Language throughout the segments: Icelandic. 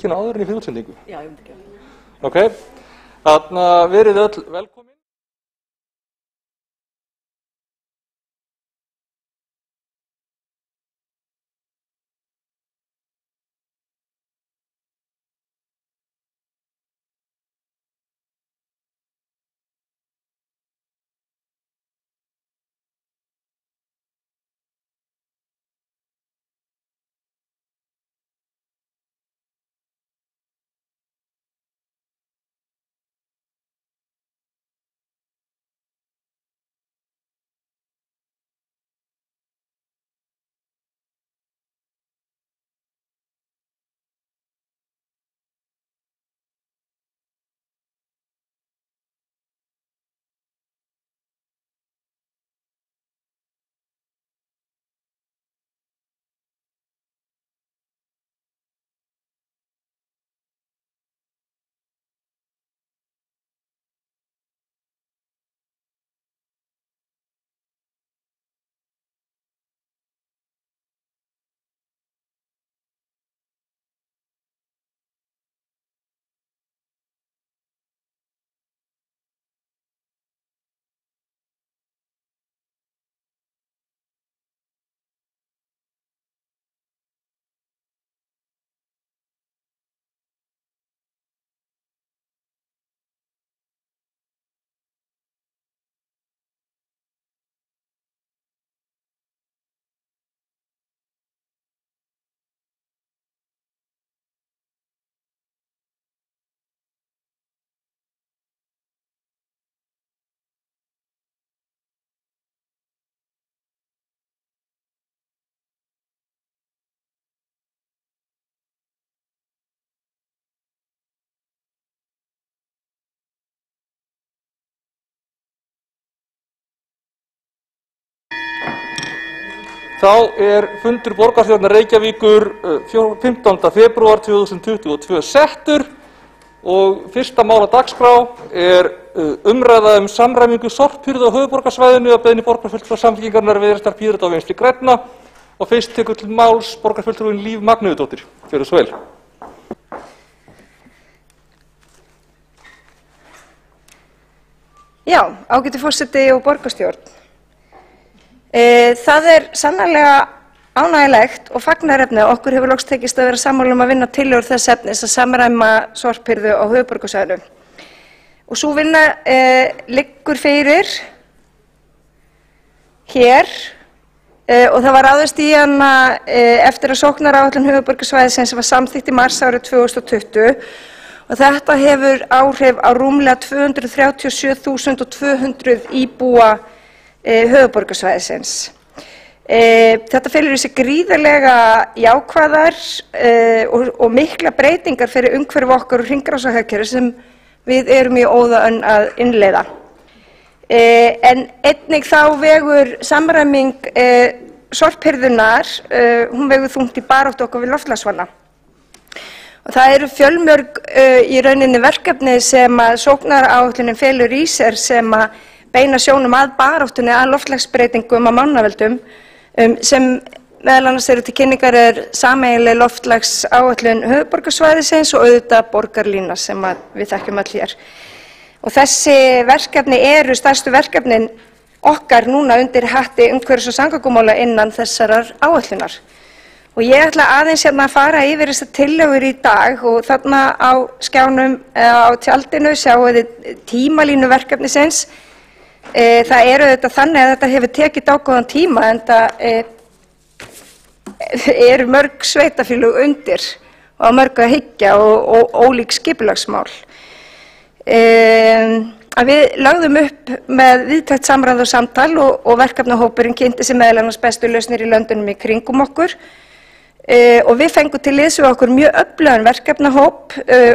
tilkynna áður en í fyrir útsendingu? Já, ég myndi gera. Ok, þannig að verið öll velkomin. Þá fundur borgarstjórnar Reykjavíkur 15. febrúar 2022 settur og fyrsta mál á dagskrá umræða samræmingu sorphirðu á höfuðborgarsvæðinu að beiðni borgarfulltrúa Samfylkingarinnar, Viðreisnar, Pírata og Vinstri grænna. Og fyrst tekur til máls borgarfulltrúinn Líf Magnúðardóttir. Gjörðu svo vel. Já, ágæti forseti og borgarstjórn. Það sannarlega ánægjulegt og fagnaðarefni að okkur hefur loks tekist að vera sammála að vinna tillögur þess efnis að samræma sorphirðu á höfuðborgarsvæðinu. Og sú vinna liggur fyrir hér og það var ráðist í hana eftir að sóknaráætlun höfuðborgarsvæðisins var samþykkt í mars árið 2020 og þetta hefur áhrif á rúmlega 237.200 íbúa höfuðborgarsvæðisins. Þetta felur í sig gríðarlega jákvæðar og mikla breytingar fyrir umhverfi okkar og hringrásarhagkerfi sem við erum í óðaönn að innleiða. En einnig þá vegur samræming sorphirðunnar, hún vegur þungt í baráttu okkar við loftslagsvána. Og það eru fjölmörg í rauninni verkefni sem að sóknaráætlunin felur í sér sem að beina sjónum að baráttunni að loftslagsbreytingum á mannaveldum sem meðal annars eru til kynningar sameiginleg loftslagsáætlun höfuðborgarsvæðisins og auðvitað borgarlína sem við þekkjum öll hér. Og þessi verkefni eru stærstu verkefnin okkar núna undir hatti umhverfis- og samgöngumála innan þessarar áætlunar. Og ég ætla aðeins hérna að fara yfir þessar tillögur í dag og þarna á skjánum á tjaldinu sjáum við tímalínu verkefnisins. Það þetta þannig að þetta hefur tekið dágóðan tíma en það eru mörg sveitarfélög undir og á mörg að hyggja og ólík skipulagsmál. Við lögðum upp með víðtækt samráð og samtal og verkefnahópurinn kynnti sér meðal annars bestu lausnir í löndunum í kringum okkur og við fengum til liðs við okkur mjög öflugan verkefnahóp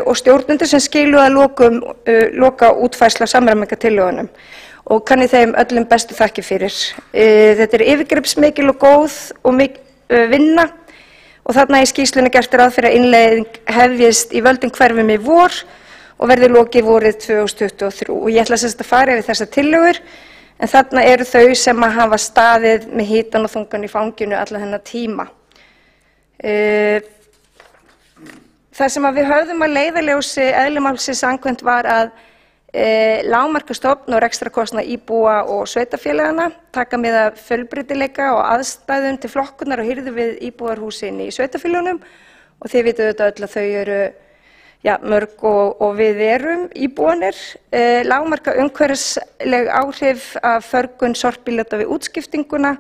og stjórnendur sem skiluðu að loka útfærslu á samræmingartillögunum. Og kann ég þeim öllum bestu þakkir fyrir. Þetta yfirgripsmikil og góð og vinna og þarna í skýrslunni gert ráð fyrir að innleiðing hefjist í völdum hverfum í vor og verði lokið vorið 2023. Og ég ætla að fara yfir þessar tillögur en þarna eru þau sem að hafa staðið með hitann og þungan í fanginu alla þennan tíma. Það sem við höfðum að leiðarljósi eðli málsins samkvæmt var að lágmarka stofn og rekstrarkostnað íbúa og sveitarfélagana, taka mið af fjölbreytileika og aðstæðum til flokkunar og hirðu við íbúðarhúsin í sveitarfélögunum og þið vitið auðvitað öll að þau eru mörg og við erum íbúanir, lágmarka umhverfisleg áhrif af förgun sorpbílata við útskiptinguna,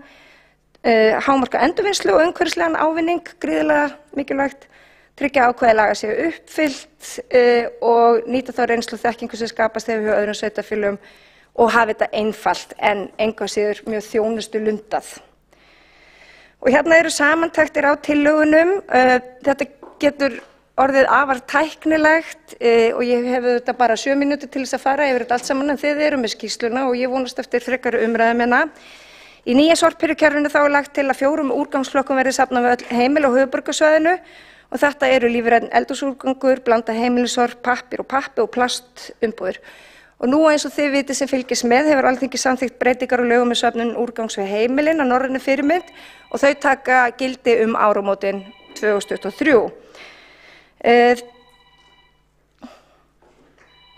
hámarka endurvinnslu og umhverfislegan ávinning, gríðarlega mikilvægt, tryggja ákvæði laga séu uppfyllt og nýta þá reynslu og þekkingu sem skapast hefur hjá öðrum sveitarfélögum og hafa þetta einfalt en engu að síður mjög þjónustulundað. Og hérna eru samantektir á tillögunum, þetta getur orðið afar tæknilegt og ég hef þetta bara 7 mínútur til þess að fara yfir þetta allt saman en þið eru með skýrsluna og ég vonast eftir frekari umræðum hérna. Í nýja sorphirðukerfinu þá er lagt til að 4 úrgangsflokkum verði safnað við öll heimili á höfuðborgarsvæðinu og þetta eru lífrænn eldhúsúrgangur, blanda heimilissorp, pappír og pappi og plastumbúðir. Og nú eins og þið vitið sem fylgist með hefur Alþingi samþykkt breytingar og lögum með söfnun úrgangs við heimilin að norrænni fyrirmynd og þau taka gildi áramótin 2023.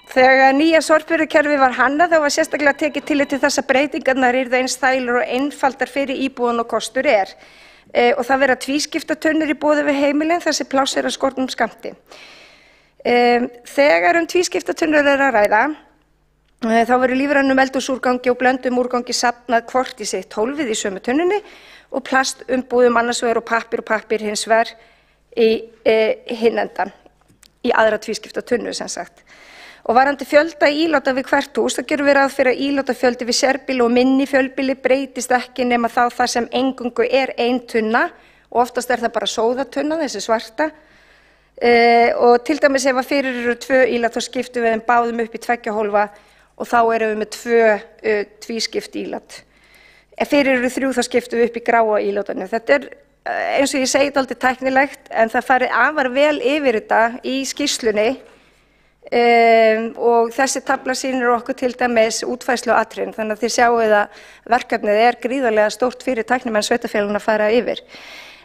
Þegar nýja sorphirðukerfi var hannað þá var sérstaklega tekið tillit til þess að breytingarnar yrðu eins þægilegar og einfaldar fyrir íbúann og kostur er. Og það vera tvískiptatunnur í boði við heimilin þar sem pláss er að skornum skammti. Þegar tvískiptatunnur er að ræða, þá verður lífrænum eldhúsúrgangi og blöndum úrgangi safnað hvort í sitt hólfið í sömu tunnunni og plastumbúðum annars vegar og pappír hins vegar í hinn endan, í aðra tvískiptatunnu sem sagt. Og varðandi fjölda íláta við hvert hús, þá gerum við ráð fyrir að ílátafjöldi við sérbýli og minni fjölbýli breytist ekki nema þá þar sem eingöngu er ein tunna og oftast er það bara sóðatunna, þessi svarta. Og til dæmis ef að fyrir eru 2 ílát þá skiptum við þeim báðum upp í 2 hólfa og þá erum við með 2 tvískipt ílát. Ef fyrir eru 3 þá skiptum við upp í gráa ílátanum. Þetta er eins og ég segi þetta aldrei tæknilegt en það farið afar vel yfir þetta í skýrslunni. Og þessi tafla sýnir okkur til dæmis útfærslu atriðin þannig að þið sjáuð að verkefnið er gríðarlega stórt fyrir tæknimenn sveitarfélagana að fara yfir.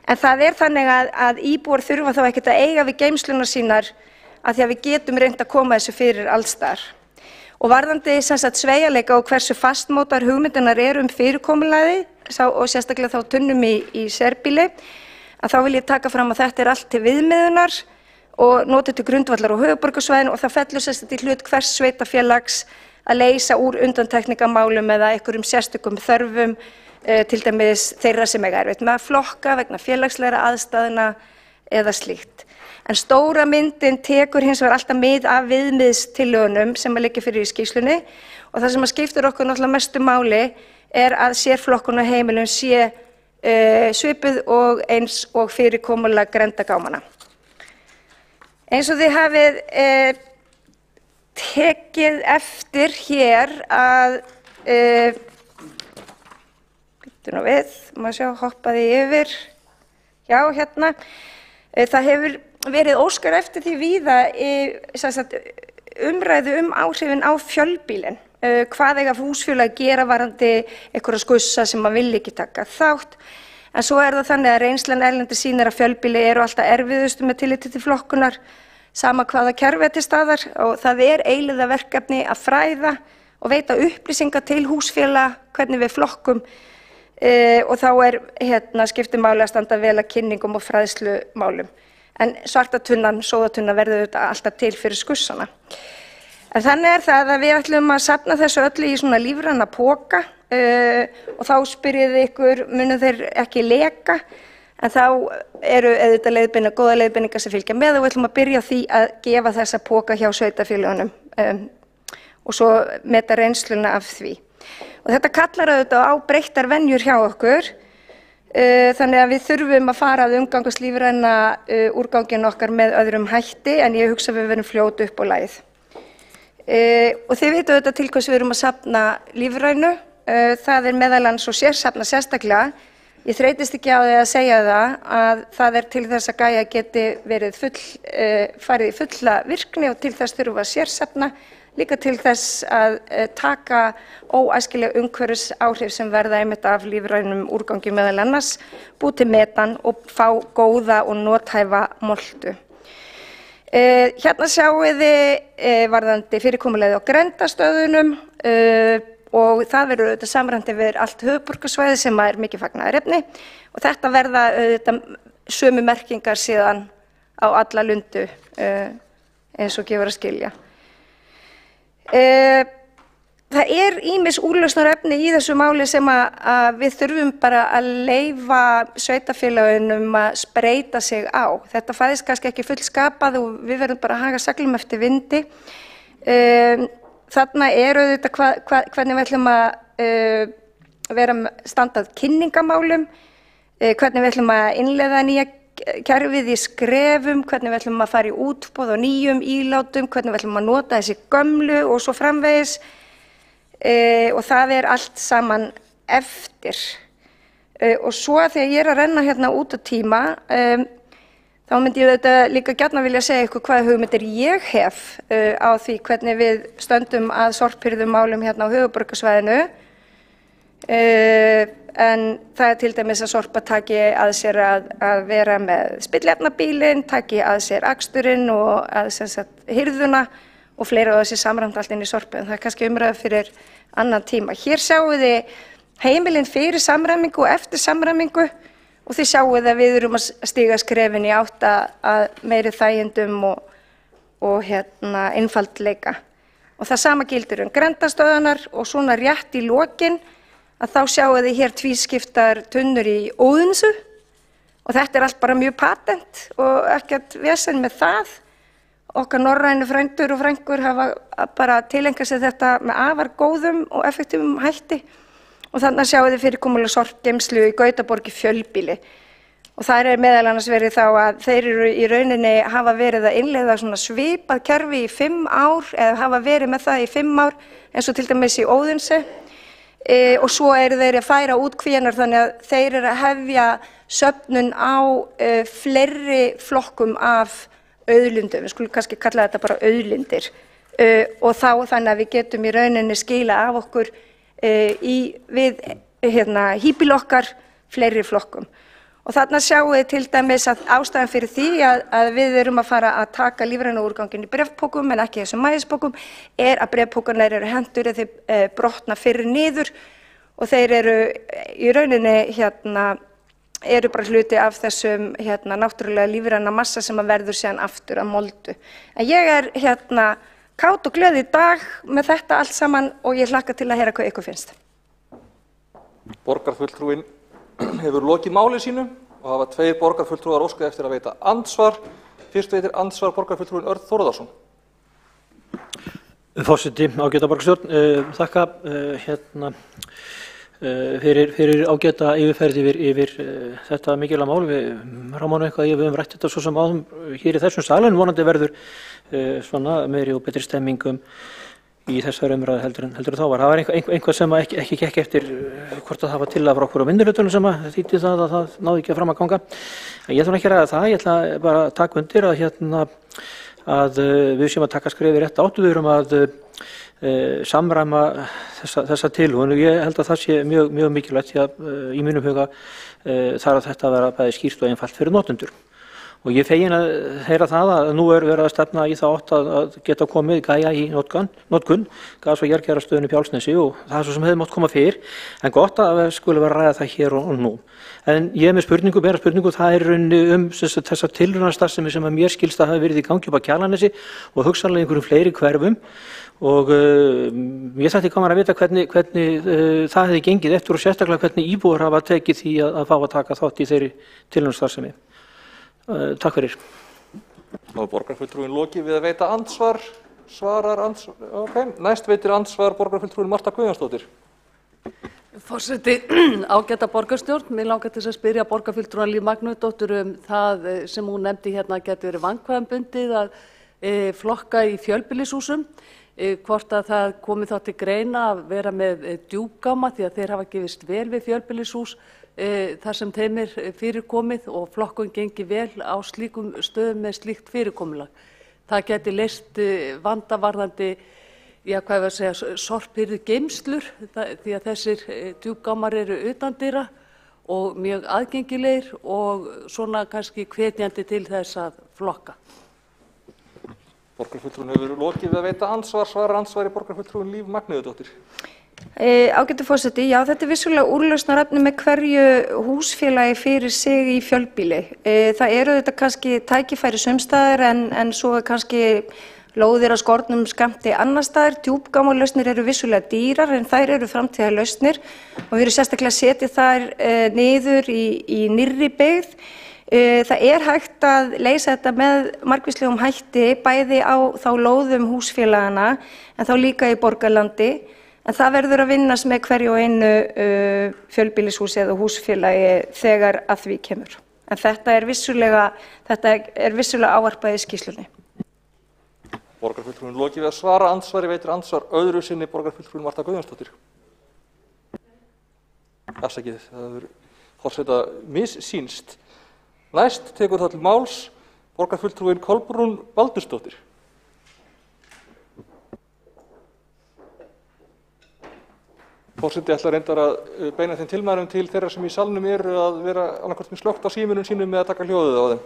En það er þannig að íbúar þurfa þá ekkert að eiga við geymsluna sínar að því að við getum reynt að koma þessu fyrir alls staðar. Og varðandi sveigjanleika og hversu fastmótar hugmyndirnar eru fyrirkomulagið og sérstaklega þá tunnum í sérbýli að þá vil ég taka fram að þetta er allt til viðmiðunar og notið til grundvallar á höfuðborgarsvæðinu og það fellur í hlut hvers sveitarfélags að leysa úr undantekningamálum eða einhverjum sérstökum þörfum, til dæmis þeirra sem eiga erfitt með að flokka vegna félagslegra aðstæðna eða slíkt. En stóra myndin tekur hins vegar alltaf mið af viðmiðstillögunum sem að liggja fyrir í skýrslunni og það sem að skiptir okkur náttúrulega mestu máli er að sérflokkun á heimilum sé svipuð og eins og fyrirkomulag grenndargámanna. Eins og þið hafið tekið eftir hér að, býttu nú við, maður sjá, hoppaði yfir, já hérna, það hefur verið óskar eftir því víða umræðu áhrifin á fjölbýlin, hvað eiga húsfélög að gera varðandi einhverja skussa sem maður vill ekki taka þátt. En svo er það þannig að reynslan erlendis sýnir að fjölbýli eru alltaf erfiðustu með tilliti til flokkunar, sama hvaða kerfi til staðar og það er eilíða verkefni að fræða og veita upplýsingar til húsfélaga hvernig við flokkum og þá er skiptir máli að standa vel að kynningum og fræðslumálum. En svarta tunnan, sóðatunna verður þetta alltaf til fyrir skussana. En þannig er það að við ætlum að safna þessu öllu í svona lífræna poka og þá spyrjið ykkur, munu þeir ekki leka, en þá eru auðvitað góða leiðbeiningar sem fylgja með og við ætlum að byrja á því að gefa þessa poka hjá sveitarfélögunum og svo meta reynsluna af því. Og þetta kallar auðvitað á breyttar venjur hjá okkur, þannig að við þurfum að fara að umgangast lífræna úrganginn okkar með öðrum hætti en ég hugsa að við verum fljót upp á lagið. Og þið vitum auðvitað til hvers við erum að safna lífrænu, það er meðal annars og sérsafna sérstaklega. Ég þreytist ekki á því að segja það er til þess að gæja geti verið farið í fulla virkni og til þess þurfum við að sérsafna, líka til þess að taka óæskileg umhverfisáhrif sem verða einmitt af lífrænum úrgangi meðal annars, búið til metan og fá góða og nothæfa moltu. Hérna sjáum við varðandi fyrirkomulagið á grenndarstöðunum og það verður auðvitað samræmt yfir allt höfuðborgarsvæði sem er mikið fagnaðarefni og þetta verða auðvitað sömu merkingar síðan á alla lundu eins og gefur að skilja. Það ýmis úrlausnarefni í þessu máli sem að við þurfum bara að leyfa sveitarfélögunum að spreyta sig á. Þetta fæðist kannski ekki fullskapað og við verðum bara að haga seglum eftir vindi. Þarna auðvitað hvernig við ætlum að standa að kynningamálum, hvernig við ætlum að innleiða nýja kerfið í skrefum, hvernig við ætlum að fara í útboð á nýjum ílátum, hvernig við ætlum að nota þessi gömlu og svo framvegis. Og það allt saman eftir. Og svo þegar ég að renna hérna út á tíma, þá myndi ég þetta líka gjarnan vilja segja ykkur hvað hugmyndir ég hef á því hvernig við stöndum að sorphirðum málum hérna á höfuðborgarsvæðinu. En það til dæmis að Sorpa taki að sér að vera með spilliefnabílinn, taki að sér aksturinn og að hirðuna og fleira á þessi samræmt allt inn í Sorpu. En það kannski umræða fyrir annan tíma. Hér sjáum við heimilin fyrir samræmingu og eftir samræmingu og þið sjáum að við erum að stíga skrefin í átt að meiri þægindum og einfaldleika. Og það sama gildir grenndarstöðvarnar og svona rétt í lokin að þá sjáum við hér tvískiptar tunnur í Óðinsö og þetta allt bara mjög patent og ekkert vesen með það. Okkar norrænu frændur og frængur hafa bara tilengað sér þetta með afar góðum og effektífum hætti og þannig sjáum við fyrirkomulag sorpgeymslu í Gautaborg í fjölbýli og það meðal annars verið þá að þeir eru í rauninni hafa verið að innleiða svona svipað kerfi í 5 ár eða hafa verið með það í 5 ár eins og til dæmis í Óðinsö og svo eru þeir að færa út kvíarnar þannig að þeir eru að hefja söfnun á fleiri flokkum af auðlindum, við skulum kannski kalla þetta bara auðlindir og þá þannig að við getum í rauninni skila af okkur við híbýli okkar fleiri flokkum. Og þarna sjáum við til dæmis að ástæðan fyrir því að við erum að fara að taka lífræna úrganginn í bréfpokum en ekki þessum mæðispokum að bréfpokarnir eru hentur eða þeir brotna fyrir niður og þeir eru í rauninni eru bara hluti af þessum náttúrulega lífræna massa sem að verður síðan aftur að moldu. En ég kát og glöð í dag með þetta allt saman og ég hlakka til að heyra hvað ykkur finnst. Borgarfulltrúinn hefur lokið máli sínu og hafa 2 borgarfulltrúar óskað eftir að veita andsvar. Fyrst veitir andsvar borgarfulltrúinn Örn Þórðarson. Forseti, ágæta borgarstjórn, þakka fyrir ágæta yfirferð yfir þetta mikilvæga mál. Við rámum eitthvað við höfum rætt þetta svo sem áðum hér í þessum sal en vonandi verður svona meiri og betri stemmingum í þessar umræðu heldur þá var. Það var einhvað sem ekki gekk eftir hvort að það var tillaga frá okkur á minnihlutanum sem þýddi það að það náði ekki að fram að ganga. En ég ætla ekki að ræða það, ég ætla bara að taka undir að við séum að taka skref í rétta áttu, við erum að samræma þessa tilhögun og ég held að það sé mjög mikilvægt því að í mínum huga þarf þetta að vera bæði skýrt og einfalt fyrir notendur. Og ég fegin að heyra það að nú verið að stefna í þá átt að geta komið gæja í notkun, gas- og jarðgerðarstöðinni í Pálsnesi og það er svo sem hefði mátt koma fyrr, en gott að við skulum vera að ræða það hér og nú. En ég er með spurningu, það er þessa tilraunastarfsemi sem að mér skilst að hafi verið í gangi upp á Kjalarnesi og hugsanlega einhverjum fleiri hverfum og ég þætti gaman að vita hvernig það hefði gengið eftir og sérstaklega hvernig íbúar hafa tekið því að fá að taka þátt í þeirri tilraunastarfsemi. Takk fyrir. Nú er borgarfulltrúinn lokið við að veita andsvar, næst veitir andsvar borgarfulltrúinn Marta Guðjónsdóttir. Forseti, ágæta borgarstjórn, mig langar til að spyrja borgarfulltrúann Líf Magnúsdóttur það sem hún nefndi hérna geti verið vandkvæðambundið að flokka í fjölbýlishúsum, hvort að það komi þá til greina að vera með djúpgáma því að þeir hafa gefist vel við fjölbýlishús þar sem þeim fyrirkomið og flokkun gengi vel á slíkum stöðum með slíkt fyrirkomulag. Það geti leyst vandavarðandi, sorphirðu geymslur því að þessir djúpgámar eru utandyra og mjög aðgengilegir og svona kannski hvetjandi til þess að flokka. Borgarfulltrúinn hefur lokið við að veita andsvar, svara andsvari borgarfulltrúinn Líf Magnúðardóttir. Ágæti forseti, já, þetta vissulega úrlausnarefni með hverju húsfélagi fyrir sig í fjölbýli. Það eru þetta kannski tækifæri sumstaðar en svo kannski lóðir á skornum skammti annar staðar. Djúpgámalausnir eru vissulega dýrar en þær eru framtíðarlausnir og við erum sérstaklega setið þær niður í nýrri byggð. Það hægt að leysa þetta með margvíslegum hætti bæði á þá lóðum húsfélagana en þá líka í borgarlandi. En það verður að vinnast með hverju og einu fjölbýlishúsi eða húsfélagi þegar að því kemur. En þetta er vissulega ávarpað í skýrslunni. Borgarfulltrúinn lokið við að svara andsvari, veitir andsvar öðru sinni borgarfulltrúinn Marta Guðjónsdóttir. Afsakið, það hefur forseta missýnst. Næst tekur það til máls borgarfulltrúinn Kolbrún Baldursdóttir. Forseti ætlar reyndar að beina þeim tilmælum til þeirra sem í salnum eru að vera annaðhvort með slökkt á símunum sínum með að taka hljóðið á þeim.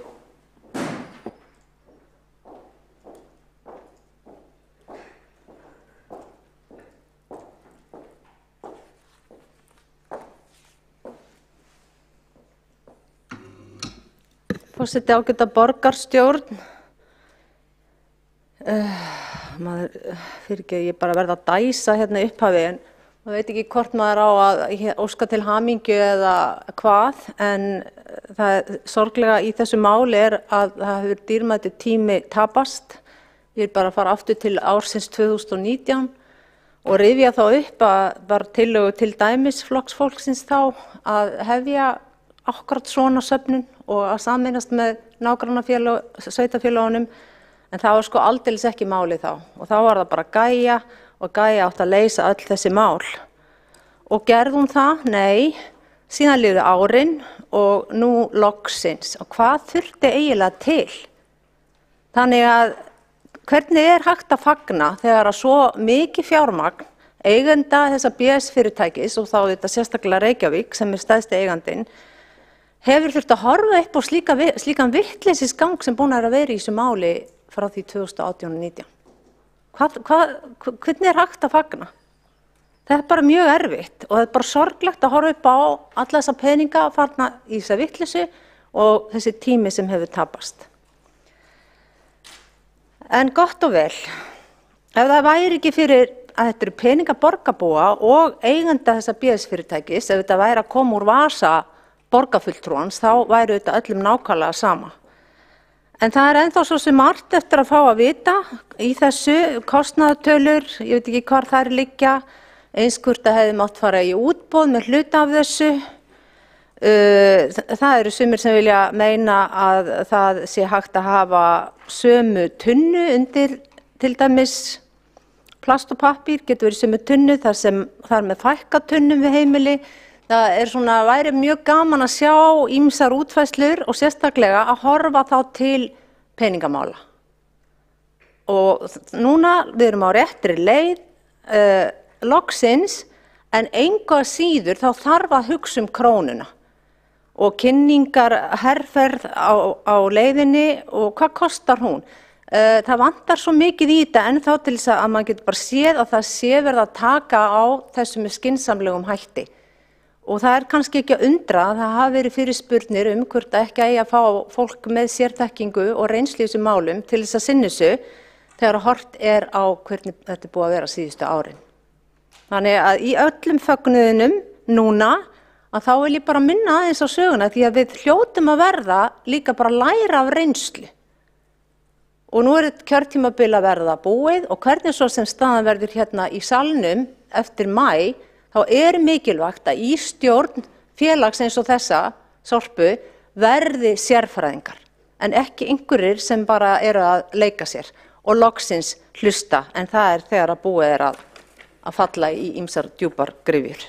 Forseti, ágæta borgarstjórn. Ég bara verð að dæsa hérna í upphafi en maður veit ekki hvort maður á að óska til hamingju eða hvað, en það sorglega í þessu máli að það hefur dýrmætur tími tapast. Ég vil bara fara aftur til ársins 2019 og rifja þá upp að var tillögu til dæmis flokksfólksins þá að hefja akkurat svona söfnun og að sameinast með sveitarfélögunum, en það var sko aldeilis ekki málið þá. Og þá var það bara Gæja og Gæja átti að leysa öll þessi mál. Og gerði hún það? Nei. Síðan liðu árin og nú loksins. Og hvað þurfti eiginlega til? Þannig að hvernig hægt að fagna þegar að svo mikið fjármagn eigenda þessa BS fyrirtækis og þá þetta sérstaklega Reykjavík sem stærsti eigandinn hefur þurft að horfa upp á slíkan vitleysisgang sem búin að vera í þessu máli frá því 2018-19. Hvernig hægt að fagna? Það bara mjög erfitt og það bara sorglegt að horfa upp á alla þessa peninga farna í þessa vitleysu og þessi tími sem hefur tapast. En gott og vel, ef það væri ekki fyrir að þetta eru peninga borgarbúa og eigenda þessa BS fyrirtækis, ef þetta væri að koma úr vasa borgarfulltrúans, þá væri þetta öllum nákvæmlega sama. En það ennþá svo sem margt eftir að fá að vita í þessu kostnaðartölur, ég veit ekki hvar þær liggja, eins hvort það hefði mátt fara í útboð með hluta af þessu. Það eru sumir sem vilja meina að það sé hægt að hafa sömu tunnu undir til dæmis plast og pappír, getur verið sömu tunnu þar sem það með fækka tunnum við heimili. Það væri mjög gaman að sjá ýmsar útfærslur og sérstaklega að horfa þá til peningamála. Og núna við erum á réttri leið, loksins, en engu að síður þá þarf að hugsa krónuna. Og kynningar herferð á leiðinni og hvað kostar hún? Það vantar svo mikið í þetta ennþá til þess að maður getur bara séð að það sé verið að taka á þessu með skynsamlegum hætti. Og það kannski ekki að undra að það hafi verið fyrirspurnir hvort ekki eigi að fá fólk með sérþekkingu og reynslu í þessum málum til þess að sinna þessu þegar horft á hvernig þetta búið að vera síðustu árin. Þannig að í öllum fögnuðinum núna að þá vil ég bara minna aðeins á söguna því að við hljótum að verða líka bara læra af reynslu. Og nú þetta kjörtímabil að verða búið og hvernig svo sem staðan verður hérna í salnum eftir maí, þá mikilvægt að í stjórn félags eins og þessa Sorpu verði sérfræðingar en ekki einhverjir sem bara eru að leika sér og loksins hlusta, en það þegar að búið að falla í ýmsar djúpar gryfjur.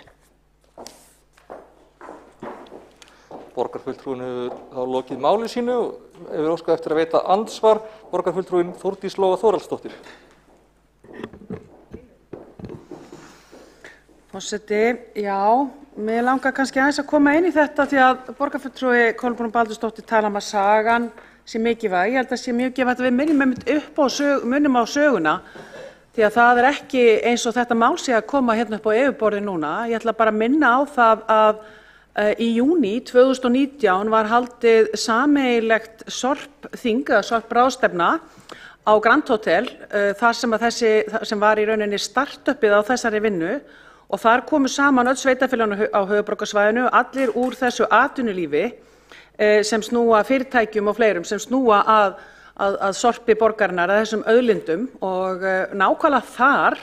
Borgarfulltrúinn hefur þá lokið máli sínu og hefur óskað eftir að veita andsvar borgarfulltrúinn Þórdís Lóa Þórhallsdóttir. Forseti, já, mig langar kannski aðeins að koma inn í þetta því að borgarfulltrúi Kolbrún Baldursdóttir tala að sagan sé mikilvæg. Ég held að sé mjög gefið að við munum á söguna, því að það ekki eins og þetta mál sé að koma hérna upp á yfirborðið núna. Ég ætla bara að minna á það að í júní 2019 var haldið sameiginlegt sorpþing eða sorpráðstefna á Grand Hotel, þar sem var í rauninni startupið á þessari vinnu, og þar komu saman öll sveitarfélögin á höfuðborgarsvæðinu, allir úr þessu atvinnulífi sem snúa fyrirtækjum og fleirum sem snúa að sorpi borgarinnar, að þessum auðlindum, og nákvæmlega þar,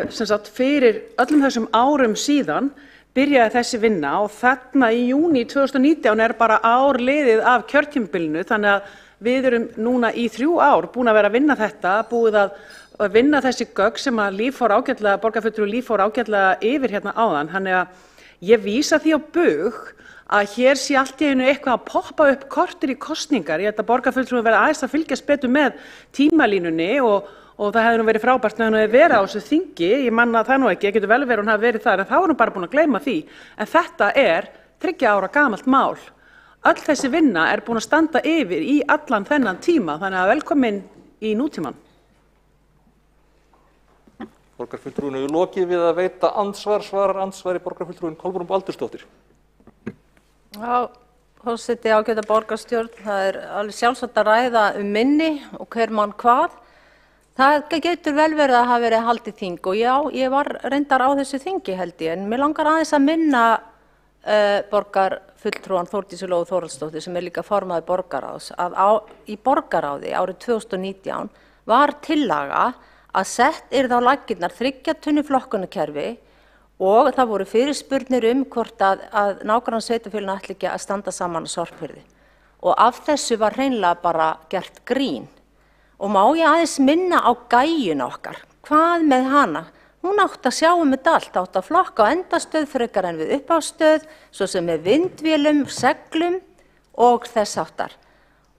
sem sagt fyrir öllum þessum árum síðan, byrjaði þessi vinna, og þarna í júní 2019 bara ár liðið af kjörtímabilinu, þannig að við erum núna í 3 ár búin að vera að vinna þetta, búið að vinna þessi gögn sem að borgarfulltrúi Líf fór ágætlega yfir hérna áðan. Þannig að ég vísa því á bug að hér sé allt í einu eitthvað að poppa upp korter í kosningar. Ég held að borgarfulltrúi verði aðeins að fylgjast betur með tímalínunni, og það hefði nú verið frábært með henni að vera á þessu þingi. Ég manna það nú ekki, ég getur vel verið hún hafi verið þar, en þá er hún bara búin að gleyma því. En þetta er 3 ára gamalt mál. Öll þessi vinna er búin að standa yfir í allan þennan tíma, þannig að velkomin í nútíman. Borgarfulltrúin hefur lokið við að veita andsvar, svarar andsvari borgarfulltrúin Kolbrún Baldursdóttir. Já, forseti, ágæta borgarstjórn, það er alveg sjálfsagt að ræða minni og hver mann hvað. Það getur vel verið að hafa verið haldið þing, og já, ég var reyndar á þessu þingi held ég, en mér langar aðeins að minna borgarfulltrúan Þórdísi Lóu Þórhallsdóttir, sem er líka formaður borgarráðs, að í borgarráði árið 2019 var tillaga að sett yrði á laggirnar 3 tunnu flokkunarkerfi, og það voru fyrirspurnir hvort að nágrannasveitarfélögin ætli ekki að standa saman að sorphirði, og af þessu var hreinlega bara gert grín. Og má ég aðeins minna á gæjuna okkar, hvað með hana? Hún átti að sjá þetta allt, átti að flokka á endastöð frekar en við uppástöð, svo sem með vindvélum, seglum og þess háttar.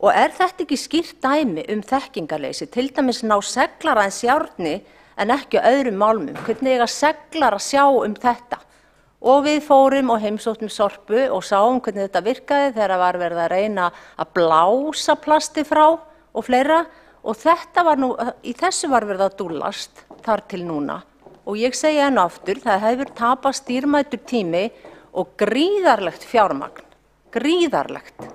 Og er þetta ekki skýrt dæmi þekkingarleysi, til dæmis ná seglar aðeins járni en ekki öðrum málmum, hvernig eiga seglar að sjá þetta? Og við fórum og heimsóttum Sorpu og sáum hvernig þetta virkaði þegar var verið að reyna að blása plasti frá og fleira, og þetta var nú, í þessu var verið að dúllast þar til núna. Og ég segi enn aftur, það hefur tapast dýrmætur tími og gríðarlegt fjármagn, gríðarlegt,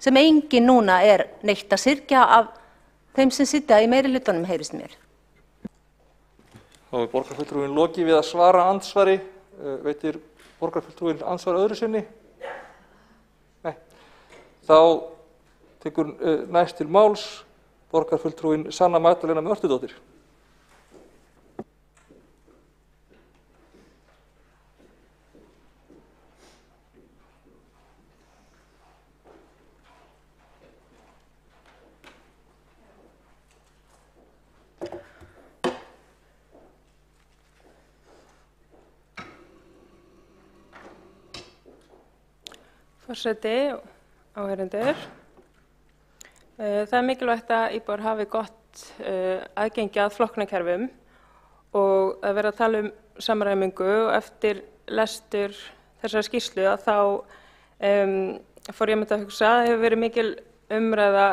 sem enginn núna er neitt að syrgja af þeim sem sitja í meirihlutanum, heyrist mér. Þá er borgarfulltrúin lokið við að svara andsvari. Veitir borgarfulltrúin andsvar öðru sinni? Nei. Þá tekur næst til máls borgarfulltrúin Sanna Magdalena Mörtudóttir. Forseti, áheyrendur. Það mikilvægt að íbúar hafi gott aðgengi að flokkunarkerfum, og að vera að tala samræmingu, og eftir lestur þessar skýrslu að þá fór ég að hugsa að það hefur verið mikil umræða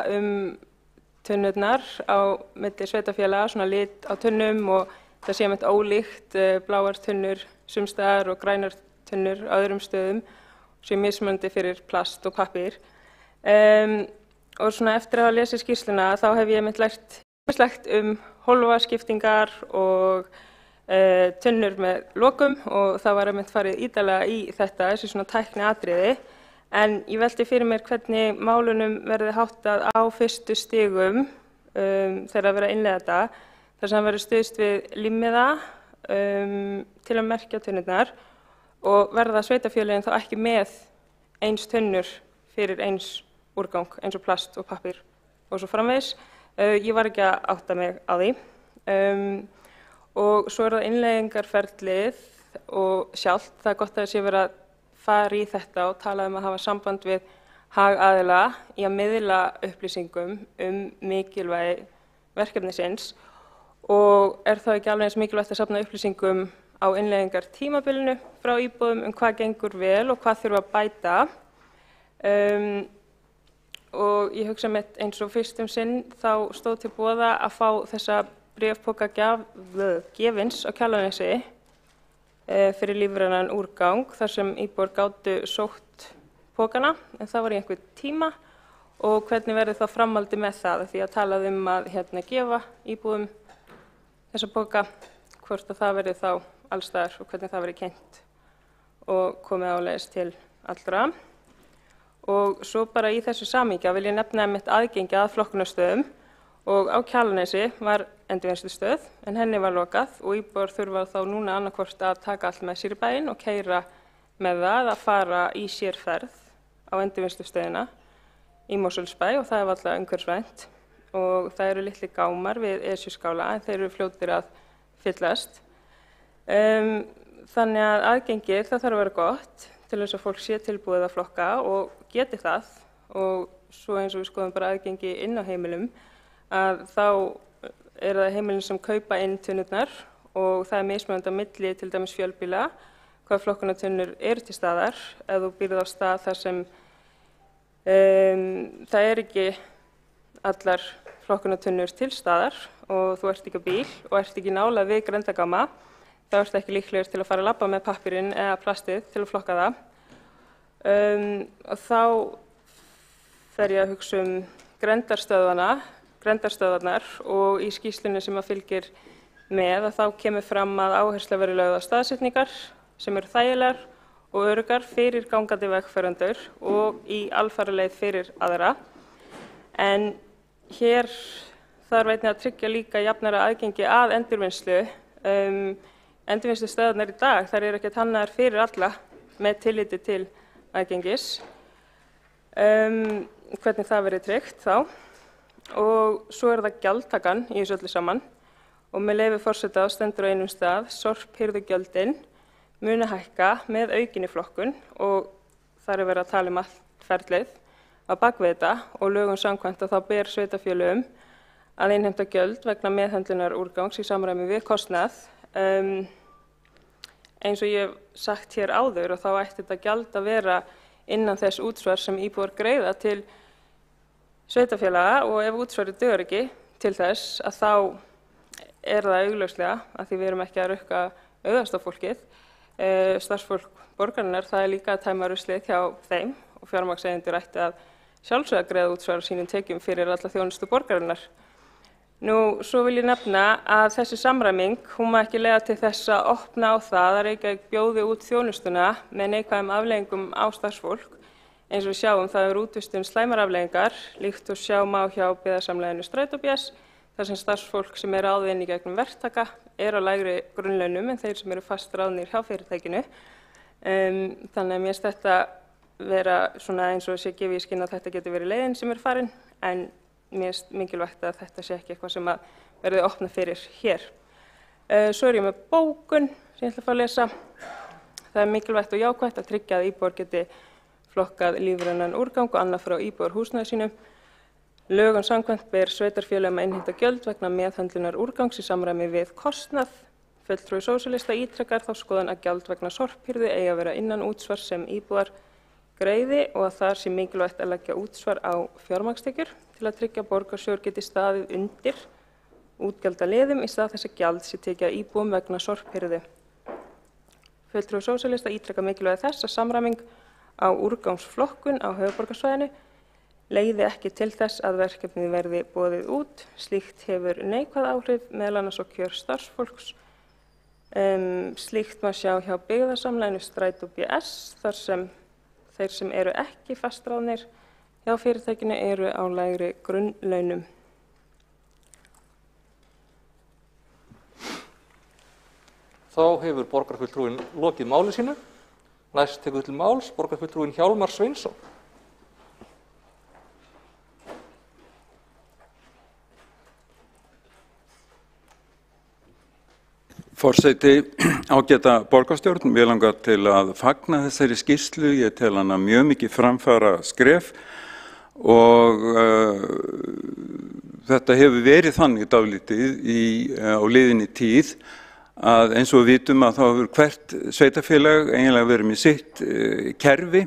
tunnurnar á milli sveitarfélaga, svona lit á tunnum, og það sé ólíkt, bláar tunnur sums staðar og grænar tunnur á öðrum stöðum, sem mismunandi fyrir plast og pappír. Og svona eftir að hafa lesið skýrsluna þá hef ég lært ýmislegt hólfaskiptingar og tunnur með lokum, og það var farið ítarlega í þetta, þessi svona tækniatriði. En ég velti fyrir mér hvernig málunum verði háttað á fyrstu stigum þegar að vera að innleiða þetta, þar sem verður stuðst við límmiða til að merkja tunnurnar, og verða sveitarfélögin þá ekki með eins tunnur fyrir eins úrgang, eins og plast og pappír og svo framvegis. Ég var ekki að átta mig á því. Og svo er það innleiðingarferlið og sjálft. Það er gott að það sé verið að fara í þetta og tala að hafa samband við hagaðila í að miðla upplýsingum mikilvægi verkefnisins, og er það ekki alveg eins mikilvægt að safna upplýsingum á innleiðingartímabilinu frá íbúðum hvað gengur vel og hvað þurfa að bæta. og ég hugsa mitt eins og fyrst sinn þá stóð til boða að fá þessa bréfpoka gefins á Kjalarnesi fyrir lífrænan úrgang þar sem íbúar gátu sótt pokana, en það var í einhvern tíma og hvernig verður þá framhaldi með það, því að talað að gefa íbúum þessa poka, hvort að það verður þá allstaðar og hvernig það verður kynnt og komið áleiðis til allra. Og svo bara í þessu samhengi vil ég nefna einmitt aðgengi að flokkunarstöðum og á Kjalarnesi var endurvinnslustöð en henni var lokað og íbúar þurfa þá núna annarkvort að taka allt með sér í bæinn og keyra með það að fara í sérferð á endurvinnslustöðina í Mosfellsbæ og það er alltaf umhverfisvænt og það eru litli gámar við Esjuskála en þeir eru fljótir að fyllast. Þannig að aðgengið það þarf að vera gott til þess að fólk sé tilbúið að flokka og geti það og svo eins og við skoðum bara aðgengi inn á heimilum að þá er það heimilin sem kaupa inn tunnurnar og það er mismunandi á milli til dæmis fjölbýla hvað flokkunartunnur eru til staðar ef þú býrð á stað þar sem það er ekki allar flokkunartunnur til staðar og þú ert ekki á bíl og ert ekki nálæg við grenndargáma þá ert ekki líklegur til að fara að labba með pappírinn eða plastið til að flokka það. Og þá fer ég að hugsa grenndarstöðvarnar og í skýrslunni sem að fylgir með að þá kemur fram að áhersla verður lögð á staðsetningar sem eru þægilegar og öruggar fyrir gangandi vegfarendur og í alfaraleið fyrir aðra. En hér þarf einnig að tryggja líka jafnara aðgengi að endurvinnslu. Endurvinnslustöðvarnar í dag þær eru ekkert hannaðar fyrir alla með tilliti til aðgengis. Hvernig það verður tryggt þá. Og svo er það gjaldtakan í þessu öllu saman og með leyfi forseta stendur á einum stað sorphirðugjöldin muni hækka með aukinni flokkun og þar er verið að tala allt ferlið á bakvið þetta og lögum samkvæmt að þá ber sveitarfélögum að innheimta gjöld vegna meðhöndlunar úrgangs í samræmi við kostnað. Eins og ég hef sagt hér áður og þá ætti þetta gjald að vera innan þess útsvar sem íbúar greiða til sveitarfélaga og ef útsvarið dugar ekki til þess að þá er það augljóslega að því við erum ekki að rukka auðvast á fólkið. Starfsfólk borgarinnar það er líka að tæma ruslið hjá þeim og fjármagnseigendur ætti að sjálfsögðu að greiða útsvar á sínum tekjum fyrir alla þjónustu borgarinnar. Svo vil ég nefna að þessi samræming hún má ekki leiða til þess að opna á það að Reykjavík bjóði út þjónustuna með neikvæðum afleiðingum á starfsfólk. Eins og við sjáum það er útvistun slæmar afleiðingar líkt og sjá má hjá byggðasamleginu Strætó BS þar sem starfsfólk sem er ráðið inn í gegnum verktaka er á lægri grunnlaunum en þeir sem eru fast ráðnir hjá fyrirtækinu. Þannig að mér finnst þetta vera svona eins og sé gefið í skyn að þetta getur verið leiðin sem er farin en mér finnst mikilvægt að þetta sé ekki eitthvað sem að verði opnað fyrir hér. Svo er ég með bókun sem ég ætla að fá að lesa. Það er mikilvægt og jákvætt að tryggja að íbúar geti flokkað lífrænan úrgang og annað frá íbúar húsnæði sínu. Lögum samkvæmt ber sveitarfélögum að innheimta gjöld vegna meðhöndlunar úrgangs í samræmi við kostnað. Fulltrúi sósíalista ítrekar þá skoðun að gjald vegna sorphirðu eigi að vera innan útsvar sem íbúar greiði og að þar sé mikilvægt að leggja útsvar á fjármagnstekjur til að tryggja borgarsjóður geti staðið undir útgjaldaliðum í stað þess að gjald sé tekið af íbúum vegna sorphirðu. Fulltrúi sósíalista ítrekar mikilvægi þess að samræming á úrgangsflokkun á höfuðborgarsvæðinu leiði ekki til þess að verkefnið verði boðið út. Slíkt hefur neikvæð áhrif meðal annars á kjör starfsfólks. Slíkt má sjá hjá byggðasamleginu Strætó BS þar sem þeir sem eru ekki fastráðnir hjá fyrirtækinu eru á lægri grunnlaunum. Þá hefur borgarfulltrúinn lokið máli sínu. Næst tekur til máls borgarfulltrúinn Hjálmar Sveinsson. Forseti, ágæta borgarstjórn, mér langar til að fagna þessari skýrslu, ég tel hana mjög mikið framfara skref og þetta hefur verið þannig dálítið á liðinni tíð að eins og við vitum að þá hefur hvert sveitarfélag eiginlega verið með sitt kerfi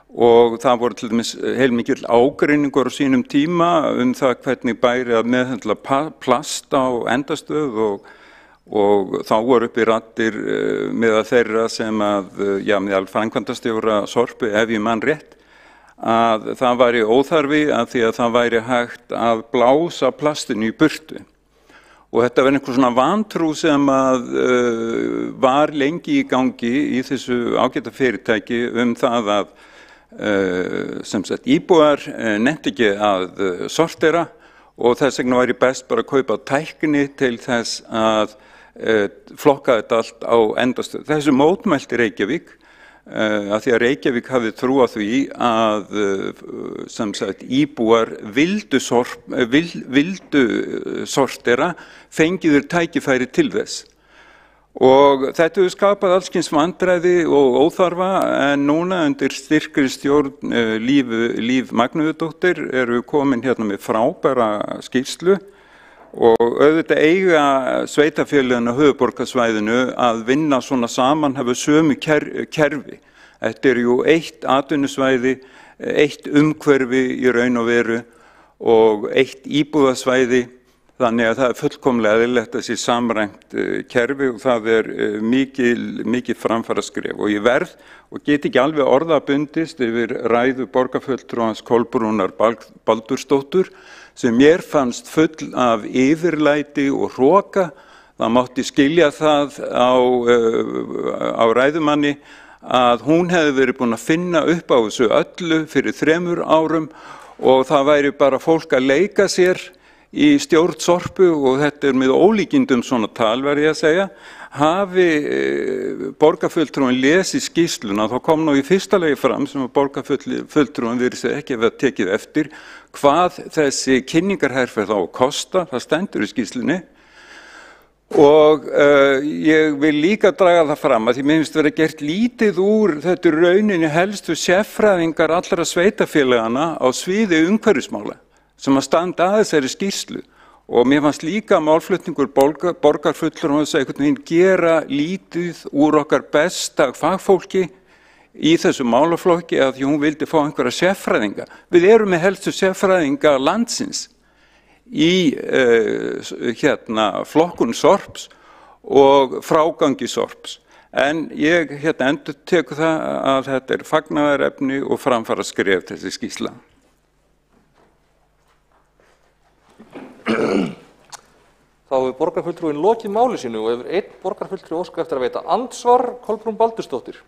og það voru til dæmis heilmikill ágreiningur á sínum tíma það hvernig bæri að meðhöndla plast á endastöð og þá voru uppi raddir meðal þeirra sem meðal framkvæmdastjóra Sorpu, ef ég man rétt, að það væri óþarfi að því að það væri hægt að blása plastinu í burtu. Og þetta var einhver svona vantrú sem var lengi í gangi í þessu ágæta fyrirtæki það að sem sagt íbúar nenntu ekki að sortera og þess vegna væri best bara að kaupa tækni til þess að flokka þetta allt á endastöð. Þessu mótmælti Reykjavík að því að Reykjavík hafði trú á því að sem sagt íbúar vildu sortera fengiður tækifæri til þess. Og þetta hefur skapað alls kyns vandræði og óþarfa en núna undir styrkri stjórn Líf Magnúðardóttur eru komin hérna með frábæra skýrslu og auðvitað eiga sveitarfélögin á höfuðborgarsvæðinu að vinna svona saman, hafa sömu kerfi. Þetta jú eitt atvinnusvæði, eitt umhverfi í raun og veru og eitt íbúðasvæði. Þannig að það fullkomlega eðlilegt að sé samræmt kerfi og það mikið framfaraskref. Og ég verð og get ekki alveg orðabundist yfir ræðu borgarfulltrúans Kolbrúnar Baldursdóttur sem mér fannst full af yfirlæti og hroka. Það mátti skilja það á ræðumanni að hún hefði verið búin að finna upp á þessu öllu fyrir 3 árum og það væri bara fólk að leika sér í stjórn Sorpu og þetta með ólíkindum svona tal verð ég að segja. Hafi borgarfulltrúin lesið skýrsluna þá kom nú í fyrsta lagi fram sem að borgarfulltrúin virðist ekki hafa tekið eftir hvað þessi kynningarherferð á að kosta, það stendur í skýrslunni. Og ég vil líka draga það fram að því mér finnst vera gert lítið úr þetta rauninni helstu sérfræðingar allra sveitarfélagana á sviði umhverfismála sem að standa að þessari skýrslu og mér fannst líka málflutningur borgarfulltrúa að einhvern veginn gera lítið úr okkar besta fagfólki í þessu málaflokki að því hún vildi fá einhverja sérfræðinga. Við erum með helstu sérfræðinga landsins í flokkun Sorps og frágangi Sorps. En ég endurteku það að þetta fagnaðarefni og framfaraskref þessi skýrsla. Þá hefur borgarfulltrúin lokið máli sínu og hefur einn borgarfulltrúi óskað eftir að veita andsvar, Kolbrún Baldursdóttir.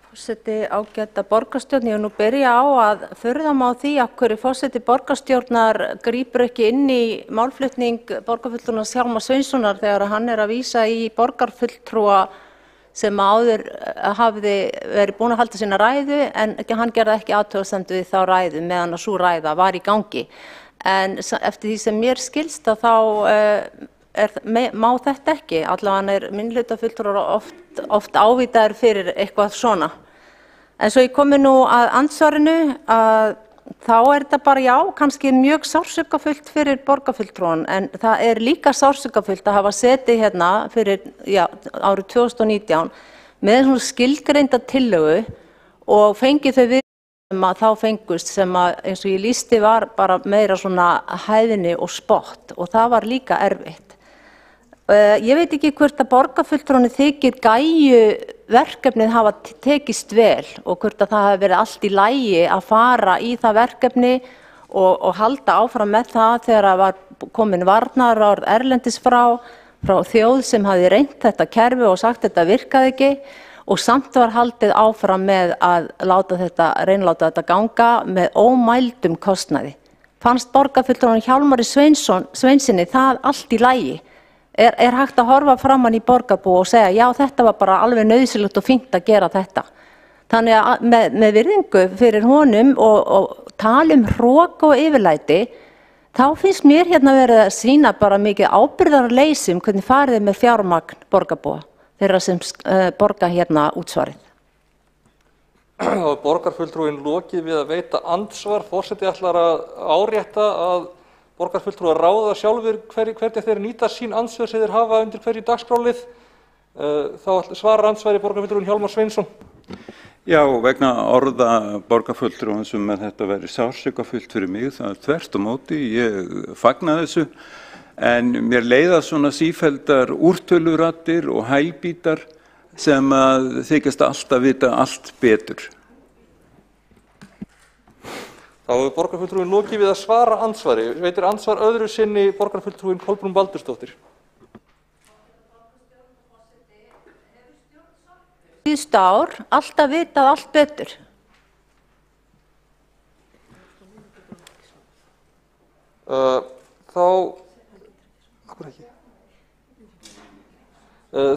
Forseti ágæta borgarstjórn, ég vil nú byrja á að furða mig á því af hverju forseti borgarstjórnar grípur ekki inn í málflutning borgarfulltrúans Hjálmars Sveinssonar þegar hann að vísa í borgarfulltrúa sem áður hafði verið búin að halda sína ræðu en hann gerði ekki athugasemd við þá ræðu meðan að sú ræða var í gangi. En eftir því sem mér skilst að þá má þetta ekki, allavega minnihlutafulltrúar oft ávítaðir fyrir eitthvað svona. En svo ég komi nú að andsvarinu að þá þetta bara já, kannski mjög sársaukafullt fyrir borgarfulltrúan en það líka sársaukafullt að hafa setið hérna fyrir árið 2019 með svona skilgreinda tillögu og fengið þau við sem að þá fengust sem að eins og ég lýsti var bara meira svona hæðni og spott og það var líka erfitt. Ég veit ekki hvort að borgarfulltrúanum þykir gæju verkefnið hafa tekist vel og hvort að það hafi verið allt í lagi að fara í það verkefni og halda áfram með það þegar að var komin varnaðarorð erlendis frá þjóð sem hafi reynt þetta kerfi og sagt þetta virkaði ekki og samt var haldið áfram með að reynláta þetta ganga með ómældum kostnaði. Fannst borgarfulltrúanum Hjálmari Sveinssyni það allt í lagi? Er hægt að horfa framan í borgarbú og segja já þetta var bara alveg nauðsynlegt og fínt að gera þetta. Þannig að með virðingu fyrir honum og tala hroka og yfirlæti þá finnst mér hérna verið að sýna bara mikið ábyrgðarleysi hvernig farið með fjármagn borgarbúa þeirra sem borga hérna útsvarið. Þá borgarfulltrúin lokið við að veita andsvar, forseti ætlar að árétta að borgarfulltrúar ráða sjálfur hvernig þeir nýta sín andsvör sem þeir hafa undir hverju dagskrálið. Þá svarar andsvari borgarfulltrúin Hjálmar Sveinsson. Já, vegna orða borgarfulltrúans sem þetta verið sársökafullt fyrir mig, það þvert á móti, ég fagna þessu, en mér leiða svona sífelldar úrtöluraddir og hælbítar sem að þykjast alltaf vita allt betur. Þá hefur borgarfulltrúin lokið við að svara andsvari. Veitir andsvar öðru sinni borgarfulltrúin Kolbrún Baldursdóttir. Síðustu ár alltaf vitað allt betur. Þá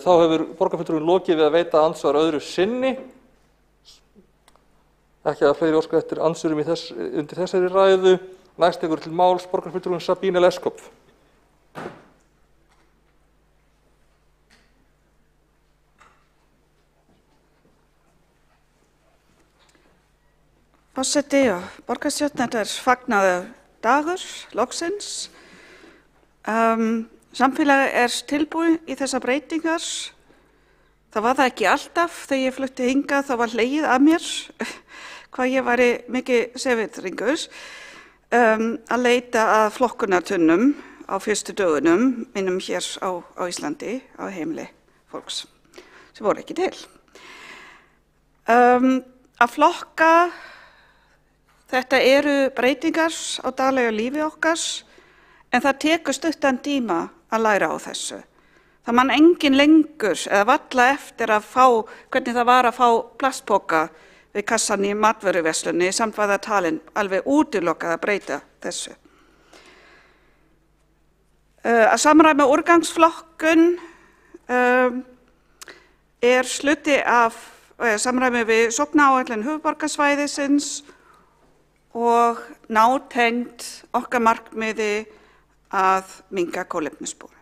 hefur borgarfulltrúin lokið við að veita andsvar öðru sinni. Ekki að fleiri óska eftir andsvörum undir þessari ræðu. Næst tekur til máls borgarfulltrúin Sabine Leskopf. Forseti og borgarstjórn, þetta fagnaður dagur, loksins. Samfélagið tilbúið í þessar breytingar. Það var það ekki alltaf. Þegar ég flutti hingað þá var hlegið að mér hvað ég væri mikið sefitringur að leita að flokkunartunnum á fyrstu dögunum mínum hér á Íslandi, á heimili fólks sem voru ekki til. Að flokka, þetta eru breytingar á daglega lífi okkar, en það tekur stuttan tíma að læra á þessu. Það man engin lengur eða varla eftir að fá, hvernig það var að fá plastpoka við kassan í matvöruverslunni, samt var það talin alveg útilokað að breyta þessu. Að samræma úrgangsflokkun hluti af samræmi við sóknaráætlun höfuðborgarsvæðisins og nátengt okkar markmiði að minnka kolefnisspor.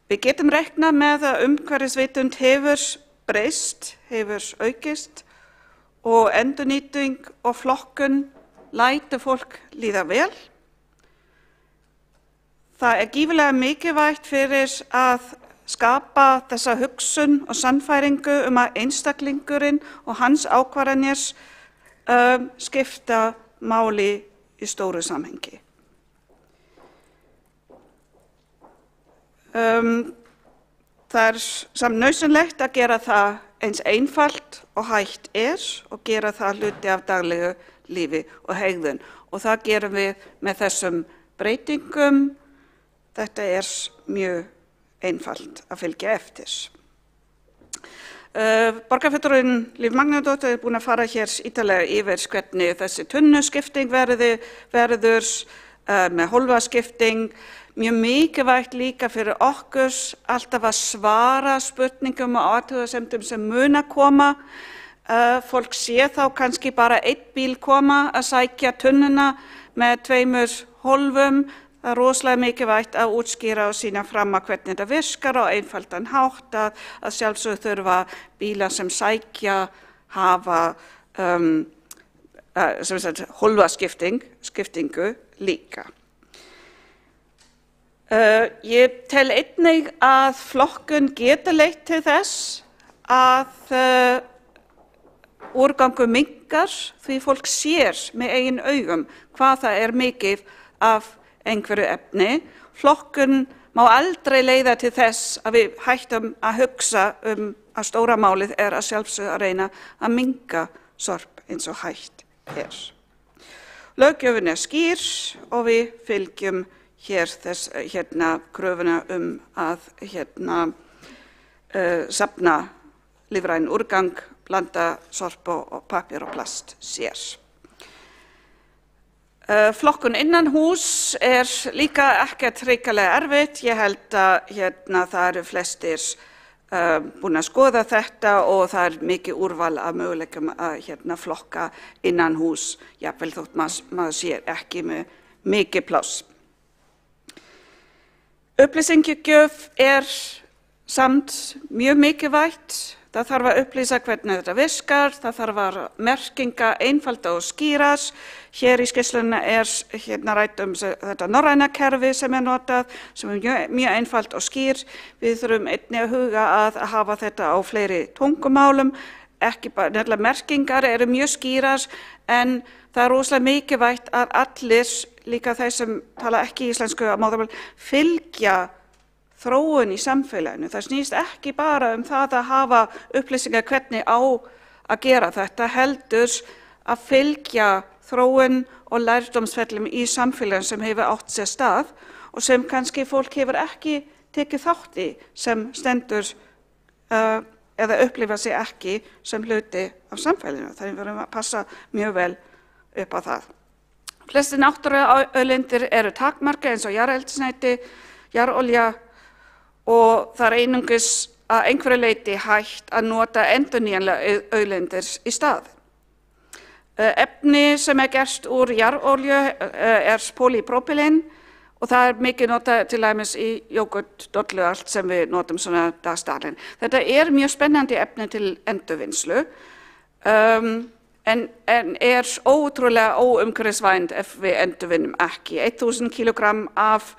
Við getum reiknað með að umhverfisvitund hefur breyst, hefur aukist og endurnýting og flokkun lætur fólk líða vel. Það gífurlega mikilvægt fyrir að skapa þessa hugsun og sannfæringu að einstaklingurinn og hans ákvarðanir skipta máli í stóru samhengi. Það samt nauðsynlegt að gera það eins einfalt og hægt og gera það hluti af daglegu lífi og hegðun. Og það gerum við með þessum breytingum. Þetta mjög einfalt að fylgja eftir. Borgarfulltrúinn Líf Magnúsdóttir búin að fara hér ítarlega yfir hvernig þessi tunnuskipting verður með hólfaskipting. Mjög mikilvægt líka fyrir okkur alltaf að svara spurningum og athugasemdum sem mun að koma. Fólk sé þá kannski bara einn bíl koma að sækja tunnuna með 2 hólfum. Það rosalega mikilvægt að útskýra og sýna fram að hvernig þetta virkar á einfaldan hátt, að sjálfsögðu þurfa bílar sem sækja hafa hólfaskiptingu líka. Ég tel einnig að flokkun getur leitt til þess að úrgangur minnkar því fólk sér með eigin augum hvað það mikið af einhverju efni. Flokkun má aldrei leiða til þess að við hættum að hugsa að stóra málið að sjálfsögðu að reyna að minnka sorp eins og hægt Löggjöfin skýr og við fylgjum hérna kröfuna að safna lífrænan úrgang, blanda sorp og pappír og plast sér. Flokkun innan hús líka ekkert hrikalega erfitt. Ég held að það flestir búin að skoða þetta og það mikið úrval af möguleikum að flokka innan hús, jafnvel þótt maður sér ekki með mikið pláss. Upplýsingagjöf samt mjög mikilvægt. Það þarf að upplýsa hvernig þetta virkar, það þarf að merkinga einfalda og skýras. Hér í skýrslunni hérna rætt þetta norræna kerfi sem notað, sem mjög einfalt og skýr. Við þurfum einnig að huga að hafa þetta á fleiri tungumálum. Ekki bara, nefnilega merkingar eru mjög skýrar, en það er rosalega mikilvægt að allir, líka þeir sem tala ekki íslensku á móðurmál, fylgja þróun í samfélaginu. Það snýst ekki bara það að hafa upplýsingar hvernig á að gera þetta, heldur að fylgja þróun og lærdómsferlum í samfélaginu sem hefur átt sér stað og sem kannski fólk hefur ekki tekið þátt í, sem stendur eða upplifa sig ekki sem hluti af samfélaginu. Þannig verðum að passa mjög vel upp á það. Flestir náttúruauðlindir eru takmarka eins og jarðeldsneyti, jarðolía, og það einungis að einhverju leyti hægt að nota endurnýjanlega auðlindir í stað. Efni sem gert úr jarðolíu polypropylen og það mikið notað til dæmis í jógurt, dollu, allt sem við notum svona dagsdaglega. Þetta mjög spennandi efni til endurvinnslu, en ótrúlega óumhverfisvænt ef við endurvinnum ekki. 1000 kilogramm af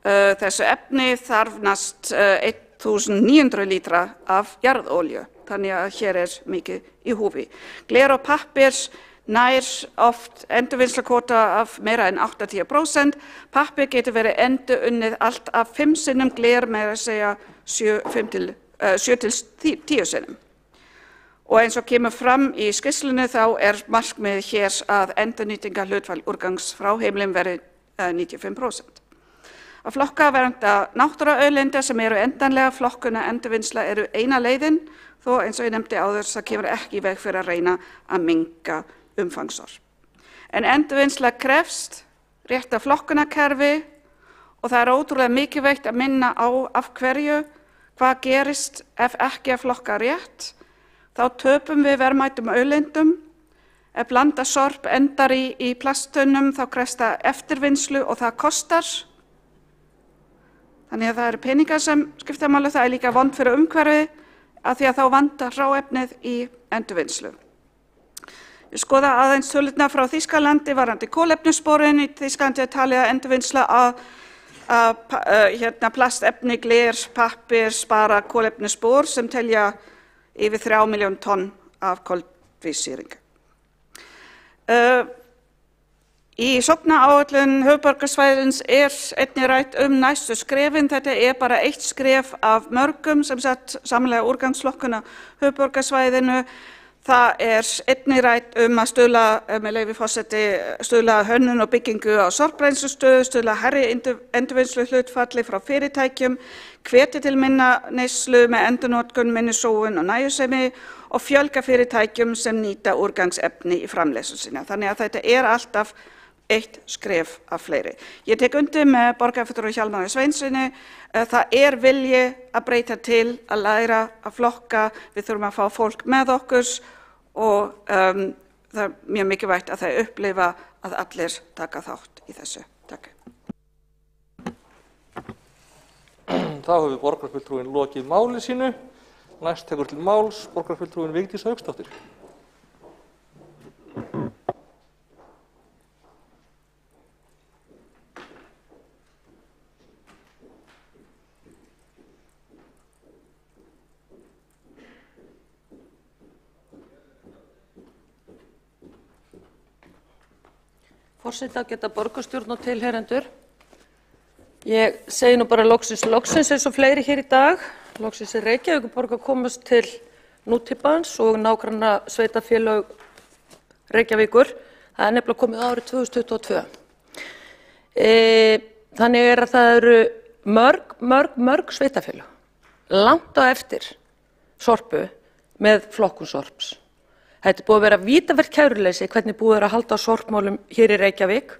þessu efni þarfnast 1900 lítra af jarðolíu, þannig að hér mikið í húfi. Gler og pappir nær oft endurvinnslukvóta af meira en 80%. Pappir getur verið endurunnið allt af 5 sinnum, gler meira að segja 7 til 10 sinnum. Og eins og kemur fram í skýrslunni þá markmið hér að endurnýtingarhlutfall úrgangs frá heimilum verið 95%. Að flokka vernda náttúruauðlindir sem endanlega flokkuna endurvinnsla eina leiðin, þó eins og ég nefndi áður það kemur ekki í veg fyrir að reyna að minnka umfangsorp. En endurvinnsla krefst rétta flokkunarkerfi og það ótrúlega mikilvægt að minna á af hverju, hvað gerist ef ekki að flokka rétt. Þá töpum við verðmætum auðlindum. Ef blanda sorp endar í plasttunnum þá krefst það eftirvinnslu og það kostar. Þannig að það peningar sem skipta máli, það líka vond fyrir umhverfið af því að þá vandar hráefnið í endurvinnslu. Ég skoða aðeins tölurnar frá Þýskalandi varðandi kolefnissporin. Í Þýskalandi talið að endurvinnsla plastefni, gler, pappir spara kolefnisspor sem telja yfir 3 milljón tonn af koltvísýringi. Í sóknaráætlun höfuðborgarsvæðisins einnig rætt næstu skrefin. Þetta bara eitt skref af mörgum, sem sagt samlega úrgangsflokkun á höfuðborgarsvæðinu. Það einnig rætt að stuðla, með leyfi forseti, stuðla hönnun og byggingu á sorpbrennslustöð, stuðla hærri endurvinnsluhlutfalli frá fyrirtækjum, hvetja til minna neyslu með endurnotkun, minni sóun og nægjusemi og fjölga fyrirtækjum sem nýta úrgangsefni í framleiðslu sína. Þannig að þetta alltaf eitt skref af fleiri. Ég tek undir með borgarfulltrúa Hjalmari Sveinssyni. Það vilji að breyta til, að læra að flokka. Við þurfum að fá fólk með okkur og það mjög mikilvægt að þau upplifa að allir taka þátt í þessu. Takk. Þá hefur borgarfulltrúin lokið máli sínu. Næst tekur til máls borgarfulltrúin Vigdís Hauksdóttir. Forseti, ágæta borgarstjórn og tilheyrendur. Ég segi nú bara loksins eins og fleiri hér í dag. Loksins Reykjavíkurborg að komast til nútímans og nágranna sveitarfélög Reykjavíkur. Það nefnilega komið árið 2022. Þannig að það eru mörg sveitarfélög langt á eftir sorpu með flokkun sorps. Þetta búið að vera vítavert kæruleysi hvernig búið að halda á sorpmálum hér í Reykjavík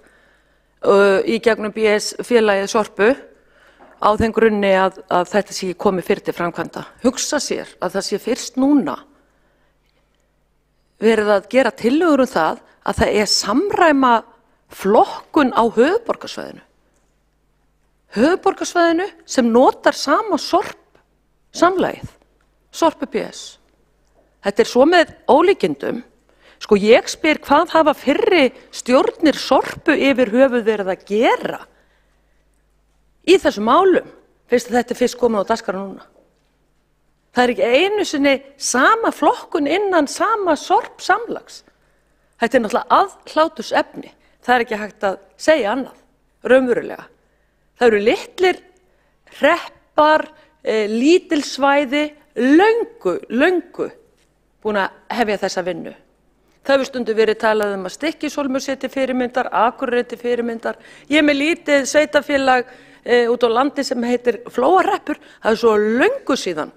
í gegnum BS félagið sorpu á þeim grunni að þetta sé komið fyrir til framkvæmda. Hugsa sér að það sé fyrst núna verið að gera tillögur það að það samræma flokkun á höfuðborgarsvæðinu. Höfuðborgarsvæðinu sem notar sama sorp samlagið, sorpu BS. Þetta svo með ólíkindum. Sko ég spyr hvað hafa fyrri stjórnir Sorpu yfir höfuð verið að gera í þessum málum, fyrst að þetta fyrst komin á dagskrá núna. Það ekki einu sinni sama flokkun innan sama Sorp-samlags. Þetta náttúrulega aðhlátursefni. Það ekki hægt að segja annað, raunverulega. Það eru litlir hreppar, lítilsvæði, löngu búin að hefja þessa vinnu. Það hefur stundum verið talað að Stykkishólmur sé til fyrirmyndar, Akureyri til fyrirmyndar. Ég með lítið sveitarfélag út á landi sem heitir Flóahreppur. Það er svo löngu síðan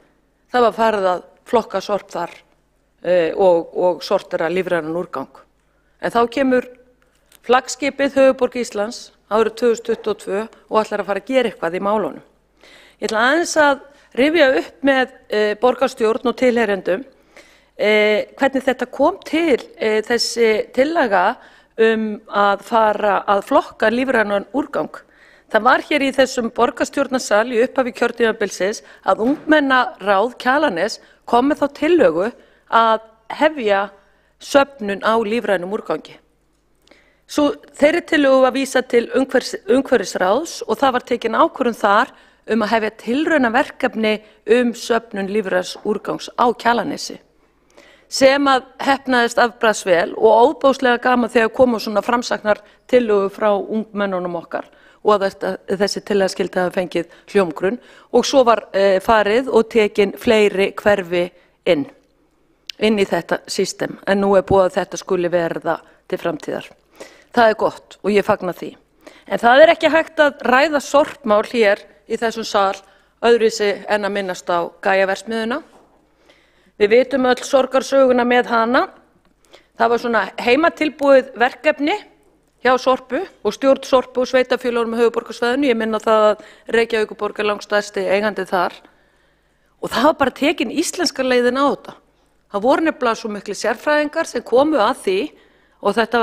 það var farið að flokka sorp þar og sortera lífrænan úrgang. En þá kemur flaggskipið Höfuðborg Íslands árið 2022 og ætlar að fara að gera eitthvað í málunum. Ég ætla aðeins að rifja upp með borgarstjórn og tilheyrendum hvernig þetta kom til þessi tillaga að fara að flokka lífrænan úrgang. Það var hér í þessum borgarstjórnarsal í upphafi kjörtímabilsins að ungmennaráð Kjalarness kom með þá tillögu að hefja söfnun á lífrænum úrgangi. Svo þeirri tillögu var vísað til umhverfisráðs og það var tekin ákvörðun þar að hefja tilraunaverkefni söfnun lífræns úrgangs á Kjalarnessi, sem að heppnaðist afbragðsvel og óbóðslega gaman þegar komu svona framsagnar tillögu frá ungmennunum okkar og að þessi tillaga skyldi hafa fengið hljómgrunn og svo var farið og tekin fleiri hverfi inn í þetta system, en nú búið að þetta skuli verða til framtíðar. Það gott og ég fagna því. En það ekki hægt að ræða sorpmál hér í þessum sal öðruvísi en að minnast á Gaia-verksmiðjuna. Við vitum öll sorgarsöguna með hana. Það var svona heimatilbúið verkefni hjá Sorpu og stjórn Sorpu og sveitarfélögunum á höfuðborgarsvæðinu. Ég minna það að Reykjavíkurborg langstærsti eigandi þar. Og það var bara tekin íslenska leiðin á þetta. Það voru nefnilega svo miklu sérfræðingar sem komu að því og þetta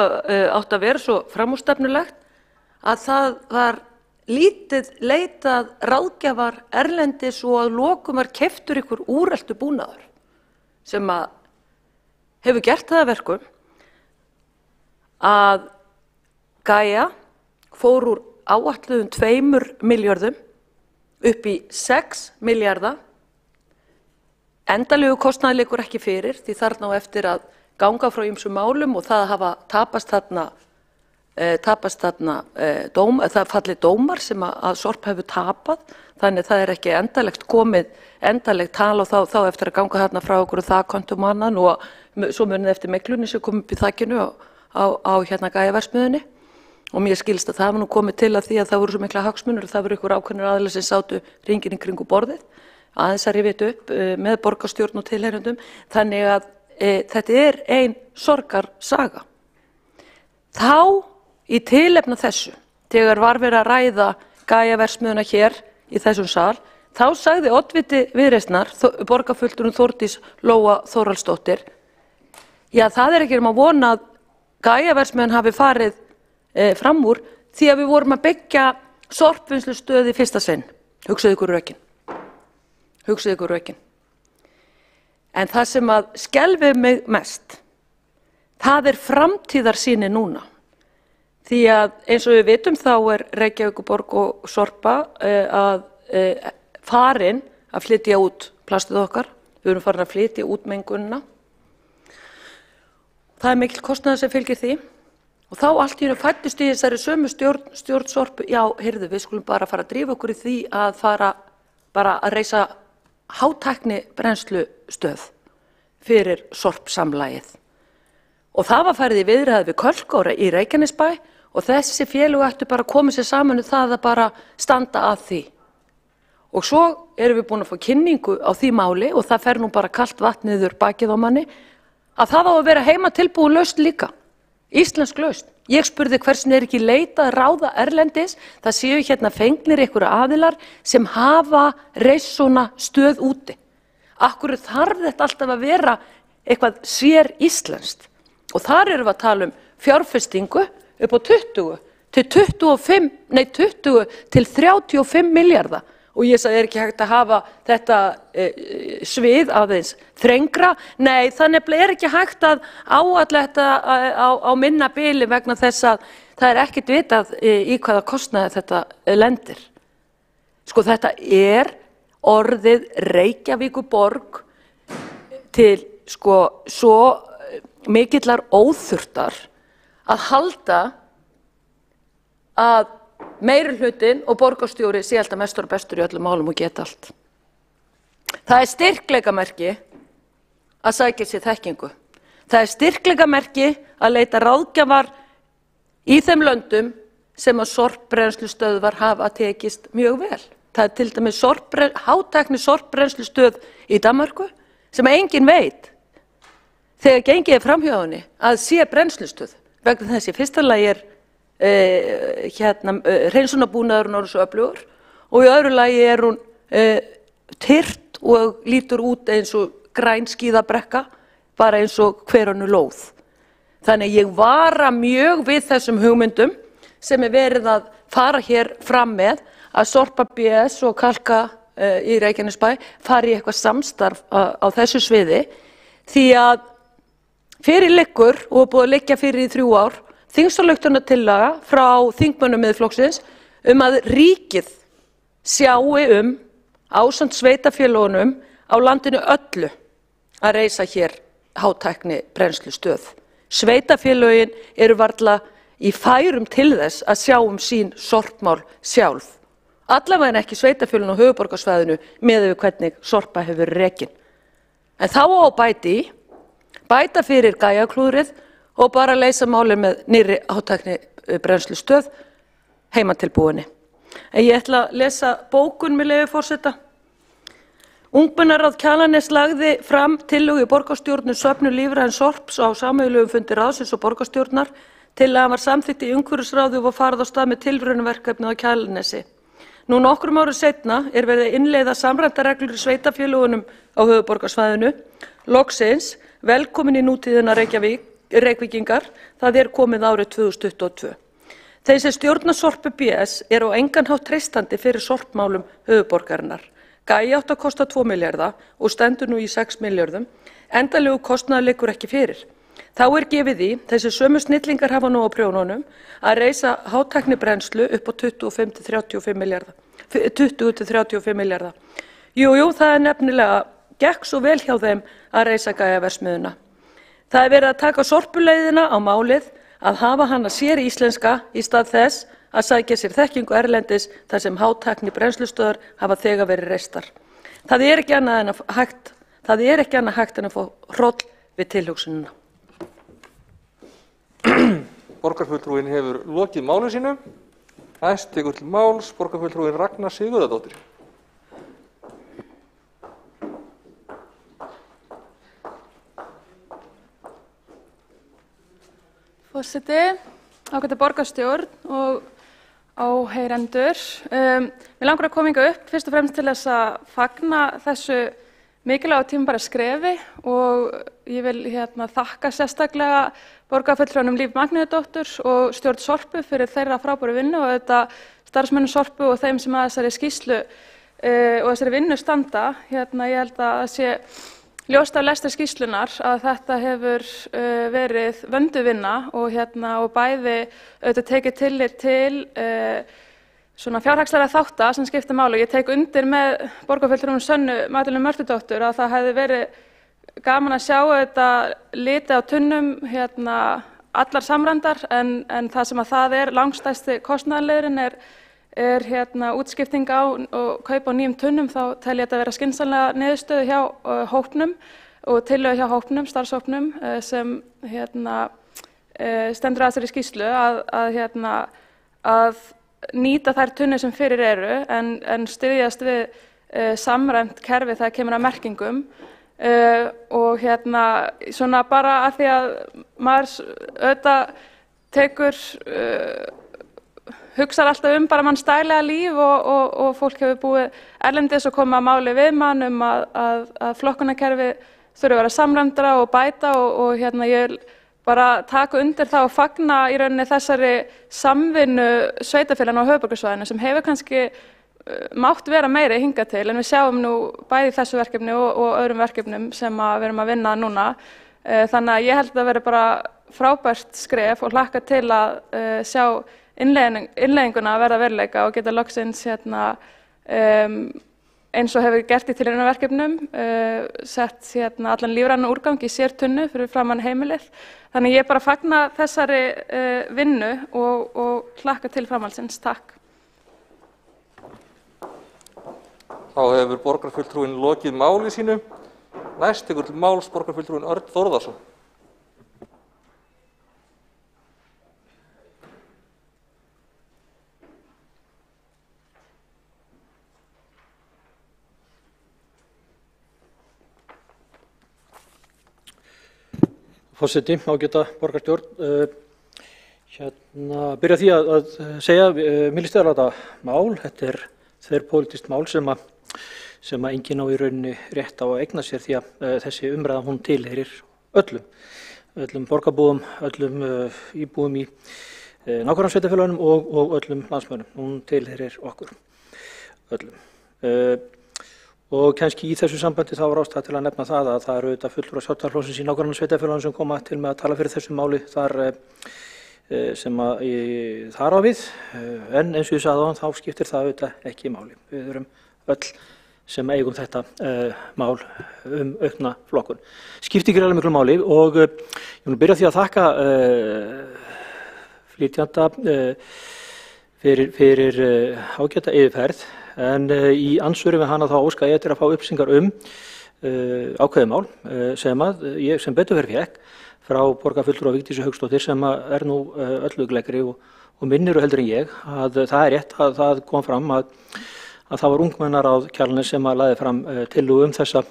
átti að vera svo framúrstefnulegt að það var lítið leitað ráðgjafar erlendis og að lokum var keyptur ykkur úreltu búnaður sem að hefur gert það að verkum að Gaia fór úr áætluðum 2 milljörðum upp í 6 milljarða. Endalegu kostnaði liggur ekki fyrir því þarna á eftir að ganga frá ýmsum málum og það hafa tapast þarna það falli dómar sem að Sorp hefur tapað, þannig það ekki endalegt komið endalegt tal og þá eftir að ganga þarna frá okkur og það kontum annan og svo munið eftir meglunni sem kom upp í þakkinu á hérna Gaia-verksmiðjunni og mér skilst að það var nú komið til að því að það voru svo mikla hagsmunir og það voru ykkur ákveðnir aðilar sem sátu hringinn í kringu borðið aðeins að rifja upp með borgarstjórn og tilheyrendum, þannig að þetta ein sorgarsaga. Þá í tilefni þessu, þegar var verið að ræða Gaia-verksmiðjuna hér í þessum sal, þá sagði oddviti Viðreisnar, borgarfulltrúinn Þórdís Lóa Þórhallsdóttir, já það ekki að vona að Gaia-verksmiðjan hafi farið fram úr því að við vorum að byggja sorpvinnslustöð í fyrsta sinn. Hugsaðu ykkur rökin. En það sem að skelfir mig mest, það framtíðarsýnin núna. Því að eins og við vitum þá Reykjavíkurborg og Sorpa að farin að flytja út plastið okkar. Við erum farin að flytja út mengunina. Það mikil kostnaður sem fylgir því. Og þá allt í einu fæddist í þessari sömu stjórn Sorpu, já, heyrðu, við skulum bara fara að drífa okkur í því að fara bara að reisa hátækni brennslustöð fyrir Sorp-samlagið. Og það var farið í viðræði við Kölkóra í Reykjanesbæ og þessi félög ættu bara að koma sér saman það að bara standa að því. Og svo erum við búin að fá kynningu á því máli og það fer nú bara kalt vatn niður bakið á manni að það á að vera heima tilbúin lausn líka. Íslensk lausn. Ég spurði hversin ekki leitað ráða erlendis, það séu hérna fengnir einhverju aðilar sem hafa reist svona stöð úti. Akkur þarf þetta alltaf að vera eitthvað sér íslenskt. Og þar erum við að tala fjárfestingu upp á 20 til 35 milljarða. Og ég sagði, ekki hægt að hafa þetta svið aðeins þrengra? Nei, þannig ekki hægt að áætla þetta á minna bili vegna þess að það er ekkert vitað í hvaða kostnaði þetta lendir. Sko þetta orðið Reykjavíkurborg til sko svo mikillar óþurftar að halda að meirihlutinn og borgarstjóri sé alltaf mestur og bestur í öllum málum og geta allt. Það er styrkleikamerki að sækja sér þekkingu. Það er styrkleikamerki að leita ráðgjafar í þeim löndum sem að sorpbrennslustöðvar hafa tekist mjög vel. Það er til dæmis hátækni sorpbrennslustöð í Danmörku sem enginn veit þegar gengið framhjá henni að sé brennslustöð. Vegna þess í fyrsta lagi hreinsunarbúnaðurinn orðinn svo öflugur og í öðru lagi hún tyrt og lítur út eins og græn skíðabrekka, bara eins og hver önnur lóð. Þannig ég vara mjög við þessum hugmyndum sem verið að fara hér fram með að Sorpa BS og Kalka í Reykjanesbæ fari í eitthvað samstarf á þessu sviði því að fyrir liggur og búið að liggja fyrir í 3 ár þingsályktunartillaga frá þingmönnum Miðflokksins að ríkið sjái ásamt sveitarfélögunum á landinu öllu að reisa hér hátækni brennslustöð. Sveitarfélögin eru varla í færum til þess að sjá sín sorpmál sjálf. Allavega ekki sveitarfélögin á höfuðborgarsvæðinu miðað við hvernig Sorpa hefur verið rekin. En þá á bæta fyrir gæjaklúðrið og bara leysa málið með nýrri hátækni brennslustöð heimatilbúinni. En ég ætla að lesa bókun með leyfi forseta. Ungmennaráð Kjalarness lagði fram tillögu í borgarstjórn söfnun lífræns sorps á sameiginlegum fundi ráðsins og borgarstjórnar. Tillagan var samþykkt í umhverfisráði og var farið á stað með tilraunaverkefni á Kjalarnessi. Nú nokkrum árum seinna verið að innleiða samræmdar reglur í sveitarfélögunum á höfuðborgarsvæðinu. Loksins, velkomin í nútíðina Reykvíkingar, það komið árið 2022. Þeir sem stjórna Sorpu BS á engan hátt treystandi fyrir sorpmálum höfuðborgarinnar. Gæi átti að kosta 2 milljarða og stendur nú í 6 milljörðum. Endanlegu kostnaður liggur ekki fyrir. Þá gefið í, þessi sömu snillingar hafa nú á prjónunum, að reisa hátækni brennslu upp á 20 til 35 milljarða. Jú, það nefnilega gekk svo vel hjá þeim að reisa gæjaverksmiðjuna. Það verið að taka sorpuleiðina á málið að hafa hana sér íslenska í stað þess að sækja sér þekkingu erlendis þar sem hátækni brennslustöðvar hafa þegar verið reistar. Það ekki annað hægt en að fá hroll við tilhugsunina. Borgarfulltrúinn hefur lokið máli sínu. Næst tekur til máls borgarfulltrúinn Ragna Sigurðardóttir. Forseti, ágæta borgarstjórn og áheyrendur. Mig langar að koma hingað upp fyrst og fremst til þess að fagna þessu mikilvæga tímabæra skrefi og ég vil þakka sérstaklega borgarfulltrúanum Líf Magnúsdóttur og stjórn Sorpu fyrir þeirra frábæru vinnu og auðvitað starfsmönnum Sorpu og þeim sem að þessari skýrslu og þessari vinnu standa. Ég held að það sé ljóst af lestri skýrslunar að þetta hefur verið vönduð vinna og bæði auðvitað tekið tillit til svona fjárhagslegra þátta sem skipta máli. Ég tek undir með borgarfulltrúanum Sönnu Magdalenu Mörtudóttur að það hefði verið gaman að sjá auðvitað liti á tunnum allar samræmdar en það sem að það langstærsti kostnaðarliðurinn útskipting á og kaup á nýjum tunnum, þá tel ég þetta vera skynsamlega niðurstöðu hjá hópnum og tillögu hjá hópnum, starfshópnum sem stendur að þessari skýrslu að nýta þær tunnur sem fyrir eru en styðjast við samræmt kerfi þegar kemur að merkingum og svona bara að því að maður auðvitað tekur hugsar alltaf bara manns daglega líf og fólk hefur búið erlendis og komið að máli við mann að flokkunarkerfi þurfi að vera samræmdara og bæta og ég vil bara taka undir það og fagna í rauninni þessari samvinnu sveitarfélaganna á höfuðborgarsvæðinu sem hefur kannski mátt vera meiri hingað til en við sjáum nú bæði í þessu verkefni og öðrum verkefnum sem við erum að vinna núna. Þannig að ég held að það veri bara frábært skref og hlakka til að sjá innleiðinguna verða veruleika og geta loksins eins og hefur gert í tilraunaverkefnum, sett allan lífrænan úrgang í sértunnu fyrir framan heimilið. Þannig ég bara fagna þessari vinnu og hlakka til framhaldsins. Takk. Þá hefur borgarfulltrúinn lokið máli sínu. Næst tekur til máls borgarfulltrúinn Örn Þórðarson. Forseti, ágæta borgarstjórn, byrja því að segja, mér líst vel á þetta mál. Þetta er þverpólitískt mál sem enginn á í rauninni rétt á að eigna sér því að þessi umræða hún tilheyrir öllum borgarbúum, öllum íbúum í nágrannasveitarfélögunum og öllum landsmönnum. Hún tilheyrir okkur öllum. Og kannski í þessu sambandi þá var ástæða til að nefna það að það eru auðvitað fulltrúar Sjálfstæðisflokksins í nágrannasveitarfélögunum sem koma til með að tala fyrir þessu máli þar sem þar á við. En eins og ég sagði áðan þá skiptir það auðvitað ekki máli. Við erum öll sem eigum þetta mál aukna flokkun. Skiptir gríðarlega miklu máli og ég vil byrja því að þakka flytjanda fyrir ágæta yfirferð. En í ansvörum við hana þá óska ég eftir að fá upplýsingar ákveðið mál sem að ég sem betur fékk frá borgarfulltrúa Vigdísi Hauksdóttur sem er nú ölluglegri og minnir heldur en ég að það er rétt að það kom fram að það var ungmennaráð Kjalarness sem að lagði fram tillögu þessa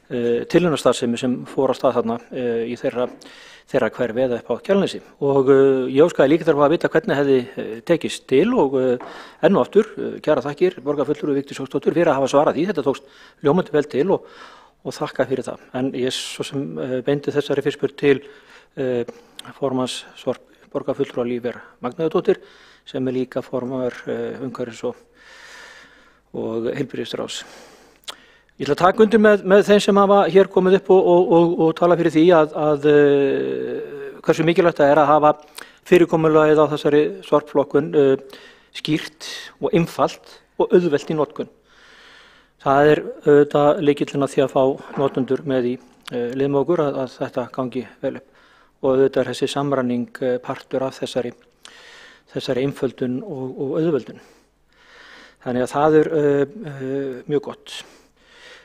tilraunastarfsemi sem fór á stað þarna í þeirra hverfi eða upp á Kjalarnesi og ég óskaði líka þarf að vita hvernig hefði tekist til og enn og aftur kæra þakkir borgarfulltrúa Vigdísi Hauksdóttur fyrir að hafa svarað því. Þetta tókst ljómandi vel til og þakka fyrir það. En ég svo sem beindi þessari fyrirspurn til formanns borgarfulltrúa Lífeyr Magnúsdóttur sem er líka formaður umhverfis og heilbrigðisráðs. Ég ætla að taka undir með þeim sem hafa hér komið upp og tala fyrir því að hversu mikilvægt það er að hafa fyrirkomulagið á þessari sorpflokkun skýrt og einfalt og auðvelt í notkun. Það er auðvitað lykillinn að því að fá notendur með í lið með okkur að þetta gangi vel upp og auðvitað er þessi samræning partur af þessari einföldun og auðveldun. Þannig að það er mjög gott.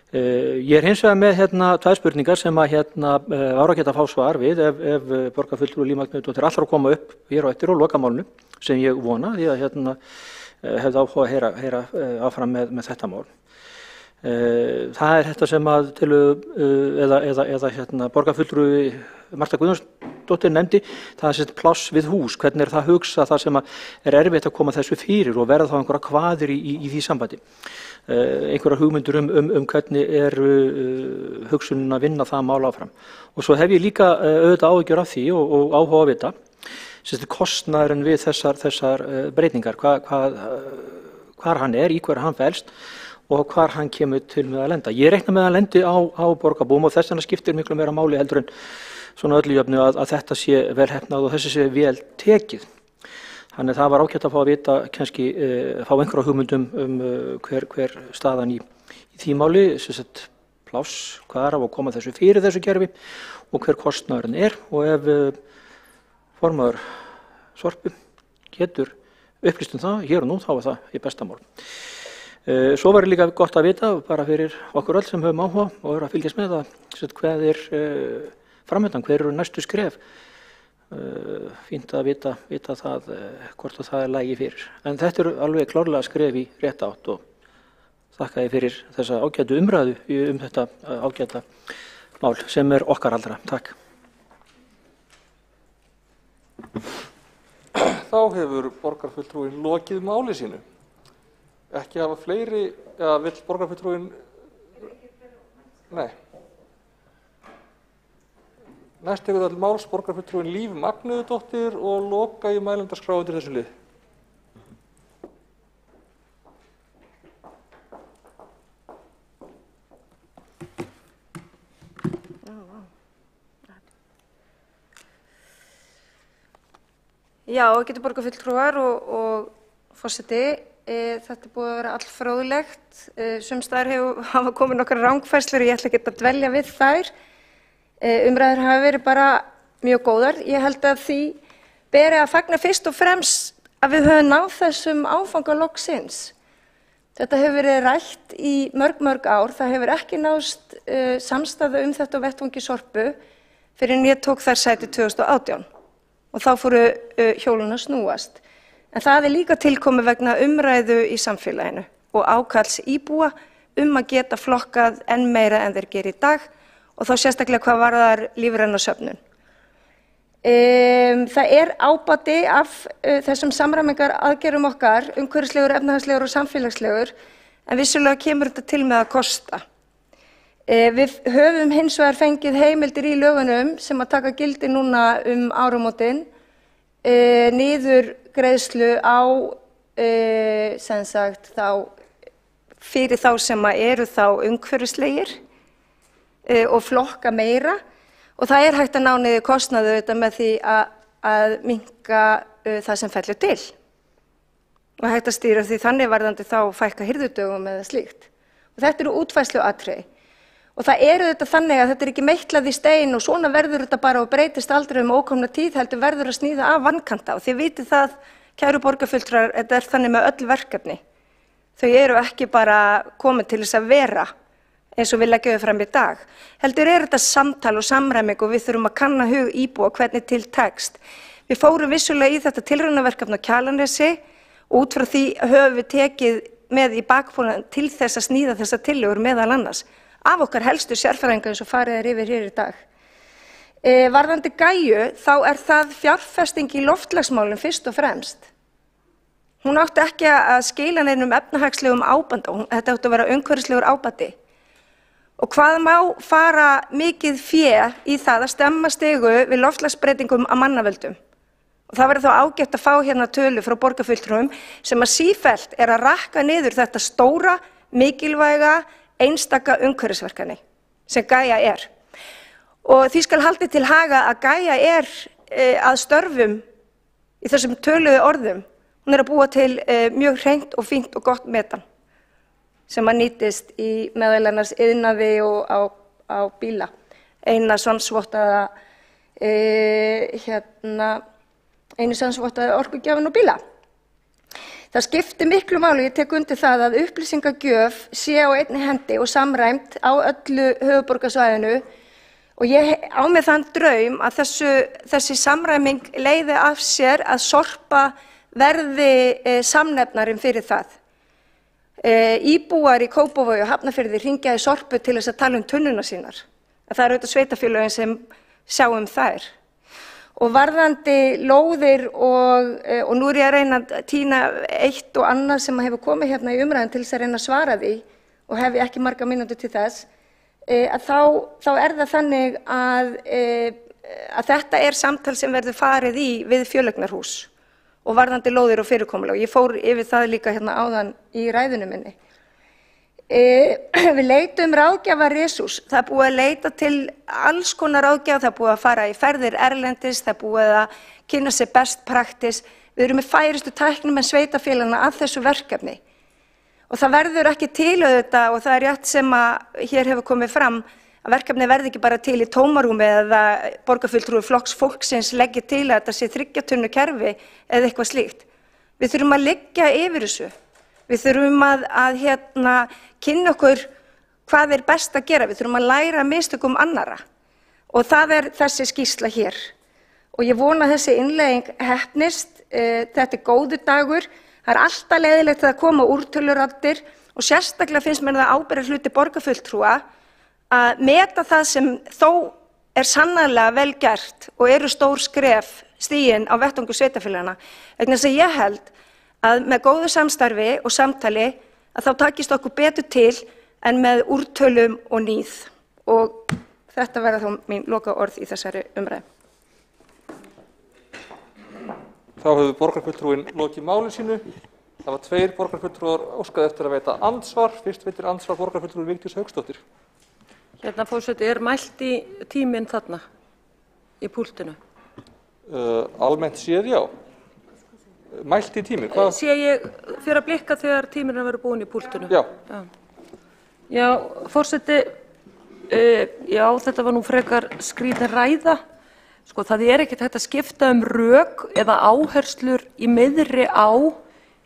Ég er hins vegar með tvær spurningar sem að var að geta að fá svar við ef borgarfulltrúi Líf Magnúsdóttir allar að koma upp hér á eftir og lokamálinu sem ég vona því að hefði áhuga að heyra áfram með þetta mál. Það er þetta sem að borgarfulltrúi Marta Guðjónsdóttir nefndi, það er pláss við hús, hvernig er það hugsað það sem er erfitt að koma þessu fyrir og verða þá einhverja kvaðir í því sambandi. Einhverja hugmyndur hvernig er hugsunin að vinna það mál áfram. Og svo hef ég líka auðvitað áhyggjur af því og áhuga að vita kostnaðurinn við þessar breytingar, hvar hann er, í hverju hann felst og hvar hann kemur til með að lenda. Ég reikna með að lendi á borgarbúum og þess vegna skiptir miklu meira máli heldur en svona öllu jöfnu að þetta sé vel heppnað og þessi sé vel tekið. Þannig að það var ágætt að fá að vita, kannski fá einhverja hugmyndum hver staðan í því máli, pláss, hvað er að koma þessu fyrir þessu kerfi og hver kostnaðurinn er og ef formaður Sorpu getur upplýst það hér og nú þá er það í besta mál. Svo var líka gott að vita, bara fyrir okkur öll sem höfum áhuga og eru að fylgjast með það, hvað er framöndan, hver eru næstu skref. Fínt að vita það hvort það er lagi fyrir. En þetta eru alveg klárlega skref í rétt átt og þakka ég fyrir þessa ágætu umræðu þetta ágæta mál sem er okkar allra. Takk. Þá hefur borgarfulltrúinn lokið máli sínu. Ekki hafa fleiri, eða vill borgarfulltrúinn... Nei. Næst hefur all máls borgarfulltrúinn Líf Magnúsdóttir og loka í mælendaskrá undir þessu lið. Já, ágætu borgarfulltrúar og forseti, þetta búið að vera allfróðlegt. Sums staðar hafa komið nokkrar rangfærslur og ég ætla ekki að dvelja við þær. Umræður hafa verið bara mjög góðar. Ég held að því beri að fagna fyrst og fremst að við höfum náð þessum áfanga loksins. Þetta hefur verið rætt í mörg ár. Það hefur ekki náðst samstaða þetta á vettvangi Sorpu fyrir en ég tók þær sæti 2018 og þá fóru hjólin að snúast. En það er líka tilkomið vegna umræðu í samfélaginu og ákalls íbúa að geta flokkað enn meira en þeir gera í dag og þá sérstaklega hvað varðar lífræna söfnun. Það er ábati af þessum samræmingar aðgerðum okkar, umhverfislegur, efnahagslegur og samfélagslegur, en vissulega kemur þetta til með að kosta. Við höfum hins vegar fengið heimildir í lögunum sem að taka gildi núna áramótin, niðurgreiðslu á sem sagt þá fyrir þá sem eru þá umhverfislegir og flokka meira og það er hægt að ná niður kostnaðu þetta með því að minnka það sem fellur til og hægt að stýra því þannig varðandi þá fækka hirðudögum eða slíkt. Og þetta eru útfærsluatriði og það þetta þannig að þetta er ekki meitlað í stein og svona verður þetta bara og breytist aldrei ókomna tíð heldur verður að sníða af vankanta og þið vitið það, kæru borgarfulltrúar, þetta þannig með öll verkefni. Þau eru ekki bara komin til þess að vera eins og við leggjum þau fram í dag. Heldur þetta samtal og samræming og við þurfum að kanna hug íbúa hvernig til tekst. Við fórum vissulega í þetta tilraunaverkefni á Kjalarnesi og út frá því höfum við tekið með í bakpólan til þess að sníða þessa tillögur meðal annars af okkar helstu sérfræðinga eins og farið yfir hér í dag. Varðandi Gæju þá það fjárfesting í loftslagsmálum fyrst og fremst. Hún átti ekki að skila neinum efnahagslegum ábata, þetta átti að vera umhverfislegur ábati. Og hvað má fara mikið fé í það að stemma stigu við loftslagsbreytingum að mannavöldum. Og það verður þá ágætt að fá hérna tölu frá borgarfulltrúum sem að sífellt að rakka niður þetta stóra, mikilvæga, einstaka umhverfisverkefni sem Gæja Og því skal haldið til haga að Gæja að störfum í þessum töluðu orðum. Hún að búa til mjög hreint og fínt og gott metan sem að nýtist í meðal annars iðnaði og á bíla. Einu sannsvottaða orkugjafinn á bíla. Það skiptir miklu máli, ég tek undir það að upplýsingagjöf sé á einni hendi og samræmt á öllu höfuðborgarsvæðinu og ég á með þann draum að þessi samræming leiði af sér að Sorpa verði samnefnarinn fyrir það. Íbúar í Kópavogi og Hafnarfirði hringja í Sorpu til þess að tala tunnuna sínar. Það auðvitað sveitarfélögin sem sjá þær. Og varðandi lóðir og nú ég að reyna að tína eitt og annað sem hefur komið hérna í umræðan til þess að reyna að svara því og hef ég ekki marga mínútur til þess, að þá það þannig að þetta samtal sem verður farið í við Fjöleignarhús og varðandi lóðir og fyrirkomulag. Ég fór yfir það líka hérna áðan í ræðunni minni. Við leitum ráðgjafaresúrs, það búið að leita til alls konar ráðgjaf, það búið að fara í ferðir erlendis, það búið að kynna sér best practice. Við erum með færustu tæknimenn sveitarfélaganna að þessu verkefni. Og það verður ekki til auðvitað og það rétt sem að hér hefur komið fram að verkefni verði ekki bara til í tómarúmi eða borgarfulltrúi flokks fólksins leggi til að þetta sé 3 tunnu kerfi eða eitthvað slíkt. Við þurfum að liggja yfir þessu. Við þurfum að kynna okkur hvað best að gera. Við þurfum að læra mistökum annarra. Og það þessi skýrsla hér. Og ég vona að þessi innlegging heppnist. Þetta góður dagur. Það alltaf leiðilegt að koma úrtöluraddir og sérstaklega finnst mér það ábyrgðarhluti borgarfulltrúa að meta það sem þó sannarlega vel gert og eru stór skref stigin á vettvangi sveitarfélaganna. Vegna þess að ég held að með góðu samstarfi og samtali að þá takist okkur betur til en með úrtölum og níð. Og þetta verða þá mín lokaorð í þessari umræðu. Þá hefur borgarfulltrúinn lokið máli sínu. Það var 2 borgarfulltrúar óskað eftir að veita andsvar. Fyrst veitir andsvar borgarfulltrúi Vigdís Hauksdóttir. Hérna forseti, mælt í tíminn þarna í púltinu? Almennt séð, já. mælt í tími? Hvað? Sé ég fyrir að blikka þegar tíminn verður búin í púltinu? Já. Já, forseti, já, þetta var nú frekar skrýtin ræða. Sko, það er ekkert hægt að skipta rök eða áherslur í miðri á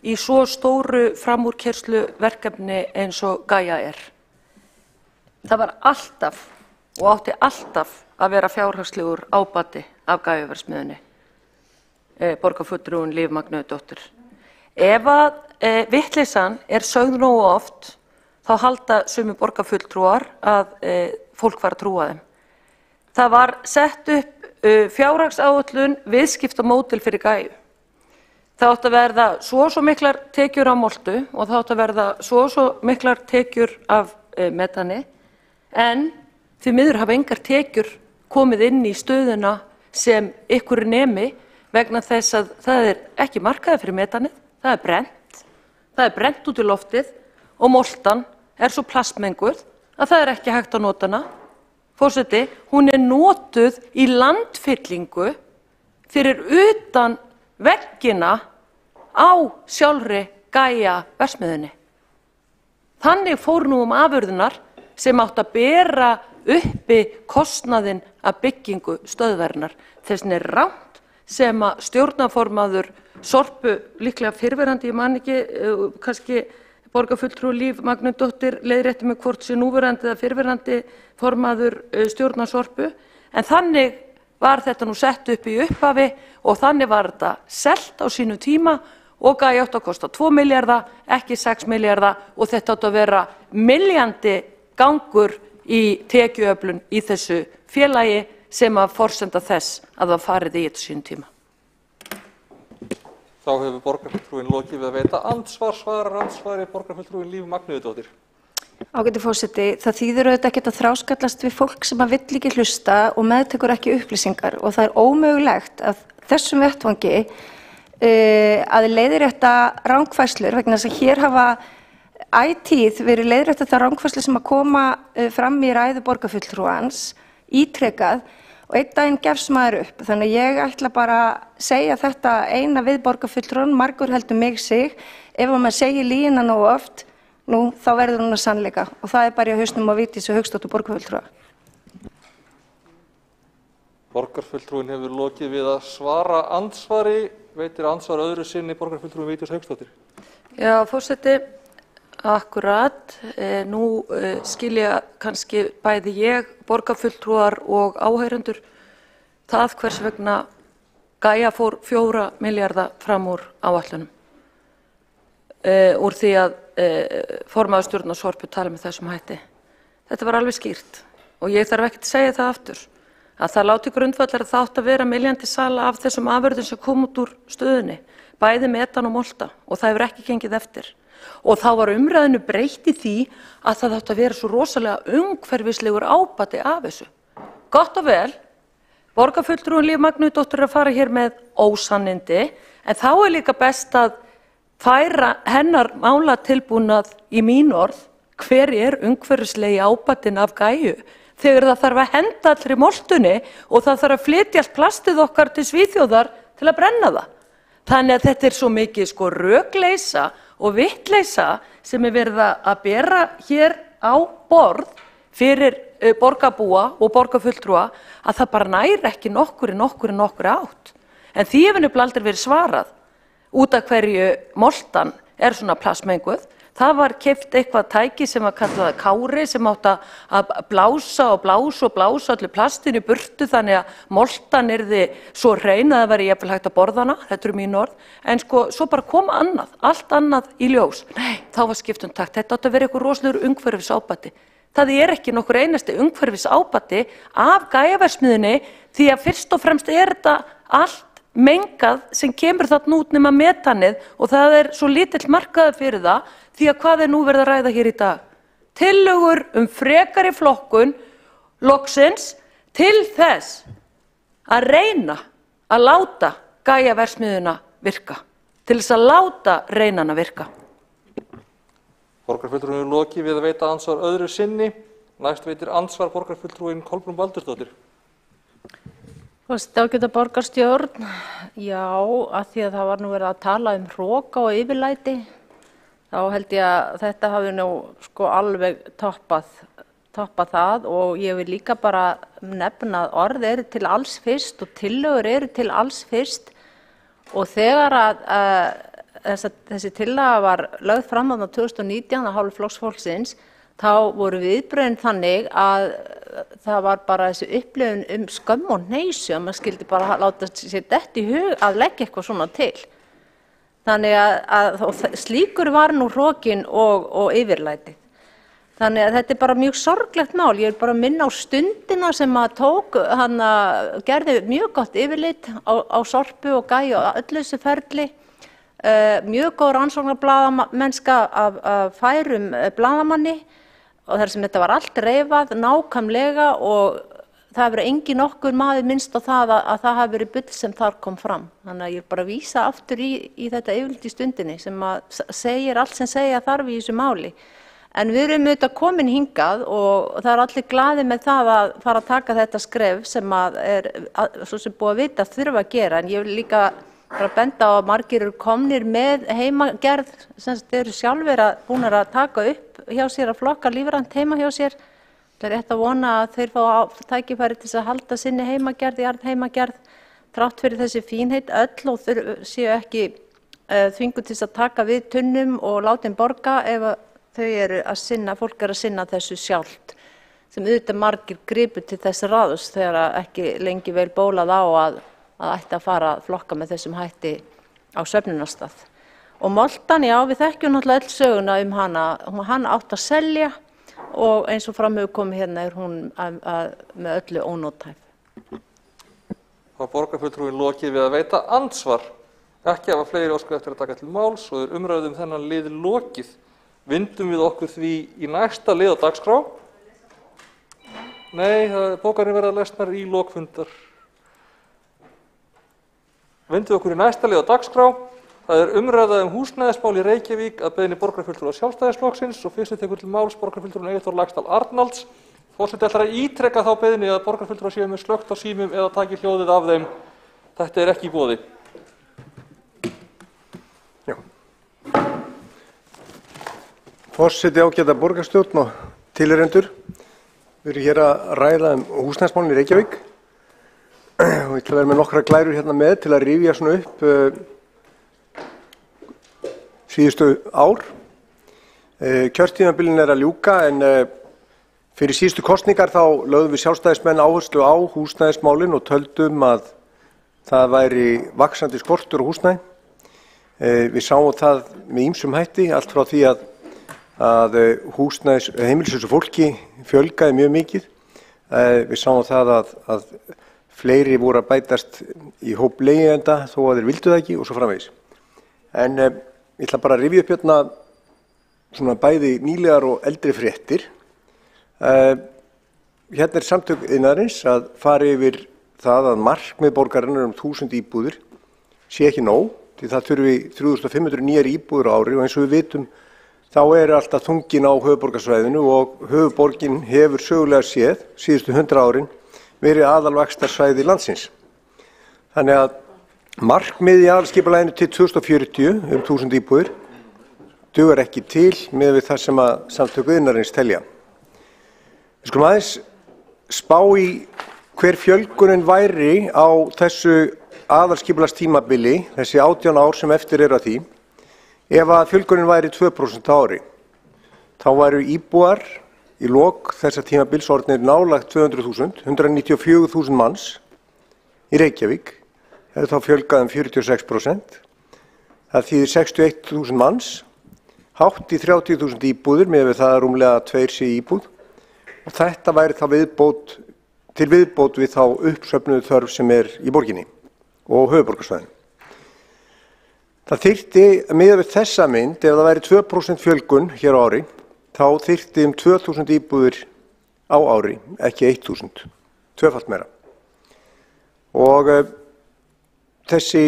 í svo stóru framúrkeyrslu verkefni eins og Gaia er. Það var alltaf og átti alltaf að vera fjárhagslegur ábati af Gaia-verksmiðjunni, borgarfulltrúinn Líf Magnúsdóttir. Ef að vitleysan er sögð nógu oft, þá halda sumir borgarfulltrúar að fólk var að trúa þeim. Það var sett upp fjárhagsáætlun viðskiptamódel fyrir Gaiu. Það átti að verða svo og svo miklar tekjur af moltu og það átti að verða svo og svo miklar tekjur af metani, en því miður hafa engar tekjur komið inn í stöðuna sem ykkur nemi vegna þess að það er ekki markaði fyrir metanið, það er brennt út í loftið og moltan er svo plastmenguð að það er ekki hægt að nota hana. Forseti, hún er notuð í landfyllingu fyrir utan veggina á sjálfri Gaia-verksmiðjunni. Þannig fór nú afurðirnar sem átt að bera uppi kostnaðinn af byggingu stöðvarinnar. Þess vegna er rangt sem að stjórnarformaður Sorpu, líklega fyrrverandi, ég man ekki, kannski borgarfulltrúi Líf Magnúsdóttir leiðrétti mig hvort sé núverandi eða fyrrverandi formaður stjórnar Sorpu, en þannig var þetta nú sett upp í upphafi og þannig var þetta selt á sínu tíma og Gaia átti að kosta 2 milljarða, ekki 6 milljarða og þetta átti að vera milljandi gangur í tekjuöflun í þessu félagi sem að forsenda þess að það farið í þetta sínu tíma. Þá hefur borgarfulltrúinn lokið við að veita andsvar, svarar andsvari borgarfulltrúinn Líf Magnúsdóttir. Ágæti forseti, það þýðir auðvitað ekkert að þráskallast við fólk sem að vill ekki hlusta og meðtekur ekki upplýsingar og það er ómögulegt að þessum vettvangi að leiðrétta rangfærslur vegna þess að hér hafa ætíð verið leiðrétta það rangfærslu sem að koma fram í ræðu borgarfulltrúans ítrekað og einn daginn gefst maður upp. Þannig að ég ætla bara að segja þetta eina við borgarfulltrúan, margur heldur mig sig, ef maður segir lygina nógu oft, nú þá verður hún að sannleika og það er bara í hausnum á Vigdísi Hauksdóttur borgarfulltrúa. Borgarfulltrúinn hefur lokið við að svara andsvari, veitir andsvar öðru sinni borgarfulltrúinn Vigdís Hauksdóttir. Já, forseti, akkurat, nú skilja kannski bæði ég, borgarfulltrúar og áheyrendur það hvers vegna Gaia fór 4 milljarða fram úr áætlunum úr því að formaður stjórnar Sorpu tala með þessum hætti. Þetta var alveg skýrt og ég þarf ekki að segja það aftur að það láti grundvallar að það átti að vera milljandi sala af þessum afurðum sem kom út úr stöðunni, bæði metan og molta og það hefur ekki gengið eftir. Og þá var umræðinu breytt í því að það átti að vera svo rosalega umhverfislegur ábati af þessu. Gott og vel, borgarfulltrúinn Líf Magnúsdóttir að fara hér með ósannindi, en þá er líka best að færa hennar málatilbúnað í mín orð, hver er umhverfislegi ábatin af Gaiu, þegar það þarf að henda allri moltunni og það þarf að flytja allt plastið okkar til Svíþjóðar til að brenna það. Þannig að þetta er svo mikið rökleysa og vitleysa sem er verið að bera hér á borð fyrir borgarbúa og borgarfulltrúa að það bara næri ekki nokkur átt. En því hefur nefnilega aldrei verið svarað út af hverju moltan er svona plastmenguð. Það var keypt eitthvað tæki sem var kallað Kári sem átti að blása öllu plastinu í burtu þannig að moltan yrði svo hrein að það væri jafnvel hægt að borða hana, þetta eru mín orð, en sko svo bara kom allt annað í ljós. Nei, þá var skipt takt, þetta átti að vera eitthvað rosalegur umhverfisábati. Það er ekki nokkur einasti umhverfisábati af Gaia-verksmiðjunni því að fyrst og fremst er þetta allt mengað sem kemur þarna út nema metanið og það er svo lítill markaður fyrir það því að hvað er nú verið að ræða hér í dag? Tillögur frekari flokkun loksins til þess að reyna að láta Gaia-verksmiðjuna virka, til þess að láta reyna hana virka. Borgarfulltrúinn hefur lokið við að veita andsvar öðru sinni. Næst veitir andsvar borgarfulltrúinn Kolbrún Baldursdóttir. Ágæta borgarstjórn, já, að því að það var nú verið að tala hroka og yfirlæti, þá held ég að þetta hafi nú sko alveg toppað það og ég vil líka bara nefna að orð eru til alls fyrst og tillögur eru til alls fyrst og þegar að þessi tillaga var lögð fram á 2019 af hálfu Flokks fólksins, þá voru viðbrögðin þannig að það var bara þessi upplifun skömm og hneisu að maður skildi bara láta sér detta í hug að leggja eitthvað svona til. Þannig að slíkur var nú hrokinn og yfirlætið. Þannig að þetta er bara mjög sorglegt mál. Ég vil bara minna á Stundina sem að gerði mjög gott yfirlit á Sorpu og Gæ og öllu þessu ferli. Mjög góð rannsóknarblaðamennska af færum blaðamanni og þar sem þetta var allt reifað nákvæmlega og það hefur engin nokkur maður minnst á það að það hafi verið bull sem þar kom fram. Þannig að ég bara vísa aftur í þetta yfirlit í Stundinni sem að segir allt sem segja þarf í þessu máli. En við erum auðvitað komin hingað og það er allir glaðir með það að fara að taka þetta skref sem að svo sem búið að vita þurfa að gera. En ég vil líka bara benda á að margir eru komnir með heimagerð, sem þeir eru sjálfir búnir að taka upp hjá sér að flokka lífrænt heima hjá sér. Það er rétt að vona að þeir fá tækifæri til að halda sinni heimagerð, jarðheimagerð, þrátt fyrir þessi fínheit öll og séu ekki þvinguð til að taka við tunnum og látin borga ef þau eru að sinna, fólk er að sinna þessu sjálft, sem auðvitað margir gripu til þess ráðs þegar ekki lengi vel bólað á að ætti að fara að flokka með þessum hætti á söfnunarstað. Og moltan, já, við þekkjum náttúrulega öll söguna hana, hann átt að selja og eins og fram hefur komið hérna er hún með öllu ónótæf. Þá borgarfulltrúi lokið við að veita andsvar. Ekki hafa fleiri óskað eftir að taka til máls og er umræðum þennan lið lokið. Vindum við okkur því í næsta lið á dagskrá? Nei, bókarnir verða lesnar í lokfundar. Vindum við okkur í næsta lið á dagskrá. Það er umræða húsnæðismál í Reykjavík að beiðni borgarfulltrúa Sjálfstæðisflokksins og fyrstu tekur til máls borgarfulltrúinn Eyþór Laxdal Arnalds. Forseti ætlar að ítreka þá beiðni að borgarfulltrúar séu með slökkt á símum eða taki hljóðið af þeim. Þetta er ekki í boði. Já. Forseti, ágæta borgarstjórn og tilheyrendur. Við erum hér að ræða húsnæðismálin í Reykjavík og ég ætla að vera með nokkra glærur hérna með til að rifja svona upp síðustu ár. Kjörtímabilin er að ljúka en fyrir síðustu kosningar þá lögðum við sjálfstæðismenn áherslu á húsnæðismálin og töldum að það væri vaxandi skortur á húsnæði. Við sáum það með ýmsum hætti, allt frá því að heimilislausu fólki fjölgaði mjög mikið. Við sáum það að fleiri voru að bætast í hóp leigjenda þó að þeir vildu það ekki og svo framvegis. En ég ætla bara að rifja upp hérna svona bæði nýlegar og eldri fréttir. Hérna er Samtök iðnaðarins að fara yfir það að markmið borgarinnar 1000 íbúðir sé ekki nóg, því það þurfi 3500 nýjar íbúðir á ári og eins og við vitum þá er alltaf þungin á höfuðborgarsvæðinu og höfuðborgin hefur sögulega séð síðustu 100 árin verið aðalvaxtarsvæði landsins. Þannig að markmið í aðalskipulaginu til 2040 1000 íbúðir dugar ekki til með við það sem að Samtök iðnaðarins telja. Við skulum aðeins spá í hver fjölgunin væri á þessu aðalskipulagstímabili, þessi 18 ár sem eftir er að því, ef að fjölgunin væri 2% á ári. Þá væru íbúar í lok þessa tímabils orðnir nálægt 200.000, 194.000 manns í Reykjavík. Það er þá fjölgað 46%. Það þýðir 61.000 manns, hátt í 30.000 íbúðir með það rúmlega 2 sé íbúð. Og þetta væri þá til viðbót við þá uppsöfnuðu þörf sem er í borginni og höfuðborgarsvæðinu. Það þyrfti, miðað við þessa mynd, ef það væri 2% fjölgun hér á ári, þá þyrfti 2000 íbúðir á ári, ekki 1000, tvöfalt meira. Og þessi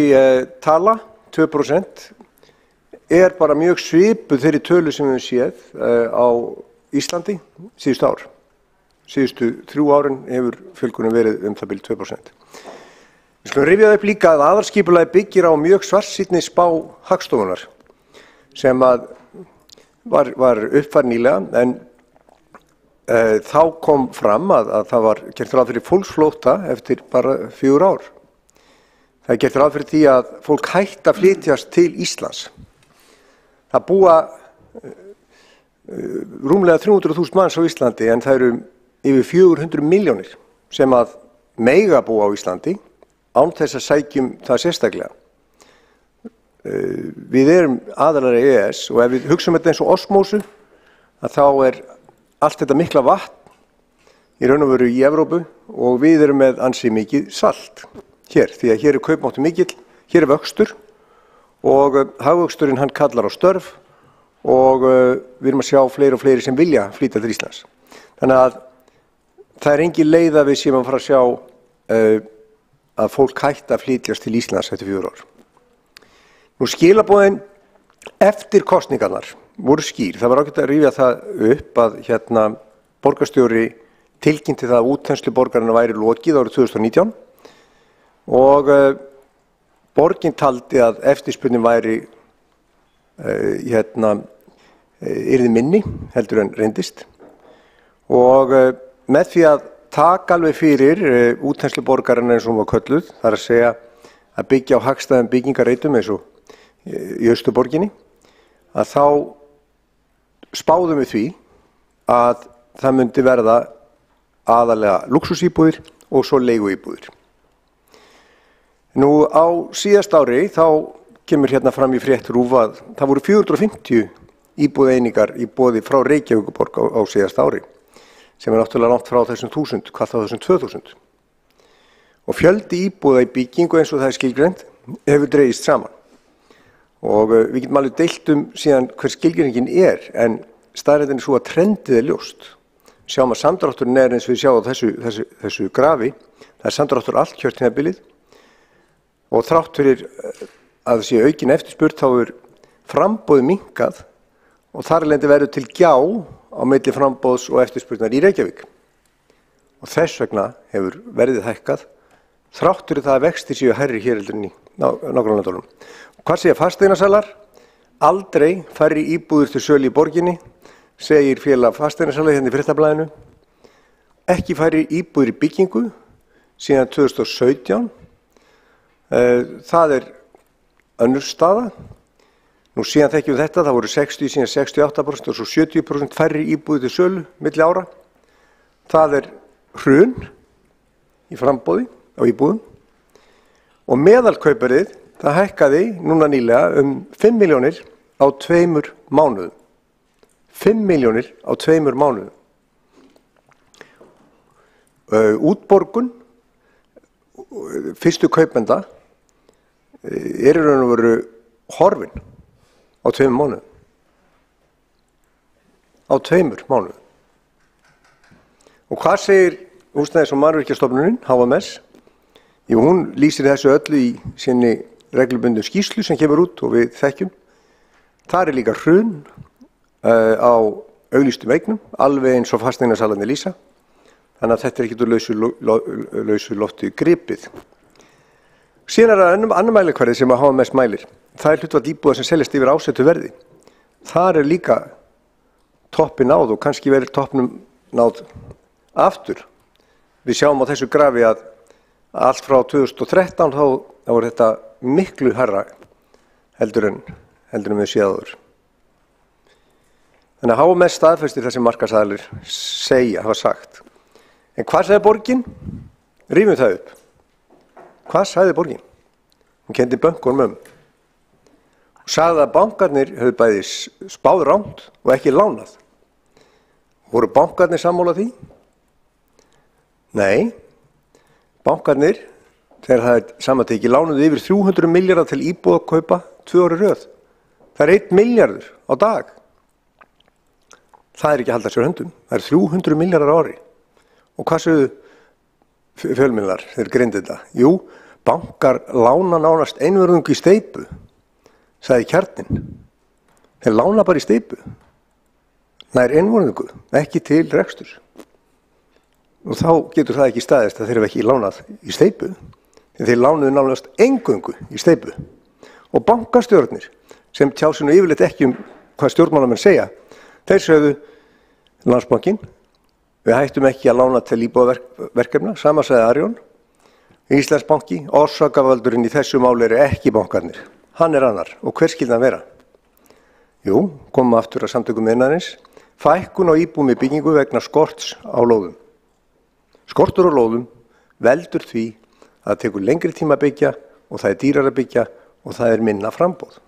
tala, 2%, er bara mjög svipuð þeirri tölu sem við höfum séð á Íslandi síðustu ár. Síðustu 3 árin hefur fjölgunin verið það bil 2%. Við skulum rifja upp líka að aðalskipulagið byggir á mjög svartsýnni spá Hagstofunnar sem að var uppfærð nýlega en þá kom fram að það var gert ráð fyrir fólksflótta eftir bara 4 ár. Það er gert ráð fyrir því að fólk hætti að flytjast til Íslands. Það búa rúmlega 300.000 manns á Íslandi en það eru yfir 400 milljónir sem að mega búa á Íslandi án þess að sækjum það sérstaklega. Við erum aðilar í EES og ef við hugsum þetta eins og osmósu að þá er allt þetta mikla vatn í raun og veru í Evrópu og við erum með ansi mikið salt hér því að hér er kaupmáttur mikill, hér er vöxtur og hagvöxturinn hann kallar á störf og við erum að sjá fleiri og fleiri sem vilja flytja til Íslands. Þannig að það er engin leið að við séum að fara að sjá að fólk hætti að flytjast til Íslands eftir 4 ár. Nú skilaboðin eftir kosningarnar voru skýr. Það var ágætt að rifja það upp að borgarstjóri tilkynnti það að útþenslu borgarinnar væri lokið árið 2019 og borgin taldi að eftirspurnin væri yrði minni heldur en reyndist og með því að taka alveg fyrir útþenslu borgarinnar eins og hún var kölluð, það er að segja að byggja á hagstæðum byggingarreitum eins og í Austurborginni, að þá spáðum við því að það myndi verða aðalega lúxusíbúðir og svo leiguíbúðir. Nú á síðast ári þá kemur hérna fram í frétt RÚV að það voru 450 íbúðeiningar í boði frá Reykjavíkurborg á síðast ári sem er náttúrulega langt frá þessum 1000, hvað þá þessum 2000. Og fjöldi íbúða í byggingu eins og það er skilgreint hefur dregist saman. Og við getum alveg deilt síðan hver skilgreiningin en staðreyndin er svo að trendið er ljóst. Sjáum að samdrátturinn er eins og við sjáum á þessu grafi, það er samdráttur allt kjörtímabilið og þrátt fyrir að það sé aukin eftirspurn þá er framboðið minnkað og þar lendi verður til gjá á milli framboðs og eftirspurnar í Reykjavík. Og þess vegna hefur verðið hækkað þrátt fyrir það að vextir séu hærri hér heldur en í nágrannalöndunum. Hvað segja fasteignasalar? Aldrei færri íbúðir til sölu í borginni, segir félag fasteignasala hérna í Fréttablaðinu. Ekki færri íbúðir í byggingu síðan 2017. Það er önnur staða. Nú síðan þekkjum við þetta, það voru 60, síðan 68% og svo 70% færri íbúðir til sölu milli ára. Það er hrun í framboði á íbúðum og meðalkauparið það hækkaði núna nýlega 5 milljónir á 2 mánuðum. 5 milljónir á 2 mánuðum. Útborgun fyrstu kaupenda er í raun og veru horfin á 2 mánuðum. Á 2 mánuðum. Og hvað segir Húsnæðis- og mannvirkjastofnunin, HMS? Jú, hún lýsir þessu öllu í sinni reglubundnu skýrslu sem kemur út og við þekkjum. Það er líka hrun á auglýstum eignum, alveg eins og fasteignasalarnir lýsa. Þannig að þetta er ekkert úr lausu lofti gripið. Síðan er það annar mælikvarði sem að HMS mælir. Það er hlutfall íbúða sem seljast yfir ásettu verði. Þar er líka toppi náð og kannski verður toppnum náð aftur. Við sjáum á þessu grafi að allt frá 2013 þá er þetta miklu hærra heldur en við séðaður. Þannig að HMS staðfestir það sem markaðsaðilar hafa sagt. En hvað sagði borgin? Rífum það upp. Hvað sagði borgin? Hún kenndi bönkunum og sagði að bankarnir höfðu bæði spáð rangt og ekki lánað. Voru bankarnir sammála því? Nei, bankarnir, þegar það er samantekið, lánuðu yfir 300 milljarðar til íbúðakaupa 2 ári röð. Það er 1 milljarður á dag. Það er ekki að halda sér höndum. Það er 300 milljarðar á ári. Og hvað sögðu fjölmiðlar þeir greindu þetta? Jú, bankar lána nánast einvörðungu í steypu, sagði Kjarninn. Þeir lána bara í steypu. Það er einvörðungu, ekki til reksturs. Og þá getur það ekki staðist að þeir hafa ekki lánað í steypu. Þeir lánuðu nánast eingöngu í steypu. Og bankastjórnir sem tjá sig nú yfirleitt ekki hvað stjórnmálamenn segja, þeir sögðu Landsbankinn, við hættum ekki að lána til íbúðaverkefna, sama sagði Arion, Íslandsbanki, orsakavaldurinn í þessu máli eru ekki bankarnir. Hann er annar og hver skyldi hann vera? Jú, komum aftur að samtökum iðnaðarins, fækkun á íbúum í byggingu vegna skorts á lóðum. Skortur á lóðum veldur því að það tekur lengri tíma að byggja og það er dýrar að byggja og það er minna framboð.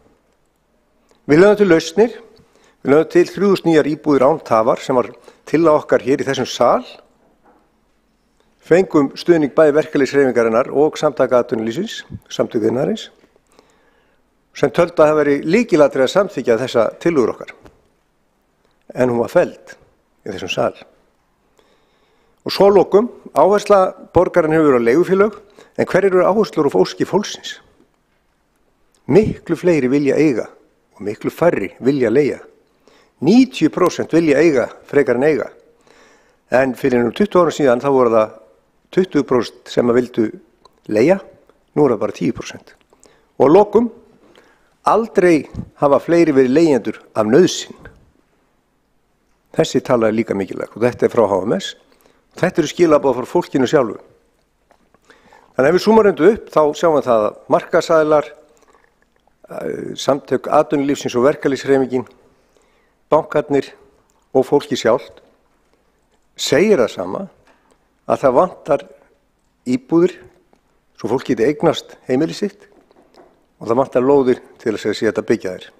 Við lögum til lausnir, við lögum til 3000 nýjar íbúðir án tafar sem var til að okkar hér í þessum sal, fengum stuðning bæði verkalýðshreyfingarinnar og samtaka atvinnulífsins, samtök iðnaðarins, sem töldu að það veri lykilatriði að samþykkja þessa tillögur okkar. En hún var felld í þessum sal. Og svo lokum, áhersla borgarinn hefur verið á leigufélög, en hver eru áherslur og óskir fólksins? Miklu fleiri vilja eiga og miklu færri vilja leigja. 90% vilja eiga frekar en eiga. En fyrir 20 árum síðan þá voru það 20% sem að vildu leigja, nú er það bara 10%. Og lokum, aldrei hafa fleiri verið leigjendur af nauðsyn. Þessi tala er líka mikilvæg og þetta er frá HMS. Þetta eru skilaboð frá fólkinu sjálfu. Þannig ef við súmum reyndu upp þá sjáum við það að markaðsaðilar, samtök atvinnulífsins og verkalýðshreyfingin, bankarnir og fólki sjálft segir það sama að það vantar íbúðir svo fólk geti eignast heimili sitt og það vantar lóðir til að segja þetta byggja þér.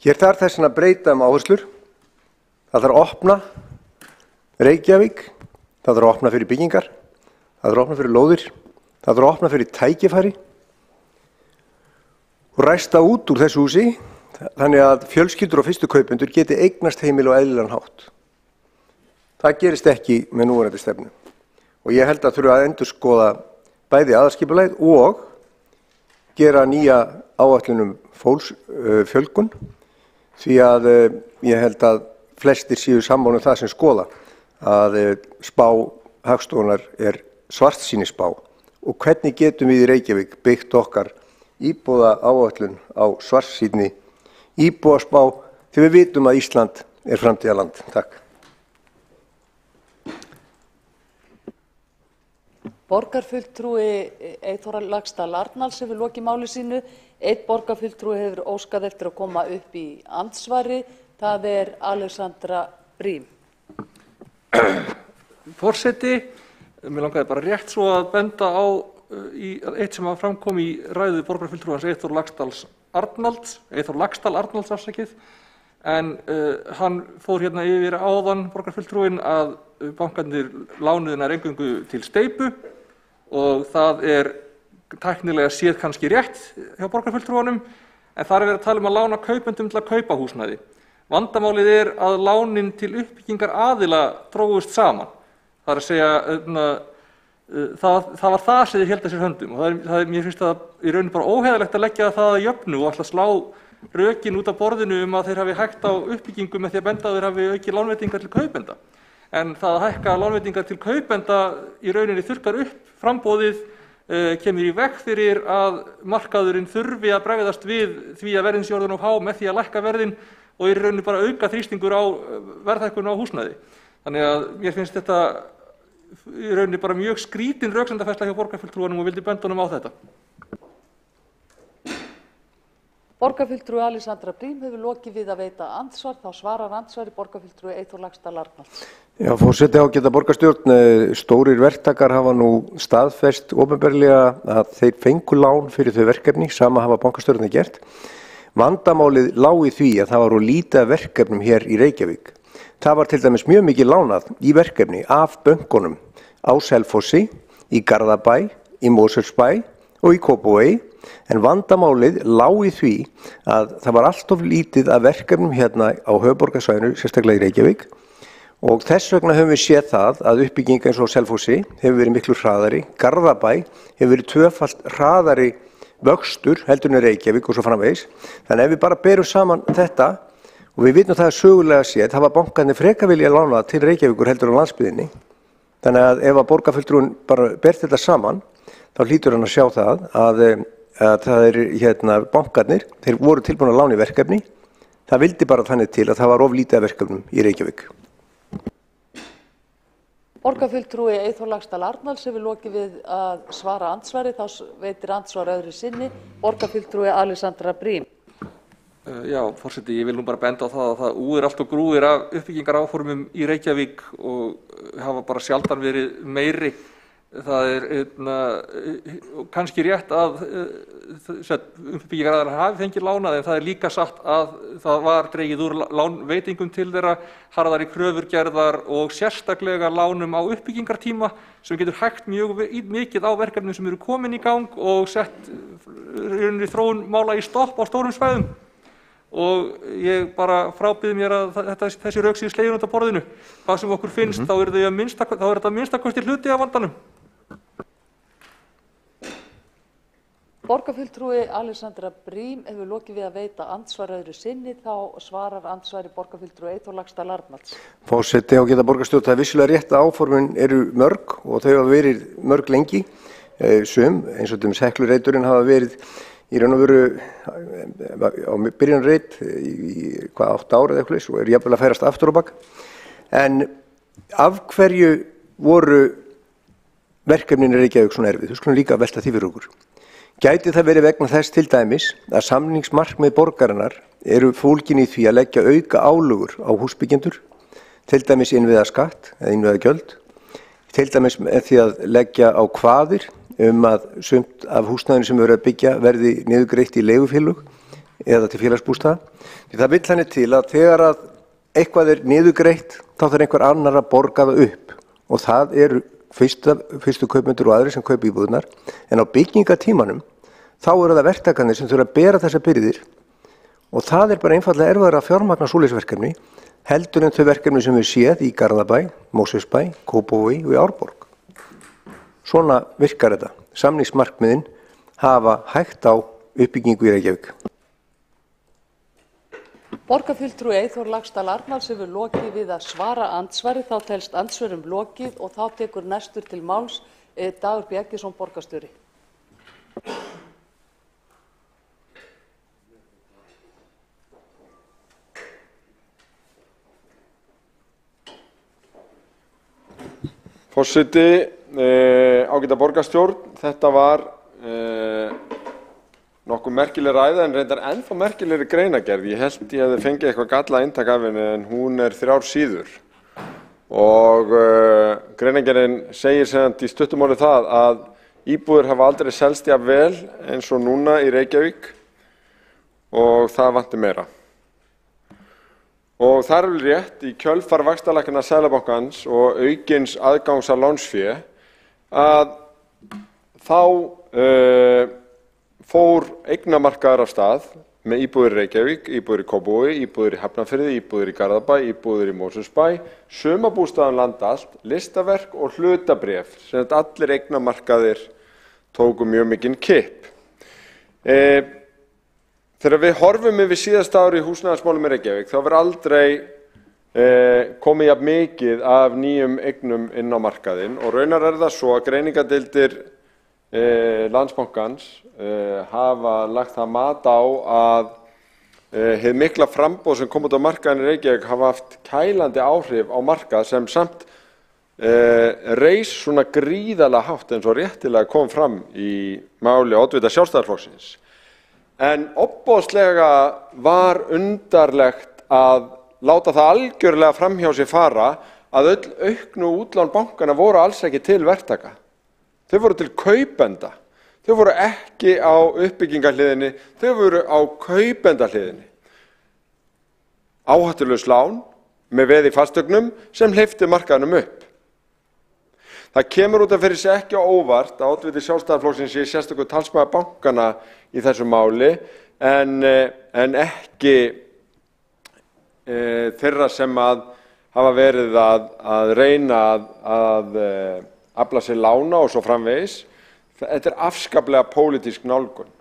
Hér þarf þess að breyta áherslur. Það þarf að opna Reykjavík, það þarf að opna fyrir byggingar, það þarf að opna fyrir lóðir, það þarf að opna fyrir tækifæri og ræsta út úr þessu húsi þannig að fjölskyldur og fyrstu kaupendur geti eignast heimili á eðlilegan hátt. Það gerist ekki með núverandi stefnu og ég held að þurfa að endurskoða bæði aðalskipulagið og gera nýja áætlun fólksfjölgun því að ég held að flestir séu sammála það sem skoða að spá Hagstofunnar er svartsýnisspá og hvernig getum við í Reykjavík byggt okkar íbúða áætlun á svartsýnni íbúðaspá þegar við vitum að Ísland er framtíðarland. Takk. Borgarfulltrúi Eyþór Laxdal Arnalds hefur lokið máli sínu. Einn borgarfulltrúi hefur óskað eftir að koma upp í andsvari. Það er Alexandra Brím. Forseti, mér langaði bara rétt svo að benda á eitt sem framkom í ræðu borgarfulltrúans Eyþór Laxdal Arnalds afsakið, en hann fór hérna yfir áðan borgarfulltrúin að bankarnir lánuðu nær eingöngu til steypu og það er tæknilega séð kannski rétt hjá borgarfulltrúanum, en þar er verið að tala að lána kaupendum til að kaupa húsnæði. Vandamálið er að lánin til uppbyggingar aðila drógust saman. Það er að segja, það var það sem þeir héldu að sér höndum og mér finnst það í rauninni bara óheiðarlegt að leggja það að jöfnu og ætla að slá rökin út af borðinu að þeir hafi hægt á uppbyggingu með því að benda að þeir hafi aukið lánveitingar til kaupenda. En það að hækka lánveitingar til kaupenda í rauninni þurrkar upp framboðið, kemur í veg fyrir að markaðurinn þurfi að bregðast við því að verðin sé orðin of há með því að lækka verðin og í rauninni bara auka þrýstingur á verðhækkun á húsnæði. Þannig að mér finnst þetta í rauninni bara mjög skrítin röksemdafærsla hjá borgarfulltrúanum og vildi benda honum á þetta. Borgarfulltrúi Alexandra Brím hefur lokið við að veita andsvar, þá svarar andsvari borgarfulltrúi Eyþór Laxdal Arnalds. Já, forseti ágæta borgarstjórn, stórir verktakar hafa nú staðfest opinberlega að þeir fengu lán fyrir þau verkefni, sama hafa bankastjórnir gert. Vandamálið lá í því að það var lítið verkefnum hér í Reykjavík. Það var til dæmis mjög mikið lánað í verkefni af bönkunum á Selfossi, í Garðabæ, í Mosfellsbæ og í Kópavogi, en vandamálið lá í því að það var allt of lítið af verkefnum hérna á höfuðborgarsvæðinu, sérstaklega í Reykjavík, og þess vegna höfum við séð það að uppbygging eins og Selfossi hefur verið miklu hraðari, Garðabæ hefur verið tvöfalt hraðari vöxtur heldur en Reykjavík og svo framvegis. Þannig ef við bara berum saman þetta og við vitum það sögulega séð, það var bankarnir frekar vilja lána til Reykjavíkur heldur á landsbyggðinni. Þannig að ef að borgarfulltrúin bara ber þetta saman, þá hlýtur hann að sjá það að það er bankarnir, þeir voru tilbúin að lána í verkefni. Það vildi bara þannig til að það var of lítið af verkefnum í Reykjavík. Borgarfulltrúi Eyþór Laxdal Arnalds hefur lokið við að svara andsvari, þá veitir andsvar öðru sinni. Borgarfulltrúi Alexandra Briem. Já, forseti, ég vil nú bara benda á það að það úðir allt og grúðir af uppbyggingaráformum í Reykjavík og hafa bara sjaldan verið meiri. Það kannski rétt að uppbyggingaraðilar hafi fengið lánað, en það er líka satt að það var dregið úr lánveitingum til þeirra, harðari kröfur gerðar og sérstaklega lánum á uppbyggingartíma sem getur hægt mjög mikið á verkefnum sem eru komin í gang og sett þróun mála í stopp á stórum svæðum. Og ég bara frábið mér að þessi rök séu slegin út af borðinu. Hvað sem okkur finnst, þá er þetta minnstakosti hluti af vandanum. Borgarfulltrúi Alexandra Briem hefur lokið við að veita andsvar öðru sinni, þá svarar andsvari borgarfulltrúi Eyþór Laxdal Arnalds. Forseti ágæta borgarstjórn, það er vissulega rétt að áformin eru mörg og þau hafa verið mörg lengi. Sum, eins og Heklureiturinn hafa verið í raun og veru á byrjunarreit í 8 ár eða eitthvað og eru jafnvel að færast aftur á bak. En af hverju voru verkefnin í Reykjavík svona erfið? Þú skulum líka velta því fyrir okkur. Gæti það verið vegna þess til dæmis að samningsmarkmið borgarinnar eru fólgin í því að leggja auka álögur á húsbyggjendur, til dæmis innviðaskatt eða innviðagjöld, til dæmis með því að leggja á kvaðir að sumt af húsnæðinu sem eru að byggja verði niðurgreitt í leigufélög eða til félagsbústaða. Því það vill henni til að þegar að eitthvað er niðurgreitt þá þarf einhver annar að borga það upp og það eru fyrstu kaupmendur og aðrir sem kaupa íbúðirnar, en á byggingatímanum þá eru það verktakarnir sem þurfa að bera þessar byrðir og það er bara einfaldlega erfiðara að fjármagna svoleiðis verkefni heldur en þau verkefni sem við séð í Garðabæ, Mosfellsbæ, Kópavogi og í Árborg. Svona virkar þetta. Samningsmarkmiðin hafa hægt á uppbyggingu í Reykjavík. Borgarfulltrúi Eyþór Laxdal Arnalds hefur lokið við að svara andsvari, þá telst andsvörum lokið og þá tekur næstur til máls Dagur B. Eggertsson borgarstjóri. Forseti, ágæta borgarstjórn, þetta var nokkuð merkileg ræða en reyndar ennþá merkilegri greinagerð. Ég held ég hefði fengið eitthvað gallað eintak af henni en hún er 3 síður og greinagerðin segir sem í stuttumáli það að íbúðir hafa aldrei selst jafn vel eins og núna í Reykjavík og það vanti meira. Og það er vel rétt í kjölfar vaxtalækkana Seðlabankans og aukins aðgangs að lánsfé að þá fór eignamarkaður af stað með íbúðir í Reykjavík, íbúðir í Kópavogi, íbúðir í Hafnarfirði, íbúðir í Garðabæ, íbúðir í Mosfellsbæ, sumarbústaðum land allt, listaverk og hlutabréf sem allir eignamarkaðir tóku mjög mikinn kipp. Þegar við horfum yfir síðasta ári í húsnæðismálum í Reykjavík þá verður aldrei komið jafn mikið af nýjum eignum inn á markaðinn og raunar er það svo að greiningardeildir Landsbankans hafa lagt það mat á að hið mikla framboð sem kom út á markaðinn í Reykjavík hafa haft kælandi áhrif á markað sem samt reis svona gríðarlega hátt eins og réttilega kom fram í máli oddvita Sjálfstæðisflokksins. En ofboðslega var undarlegt að láta það algjörlega framhjá sig fara að öll auknu útlán bankana voru alls ekki til verktaka. Þau voru til kaupenda. Þau voru ekki á uppbyggingarhliðinni, þau voru á kaupendahliðinni. Áhættulaus lán með veði í fasteignum sem hleypti markaðnum upp. Það kemur út af fyrir sig ekki á óvart að oddviti Sjálfstæðisflokksins sé sérstakur talsmaður bankana í þessu máli en ekki þeirra sem hafa verið að reyna að afla sér lána og svo framvegis. Þetta er afskaplega pólitísk nálgun.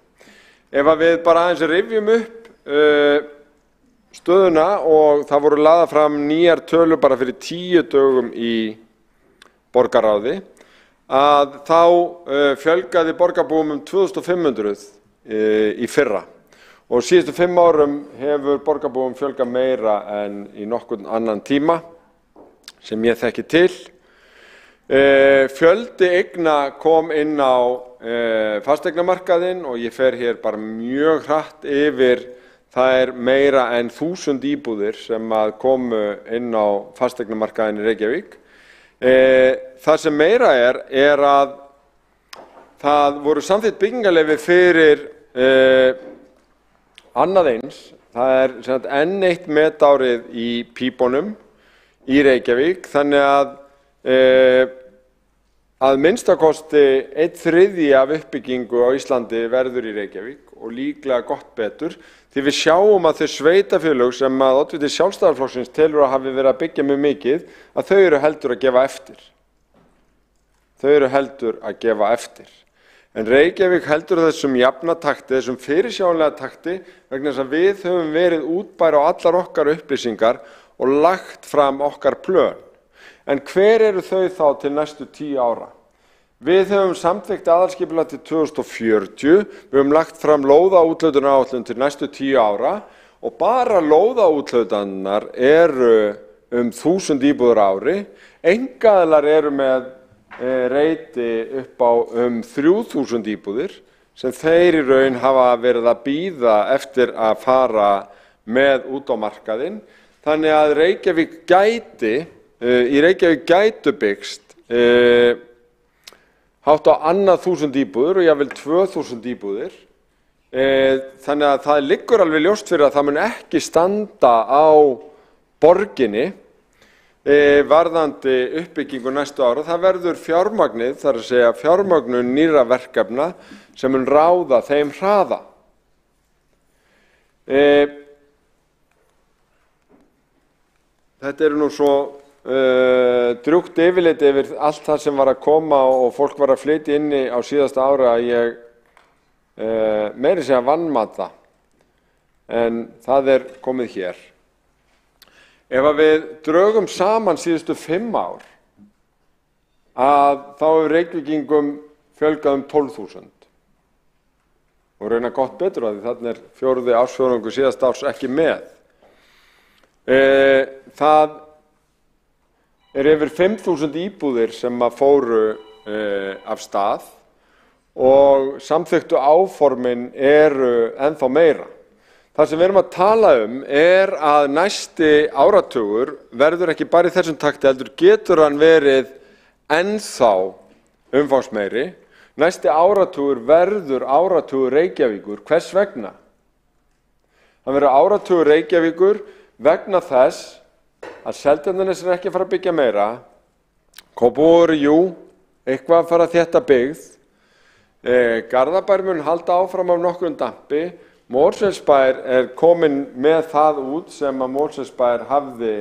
Ef við bara aðeins rifjum upp stöðuna og það voru lagðar fram nýjar tölur bara fyrir 10 dögum í borgarráði, að þá fjölgaði borgarbúum 2500 í fyrra og síðustu 5 árum hefur borgarbúum fjölgað meira en í nokkurn annan tíma sem ég þekki til. Fjöldi eigna kom inn á fasteignamarkaðinn og ég fer hér bara mjög hratt yfir. Það er meira en 1000 íbúðir sem að komu inn á fasteignamarkaðinn í Reykjavík. Það sem meira er að það voru samþykkt byggingarleyfi fyrir annað eins. Það er enn eitt metárið í pípunum í Reykjavík, þannig að minnstakosti 1/3 af uppbyggingu á Íslandi verður í Reykjavík og líklega gott betur. Því við sjáum að þau sveitarfélög sem að oddviti Sjálfstæðisflokksins telur að hafi verið að byggja mjög mikið, að þau eru heldur að gefa eftir. En Reykjavík heldur þessum jafna takti, þessum fyrirsjáanlega takti, vegna þess að við höfum verið útbær á allar okkar upplýsingar og lagt fram okkar plön. En hver eru þau þá til næstu 10 ára? Við höfum samþykkt aðalskipulag til 2040, við höfum lagt fram lóðaúthlutunaráætlun til næstu 10 ára og bara lóðaúthlutanirnar eru 1000 íbúðir á ári, einkaaðilar eru með reiti upp á 3000 íbúðir sem þeir í raun hafa verið að bíða eftir að fara með út á markaðinn. Þannig að í Reykjavík gætu byggst hátt á annað 1000 íbúðir og jafnvel 2000 íbúðir. Þannig að það liggur alveg ljóst fyrir að það mun ekki standa á borginni varðandi uppbyggingu næstu ára. Það verður fjármagnið, þar að segja fjármögnun nýrra verkefna sem mun ráða þeim hraða. Þetta eru nú svo drjúgt yfirlit yfir allt það sem var að koma og fólk var að flytja inni á síðasta ára að ég meiri segja vanmat það, en það er komið hér. Ef að við drögum saman síðustu 5 ár að þá hefur Reykvíkingum fjölgað 12.000 og raunar gott betur að því þarna er 4. ársfjórðungur síðasta árs ekki með. Það er yfir 5.000 íbúðir sem að fóru af stað og samþykktu áformin eru ennþá meira. Það sem við erum að tala er að næsti áratugur verður ekki bara í þessum takti, heldur getur hann verið ennþá umfangsmeiri. Næsti áratugur verður áratugur Reykjavíkur. Hvers vegna? Það verður áratugur Reykjavíkur vegna þess að Seltjarnarnes er ekki að fara að byggja meira, Kópavogur, jú, eitthvað að fara að þétta byggð, Garðabær mun halda áfram af nokkrum dampi, Mosfellsbær er komin með það út sem að Mosfellsbær hafði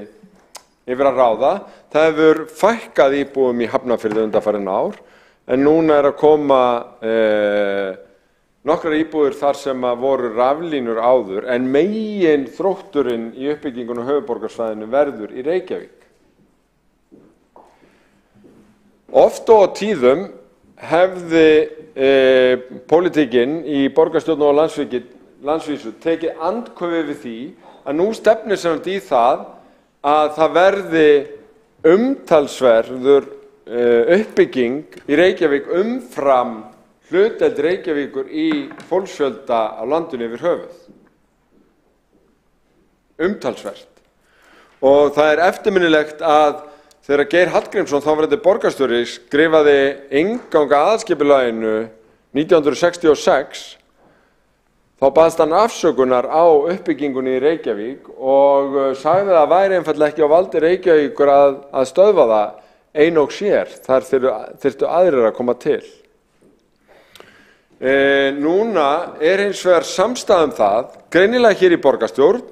yfir að ráða. Það hefur fækkað íbúum í Hafnarfirði undanfarin ár, en núna er að koma nokkrar íbúðir þar sem að voru raflínur áður, en megin þrótturinn í uppbyggingunum höfuðborgarsvæðinu verður í Reykjavík. Oft og á tíðum hefði pólitíkin í borgarstjórn og landsvísu tekið andköfi við því að nú stefnir sem í það að það verði umtalsverður uppbygging í Reykjavík umfram hlutdeild Reykjavíkur í fólksfjölda á landinu yfir höfuð. Umtalsvert. Og það er eftirminnilegt að þegar Geir Hallgrímsson, þáverandi borgarstjóri, skrifaði inngang að aðalskipulaginu 1966, þá baðst hann afsökunar á uppbyggingunni í Reykjavík og sagði að það væri einfaldlega ekki á valdi Reykjavíkur að stöðva það ein og sér. Þar þyrftu aðrir að koma til. Núna er hins vegar samstaða það, greinilega hér í borgarstjórn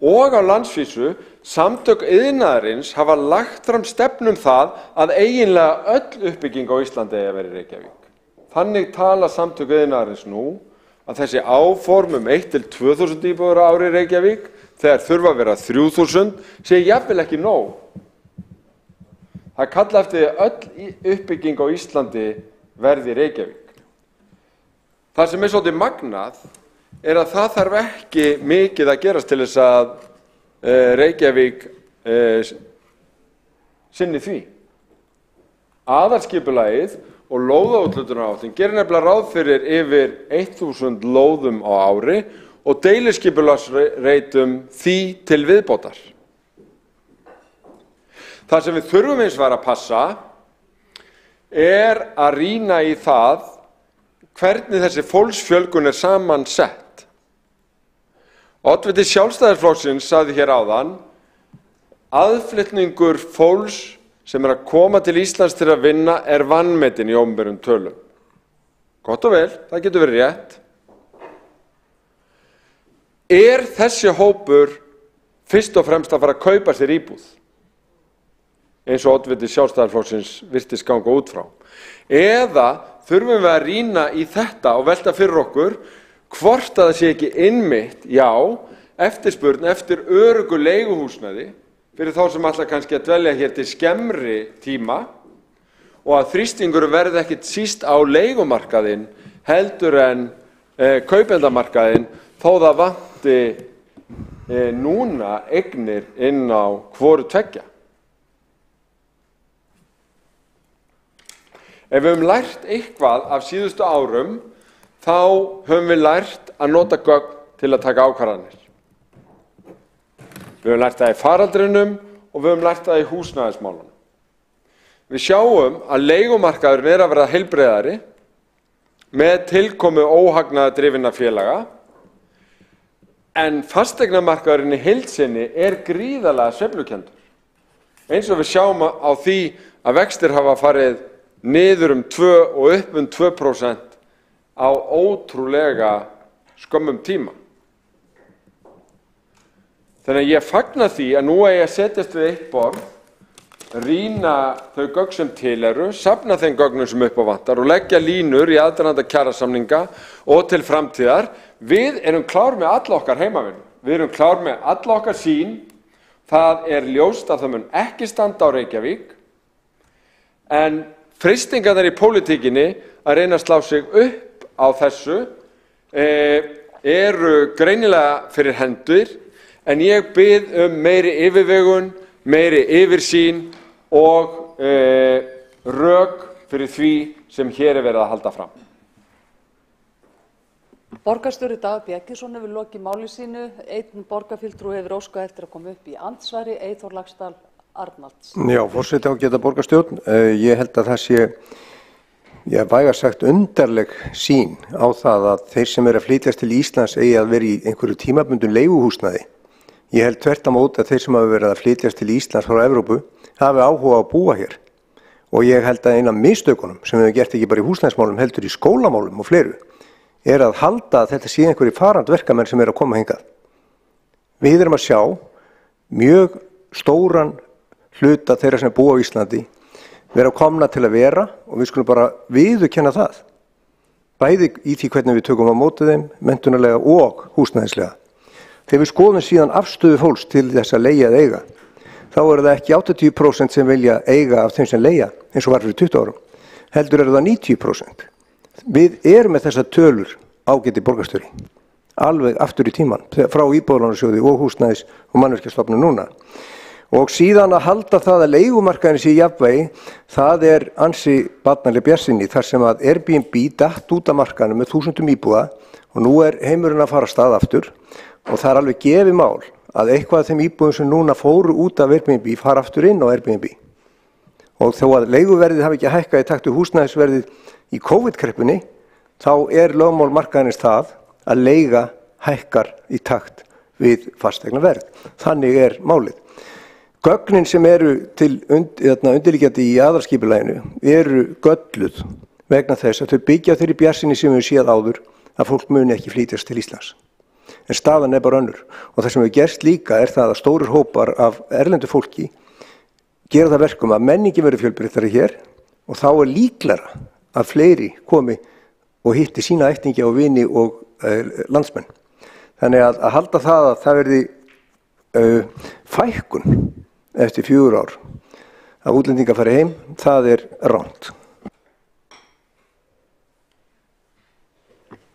og á landsvísu, samtök iðnaðarins hafa lagt fram stefnu það að eiginlega öll uppbygging á Íslandi eigi að vera í Reykjavík. Þannig tala samtök iðnaðarins nú að þessi áform 1.000–2.000 íbúðir á ári í Reykjavík, þegar þurfa að vera 3.000, sé jafnvel ekki nóg. Það kalla eftir öll uppbygging á Íslandi verði í Reykjavík. Það sem svolítið magnað að það þarf ekki mikið að gerast til þess að Reykjavík sinni því. Aðalskipulagið og lóðaúthlutunaráætlun gerir nefnilega ráð fyrir yfir 1000 lóðum á ári og deiliskipulagsreitum því til viðbótar. Það sem við þurfum hins vegar að passa að rýna í það hvernig þessi fólksfjölgun samansett. Oddviti Sjálfstæðisflokksins sagði hér áðan aðflytningur fólks sem að koma til Íslands til að vinna vanmetinn í opinberum tölum. Gott og vel, það getur verið rétt. Þessi hópur fyrst og fremst að fara að kaupa sér íbúð? Eins og oddviti Sjálfstæðisflokksins virtist ganga út frá. Eða þurfum við að rýna í þetta og velta fyrir okkur hvort að það sé ekki innmitt, eftirspurn eftir öruggu leiguhúsnæði fyrir þá sem ætla kannski að dvelja hér til skemmri tíma og að þrýstingur verði ekkit síst á leigumarkaðinn heldur en kaupendamarkaðinn þó það vanti núna eignir inn á hvoru tveggja. Ef við höfum lært eitthvað af síðustu árum, þá höfum við lært að nota gögn til að taka ákvarðanir. Við höfum lært það í faraldrinum og við höfum lært það í húsnæðismálunum. Við sjáum að leigumarkaðurinn að verða heilbrigðari með tilkomu óhagnaðardrifinna félaga, en fasteignamarkaðurinn í heild sinni gríðarlega sveiflukenndur. Eins og við sjáum á því að vextir hafa farið niður 2 og upp 2% á ótrúlega skömmum tíma. Þannig að ég fagna því að nú að setjast við eitt borð, rýna þau gögn sem til safna þeim gögnum sem upp á vantar og leggja línur í aðdraganda kjarasamninga og til framtíðar. Við erum klár með alla okkar heimavinnu. Við erum klár með alla okkar sýn. Það ljóst að það mun ekki standa á Reykjavík, en freistingarnar í pólitíkinni að reyna að slá sig upp á þessu eru greinilega fyrir hendur, en ég bið meiri yfirvegun, meiri yfirsýn og rök fyrir því sem hér verið að halda fram. Borgarstjóri Dagur B. Eggertsson hefur lokið máli sínu. Einn borgarfulltrúi hefur óskað eftir að koma upp í andsvari, Eyþór Laxdal Arnalds. Já, forseti ágæta borgarstjórn. Ég held að það sé, vægast sagt undarleg sýn á það að þeir sem að flytjast til Íslands eigi að vera í einhverju tímabundnu leiguhúsnæði. Ég held þvert á móti að þeir sem hafa verið að flytjast til Íslands frá Evrópu hafi áhuga á að búa hér. Og ég held að eina af mistökunum sem við hefum gert ekki bara í húsnæðismálum heldur í skólamálum og fleiru að halda að þetta sé einhverju farandverkamenn sem að koma hingað. Við erum að sjá mjög stóran hluta þeirra sem búa á Íslandi vera komna til að vera og við skulum bara viðurkenna það. Bæði í því hvernig við tökum á móti þeim, menntunarlega og húsnæðislega. Þegar við skoðum síðan afstöðu fólks til þess að leigja eða eiga, þá það ekki 80% sem vilja eiga af þeim sem leigja, eins og var fyrir 20 árum, heldur það 90%. Við erum með þessar tölur ágæti borgarstjóri, alveg aftur í tíman, frá Íbúðalánasjóði og húsnæðis og mannvirkjastofnun núna. Og síðan að halda það að leigumarkaðurinn sé í jafnvægi, það ansi barnaleg bjartsýni þar sem að Airbnb datt út af markaðnum með 1000 íbúða og nú heimurinn að fara af stað aftur og það alveg gefið mál að eitthvað af þeim íbúðum sem núna fóru út af Airbnb fara aftur inn á Airbnb. Og þó að leiguverðið hafi ekki hækkað í takt við húsnæðisverðið í COVID-kreppunni, þá lögmál markaðarins það að leiga hækkar í takt við fasteignaverð. Þannig málið. Gögnin sem til undirliggjandi í aðalskipulaginu gölluð vegna þess að þau byggja þeirri bjartsýni sem við séð áður að fólk muni ekki flytjast til Íslands. En staðan bara önnur. Og það sem við gerst líka það að stórir hópar af erlendu fólki gera það verkum að menningi verður fjölbreyttari hér og þá líklara að fleiri komi og hitti sína ættingja og vini og landsmenn. Þannig að halda það að það verði fækkun eftir 4 ár, að útlendingar fari heim, það rangt.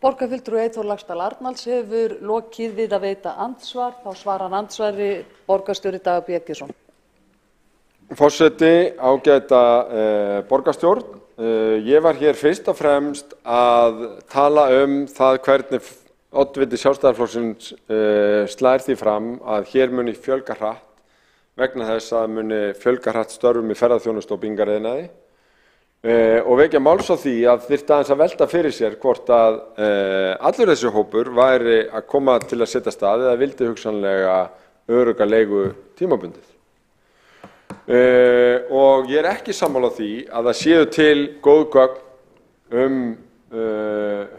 Borgarfulltrúi Eyþór Laxdal Arnalds hefur lokið við að veita andsvar. Þá svarar andsvari borgarstjóri Dagur B. Eggertsson. Forseti, ágæta borgarstjórn. Ég var hér fyrst og fremst að tala það hvernig oddviti Sjálfstæðisflokksins slær því fram að hér muni fjölga hratt vegna þess að muni fjölga hratt störfum í ferðaþjónustu og byggingariðnaði. Og vekja máls á því að þyrfti aðeins að velta fyrir sér hvort að allur þessi hópur væri að koma til að setja stað eða vildi hugsanlega örugga leigu tímabundið. Og ég ekki sammála því að það séu til góð gögn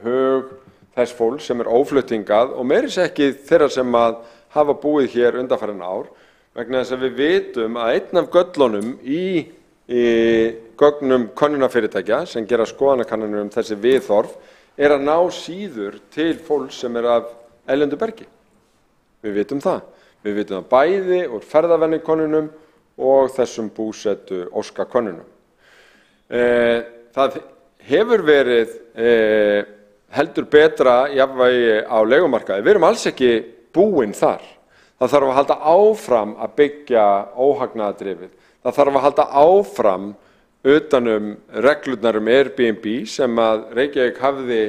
hug þess fólks sem ófluttingað og meira sér ekki þeirra sem að hafa búið hér undanfarin ár vegna þess að við vitum að einn af göllunum í gögnum könnunarfyrirtækja sem gera skoðanakannanir þessi viðhorf að ná síður til fólks sem af erlendu bergi. Við vitum það. Við vitum það bæði úr ferðavenjukönnunum og þessum búsetu óskakönnunum. Það hefur verið heldur betra jafnvægi á leigumarkaði. Við erum alls ekki búin þar. Það þarf að halda áfram að byggja óhagnaðardrifið. Það þarf að halda áfram utanum reglurnar Airbnb sem að Reykjavík hafði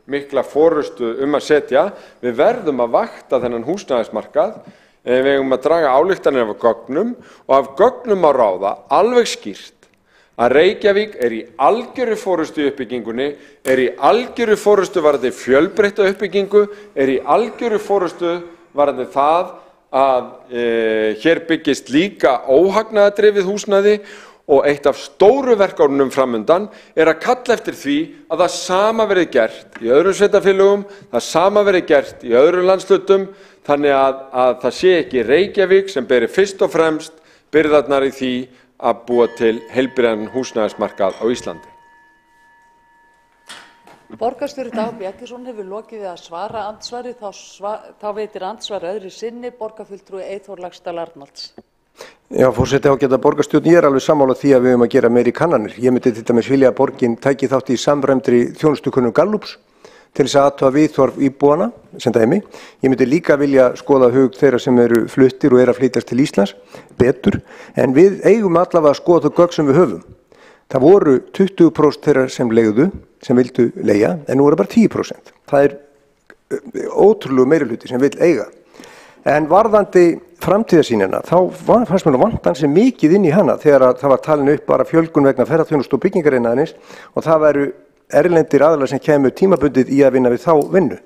mikla forystu að setja. Við verðum að vakta þennan húsnæðismarkað. Við eigum að draga ályktanir af gögnum og af gögnum að ráða alveg skýrt að Reykjavík í algjöru forystu í uppbyggingunni, í algjöru forystu varðandi fjölbreytta uppbyggingu, í algjöru forystu varðandi það að hér byggist líka óhagnaðardrifið húsnæði og eitt af stóru verkefnunum framundan að kalla eftir því að það sama verði gert í öðrum sveitarfélögum, það sama verði gert í öðrum landshlutum, þannig að það sé ekki Reykjavík sem beri fyrst og fremst byrðarnar í því að búa til heilbrigðan húsnæðismarkað á Íslandi. Borgarstjóri Dagur B. Eggertsson hefur lokið við að svara andsvari, þá veitir andsvari öðru sinni borgarfulltrúi Eyþór Laxdal Arnalds. Já, forseti, ágæta borgarstjórn, ég alveg sammála því að við höfum að gera meiri kannanir. Ég myndi til dæmis vilja að borgin tæki þátt í samræmdri þjónustukönnun Gallups til þess að athuga viðhorf íbúanna sem dæmi. Ég myndi líka vilja skoða hug þeirra sem eru fluttir og að flytjast til Íslands betur, en við eigum allavega að skoða þau gögn sem við höfum. Það voru 20% þeirra sem leigðu, sem vildu leigja, en nú bara 10%. Það ótrúlegu meirihluti sem vill eiga. En varðandi framtíðarsýnina, þá fannst mér vantan sem mikið inn í hana þegar það var talin upp bara fjölgun vegna ferðaþjónustu og byggingariðnaðarins og það væru erlendir aðilar sem kemur tímabundið í að vinna við þá vinnu.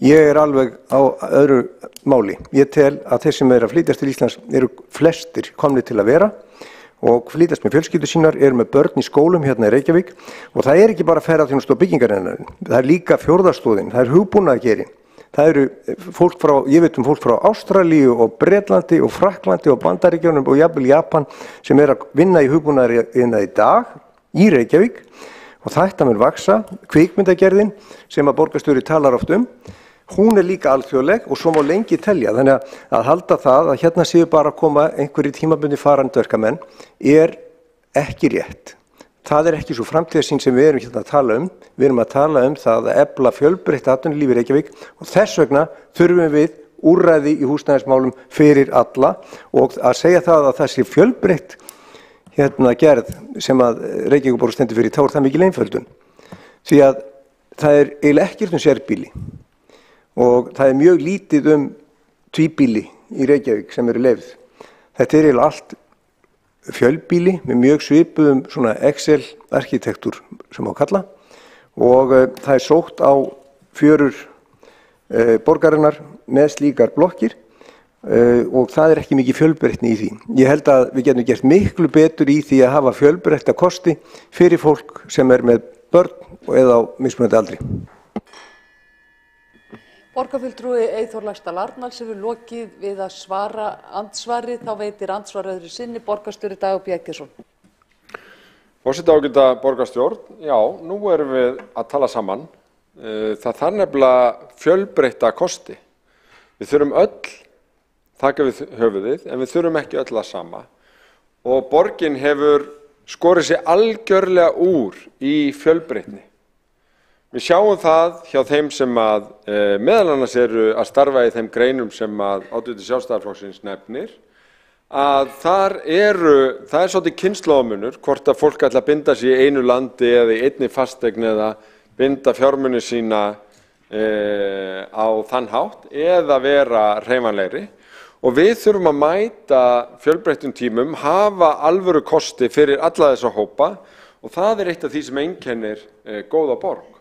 Ég alveg á öðru máli. Ég tel að þeir sem að flytjast til Íslands eru flestir komnir til að vera og flytjast með fjölskyldur sínar, með börn í skólum hérna í Reykjavík og það ekki bara ferðaþjónustu og byggingariðnaðurinn, það líka fjórðastoðin, það hugbúnaðargeirinn, það eru fólk frá, ég veit fólk frá Ástralíu og Bretlandi og Frakklandi og Bandaríkjunum og jafnvel Japan sem að vinna í hugbúnaðariðnaði í dag í Reykjavík og þetta mun vaxa. Kvikmyndagerðin sem að borgarstjóri talar oft hún líka alþjóðleg og svo má lengi telja. Þannig að halda það að hérna séu bara að koma einhverjir tímabundi farandverkamenn ekki rétt. Það ekki svo framtíðarsýn sem við erum hérna að tala Við erum að tala það að efla fjölbreytt atvinnulíf í Reykjavík og þess vegna þurfum við úrræði í húsnæðismálum fyrir alla og að segja það að það sé fjölbreytt gerð sem að Reykjavíkurborg stendur fyrir, þá það mikil einföldun. Því að það eiginlega ekkert sérbýli. Og það mjög lítið tvíbýli í Reykjavík sem eru leyfð. Þetta eiginlega allt fjölbýli með mjög svipuðum svona Excel-arkitektúr sem á kalla og það sótt á fjörur borgarinnar með slíkar blokkir og það ekki mikið fjölbreytni í því. Ég held að við getum gert miklu betur í því að hafa fjölbreytta kosti fyrir fólk sem með börn eða á mismunandi aldri. Borgarfulltrúi Eyþór Laxdal Arnalds hefur lokið við að svara andsvari, þá veitir andsvar öðru sinni borgarstjóri Dagur B. Eggertsson. Forseti, ágæta borgarstjórn, já, nú erum við að tala saman. Það þarf nefnilega fjölbreytta kosti. Við þurfum öll taka við höfuðið, en við þurfum ekki öll að sama. og borgin hefur skorið sig algjörlega úr í fjölbreytni. Við sjáum það hjá þeim sem að meðal annars eru að starfa í þeim greinum sem að oddviti Sjálfstæðisflokksins nefnir, að það er svolítið kynslóðamunur, hvort að fólk ætla að binda sig í einu landi eða í einni fasteign eða binda fjármuni sína á þann hátt eða vera hreyfanlegri. Og við þurfum að mæta fjölbreyttum tímum, hafa alvöru kosti fyrir alla þessa hópa og það er eitt af því sem einkennir góða borg.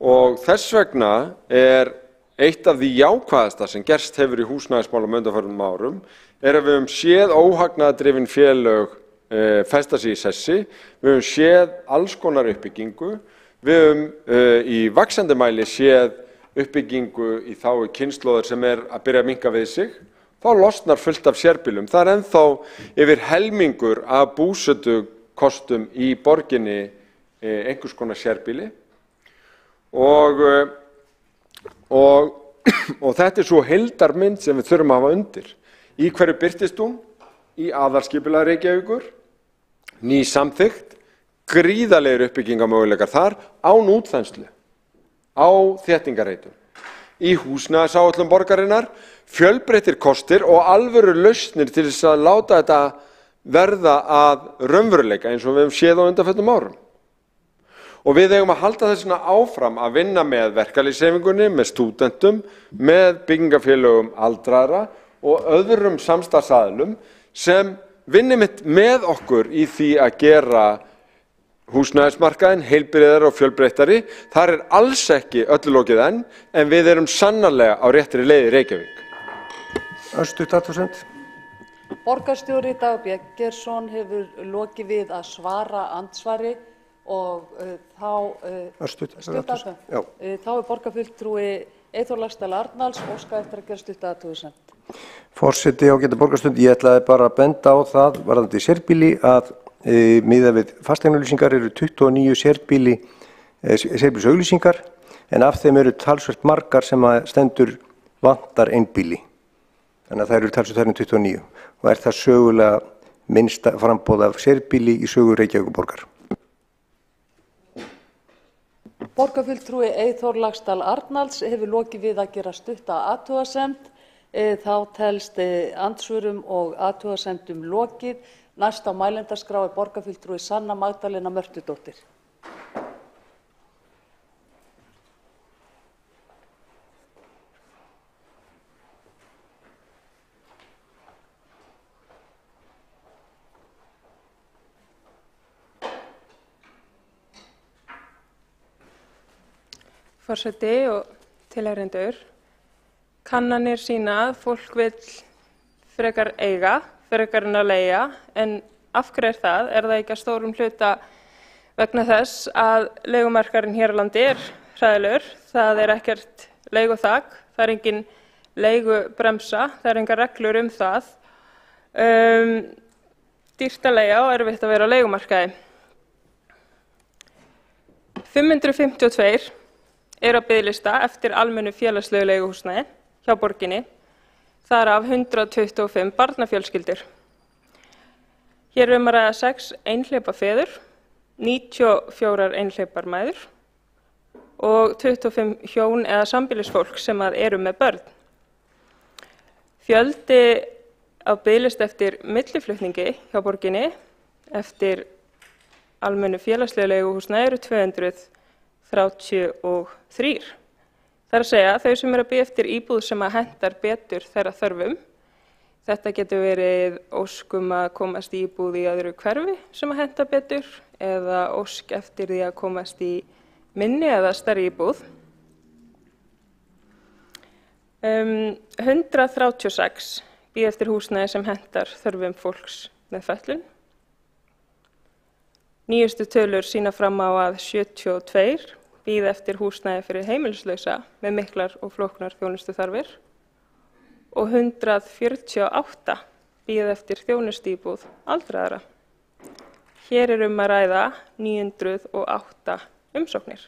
Og þess vegna er eitt af því jákvæðasta sem gerst hefur í húsnæðismálum undanfarnum árum er að við höfum séð óhagnaðardrifin félög festa sig í sessi, við höfum séð alls konar uppbyggingu, við höfum í vaxandi mæli séð uppbyggingu í þágu kynslóðar sem er að byrja að minnka við sig. Þá losnar fullt af sérbýlum. Það er ennþá yfir helmingur af búsetukostum í borginni einhvers konar sérbýli og þetta er svo heildarmynd sem við þurfum að hafa undir. Í hverju birtist hún? Í aðalskipulagi Reykjavíkur, ný samþykkt, gríðarlegir uppbyggingamöguleikar þar án útþenslu, á þéttingarreitum. Í húsnæðisáætlun borgarinnar, fjölbreyttir kostir og alvöru lausnir til þess að láta þetta verða að raunveruleika eins og við höfum séð á undanförnum árum. Og við eigum að halda þessuna áfram að vinna með verkalýðshreyfingunni, með stúdentum, með byggingafélögum aldraðra og öðrum samstarfsaðilum sem vinni með okkur í því að gera húsnæðismarkaðinn heilbrigðari og fjölbreyttari. Þar er alls ekki öllu lokið enn, en við erum sannarlega á réttri leið í Reykjavík. Örstutt athugasemd. Borgarstjóri Dagur B. Eggertsson hefur lokið við að svara andsvari og þá er borgarfulltrúi Eyþór Laxdal Arnalds óskað eftir að gera stutt athugasemd. Forseti, ágæta borgarstjórn, ég ætlaði bara að benda á það varðandi sérbýli að miðað við fasteignaauglýsingar eru 29 sérbýlisauglýsingar en af þeim eru talsvert margar sem að stendur vantar einbýli. Þannig að það eru talsvert þarna 29 og er það sögulega minnsta framboð af sérbýli í sögu Reykjavíkurborgar. Borgarfulltrúi Eyþór Laxdal Arnalds hefur lokið við að gera stutta athugasemd. Þá telst andsvörum og athugasemdum lokið. Næst á mælendaskrá er borgarfulltrúi Sanna Magdalena Mörtudóttir. Forseti og tilheyrendur, kannanir sýna að fólk vill frekar eiga, frekar en að leigja, en af hverju er það? Er það ekki að stórum hluta vegna þess að leigumarkaðurinn hér á landi er hræðilegur, það er ekkert leiguþak, það er engin leigubremsa, það er engar reglur það. Dýrt að leigja og erfitt að vera á leigumarkaði. 552 eru á biðlista eftir almennu félagslegu leiguhúsnæði hjá borginni, þar af 125 barnafjölskyldur. Hér er að ræða 6 einhleypa feður, 94 einhleypar mæður og 25 hjón eða sambýlisfólk sem eru með börn. Fjöldi á biðlista eftir milliflutningi hjá borginni eftir almennu félagslegu leiguhúsnæði eru 233. Það er að segja þau sem eru að bíða eftir íbúð sem að hentar betur þeirra þörfum. Þetta getur verið ósk að komast í íbúð í öðru hverfi sem að henta betur eða ósk eftir því að komast í minni eða stærri íbúð. 136 bíða eftir húsnæði sem hentar þörfum fólks með fötlun. Nýjustu tölur sýna fram á að 72 bíða eftir húsnæði fyrir heimilislausa með miklar og flóknar þjónustuþarfir og 148 bíða eftir þjónustuíbúð aldraðra. Hér er að ræða 908 umsóknir.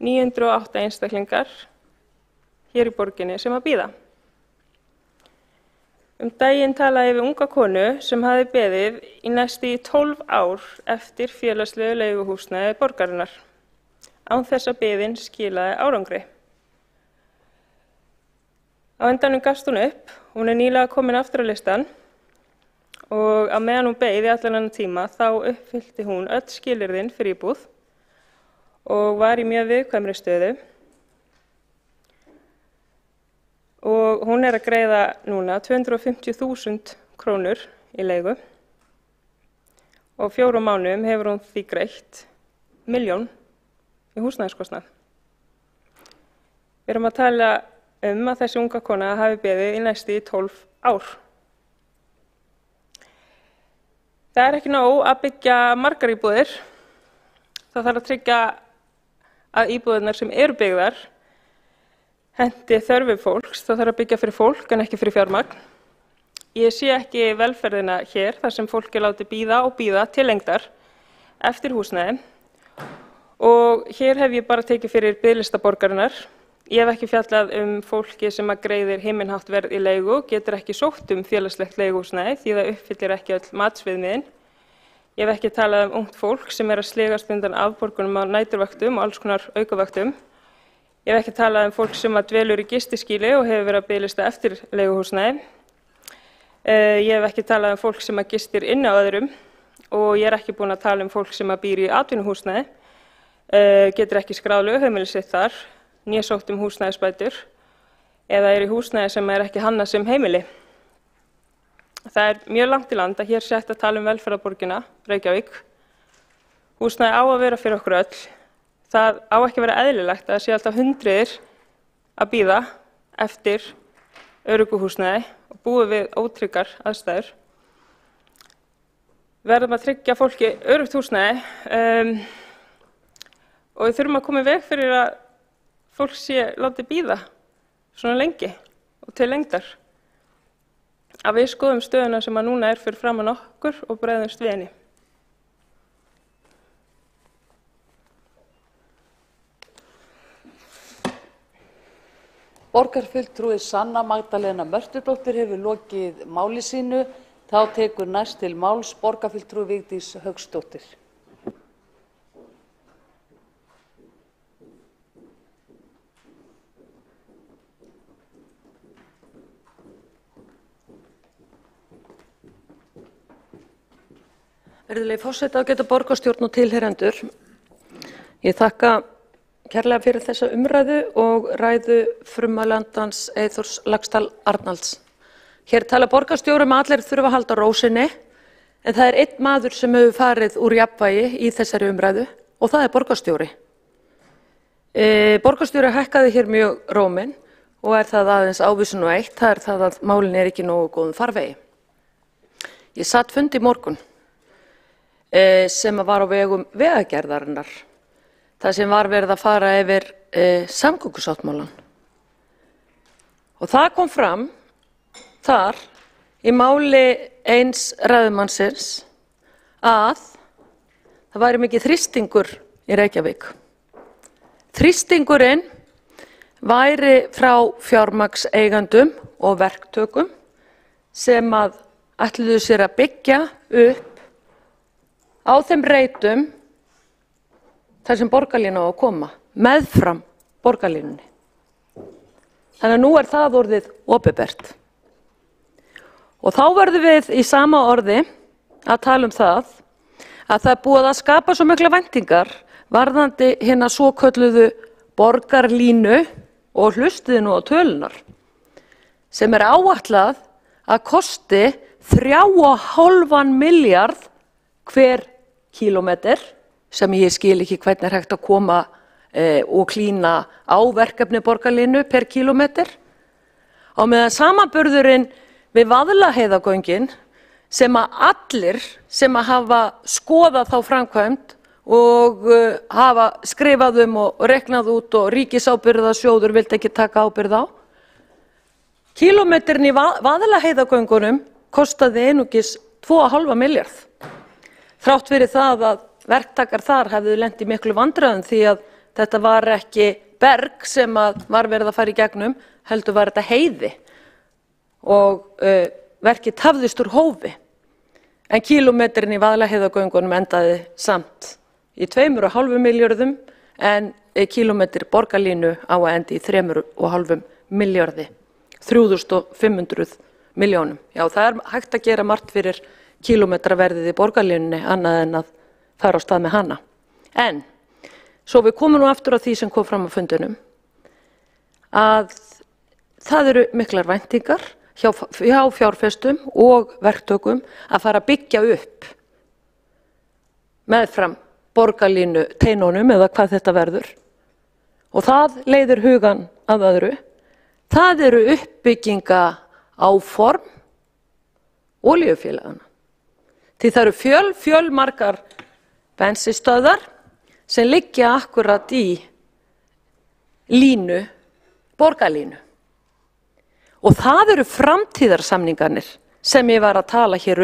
908 einstaklingar hér í borginni sem að bíða. Daginn talaði ég við unga konu sem hafði beðið í næstu 12 ár eftir félagslegu leiguhúsnæði borgarinnar, án þess að biðin skilaði árangri. Á endanum gafst hún upp, hún nýlega komin aftur á listan og á meðan hún beið í allan annan tíma þá uppfyllti hún öll skilyrðin fyrir íbúð og var í mjög viðkvæmri stöðu. Og hún að greiða núna 250.000 krónur í leigu og 4 mánuðum hefur hún því greitt 1 milljón í húsnæðiskostnað. Við erum að tala að þessi unga kona hafi beðið í næstu 12 ár. Það ekki nóg að byggja margar íbúðir. Það þarf að tryggja að íbúðirnar sem eru byggðar hendi þörfum fólks, það þarf að byggja fyrir fólk en ekki fyrir fjármagn. Ég sé ekki velferðina hér þar sem fólk láti bíða og bíða til lengdar eftir húsnæði og hér hef ég bara tekið fyrir biðlista borgarinnar. Ég hef ekki fjallað fólki sem að greiðir himinhátt verð í leigu, getur ekki sótt félagslegt leiguhúsnæði því það uppfyllir ekki öll matsviðmiðin. Ég hef ekki talað ungt fólk sem að sligast undan afborgunum á næturvaktum og alls konar aukavaktum. Ég hef ekki talað fólk sem að dvelur í gistiskýli og hefur verið að biðlista eftir leiguhúsnæði. Ég hef ekki talað fólk sem að gistir inni á öðrum og ég ekki búin að tala fólk sem að býr í atvinnuhúsnæði, getur ekki skráð lögheimili sitt þar, né sótt húsnæðisbætur eða í húsnæði sem ekki hannað sem heimili. Það mjög langt í land að hér sé hægt að tala velferðarborgina, Reykjavík. Húsnæði á að vera fyrir okkur öll. Það á ekki að vera eðlilegt að það sé alltaf hundruðir að bíða eftir öruggu húsnæði og búi við ótryggar aðstæður. Við verðum að tryggja fólki örugt húsnæði og við þurfum að koma í veg fyrir að fólk sé látið bíða svona lengi og til lengdar. Að við skoðum stöðuna sem að núna fyrir framan okkur og bregðumst við henni. Borgarfulltrúi Sanna Magdalena Mörtudóttir hefur lokið máli sínu. Þá tekur næst til máls borgarfulltrúi Vigdís Hauksdóttir. Virðulegi forseti, ágæta borgarstjórn og tilheyrendur. Ég þakka kærlega fyrir þessa umræðu og ræðu frummælandans Eyþórs Laxdal Arnalds. Hér tala borgarstjóri að allir þurfa að halda ró sinni, en það einn maður sem hefur farið úr jafnvægi í þessari umræðu og það borgarstjóri. Borgarstjóri hækkaði hér mjög róminn og það aðeins ávísun og eitt, það það að málin ekki nógu góðum farvegi. Ég satt fund í morgun sem var á vegum Vegagerðarinnar. Það sem var verið að fara yfir samgöngusáttmálann. Og það kom fram þar í máli eins ræðumannsins að það væri mikið þrýstingur í Reykjavík. Þrýstingurinn væri frá fjármagnseigandum og verktökum sem að ætluðu sér að byggja upp á þeim reitum þar sem borgarlína á að koma, meðfram borgarlínunni. Þannig að nú það orðið opinbert. Og þá verðum við í sama orði að tala það að það búið að skapa svo mikla væntingar varðandi hina svokölluðu borgarlínu og hlustiði nú á tölunar sem áætlað að kosti 3,5 milljarð hver kílómetr, sem ég skil ekki hvernig hægt að koma og klína á verkefni borgarlínu per kílómetr. Á meðan samanburðurinn við Vaðlaheiðargöngin sem allir sem hafa skoðað þá framkvæmd og hafa skrifað og reiknað út og ríkisábyrgðasjóður vildi ekki taka ábyrgð á. Kílómetrin í Vaðlaheiðargöngunum kostaði einungis 2,5 milljarð. Þrátt fyrir það að verktakar þar hefðu lent í miklu vandræðum því að þetta var ekki berg sem var verið að fara í gegnum, heldur var þetta heiði. Og verkið tafðist úr hófi, en kílómetrin í Vaðlaheiðargöngunum endaði samt í 2,5 milljörðum, en kílómetri borgarlínu á að endi í 3,5 milljarði, 3.500 milljónum. Já, það hægt að gera margt fyrir kílómetraverðið í borgarlínunni annað en að fara á stað með hana. En svo við komum nú aftur á því sem kom fram á fundinum, að það eru miklar væntingar hjá fjárfestum og verktökum að fara að byggja upp meðfram borgarlínu teinunum eða hvað þetta verður. Og það leiðir hugan að öðru. Það eru uppbygginga áform olíufélagana. Því það eru fjölmargar bensínstöðvar sem liggja akkurat í línu, borgarlínu. Og það eru framtíðarsamningarnir sem ég var að tala hér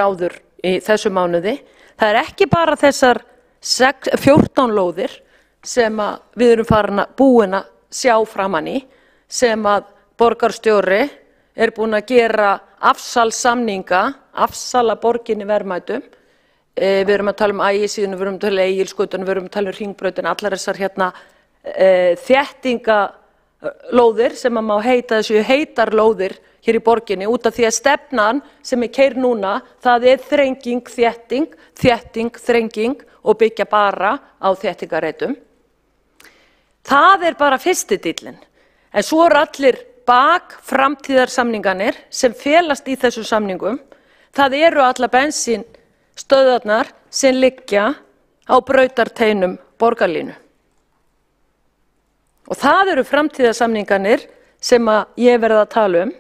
áður í þessu mánuði. Það er ekki bara þessar 14 lóðir sem við erum búin að sjá framan í, sem að borgarstjóri er búin að gera afsalsamninga, afsala borginni verðmætum. Við erum að tala um Ægisíðuna, við erum að tala um Egilsgötuna, við erum að tala um Hringbrautina, allar þessar þéttingalóðir sem má heita þessu heitar lóðir hér í borginni, út af því að stefnan sem er keyrð núna, það er þrenging, þétting, þrenging og byggja bara á þéttingareitum. Það er bara fyrsti dýllinn. En svo eru allir framtíðarsamningarnir sem felast í þessum samningum. Það eru allar bensínstöðvarnar sem liggja á brautarteinum borgarlínu. Og það eru framtíðarsamningarnir sem ég verið að tala um.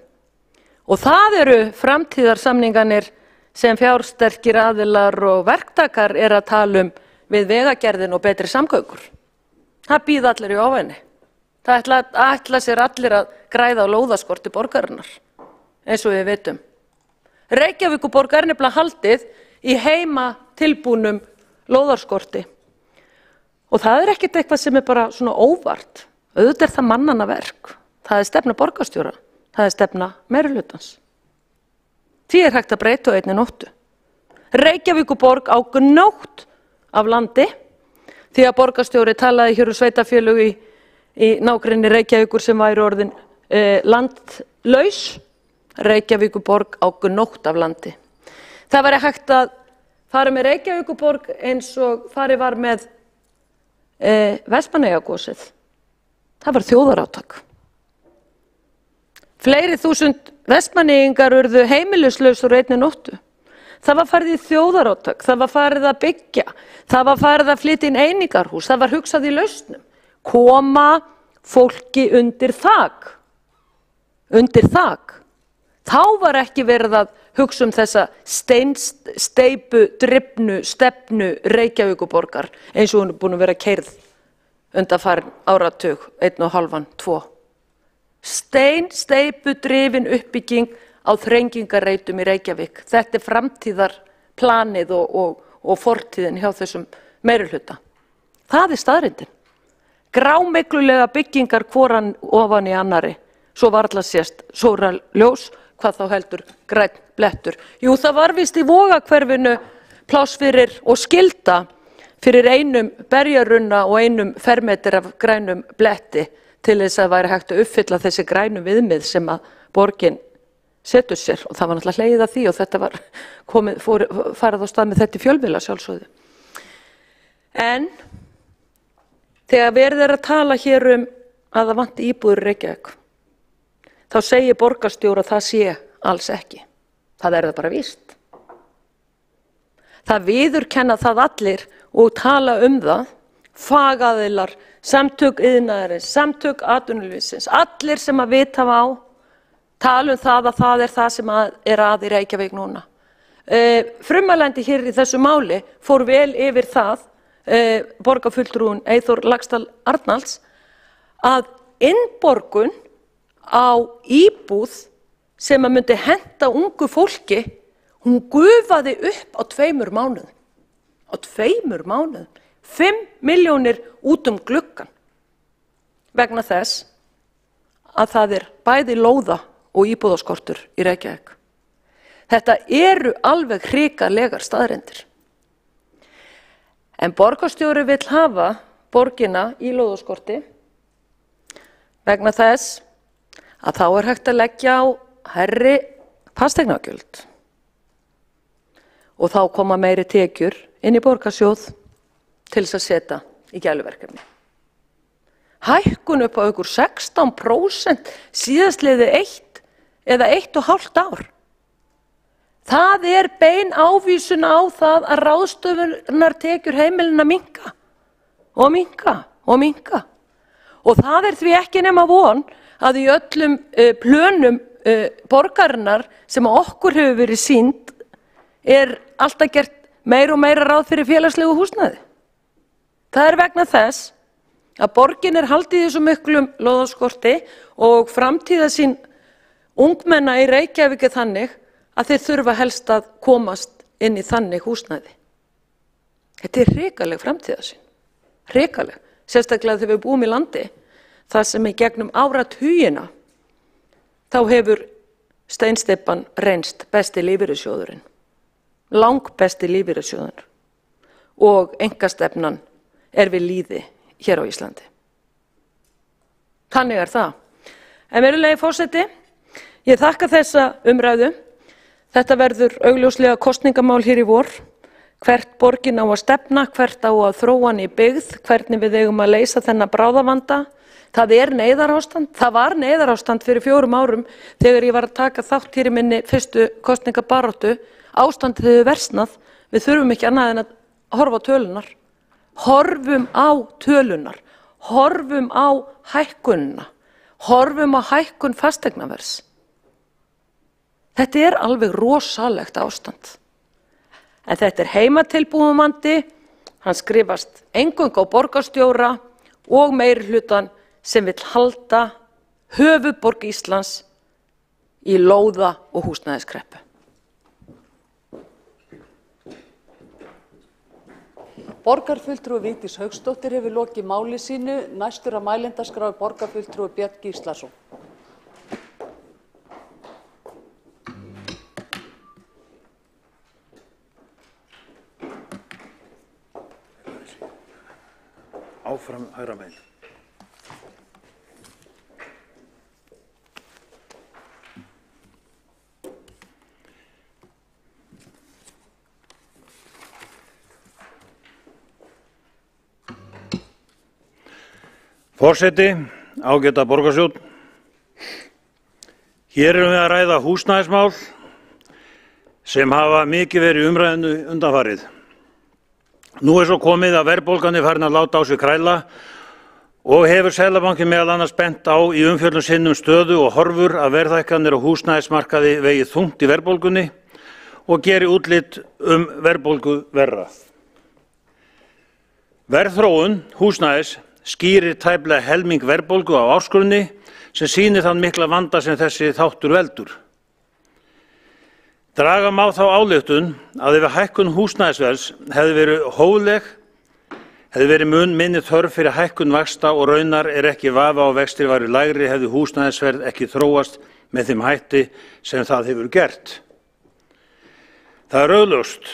Og það eru framtíðarsamningarnir sem fjársterkir aðilar og verktakar að tala um við vegagerðin og betri samgöngur. Það bíða allir í ofenni. Það ætla sér allir að græða á lóðaskorti borgarinnar, eins og við vitum. Reykjavíkurborg er nefnilega haldið í heima tilbúnum lóðaskorti. Og það er ekkert eitthvað sem er bara svona óvart. Auðvitað er það mannanna verk. Það er stefna borgarstjóra. Það er stefna meirihlutans. Því er hægt að breyta á einni nóttu. Reykjavíkurborg á gnótt af landi, því að borgarstjóri talaði hér sveitarfélög í nágrenni Reykjavíkur sem væri orðin landlaus. Reykjavíkurborg á gnótt af landi. Það væri hægt að fara með Reykjavíkurborg eins og farið var með Vestmannaeyjagosið. Það var þjóðarátak. Fleiri þúsund Vestmannaeyingar urðu heimilislausir á einni nóttu. Það var farið í þjóðarátak, það var farið að byggja, það var farið að flytja inn einingarhús, það var hugsað í lausnum. Koma fólki undir þak. Undir þak. Þá var ekki verið að hugsa þessa steipu, drifnu, stefnu Reykjavíkurborgar eins og hún er búin að vera keyrð undanfarin áratug, 1,5, 2. Steipu drifin uppbygging á þrengingarreitum í Reykjavík. Þetta er framtíðarplanið og fortíðin hjá þessum meirihluta. Það er staðreyndin. Grámiklulega byggingar hvoran ofan í annari. Svo varla sést sólarljós, hvað þá heldur grænn blettur. Jú, það var víst í Vogahverfinu pláss fyrir og skylda fyrir einum berjarunna og einum fermetri af grænum bletti til þess að væri hægt að uppfylla þessi grænu viðmið sem að borgin setur sér, og það var náttúrulega hlegið að því og þetta var farið á stað með þetta í fjölmiðla sjálfsögðu. En þegar verið er að tala hér að það vanti íbúðir í Reykjavík, þá segir borgarstjóri að það sé alls ekki. Það er það bara víst. Það viðurkenna það allir og tala það, fagaðilar, samtök iðnaðarins, samtök atvinnulífsins, allir sem að vita á, tala það að það er það sem er að í Reykjavík núna. Frummælandi hér í þessu máli fór vel yfir það, borgarfulltrúinn Eyþór Laxdal Arnalds, að innborgun á íbúð sem að myndi henta ungu fólki, hún gufaði upp á 2 mánuðum. Á 2 mánuðum. 5 milljónir út gluggan. Vegna þess að það er bæði lóða og íbúðaskortur í Reykjavík. Þetta eru alveg hrikalegar staðreyndir. En borgarstjóri vill hafa borgina í lóðaskorti vegna þess að þá er hægt að leggja á hærri fasteignagjöld og þá koma meiri tekjur inn í borgarsjóð til þess að setja í gæluverkefni. Hækkun upp á ykkur 16% síðastliðið 1 eða 1,5 ár. Það er bein ávísun á það að ráðstöfunartekjur heimilina minnka og minnka og minnka. Og það er því ekki nema von að í öllum plönum borgarinnar sem okkur hefur verið sýnd alltaf gert meira og meira ráð fyrir félagslegu húsnæði. Það er vegna þess að borgin haldið í þessu miklum lóðaskorti og framtíðarsýn ungmenna í Reykjavík þannig að þeir þurfa helst að komast inn í þannig húsnæði. Þetta er hrikaleg framtíðarsýn. Hrikaleg. Sérstaklega þegar við búum í landi þar sem í gegnum áratugina þá hefur steinsteypan reynst besti lífeyrissjóðurinn. Langbesti lífeyrissjóður og einkastefnan við lýði hér á Íslandi. Þannig það. En virðulegi forseti, ég þakka þessa umræðu. Þetta verður augljóslega kosningamál hér í vor. Hvert borgin á að stefna, hvert á að þróa hann í byggð, hvernig við eigum að leysa þennan bráðavanda. Það neyðarástand. Það var neyðarástand fyrir 4 árum þegar ég var að taka þátt hér í minni fyrstu kosningabaráttu. Ástandið hefur versnað. Við þurfum ekki annað en að horfa á tölunar. Horfum á tölunar. Horfum á hækkunina. Horfum á hækkun fasteignavers. Þetta alveg rosalegt ástand. En þetta heimatilbúinn vandi. Hann skrifast eingöngu á borgarstjóra og meirihlutann sem vill halda höfuðborg Íslands í lóða- og húsnæðiskreppu. Borgarfulltrúi Vigdís Hauksdóttir hefur lokið máli sínu. Næstur á mælendaskrá borgarfulltrúi Björn Gíslason. Áfram hægra megin. Forseti, ágæta borgarstjórn. Hér við að ræða húsnæðismál sem hafa mikið verið í umræðinu undanfarið. Nú svo komið að verðbólgan farin að láta á sig kræla og hefur Seðlabankinn meðal annars bent á í umfjöllun sinni stöðu og horfur að verðhækkanir á húsnæðismarkaði vegi þungt í verðbólgunni og geri útlit verðbólgu verra. Verðþróun húsnæðis skýrir tæplega helming verðbólgu á ársgrunni sem sýnir þann mikla vanda sem þessi þáttur veldur. Draga má þá ályktun að ef hækkun húsnæðisverðs hefði verið hófleg, hefði verið mun minni þörf fyrir hækkun vaxta og raunar ekki vafi á vextir væru lægri hefði húsnæðisverð ekki þróast með þeim hætti sem það hefur gert. Það augljóst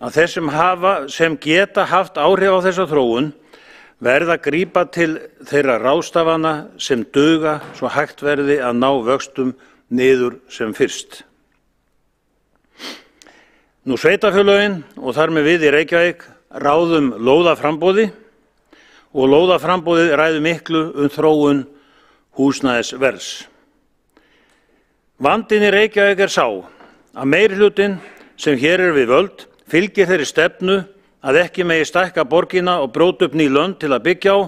að þeir sem geta haft áhrif á þessa þróun verða að grípa til þeirra ráðstafana sem duga svo hægt verði að ná vöxtum niður sem fyrst. Nú sveitarfélögin og þar með við í Reykjavík ráðum lóðaframboði og lóðaframboðið ræður miklu þróun húsnæðisverðs. Vandinn í Reykjavík sá að meirihlutinn sem hér við völd fylgir þeirri stefnu að ekki megi stækka borgina og brjóta upp ný lönd til að byggja á.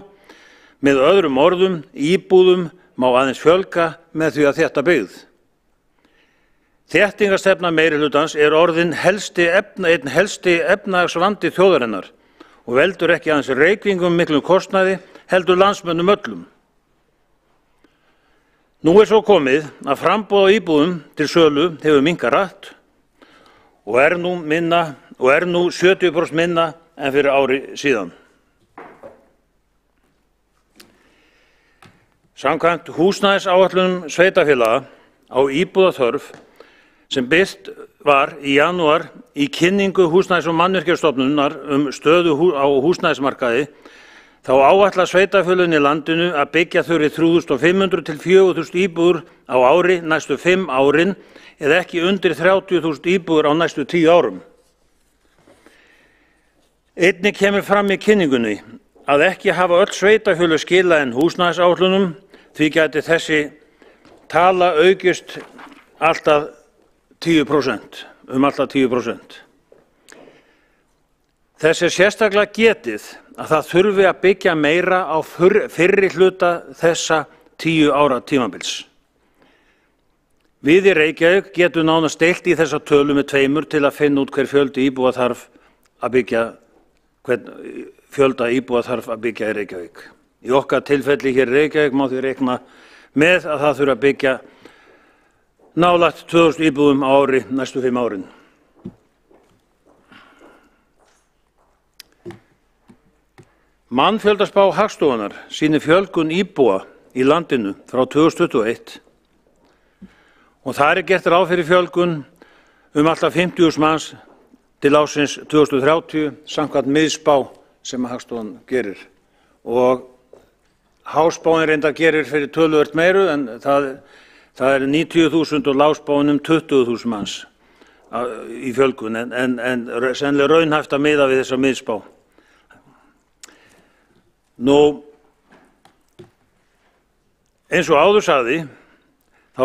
Með öðrum orðum, íbúðum má aðeins fjölga með því að þétta byggð. Þéttingarstefna meirihlutans orðin einn helsti efnahagsvandi þjóðarinnar og veldur ekki aðeins Reykvíkingum miklum kostnaði heldur landsmönnum öllum. Nú svo komið að framboð á íbúðum til sölu hefur minnkað hratt og nú 70% minna en fyrir ári síðan. Samkvæmt húsnæðisáætlunum sveitarfélaga á íbúðaþörf sem birt var í janúar í kynningu Húsnæðis- og mannvirkjastofnunar stöðu á húsnæðismarkaði, þá áætla sveitarfélögin í landinu að byggja þurfi 3.500 til 4.000 íbúðir á ári næstu 5 árin eða ekki undir 30.000 íbúðir á næstu 10 árum. Einnig kemur fram í kynningunni að ekki hafa öll sveitarfélög skilað inn húsnæðisáætlunum, því gæti þessi tala aukist alltaf 10%, alltaf 10%. Þess er sérstaklega getið að það þurfi að byggja meira á fyrri hluta þessa 10 ára tímabils. Við í Reykjavík getum nánast deilt í þessa tölu með tveimur til að finna út hver fjöldi íbúa þarf að byggja, hvern fjölda íbúa þarf að byggja í Reykjavík. Í okkar tilfelli hér í Reykjavík má því reikna með að það þurfi að byggja nálægt 2.000 íbúðum á ári næstu 5 árin. Mannfjöldaspá Hagstofunnar sýnir fjölgun íbúa í landinu frá 2021 og þar er gert ráð fyrir fjölgun alltaf 50.000 manns til ársins 2030 samkvæmt miðspá sem Hagstofan gerir. Og háspáin reyndar gerir fyrir töluvert meiru en það er 90.000 og lágspáin 20.000 manns í fjölgun en sennilega raunhæft að miða við þessa miðspá. Nú, eins og áður sagði, þá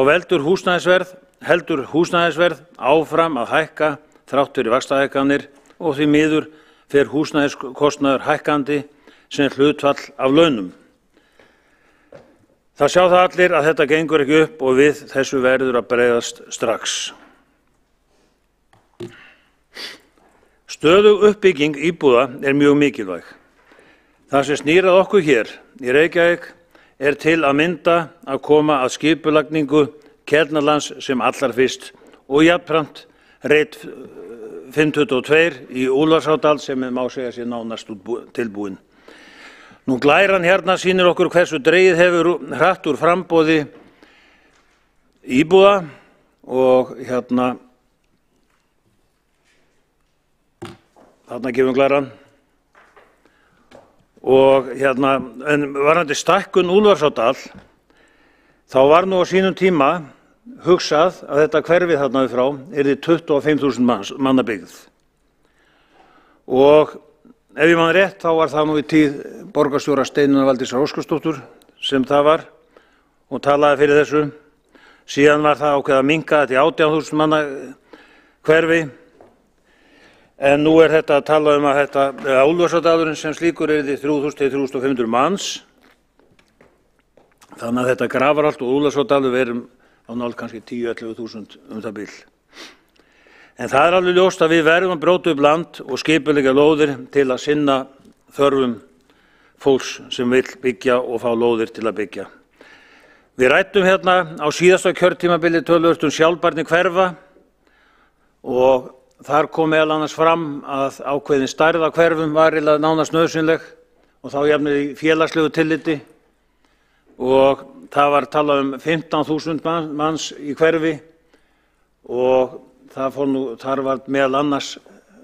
heldur húsnæðisverð áfram að hækka þrátt fyrir vaxtahækkanir og því miður fer húsnæðiskostnaður hækkandi sem hlutfall af launum. Það sjá það allir að þetta gengur ekki upp og við þessu verður að bregðast strax. Stöðug uppbygging íbúða er mjög mikilvæg. Það sem snýr að okkur hér í Reykjavík er til að mynda að koma að skipulagningu Keldnalands sem allar fyrst og jafnframt reit 522 í Úlfarsárdal sem má segja sér nánast tilbúin. Nú glæran hérna sýnir okkur hversu dregið hefur hratt úr framboði íbúða og hérna, þarna gefum glæran. Og hérna, en varðandi stækkun Úlfarsárdal, þá var nú á sínum tíma hugsað að þetta hverfið þarna við frá yrði 25.000 manna byggð. Og ef ég man rétt, þá var það nú í tíð borgarstjóra Steinunnar Valdísar Óskarsdóttur sem það var og talaði fyrir þessu. Síðan var það ákveðið að minnka þetta í 18.000 manna hverfi. En nú er þetta að tala að Úlfarsárdalurinn sem slíkur yrði 3.000 til 3.500 manns. Þannig að þetta Grafarholt og Úlfarsárdalur verðum á nálægt kannski 10.000–11.000 það bil. En það er alveg ljóst að við verðum að brjóta upp land og skipuleggja lóðir til að sinna þörfum fólks sem vill byggja og fá lóðir til að byggja. Við ræddum hérna á síðasta kjörtímabili töluvert sjálfbærni hverfa og þar kom meðal annars fram að ákveðin stærð á hverfum var eiginlega nánast nauðsynleg og þá jafnvel í félagslegu tilliti og það var talað 15.000 manns í hverfi og þar var meðal annars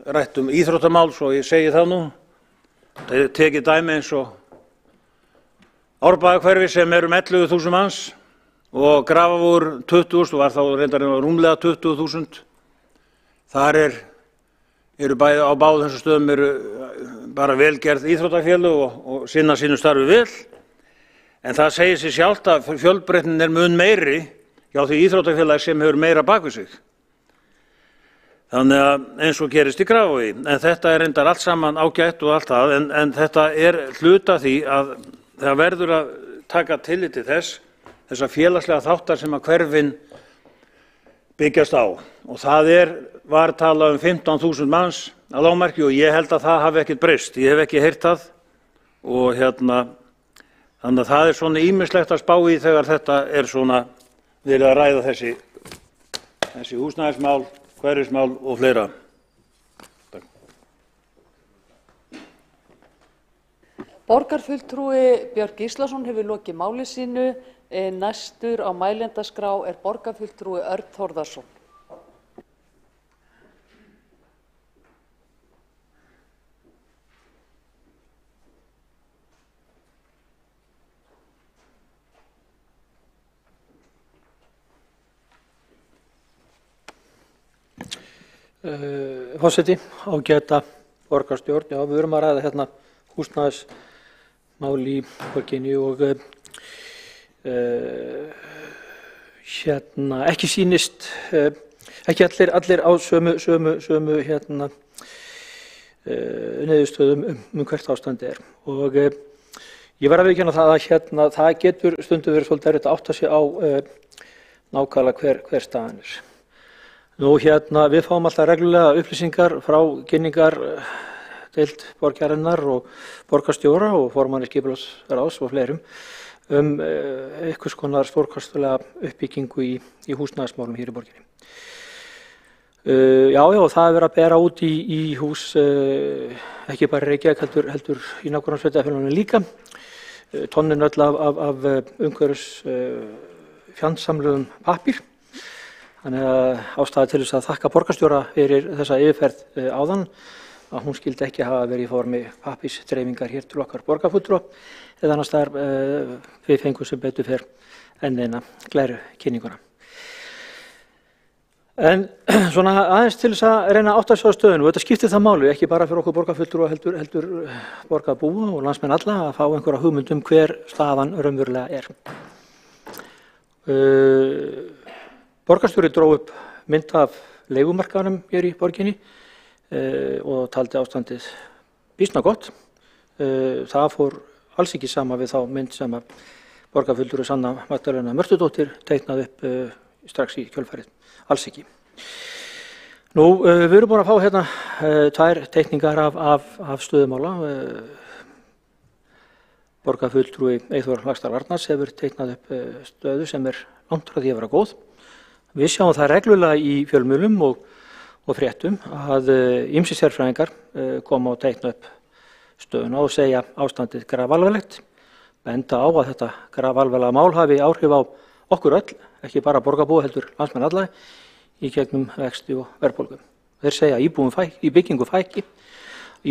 rætt íþróttamál, svo ég segi það nú. Það er tekið dæmi eins og Árbæjarhverfi sem 11.000 manns og Grafarvogur 20.000 og var þá reyndar rúmlega 20.000. Þar eru bæði á báðum þessum stöðum bara velgerð íþróttafélög og sinna sínu starfi vel. En það segir sig sjálft að fjölbreytnin mun meiri hjá því íþróttafélagi sem hefur meira bak við sig. Þannig að eins og gerist í Grafarvogi. En þetta er reyndar allt saman ágætt og allt það, en þetta er hluta því að það verður að taka tillit til þessa félagslega þáttar sem að hverfin byggjast á. Og það var talað 15.000 manns að lágmarki og ég held að það hafi ekkert breyst. Ég hef ekki heyrt það og þannig að það er svona ýmislegt að spá í þegar þetta er svona verið að ræða þessi húsnæðismál, hverfismál og fleira. Borgarfulltrúi Björn Gíslason hefur lokið máli sínu. Næstur á mælendaskrá er borgarfulltrúi Örn Þórðarson. Forseti, ágæta borgarstjórn, já, við erum að ræða hérna húsnæðismál í borginni og hérna ekki sýnist, ekki allir á sömu hérna niðurstöðum hvert ástandi er. Og ég var að viðurkenna það að hérna það getur stundum verið svolítið erfitt að átta sig á nákvæmlega hver staðan er. Nú hérna við fáum alltaf reglulega upplýsingar frá kynningardeild borgarinnar og borgarstjóra og formanni skipulagsráðs og fleirum einhvers konar stórkostulega uppbyggingu í húsnæðismálum hér í borginni. Já, það er verið að bera út í hús ekki bara Reykjavík heldur í nágrannasveitarfélögunum líka. Tonnin öll af umhverfis fjandsamlegum pappír. Þannig að ástæða til þess að þakka borgarstjóra fyrir þessa yfirferð áðan að hún skildi ekki hafa verið í formi pappírsdreifingar hér til okkar borgarfulltrúa eða annars þar við fengum sem betur fer enn eina glæru kynninguna. En svona aðeins til þess að reyna að átta sig á stöðunum og þetta skiptir það máli ekki bara fyrir okkur borgarfulltrúa heldur borgarbúa og landsmenn alla að fá einhverja hugmynd hver staðan raunverulega er. Borgarstjóri dró upp mynd af leigumarkaðnum hér í borginni og taldi ástandið býsna gott. Það fór alls ekki sama við þá mynd sem að borgarfulltrúi Sanna Magdalena Mörtudóttir teiknaði upp strax í kjölfarið. Alls ekki. Nú, við erum búin að fá hérna tvær teikningar af stöðumála. Borgarfulltrúi Eyþór Laxdal Arnars hefur teiknað upp stöðu sem langt frá því að vera góð. Við sjáum það reglulega í fjölmiðlum og fréttum að ýmsir sérfræðingar koma og teikna upp stöðuna og segja ástandið grafalvarlegt, benda á að þetta grafalvarlega mál hafi áhrif á okkur öll, ekki bara borgarbúa heldur landsmenn alla, í gegnum vexti og verðbólgu. Þeir segja í byggingu fækki,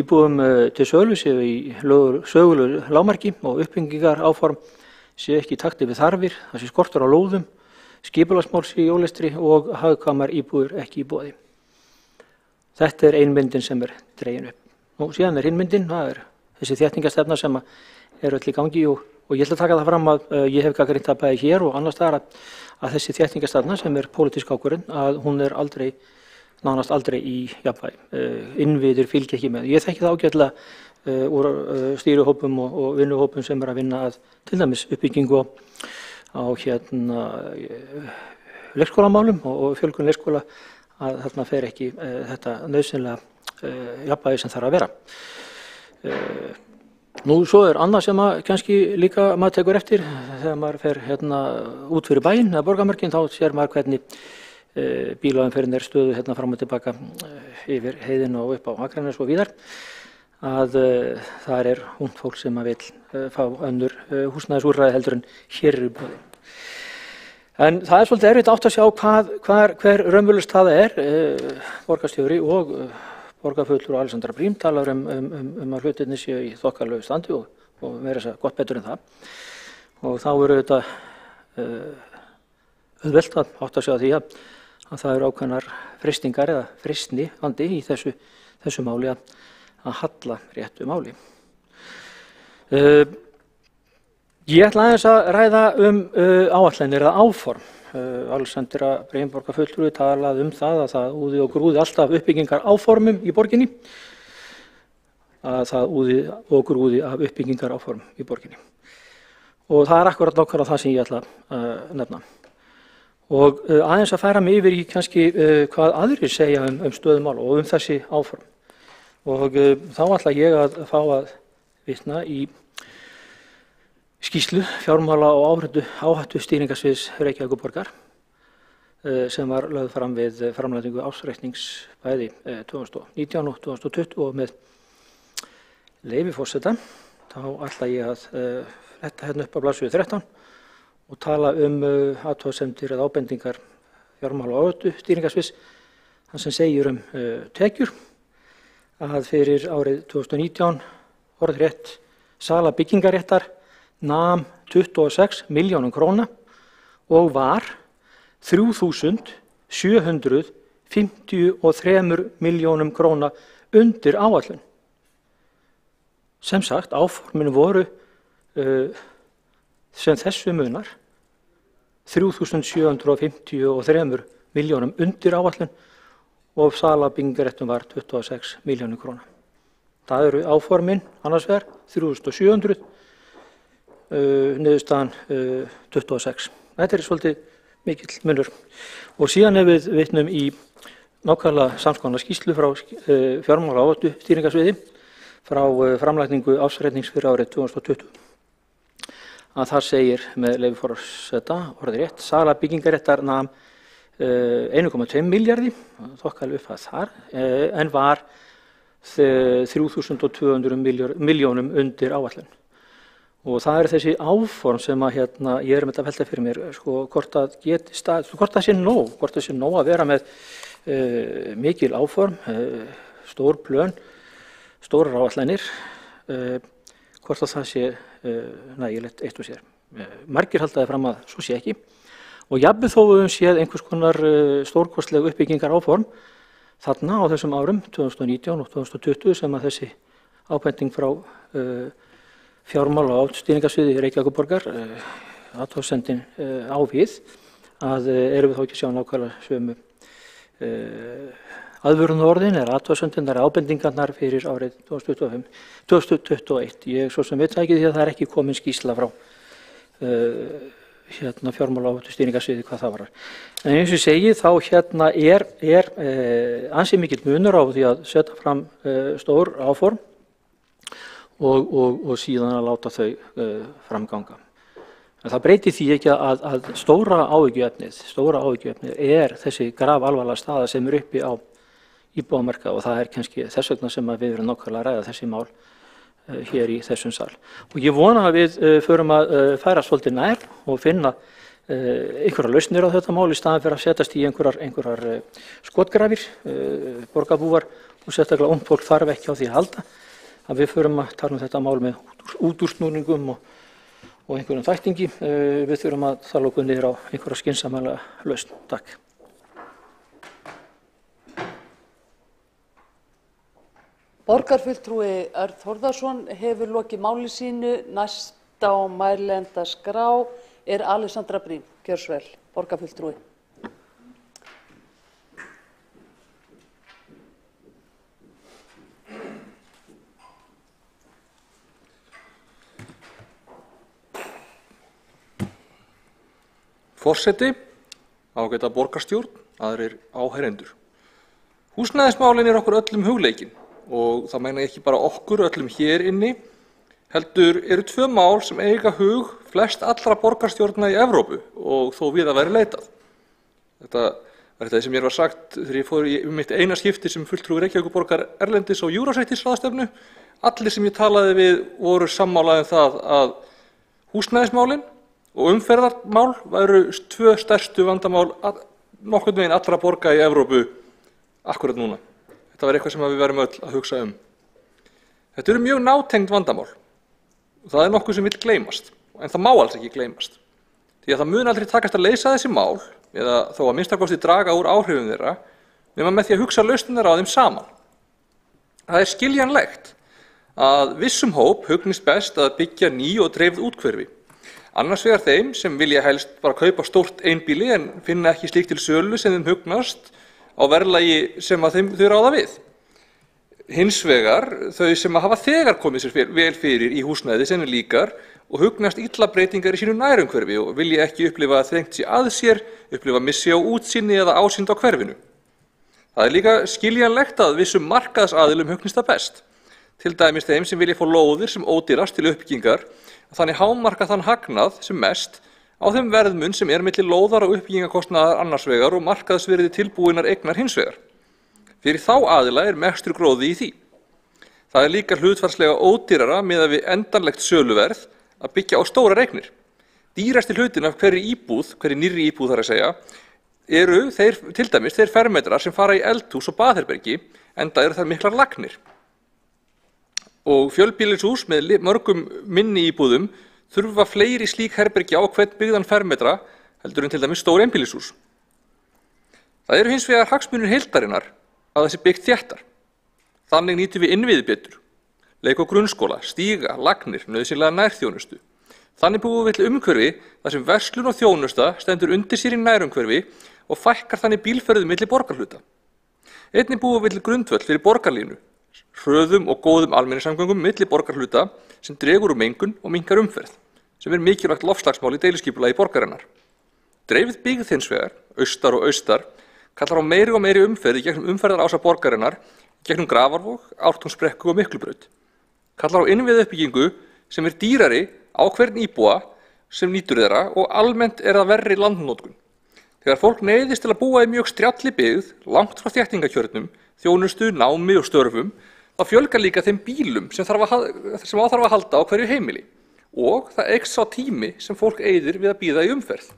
íbúum til sölu séu í sögulegu lágmarki og uppbyggingar áform séu ekki í takti við þarfir, það sé skortur á lóðum, skipulagsmál sé í ólestri og hagkvæmar íbúðir ekki í boði. Þetta ein myndin sem dregin upp. Og síðan hinn myndin, það þessi þéttingastefna sem öll í gangi og ég ætla að taka það fram að ég hef gagnrýnt það bæði hér og annars staðar að þessi þéttingastefna sem pólitísk ákvörðun, að hún nánast aldrei í jafnvægi. Innviðir fylgja ekki með. Ég þekki það ágætlega úr stýrihópum og vinnuhópum sem að vinna að til dæmis uppbyggingu á leikskólamálum og fjölgun leikskóla að þarna fer ekki þetta nauðsynlega jafnvægi sem þarf að vera. Nú svo annað sem kannski líka maður tekur eftir þegar maður fer út fyrir bæinn eða borgarmörkin, þá sér maður hvernig bílaumferðin stöðu fram og tilbaka yfir heiðina og upp á Akranes og víðar, að þar ungt fólk sem vill fá önnur húsnæðisúrræði heldur en hér í boði. En það svolítið erfitt átt að sjá hver raunveruleg staða borgarstjóri og borgarfulltrúi Alexandra Briem talar að hlutirnir séu í þokkalegu standi og meira þess að gott betur en það. Og þá þetta auðvelt að átt að sjá því að það eru ákveðnar freistingar eða freistni vandi í þessu máli að halla réttu máli. Ég ætla aðeins að ræða áætlanir eða áform. Alexandra Briem borgarfulltrúi talaði það að það úði og grúði alltaf uppbyggingar áformum í borginni. Að það úði og grúði af uppbyggingar áformum í borginni. Og það akkúrat nákvæmlega það sem ég ætla að nefna. Og aðeins að færa mig yfir í kannski hvað aðrir segja stöðumál og þessi áform. Og þá ætla ég að fá að vitna í skýrslu fjármála og áhættustýringarsviðs Reykjavíkurborgar sem var lögð fram við framlagningu ársreiknings bæði 2019 og 2020 og með leyfi forseta þá ætla ég að fletta hérna upp á blaðsíðu 13 og tala athugasemdir eða ábendingar fjármála- og áhættustýringarsviðs, þar sem segir tekjur að fyrir árið 2019 orðrétt sala byggingaréttar nam 26 milljónum króna og var 3.753 milljónum króna undir áætlun. Sem sagt, áformin voru sem þessu munar 3.753 milljónum undir áætlun og sala byggingaréttum var 26 milljónum króna. Það eru áformin annars vegar 3.700, niðurstaðan 26. Þetta svolítið mikill munur. Og síðan ef við vitnum í nákvæmlega samskonar skýrslu frá fjármála- og áhættustýringarsviði frá framlagningu ársreiknings fyrir árið 2020. Að þar segir með leyfi forseta orðrétt, sala byggingaréttar nam 1,2 milljarði, þokkalega upp að þar, en var 3.200 milljónum undir áætlun. Og það eru þessi áform sem að ég með þetta að velta fyrir mér, hvort það sé nóg, að vera með mikil áform, stór plön, stórar áætlanir, hvort að það sé nægilegt eitt og sér. Margir halda það fram að svo sé ekki. Og jafnvel þó við höfum séð einhvers konar stórkostleg uppbyggingar áform þarna á þessum árum, 2019 og 2020, sem að þessi ábending frá fjármála- og áhættustýringarsviði Reykjavíkurborgar athugasemdin á við, að erum við þá ekki að sjá nákvæmlega sömu aðvörunarorðin eða athugasemdirnar eða ábendingarnar fyrir árið 2021. Ég svo sem veit ekki því að það er ekki komin skýrsla frá fjármála- og áhættustýringarsviði hvað það varar. En eins og ég segi þá er ansi mikill munur á því að setja fram stór áform og síðan að láta þau framganga. En það breytir því ekki að stóra áhyggjuefnið er þessi grafalvarlega staða sem er uppi á íbúðamarkaði og það er kannski þess vegna sem við erum nákvæmlega að ræða þessi mál hér í þessum sal. Og ég vona að við förum að færa svolítið nær og finna einhverjar lausnir á þetta mál í staðan fyrir að setjast í einhverjar skotgrafir, borgarbúar og sérstaklega ungt fólk þarf ekki á því að halda. Að við förum að tala þetta mál með útúrsnúningum og einhverjum þættingi. Við þurfum að tala okkur niður á einhverja skynsamlega lausn. Takk. Borgarfulltrúi Örn Þórðarson hefur lokið máli sínu. Næst á mælendaskrá er Alexandra Brím. Gjörðu svo vel, borgarfulltrúi. Forseti, ágæta borgarstjórn, aðrir áheyrendur. Húsnæðismálin er okkur öllum hugleikin og það meina ég ekki bara okkur öllum hér inni, heldur eru tvö mál sem eiga hug flest allra borgarstjórna í Evrópu og þó við að væri leitað. Þetta var þetta sem mér var sagt þegar ég fór í mitt eina skipti sem fulltrúi Reykjavíkurborgar erlendis og Júrósættisráðstefnu. Allir sem ég talaði við voru sammála það að húsnæðismálin og umferðarmál væru tvö stærstu vandamál nokkurn veginn allra borga í Evrópu akkurat núna. Þetta var eitthvað sem við verðum öll að hugsa Þetta eru mjög nátengd vandamál. Það er nokkuð sem vill gleymast, en það má alls ekki gleymast. Því að það mun aldrei takast að leysa þessi mál, eða þó að minnstakosti draga úr áhrifum þeirra, nema með því að hugsa lausnirnar á þeim saman. Það er skiljanlegt að vissum hóp hugnist best að byggja ný og dreifð úthverfi. Annars vegar þeim sem vilja helst bara kaupa stórt einbýli en finna ekki slíkt til sölu sem þeim hugnast á verðlagi sem að þau ráða við. Hins vegar þau sem að hafa þegar komið sér vel fyrir í húsnæði sem þeim líkar og hugnast illa breytingar í sínu nærumhverfi og vilja ekki upplifa að þrengt sé að sér, upplifa missi á útsýni eða ásýnd á hverfinu. Það er líka skiljanlegt að vissum markaðsaðilum hugnist það best. Til dæmis þeim sem vilja fá lóðir sem ódýrast til uppbyggingar, þannig hámarka þann hagnað sem mest á þeim verðmun sem er milli lóðar og uppbyggingarkostnaðar annars vegar og markaðsvirði tilbúinnar eignar hins vegar. Fyrir þá aðila er mestur gróði í því. Það er líka hlutfallslega ódýrara miðað við endanlegt söluverð að byggja á stórar eignir. Dýrasti hlutin af hverri íbúð, hverri nýrri íbúð þar að segja, eru til dæmis þeir fermetrar sem fara í eldhús og baðherbergi, enda eru þær miklar lagnir. Og fjölbýlishús með mörgum minni íbúðum þurfa fleiri slík herbergi á hvern byggðan fermetra heldur en til dæmis stór einbýlishús. Það eru hins vegar hagsmunir heildarinnar að það sé byggt þéttar. Þannig nýtum við innviði betur, leik- og grunnskóla, stíga, lagnir, nauðsynlega nærþjónustu. Þannig búum við til umhverfi þar sem verslun og þjónusta stendur undir sér í nærumhverfi og fækkar þannig bílferðum milli borgarhluta. Einnig búum við til grundvöll fyrir borgarlínu, hröðum og góðum almenningssamgöngum milli borgarhluta sem dregur úr mengun og minnkar umferð, sem er mikilvægt loftslagsmál í deiliskipulagi borgarinnar. Dreifð byggð hins vegar, austar og austar, kallar á meiri og meiri umferð í gegnum umferðarása borgarinnar, gegnum Grafarvog, Ártúnsbrekku og Miklubraut. Kallar á innviðauppbyggingu sem er dýrari á hvern íbúa sem nýtur þeirra og almennt er það verri landnotkun. Þegar fólk neyðist til að búa í mjög strjalli byggð, langt frá þéttingakjörnum, þjónustu, námi og störfum, þá fjölgar líka þeim bílum sem á þarf að halda á hverju heimili og það eykst sá tími sem fólk eyðir við að bíða í umferð.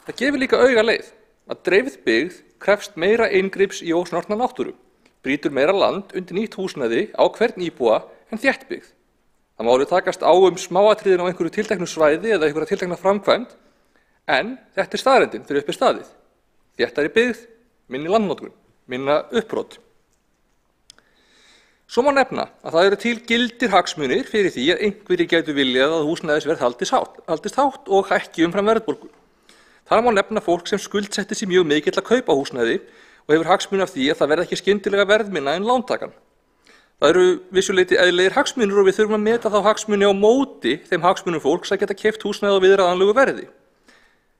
Það gefur líka auga leið að dreifð byggð krefst meira inngrips í ósnortna náttúru, brýtur meira land undir nýtt húsnæði á hvern íbúa en þéttbyggð. Það má alveg takast á smáatriðin á einhverju tilteknu svæði eða einhverja tiltekna framkvæmd, en þetta er staðreyndin fyrir uppi staðið. Þéttari byggð, minni landnotkun, minna uppbrot. Svo má nefna að það eru til gildir hagsmunir fyrir því að einhverjir gætu viljað að húsnæðisverð haldist hátt og hækki umfram verðbólgu. Þar má nefna fólk sem skuldsetti sig mjög mikill að kaupa húsnæði og hefur hagsmuni af því að það verði ekki skyndilega verðminna en lántakan. Það eru vissuleyti eðlilegir hagsmunir og við þurfum að meta þá hagsmuni á móti þeim hagsmunum fólks að geta keypt húsnæði á viðráðanlegu verði.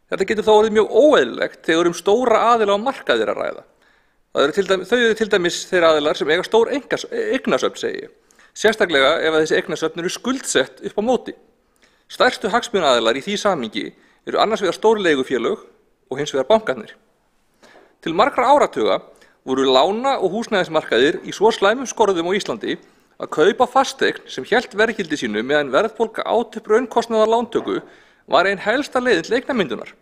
Þetta getur þá orðið mjög óeðlilegt þegar stóra aðila á markaði er að ræða. Þau eru til dæmis þeir aðilar sem eiga stór eignasöfn, segi ég, sérstaklega ef þessi eignasöfn eru skuldsett upp á móti. Stærstu hagsmunaaðilar í því samhengi eru annars vegar stór leigufélög og hins vegar bankarnir. Til margra áratuga voru lána- og húsnæðismarkaðir í svo slæmum skorðum á Íslandi að kaupa fasteign sem hélt verðgildi sínu meðan verðbólga át upp raunkostnaðar lántöku var ein helsta leiðin til eignamyndunar.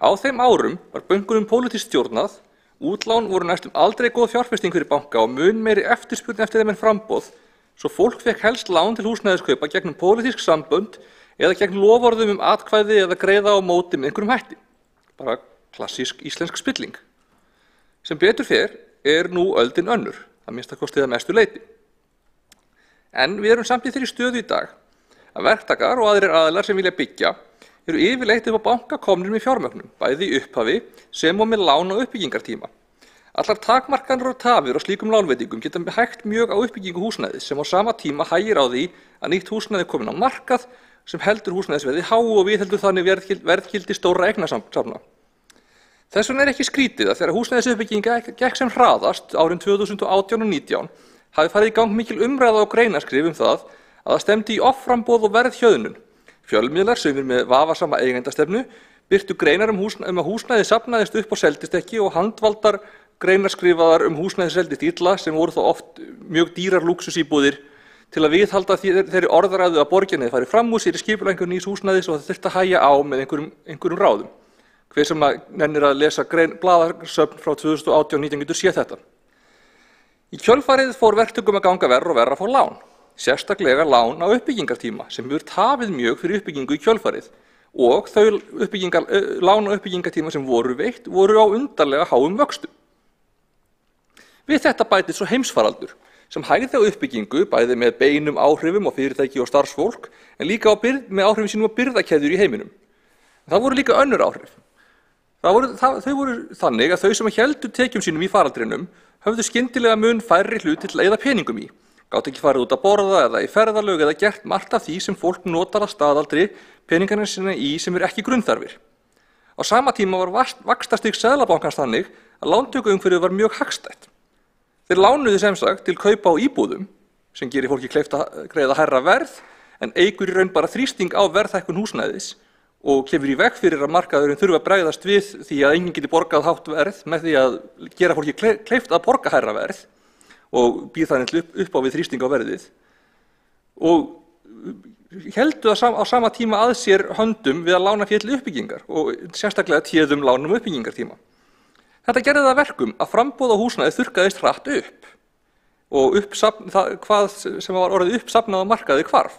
Á þeim árum var bönkunum pólitískt stjórnað, útlán voru næstum aldrei góð fjárfesting fyrir banka og mun meiri eftirspurn eftir þeim en framboð, svo fólk fekk helst lán til húsnæðiskaupa gegnum pólitísk sambönd eða gegn loforðum atkvæði eða greiða á móti með einhverjum hætti. Bara klassísk íslensk spilling. Sem betur fer er nú öldin önnur, að minnsta kosti að mestu leyti. En við erum samt í þeirri stöðu í dag að verktakar og aðrir aðilar sem vilja byggja eru yfirleitt upp á banka komnir með fjármögnun, bæði í upphafi sem og með lán- og uppbyggingartíma. Allar takmarkanir og tafir á slíkum lánveitingum geta hægt mjög á uppbyggingu húsnæðis sem á sama tíma hægir á því að nýtt húsnæði komin á markað sem heldur húsnæðisverði háu og viðheldur þannig verðgildi stórra eignasafna. Þess vegna er ekki skrítið að þegar húsnæðisuppbygginga gekk sem hraðast árin 2018 og 2019 hafi farið í gang mikil umræða og greinaskrif það að það stefndi í offramboð og verðhjöðnun. Fjölmiðlar sumir með vafasama eigendastefnu birtu greinar að húsnæði safnaðist upp og seldist ekki og handvaldar greinarskrifaðar húsnæði seldist illa sem voru þá oft mjög dýrar lúxusíbúðir til að viðhalda þeirri orðræðu að borginni fari fram úr sér í skipulagningu nýs húsnæðis og það þyrfti að hægja á með einhverjum ráðum. Hver sem nennir að lesa blaðasöfn frá 2018-19 getur séð þetta. Í kjölfarið fór verktökum að ganga verr og verr að fá lán, sérstaklega lán á uppbyggingartíma sem hefur tafið mjög fyrir uppbyggingu í kjölfarið og þau lán og uppbyggingartíma sem voru veitt voru á undarlega háum vöxtum. Við þetta bætist svo heimsfaraldur sem hægði á uppbyggingu bæði með beinum áhrifum á fyrirtæki og starfsfólk en líka með áhrifum sínum á birgðakeðjur í heiminum. Það voru líka önnur áhrif. Þau voru þannig að þau sem héldu tekjum sínum í faraldrinum höfðu skyndilega mun færri hluti til að eyða peningum í, gátu ekki farið út að borða eða í ferðalög eða gert margt af því sem fólk notar að staðaldri peningarnir sinna í sem ekki grunnþarfir. Á sama tíma var vaxtastig Seðlabankans þannig að lántökuumhverfið var mjög hagstætt. Þeir lánuðu sem sagt til kaupa á íbúðum sem gerir fólki kleift að greiða hærra verð en eykur í raun bara þrýsting á verðhækkun húsnæðis og kemur í veg fyrir að markaðurinn þurfa að bregðast við því að enginn geti borgað hátt verð með því að gera fólki kleift að borga hærra verð og býr þannig upp á við þrýsting á verðið og heldu á sama tíma að sér höndum við að lána fé til uppbyggingar og sérstaklega téðum lánum uppbyggingartíma. Þetta gerði það verkum að framboð á húsnæði þurrkaðist hratt upp og hvað sem var orðið uppsafnað á markaði hvarf.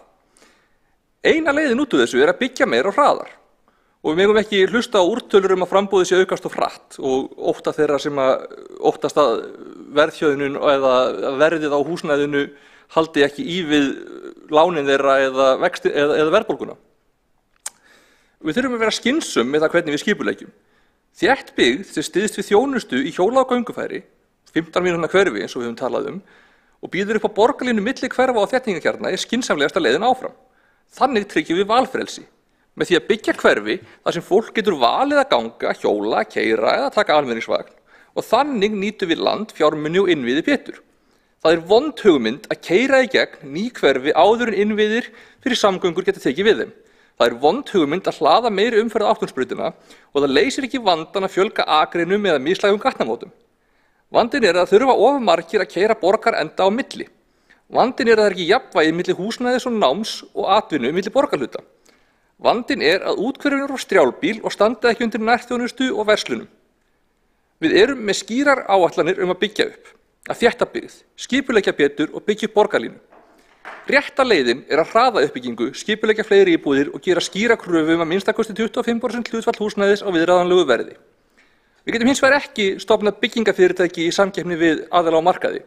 Eina leiðin út úr þessu að byggja meira og hraðar og við megum ekki hlusta á úrtölur að framboðið sé aukast og hratt og ótta þeirra sem óttast að verðhjöðnun eða verðið á húsnæðinu haldi ekki í við lánin þeirra eða verðbólguna. Við þurfum að vera skynsöm með það hvernig við skipuleggjum. Þétt byggð sem styðst við þjónustu í hjóla- og göngufæri, 15 mínútna hverfi eins og við höfum talað og býður upp á borgarlínu milli hverfa og þéttingarkjarna skynsamlegasta leiðin áfram. Þannig tryggjum við valfrelsi með því að byggja hverfi þar sem fólk getur valið að ganga, hjóla, keyra eða taka almenningsvagn og þannig nýtum við land, fjármuni og innviði betur. Það vond hugmynd að keyra í gegn ný hverfi áður en innviðir fyrir samgöngur geta tekið við þeim. Það vond hugmynd að hlaða meiri umferð á Ártúnsbrautina og það leysir ekki vandann að fjölga akreinum eða mislægum gatnamótum. Vandinn að það þurfa of margir að keyra borgarenda á milli. Vandinn að það ekki jafnvægi milli húsnæðis og náms og atvinnu milli borgarhluta. Vandinn að úthverfin eru á strjálbíl og standa ekki undir nærþjónustu og verslunum. Við erum með skýrar áætlanir að byggja upp, að þétta byggð, skipuleggja betur og byggja upp borgarlínu. Rétta leiðin að hraða uppbyggingu, skipuleggja fleiri íbúðir og gera skýra kröfu að minnstakosti 25% hlutfall húsnæðis á viðráðanlegu verði. Við getum hins vegar ekki stofnað byggingafyrirtæki í samkeppni við aðila á markaði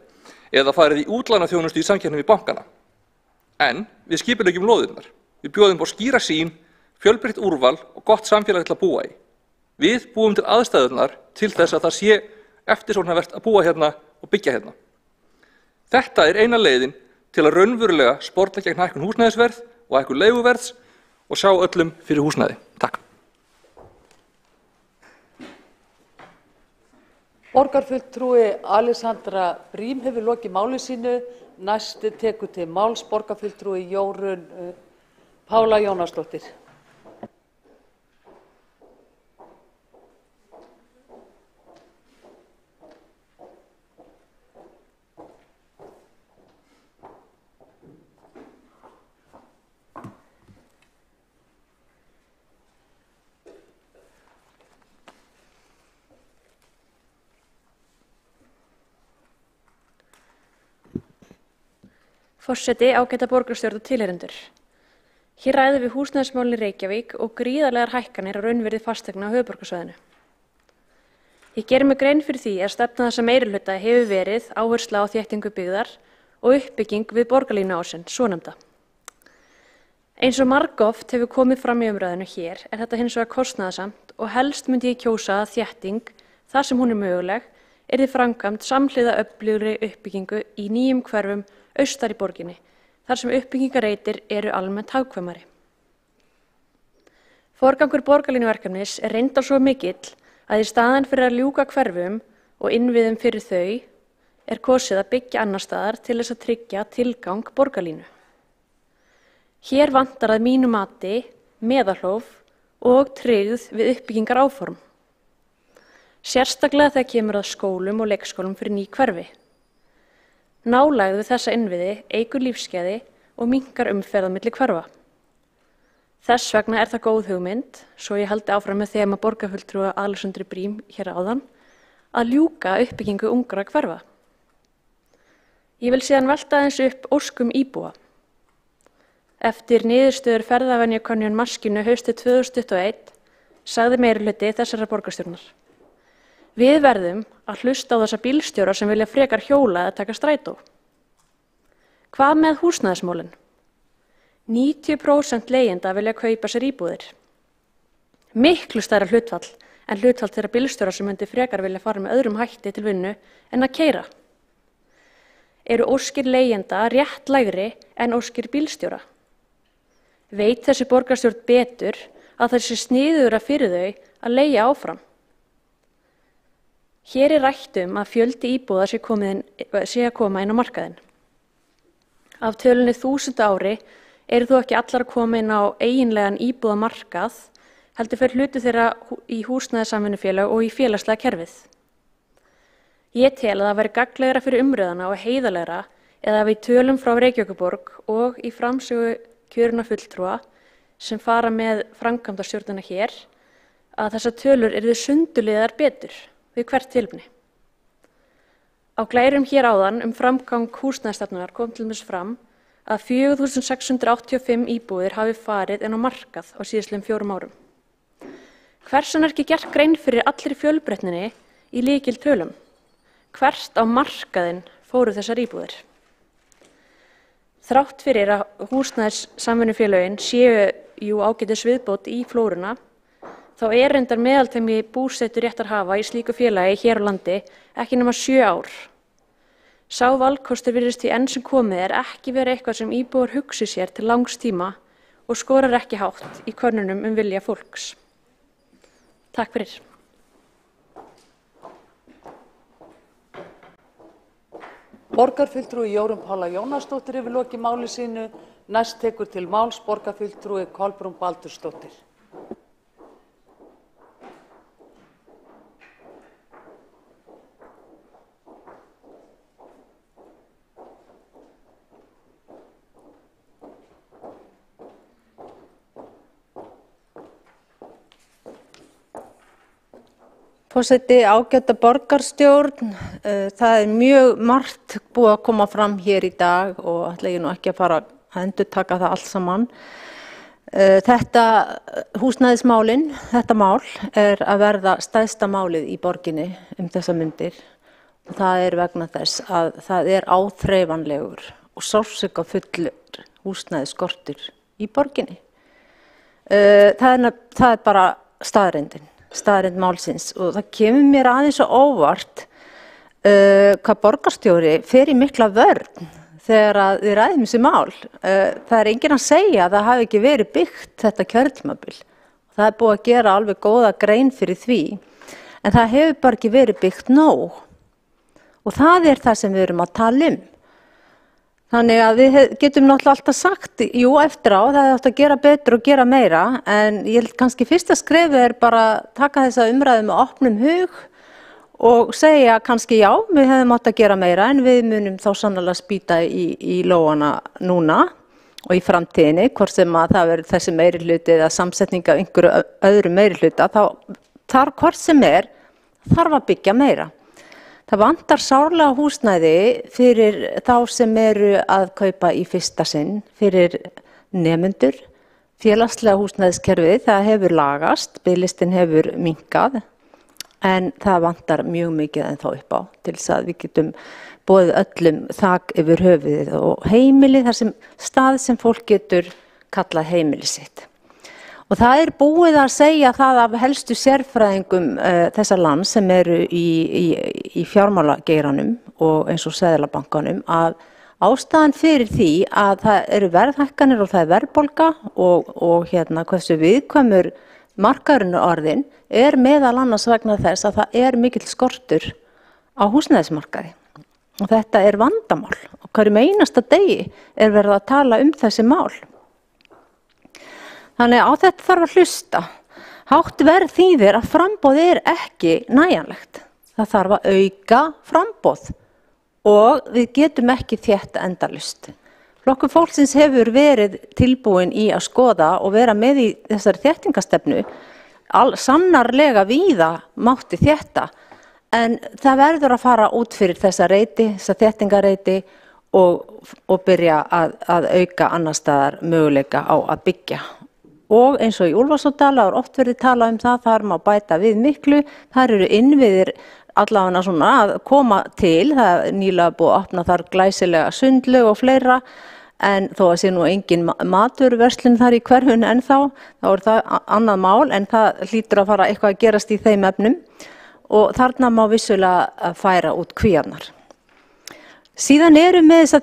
eða farið í útlánaþjónustu í samkeppni við bankana. En við skipuleggjum lóðirnar. Við bjóðum á skýra sýn, fjölbreytt úrval og gott samfélag til að búa í. Við búum til aðstæðurnar til þess að það sé eftirsóknarvert að búa hérna og byggja hérna. Þetta eina leiðin til að raunverulega sporta gegn hækkun húsnæðisverð og hækkun leiguverðs og sjá öllum fyrir húsnæði. Takk. Borgarfulltrúi Alexandra Brím hefur lokið máli sínu. Næsti tekur til máls borgarfulltrúi Jórunn Pála Jónasdóttir. Forseti, ágæta borgarstjórn og tilheyrendur. Hér ræðum við húsnæðismálin í Reykjavík og gríðarlegar hækkanir á raunvirði fasteigna á höfuðborgarsvæðinu. Ég geri mig grein fyrir því að stefna þessa meirihluta hefur verið áhersla á þéttingu byggðar og uppbygging við borgarlínuásinn, svonefnda. Eins og margoft hefur komið fram í umræðinu hér þetta hins vegar kostnaðarsamt og helst myndi ég kjósa að þétting, þar sem hún möguleg, yrði framkvæmd samhliða öflugri uppbyggingu í nýjum hverfum austar í borginni, þar sem uppbyggingarreitir eru almennt hagkvæmari. Forgangur borgarlínuverkefnis reyndar svo mikill að í staðinn fyrir að ljúka hverfum og innviðum fyrir þau kosið að byggja annar staðar til þess að tryggja tilgang borgarlínu. Hér vantar að mínu mati meðalhóf og tryggð við uppbyggingar áform. Sérstaklega þegar kemur að skólum og leikskólum fyrir ný hverfi. Nálægð við þessa innviði eykur lífsgæði og minnkar umferð á milli hverfa. Þess vegna það góð hugmynd, svo ég haldi áfram með þema borgarfulltrúa Alexandru Brím hér áðan, að ljúka uppbyggingu ungra hverfa. Ég vil síðan velta aðeins upp óskum íbúa. Eftir niðurstöður ferðavenjukönnun Maskínu haustið 2021 sagði meirihluti þessarar borgarstjórnar: Við verðum að hlusta á þessa bílstjóra sem vilja frekar hjóla eða taka strætó. Hvað með húsnæðismálin? 90% leigjenda vilja kaupa sér íbúðir. Miklu stærra hlutfall en hlutfall þeirra bílstjóra sem myndi frekar vilja fara með öðrum hætti til vinnu en að keyra. Eru óskir leigjenda rétt lægri en óskir bílstjóra? Veit þessi borgarstjórn betur að það sé sniðugra fyrir þau að leigja áfram? Hér rætt að fjöldi íbúða sé að koma inn á markaðinn. Af tölunni 1000 ári eru þó ekki allar að koma inn á eiginlegan íbúðamarkað, heldur fer hluti þeirra í húsnæðissamvinnufélög og í félagslega kerfið. Ég tel að það væri gagnlegra fyrir umræðuna og heiðarlegra eða við tölum frá Reykjavíkurborg og í framsögu kjörinna fulltrúa sem fara með framkvæmdastjórnina hér að þessar tölur yrðu sundurliðar betur við hvert tilefni. Á glærum hér áðan framgang húsnæðisstefnunnar kom til dæmis fram að 4.685 íbúðir hafi farið inn á markað á síðastliðnum 4 árum. Hvers vegna er ekki gert grein fyrir allri fjölbreytninni í lykiltölum? Hvert á markaðinn fóru þessar íbúðir? Þrátt fyrir að húsnæðissamvinnufélögin séu ágætis viðbót í flóruna, þá er reyndar meðaltæmi búseturéttarhafa í slíku félagi hér á landi ekki nema 7 ár. Sá valkostur virðist því enn sem komið er ekki verið eitthvað sem íbúar hugsi sér til langs tíma og skorar ekki hátt í könnunum vilja fólks. Takk fyrir. Borgarfulltrúi Jórunn Pála Jónasdóttir hefur lokið máli sínu. Næst tekur til máls borgarfulltrúi Kolbrún Baldursdóttir. Forseti, ágæta borgarstjórn, það mjög margt búið að koma fram hér í dag og ætla ég nú ekki að fara að endurtaka það allt saman. Þetta húsnæðismálin, þetta mál að verða stærsta málið í borginni þessa mundir. Og það vegna þess að það áþreifanlegur og sársaukafullur húsnæðisskortur í borginni. Það bara staðreynd málsins og það kemur mér aðeins og óvart hvað borgarstjóri fer í mikla vörn þegar að við ræðum þessi mál. Það enginn að segja að það hafi ekki verið byggt þetta kjörtímabil. Það búið að gera alveg góða grein fyrir því en það hefur bara ekki verið byggt nóg og það það sem við erum að tala Þannig að við getum náttúrulega alltaf sagt, jú, eftir á, það átt að gera betur og gera meira, en ég held kannski fyrsta skrefið bara taka þessa umræðu með opnum hug og segja kannski já, við hefum átt að gera meira, en við munum þá sannarlega spýta í lóana núna og í framtíðinni, hvort sem að það verður þessi meirihluti eða samsetning af einhverju öðru meirihluta, þá þar hvort sem þarf að byggja meira. Það vantar sárlega húsnæði fyrir þá sem eru að kaupa í fyrsta sinn, fyrir nemendur, félagslega húsnæðiskerfið, það hefur lagast, biðlistin hefur minnkað, en það vantar mjög mikið en þá upp á til þess að við getum boðið öllum þak yfir höfuðið og heimili, þar sem stað sem fólk getur kallað heimili sitt. Og það búið að segja það af helstu sérfræðingum þessa land sem eru í fjármálageiranum og eins og Seðlabankanum að ástæðan fyrir því að það eru verðhækkanir og það verðbólga og hversu viðkvæmur markaðurinn orðinn meðal annars vegna þess að það mikill skortur á húsnæðismarkaði. Og þetta vandamál og hverjum einasta degi verið að tala þessi mál. Þannig á þetta þarf að hlusta. Hátt verð þýðir að framboð ekki nægjanlegt. Það þarf að auka framboð og við getum ekki þétt endalaust. Flokkur fólksins hefur verið tilbúin í að skoða og vera með í þessari þéttingastefnu. Sannarlega víða mátti þétta, en það verður að fara út fyrir þessa þéttingareiti og byrja að auka annar staðar möguleika á að byggja. Og eins og í Úlfarsárdal oft verið talað það, þar má bæta við miklu, þar eru innviðir allavega svona að koma til, það nýlega búið að opna þar glæsilega sundlaug og fleira, en þó að sé nú engin maturverslun þar í hverfun ennþá, þá það annað mál, en það hlýtur að fara eitthvað að gerast í þeim efnum og þarna má vissulega færa út kvíarnar. Síðan með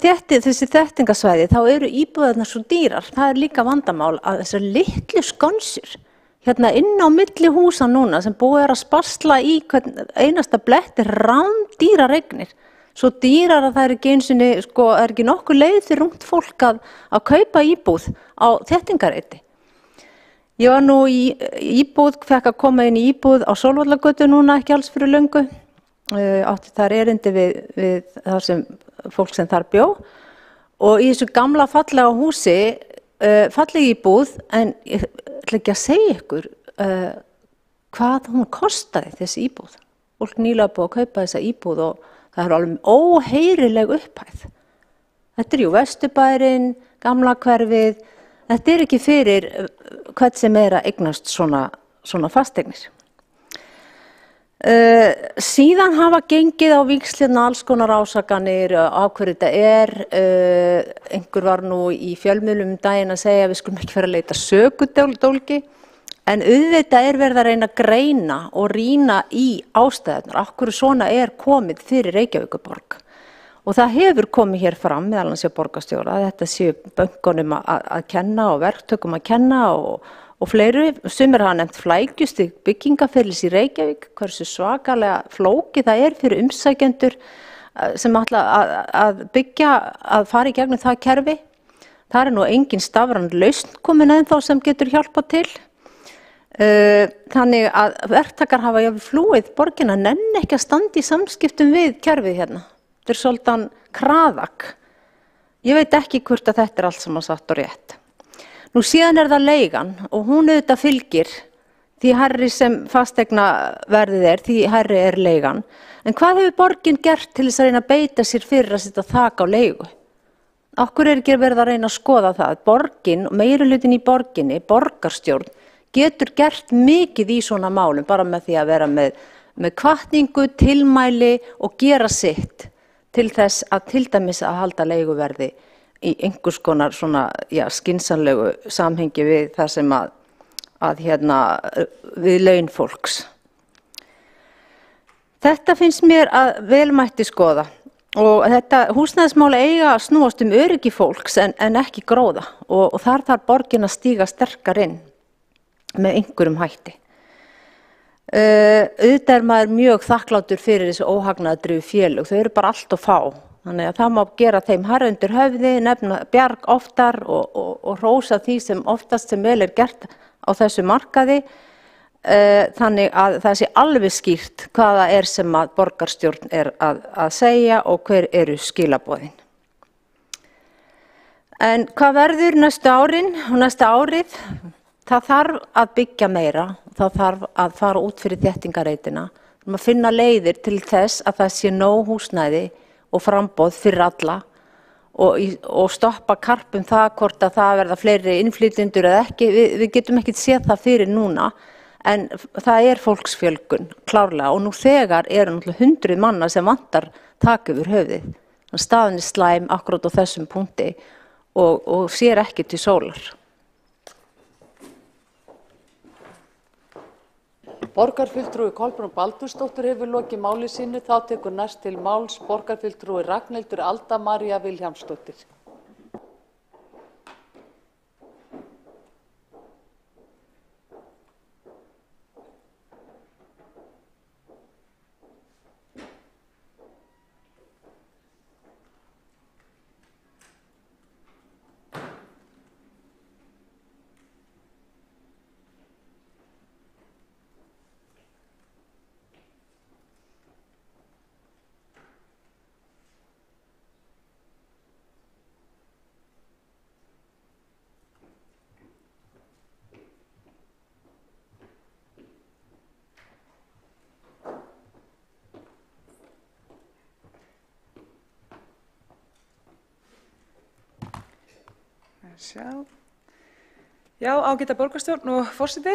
þessi þéttingasvæði, þá íbúðirnar svo dýrar. Það líka vandamál að þessar litlu skonsur, inn á milli húsa núna, sem búið að sparsla í einasta bletti rándýrar eignir. Svo dýrar að það ekki einu sinni, ekki nokkuð leið fyrir ungt fólk að kaupa íbúð á þéttingareiti. Ég var nú í íbúð, fekk að koma inn í íbúð á Sólvallagötu núna, ekki alls fyrir löngu. átti þar erindi við það sem fólk sem þar bjó og í þessu gamla fallega húsi, fallegi íbúð, en ég ætla ekki að segja ykkur hvað hún kostaði þessi íbúð. Fólk nýlega búið að kaupa þessa íbúð og það er alveg óheyrileg upphæð. Þetta er Vesturbærinn, gamla hverfið, þetta er ekki fyrir hvern sem er að eignast svona fasteignir. Síðan hafa gengið á víxlina alls konar ásakanir á hverju þetta er. Einhver var nú í fjölmiðlum daginn að segja að við skulum ekki fara að leita sökudólgi, en auðvitað er verið að reyna að greina og rýna í ástæðurnar, af hverju svona er komið fyrir Reykjavíkurborg. Og það hefur komið hér fram, meðal annars hjá borgarstjóra, að þetta séu bönkunum að kenna og verktökum að kenna og fleiri. Sumir hafa nefnt flækjustig byggingaferlis í Reykjavík, hversu svakalega flókið það er fyrir umsækjendur sem ætla að byggja, að fara í gegnum það kerfi. Það er nú engin stafræn lausn komin ennþá sem getur hjálpað til. Þannig að verktakar hafa jafnvel flúið borgina, nenni ekki að standa í samskiptum við kerfið hérna. Þetta er svolítan kraðak. Ég veit ekki hvort að þetta er allt saman satt og rétt. Nú síðan er það leigan og hún auðvitað fylgir því hærri sem fasteignaverðið er, því hærri er leigan. En hvað hefur borgin gert til þess að reyna að beita sér fyrir að setja þak á leigu? Okkur er ekki verið að reyna að skoða það. Borgin, meirihlutin í borginni, borgarstjórn, getur gert mikið í svona málum bara með því að vera með hvatningu, tilmæli og gera sitt til þess að til dæmis að halda leiguverði í einhvers konar svona, skynsamlegu samhengi við það sem við laun fólks. Þetta finnst mér að vel mætti skoða og þetta húsnæðismáli eiga að snúast öryggi fólks en ekki gróða og þar þarf borgin að stíga sterkar inn með einhverjum hætti. Auðvitað er maður mjög þakklátur fyrir þessu óhagnaðardrifnu félög, þau eru bara allt of fá. Þannig að það má gera þeim hærra undir höfði, nefna bjarg oftar og hrósa því sem oftast sem vel er gert á þessu markaði. Þannig að það sé alveg skýrt hvaða er sem að borgarstjórn er að segja og hver eru skilaboðin. En hvað verður næstu árin og næsta árið? Það þarf að byggja meira, það þarf að fara út fyrir þéttingareitina, að finna leiðir til þess að það sé nóg húsnæði og framboð fyrir alla og stoppa karpum það hvort að það verða fleiri innflytjendur eða ekki. Við getum ekki séð það fyrir núna, en það er fólksfjölgun klárlega og nú þegar eru náttúrulega 100 manna sem vantar tak yfir höfuðið. Staðan er slæm akkurat á þessum punkti og sér ekki til sólar. Borgarfulltrúi Kolbrún Baldursdóttir hefur lokið máli sínu, þá tekur næst til máls borgarfulltrúi Ragnhildur Alda María Vilhjálmsdóttir. Já, ágæta borgarstjórn og forseti.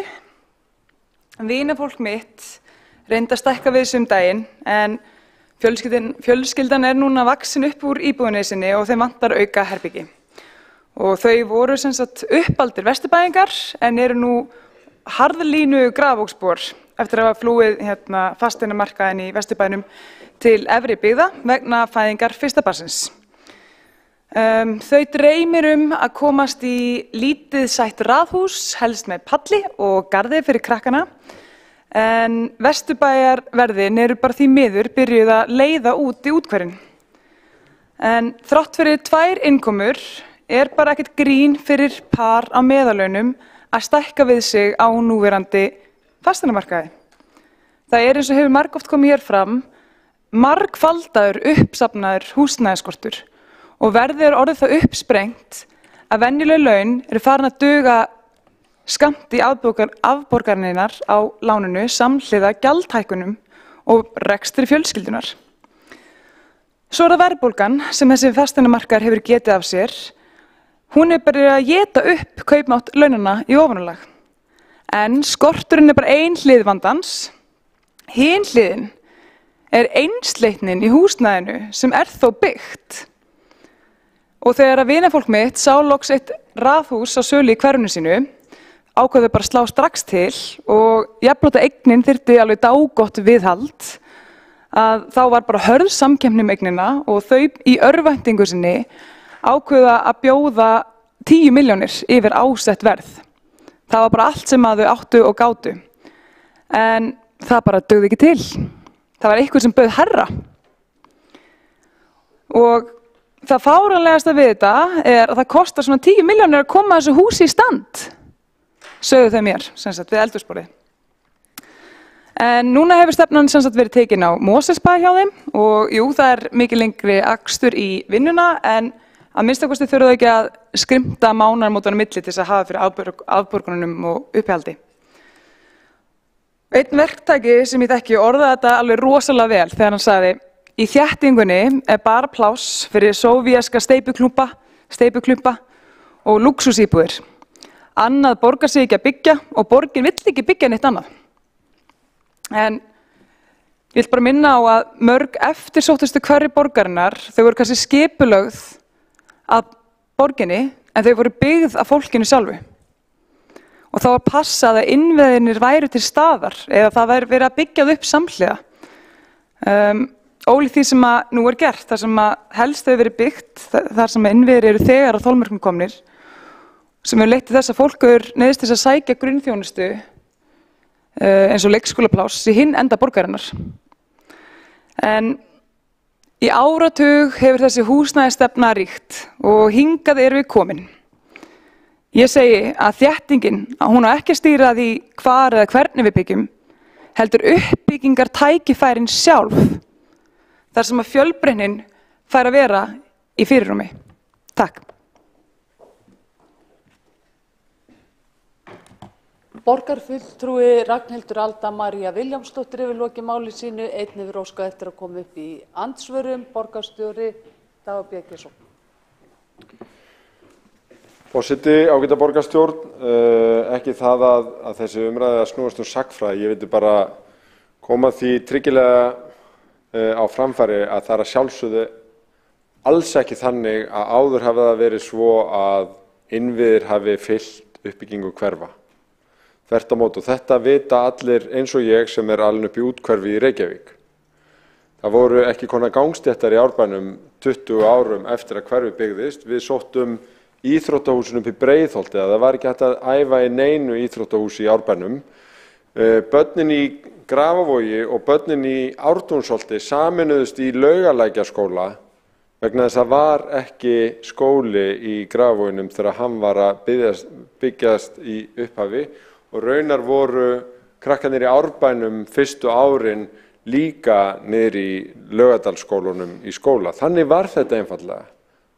Vinafólk mitt reyndi að stækka við þessum daginn en fjölskyldan er núna vaxin upp úr íbúðinni sinni og þeim vantar auka herbyggi. Og þau voru sem sagt uppaldir vesturbæingar en eru nú harðlínu grafvóksbor eftir að hafa flúið fasteignamarkaðinn í Vesturbænum til efri byggða vegna fæðingar fyrsta barnsins. Þau dreymir að komast í lítið sætt raðhús, helst með palli og garði fyrir krakkana, en Vesturbæjarverðin eru bara því miður byrjuð að leiða út í úthverfin. En þrátt fyrir 2 innkomur er bara ekkert grín fyrir par á meðalaunum að stækka við sig á núverandi fasteignamarkaði. Það er eins og hefur margoft komið hér fram, margfaldaður uppsafnaður húsnæðisskortur og verðið er orðið það uppsprengt að venjuleg laun eru farin að duga skammt í afborgarinnar á láninu samhliða gjaldhækkunum og rekstri fjölskyldunar. Svo er það verðbólgan sem þessi fasteignamarkaður hefur getið af sér. Hún er bara að éta upp kaupmátt launanna í ofanálag. En skorturinn er bara ein hlið vandans. Hin hliðin er einsleitnin í húsnæðinu sem er þó byggt. Og þegar að vinafólk mitt sá loks eitt raðhús á sölu í hverfinu sínu, ákveðu bara að slá strax til og jafnblota eignin þyrfti alveg dágott viðhald, að þá var bara hörð samkeppni um eignina og þau í örvæntingu sinni ákveða að bjóða 10 milljónir yfir ásett verð. Það var bara allt sem að þau áttu og gátu. En það bara dugði ekki til. Það var eitthvað sem bauð hærra. Og það fáránlegasta við þetta er að það kostar svona 10 milljónir að koma þessu húsi í stand, sögðu þau mér, sem sagt, við eldhúsborðið. En núna hefur stefnan sem sagt verið tekin á Mosfellsbæ hjá þeim og jú, það er mikið lengri akstur í vinnuna en að minnstakosti þurfa þau ekki að skrimta mánaðamótunum milli til þess að hafa fyrir afborgunum og upphaldi. Einn verktaki sem ég þekki orðaði þetta alveg rosalega vel þegar hann sagði: í þéttingunni er bara pláss fyrir sovjíska steypuklumpa og lúxusíbúðir. Annað borgar sig ekki að byggja og borgin vill ekki byggja neitt annað. En ég vil bara minna á að mörg eftirsóttustu hverfi borgarinnar, þau voru kannski skipulögð að borginni en þau voru byggð af fólkinu sjálfu. Og þá var passað að innviðirnir væru til staðar eða það væri verið að byggja þau upp samhliða. Ólíkt því sem að nú er gert, þar sem að helst hefur verið byggt, þar sem innviðir eru þegar á þolmörkum komnir, sem hefur leitt til þess að fólk hefur neyðst til að sækja grunnþjónustu eins og leikskólapláss í hinn enda borgarinnar. En í áratug hefur þessi húsnæðisstefna ríkt og hingað erum við komin. Ég segi að þéttingin, hún á ekki að stýra því hvar eða hvernig við byggjum, heldur uppbyggingar tækifærin sjálf, þar sem að fjölbreytnin fær að vera í fyrirrúmi. Takk. Borgarfulltrúi Ragnhildur Alda María Vilhjálmsdóttir hefur lokið máli sínu, einn hefur óskað eftir að koma upp í andsvörum, borgarstjóri Dagur B. Eggertsson. Forseti, ágæta borgarstjórn, ekki það að þessi umræða snúast sagnfræði, ég vildi bara koma því tryggilega á framfæri að það er að sjálfsögðu alls ekki þannig að áður hafi það verið svo að innviðir hafi fylgt uppbyggingu hverfa. Þvert á móti, og þetta vita allir eins og ég sem er alin upp í úthverfi í Reykjavík. Það voru ekki konar gangstéttar í Árbænum 20 árum eftir að hverfi byggðist. Við sóttum íþróttahúsinu upp í Breiðholti, að það var ekki hægt að æfa í neinu íþróttahúsi í Árbænum. Börnin í Grafavogi og börnin í Ártúnsholti saminuðust í Laugalækjarskóla vegna þess að var ekki skóli í Grafavoginum þegar hann var að byggjast í upphafi. Og raunar voru krakkarnir í Árbænum fyrstu árin líka niður í Laugardalsskólunum í skóla. Þannig var þetta einfallega.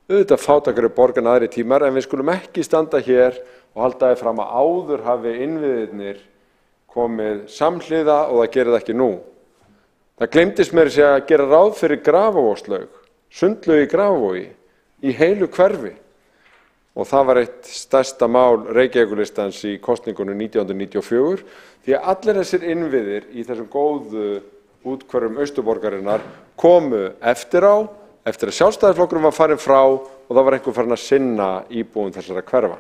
Auðvitað fátækari borgar en aðrir tímar, en við skulum ekki standa hér og halda því fram að áður hafi innviðirnir komið samhliða og það gerir það ekki nú. Það gleymdist meira sig að gera ráð fyrir Grafarvogslaug, sundlaug í Grafarvogi, í heilu hverfi. Og það var eitt stærsta mál Reykjavíkurlistans í kosningunum 1994, því að allir þessir innviðir í þessum góðu úthverfum Austurborgarinnar komu eftir að Sjálfstæðisflokkurinn var farin frá og það var einhver farin að sinna íbúum þessara hverfa.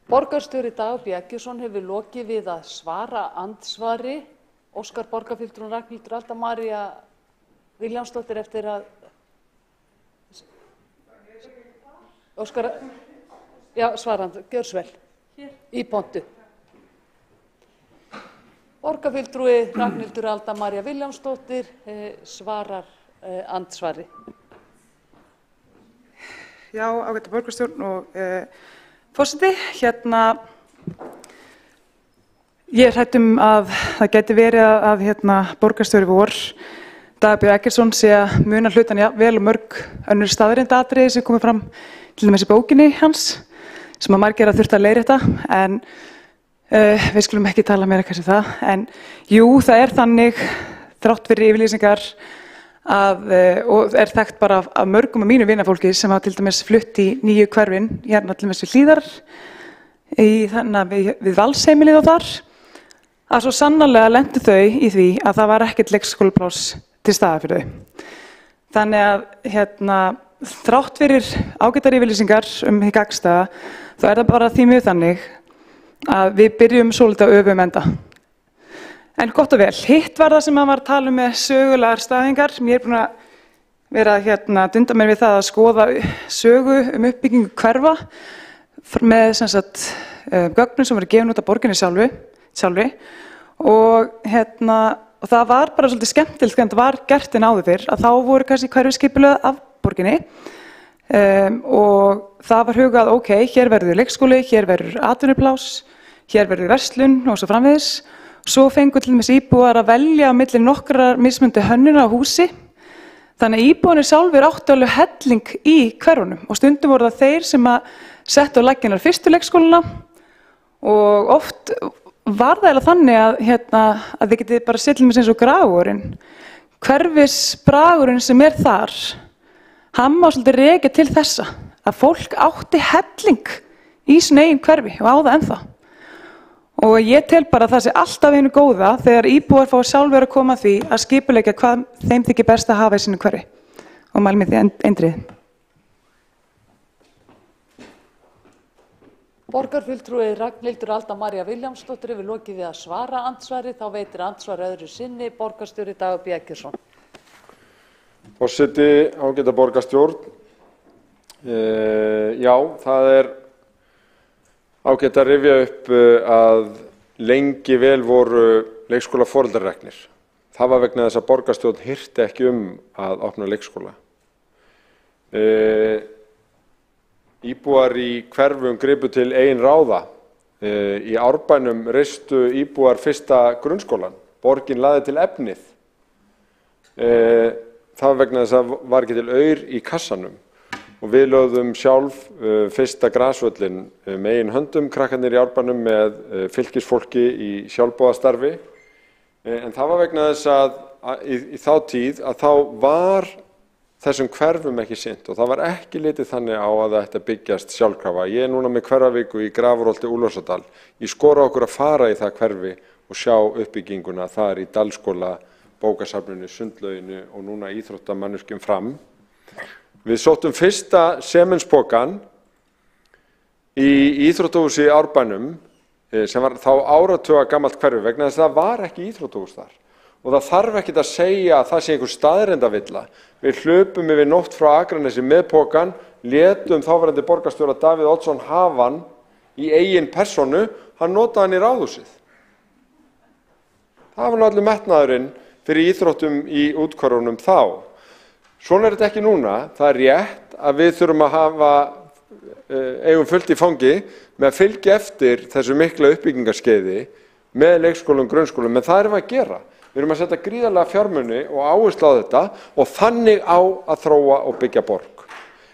Borgarstjóri Dagur B. Eggertsson hefur lokið við að svara andsvari. Óskar borgarfulltrúi Ragnhildur Alda María Vilhjálmsdóttir eftir að Óskar, já, svarandi, gjör svo vel, í pontu. Borgarfulltrúi Ragnhildur Alda María Vilhjálmsdóttir svarar andsvari. Já, ágæta borgarstjórn og forseti, Ég er hrædd að það geti verið að borgarstjóri vor, Dagur B. Eggertsson, sé að muna hlutan vel og mörg önnur staðreyndatriði sem komið fram til dæmis í bókinni hans, sem að margir þurft að leiðrétta, en við skulum ekki tala meira kannski það. En jú, það er þannig, þrátt fyrir yfirlýsingar, og er þekkt bara af mörgum af mínu vinafólki sem hafa til dæmis flutt í nýju hverfin, hérna til dæmis við Hlíðar, við Valsheimilið og þar, að svo sannarlega lentu þau í því að það var ekkert leikskólapláss til staðar fyrir þau. Þannig að þrátt fyrir ágætar yfirlýsingar hið gagnstæða, þá er það bara því miður þannig að við byrjum svolítið á öfum enda. En gott og vel, hitt var það sem maður var að tala með sögulegar staðingar. Mér er búin að vera að dunda mér við það að skoða sögu uppbyggingu hverfa með gögnum sem voru gefin út af borginni sjálfri og það var bara svolítið skemmtilegt hvernig það var gert en áður fyrr, að þá voru kannski hverfiskipulög af borginni og það var hugað, ok, hér verður leikskóli, hér verður atvinnupláss, hér verður verslun og svo framvegis. Svo fengu til dæmis íbúar að velja á milli nokkrar mismunandi hönnuna á húsi. Þannig að íbúarnir sjálfir áttu alveg helling í hverfunum og stundum voru það þeir sem að settu á laggirnar fyrstu leikskólana og oft var það eiginlega þannig að þið getið bara séð til dæmis eins og Grafvogurinn. Hverfisbragurinn sem er þar, hann má svolítið rekja til þessa að fólk átti helling í sínu eigin hverfi og á það ennþá. Og ég tel bara að það sé alltaf einu góða þegar íbúar fá sjálfur að koma að því að skipuleggja hvað þeim þykir best að hafa í sínu hverfi og mæli með því eindrið. Borgarfulltrúi Ragnhildur Alda María Vilhjálmsdóttir hefur lokið við að svara andsvari, þá veitir andsvar öðru sinni borgarstjóri Dagur B. Eggertsson. Forseti, ágæta borgarstjórn. Já, það er ágætt að rifja upp að lengi vel voru leikskóla foreldrareknir. Það var vegna þess að borgarstjórn hirti ekki að opna leikskóla. Íbúar í hverfum gripu til eigin ráða. Í Árbænum reistu íbúar fyrsta grunnskólan. Borgin laði til efnið. Það var vegna þess að var ekki til aur í kassanum. Og við lögðum sjálf fyrsta grasvöllin með eigin höndum, krakkarnir í Árbænum með fylkisfólki í sjálfboðastarfi. En það var vegna þess að í þá tíð að þá var þessum hverfum ekki sinnt og það var ekki litið þannig á að það ætti að byggjast sjálfkrafa. Ég er núna með hverfaviku í Grafarholti Úlfarsadal. Ég skora okkur að fara í það hverfi og sjá uppbygginguna þar í Dalskóla, bókasafninu, sundlauginu og núna íþróttamanneskjum fram. Við sóttum fyrsta semenspokan í íþróttahúsi í Árbænum sem var þá áratuga gamalt hverfi vegna þess að það var ekki íþróttahús þar. Og það þarf ekkert að segja að það sé einhver staðreyndavilla. Við hlupum yfir nótt frá Akranesi með pokan, létum þáverandi borgarstjóra Davíð Oddsson hafa hann í eigin personu, hann notaði hann í ráðhúsið. Það var náttúrulega metnaðurinn fyrir íþróttum í úthverfunum þá. Svona er þetta ekki núna. Það er rétt að við þurfum að hafa eigum fullt í fangi með að fylgja eftir þessu mikla uppbyggingarskeiði með leikskólum, grunnskólum, en það erum við að gera. Við erum að setja gríðarlega fjármuni og áherslu á þetta og þannig á að þróa og byggja borg.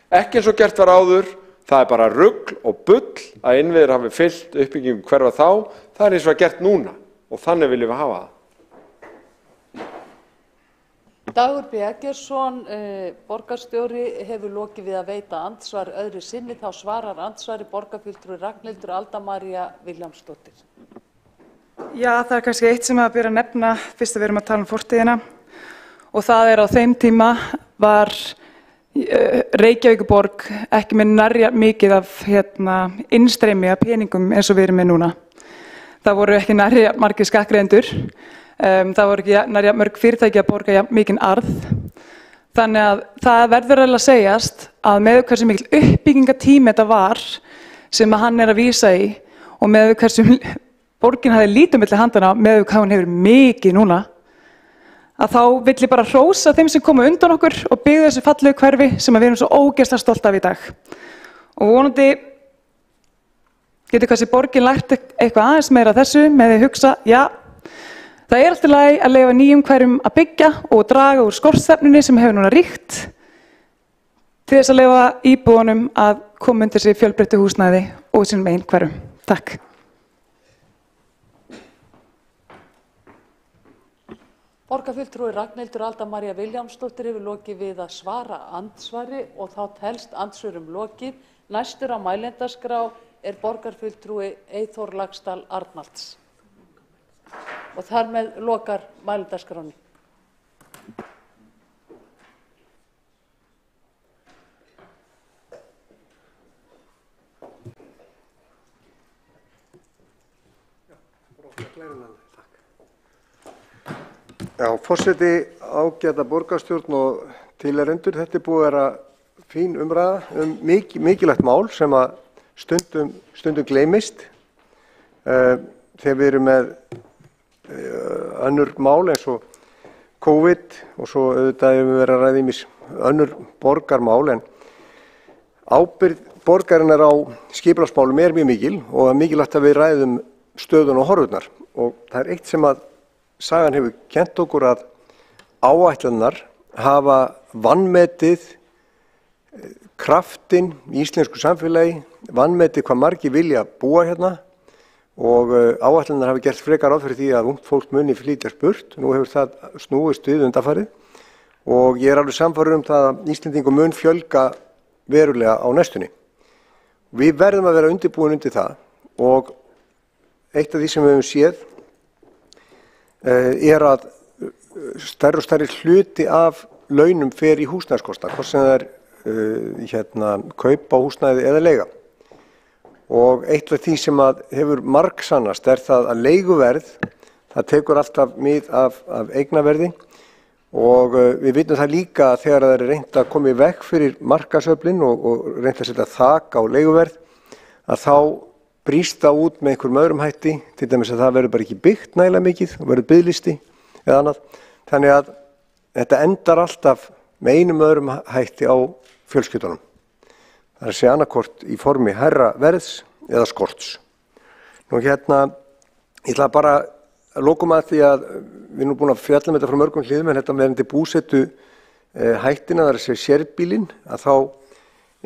Ekki eins og gert var áður, það er bara rugl og bull að innviðir hafi fylgt uppbyggingum hverfa þá, það er eins og gert núna og þannig viljum við hafa það. Dagur B. Eggertsson, borgarstjóri, hefur lokið við að veita andsvar öðru sinni, þá svarar andsvari borgarfulltrúi Ragnhildur Alda María Vilhjálmsdóttir. Já, það er kannski eitt sem að byrja að nefna fyrst að við erum að tala fortíðina og það er á þeim tíma var Reykjavíkurborg ekki með nærri mikið af innstreymi af peningum eins og við erum með núna. Það voru ekki nærri margir skattgreiðendur, það voru ekki nærri mörg fyrirtæki að borga mikinn arð. Þannig að það verður að segjast að með hversu mikil uppbyggingatími þetta var sem að hann er að vísa í og með hversu borgin hafði lítið milli handana með hvað hún hefur mikið núna, að þá vill ég bara hrósa þeim sem komu undan okkur og byggðu þessu fallegu hverfi sem við erum svo ógeðslega stolt af í dag. Og vonandi Getur kannski borgin lært eitthvað aðeins meira af þessu með því að hugsa, já, það er alltaf lagi að leyfa nýjum hverjum að byggja og draga úr skortstefnunni sem hefur núna ríkt til þess að leyfa íbúunum að koma undir sig fjölbreyttu húsnæði og sínum eigin hverjum. Takk. Borgarfulltrúi Ragnhildur Alda María Vilhjálmsdóttir hefur lokið við að svara andsvari og þá telst andsvörum lokið. Næstur á mælendaskrá er borgarfulltrúi Eyþór Laxdal Arnalds. Og þar með lokar mælendaskránni. Já, forseti, ágæta borgarstjórn og tilærendur, þetta er búið að vera fín umræða mikilvægt mál sem að stundum gleymist þegar við erum með önnur mál eins og COVID og svo auðvitað hefur við verið að ræða ýmis önnur borgarmál, en ábyrgð borgarinnar á skipulagsmálum er mjög mikil og það er mikilvægt að við ræðum stöðuna og horfurnar, og það er eitt sem að sagan hefur kennt okkur, að áætlanirnar hafa vanmetið kraftinn í íslensku samfélagi, vanmetið hvað margir vilja búa hérna, og áætlanirnar hafa gert frekar ráð fyrir því að ungt fólk muni flytjast burt. Nú hefur það snúist við undanfarið og ég er alveg sannfærður það að Íslendingum mun fjölga verulega á næstunni. Við verðum að vera undirbúin undir það, og eitt af því sem við höfum séð er að stærri og stærri hluti af launum fer í húsnæðiskostnað, hvort sem það er kaup á húsnæði eða leiga. Og eitt af því sem að hefur margsannast er það að leiguverð, það tekur alltaf mið af eignaverði, og við vitum það líka að þegar það er reynt að koma í veg fyrir markaðsöflin og reynt að setja þak á leiguverð, að þá brýst það út með einhverjum öðrum hætti, til dæmis að það verður bara ekki byggt nægilega mikið og verður biðlisti eða annað. Þannig að þetta endar alltaf með einum öðrum hætti á fjölskyldunum. Það er að segja annarkvort í formi hærra verðs eða skorts. Nú ég ætla bara að lokum að því að við erum búin að fjalla með þetta frá mörgum hliðum, en þetta verðandi búsetu hættina, það er að segja sérbílinn, að þá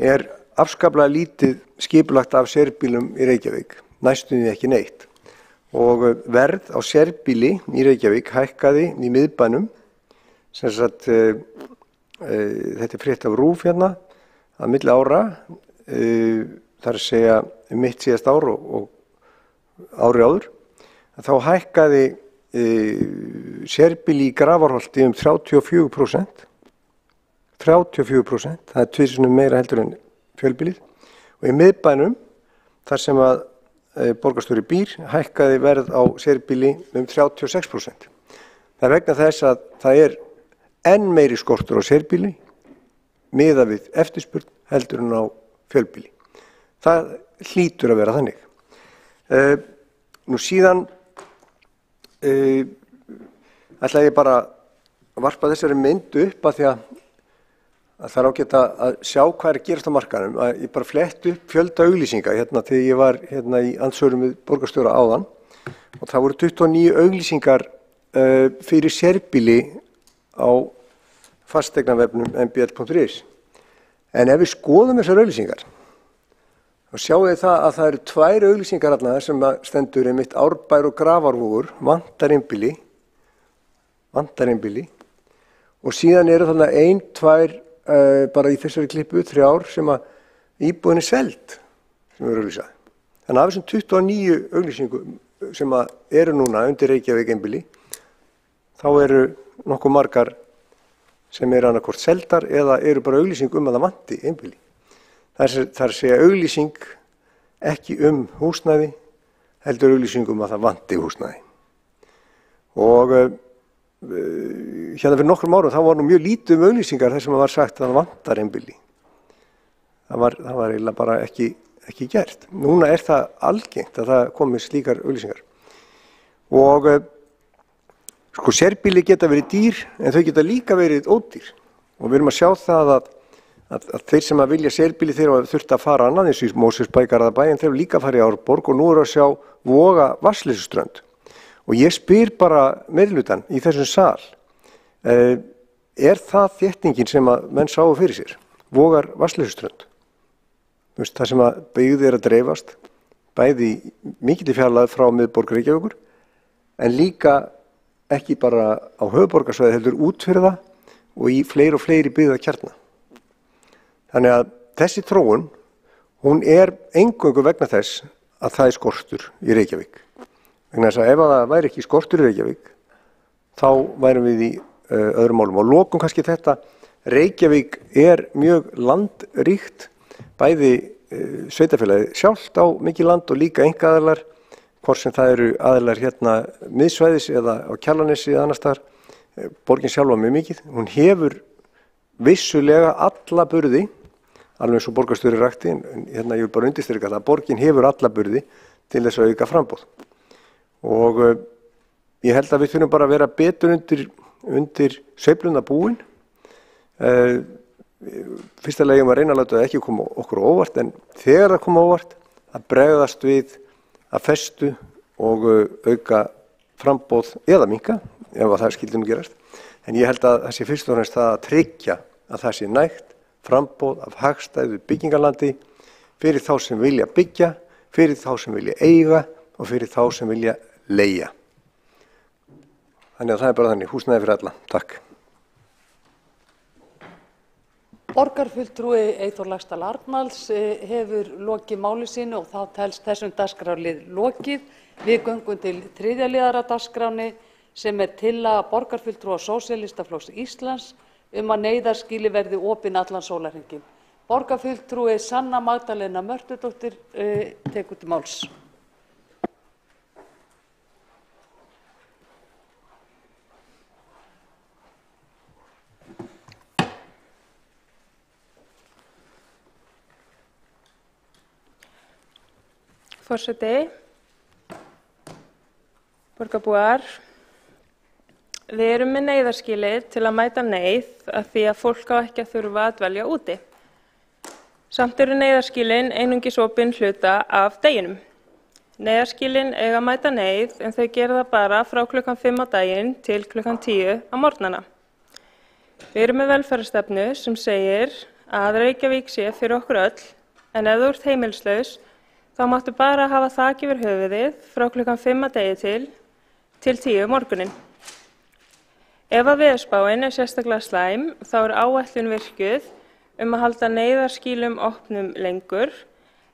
er afskaplega lítið skipulagt af sérbílum í Reykjavík, næstum því ekki neitt. Og verð á sérbíli í Reykjavík hækkaði í miðbænum, sem sagt þetta er frétt af RÚV hérna, að milli ára, þar að segja mitt síðast ár og ári áður, að þá hækkaði sérbíli í Grafarholti 34%, það er tvisvar meira heldur en fjölbílið, og í miðbænum, þar sem að borgarstjóri býr, hækkaði verð á sérbíli 36%. Það er vegna þess að það er enn meiri skortur á sérbíli miðað við eftirspurn heldur en á fjölbíli. Það hlýtur að vera þannig. Nú síðan ætla ég bara að varpa þessari myndu upp að því að það er ágætt að sjá hvað er að gerast á markaðnum. Ég bara flett upp fjölda auglýsinga þegar ég var í andsvörum við borgarstjóra áðan, og það voru 29 auglýsingar fyrir sérbíli á fasteignavefnum mbl.is. En ef við skoðum þessar auglýsingar, þá sjáum við það að það eru 2 auglýsingar þarna sem stendur einmitt Árbær og Grafarvogur, vantar einbýli, og síðan eru þarna 1, 2, bara í þessari klippu 3 sem að íbúðin er seld, sem eru auglýsað. Þannig að af þessum 29 auglýsingum sem að eru núna undir Reykjavík einbýli, þá eru nokkuð margar sem eru annarkvort seldar eða eru bara auglýsing að það vanti einbýli. Það er að segja auglýsing ekki húsnæði, heldur auglýsing að það vanti húsnæði. Og hérna fyrir nokkrum árum þá var nú mjög lítið auglýsingar þar sem var sagt að það vantar einbýli. Það var eiginlega bara ekki gert. Núna er það algengt að það komi slíkar auglýsingar. Og sérbíli geta verið dýr, en þau geta líka verið ódýr. Og við erum að sjá það að þeir sem að vilja selbýli þeir hafa þurft að fara annað eins og í Mósesbæ, Garðabæ, en þeir hafa líka farið í Árborg og nú eru að sjá Voga Vatnsleysuströnd. Og ég spyr bara meirihlutann í þessum sal, er það þéttingin sem að menn sáu fyrir sér? Vogar Vatnsleysuströnd? Það sem að byggð er að dreifast, bæði mikilli fjarlægð frá miðborg Reykjavíkur, en líka ekki bara á höfuðborgarsvæði heldur út fyrir það og í fleiri og fleiri byggðakjarna. Þannig að þessi þróun, hún er eingöngu vegna þess að það er skortur í Reykjavík. Vegna þess að ef það væri ekki skortur í Reykjavík, þá værum við í öðrum málum. Og lokum kannski þetta, Reykjavík er mjög landríkt, bæði sveitarfélagið sjálft á mikið land og líka einkaaðilar, hvort sem það eru aðilar hérna miðsvæðis eða á Kjalarnesi eða annars staðar. Borgin sjálfa mjög mikið. Hún hefur vissulega alla burði, alveg eins og borgarstjóri rakti, en hérna ég vil bara undirstrika það, borgin hefur alla burði til þess að auka framboð. Og ég held að við þurfum bara að vera betur undir sveifluna búin. Fyrsta lagi að reyna að láta það ekki koma okkur óvart, en þegar það koma óvart að bregðast við að festu og auka framboð eða minnka, ef að það skyldi nú gerast. En ég held að það sé fyrst og fremst það að tryggja að það sé nægt framboð af hagstæðu byggingarlandi fyrir þá sem vilja byggja, fyrir þá sem vilja eiga og fyrir þá sem vilja leigja. Þannig að það er bara þannig, húsnæði fyrir alla. Takk. Borgarfulltrúi Eyþór Laxdal Arnalds hefur lokið máli sínu og þá telst þessum dagskrárlið lokið. Við göngum til þriðja liðar á dagskránni sem er tillaga borgarfulltrúa Sósíalistaflokks Íslands að neyðarskýli verði opin allan sólarhringinn. Borgarfulltrúi Sanna Magdalena Mörtudóttir tekur til máls. Forseti, borgarbúar, við erum með neyðarskýli til að mæta neyð af því að fólk á ekki að þurfa að dvelja úti. Samt eru neyðarskýlin einungis opin hluta af deginum. Neyðarskýlin eiga að mæta neyð en þau gera það bara frá klukkan 5 á daginn til klukkan 10 á morgnana. Við erum með velferðarstefnu sem segir að Reykjavík sé fyrir okkur öll, en ef þú ert heimilislaus, þá máttu bara hafa þak yfir höfuðið frá klukkan 5 að degi til 10 morguninn. Ef að veðurspáin er sérstaklega slæm, þá er áætlun virkuð að halda neyðarskýlum opnum lengur,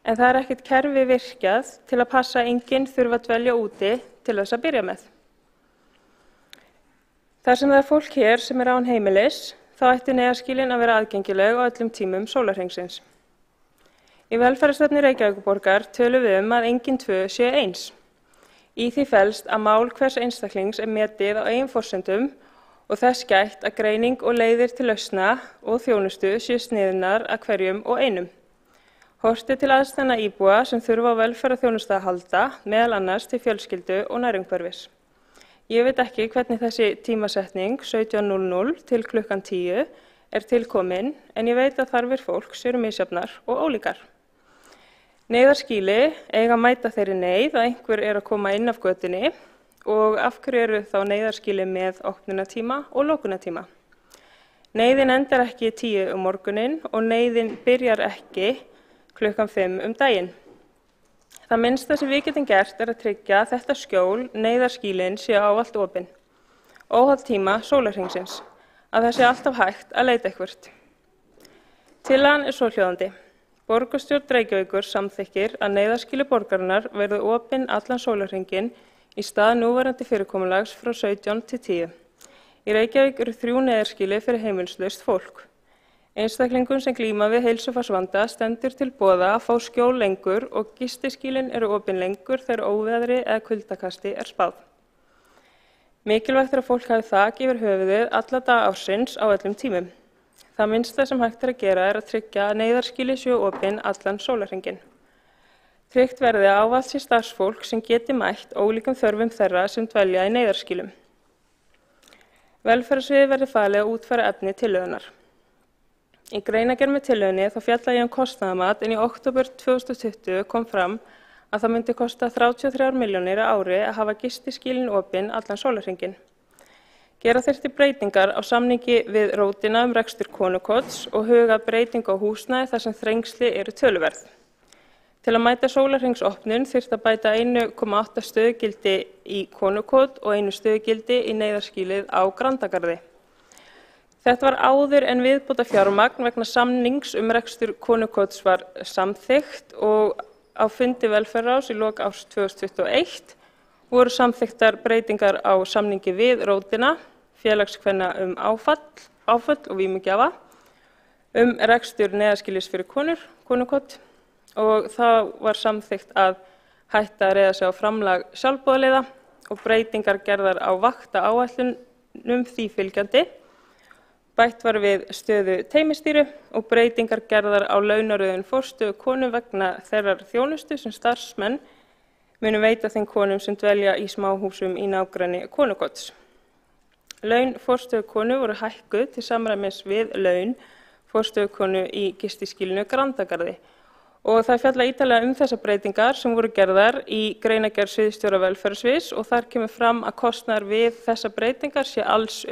en það er ekkert kerfi virkjað til að passa að enginn þurfa að dvelja úti til þess að byrja með. Þar sem það er fólk hér sem er án heimilis, þá ætti neyðarskýlin að vera aðgengileg á öllum tímum sólarhringsins. Í velferðarstefnu Reykjavíkurborgar tölum við að engin tvö séu eins. Í því felst að mál hvers einstaklings er metið á eigin forsendum og þess gætt að greining og leiðir til lausna og þjónustu séu sniðnar að hverjum og einum. Horft er til aðstæðna íbúa sem þurfa á velferðarþjónustu að halda, meðal annars til fjölskyldu og nærumhverfis. Ég veit ekki hvernig þessi tímasetning 17:00 til klukkan 10 er tilkomin, en ég veit að þarfir fólks eru misjafnar og ólíkar. Neyðarskýli eiga að mæta þeirri neyð að einhver er að koma inn af götunni og af hverju eru þá neyðarskýli með opnunartíma og lokunartíma. Neyðin endar ekki 10 morguninn og neyðin byrjar ekki klukkan 5 daginn. Það minnsta sem við getum gert er að tryggja að þetta skjól, neyðarskýlin, sé ávallt opin, óháð tíma sólarhringsins, að það sé alltaf hægt að leita eitthvert. Tillagan er svohljóðandi. Borgarstjórn Reykjavíkur samþykkir að neyðarskýli borgarinnar verði opin allan sólarhringinn í stað núverandi fyrirkomulags frá 17 til 10. Í Reykjavík eru 3 neyðarskýli fyrir heimilislaust fólk. Einstaklingum sem glíma við heilsufarsvanda stendur til boða að fá skjól lengur og gistiskýlin eru opin lengur þegar óveðri eða kuldakasti er spáð. Mikilvægt er að fólk hafi þak yfir höfuðið alla daga ársins á öllum tímum. Það minnsta sem hægt er að gera er að tryggja að neyðarskýli séu opin allan sólarhringinn. Tryggt verði ávallt sé starfsfólk sem geti mætt ólíkum þörfum þeirra sem dvelja í neyðarskýlum. Velferðarsviði verði falið að útfæra efni tillögunnar. Í greinargerð með tillögunni þá fjallaði ég kostnaðarmat en í október 2020 kom fram að það myndi kosta 33 milljónir á ári að hafa gistiskýlin opin allan sólarhringinn. Gera þyrfti breytingar á samningi við Rótina rekstur konukots og huga breytingu á húsnæði þar sem þrengsli eru töluverð. Til að mæta sólarhringsopnun þyrfti að bæta 1,8 stöðugildi í konukot og 1 stöðugildi í neyðarskýlið á Grandagarði. Þetta var áður en viðbóta fjármagn vegna samnings rekstur konukots var samþykkt og á fundi velferðarráðs í lok árs 2021 voru samþykktar breytingar á samningi við Rótina, félagskvenna áföll og vímugjafa, rekstur neyðarskýlis fyrir konukot og þá var samþykkt að hætta að reiða sig á framlag sjálfboðaliða og breytingar gerðar á vaktaáætlunum því fylgjandi. Bætt var við stöðu teymistýru og breytingar gerðar á launaröðun forstöðu konu vegna þeirrar þjónustu sem starfsmenn munu veita þeim konum sem dvelja í smáhúsum í nágrenni konukots. Laun forstöðu konu voru hækkuð til samræmis við laun forstöðu konu í gistiskýlinu Grandagarði og það fjalla ítarlega þessar breytingar sem voru gerðar í greinargerð sviðsstjóra velferðarsviðs og þar kemur fram að kostnaður við þessar breytingar sé alls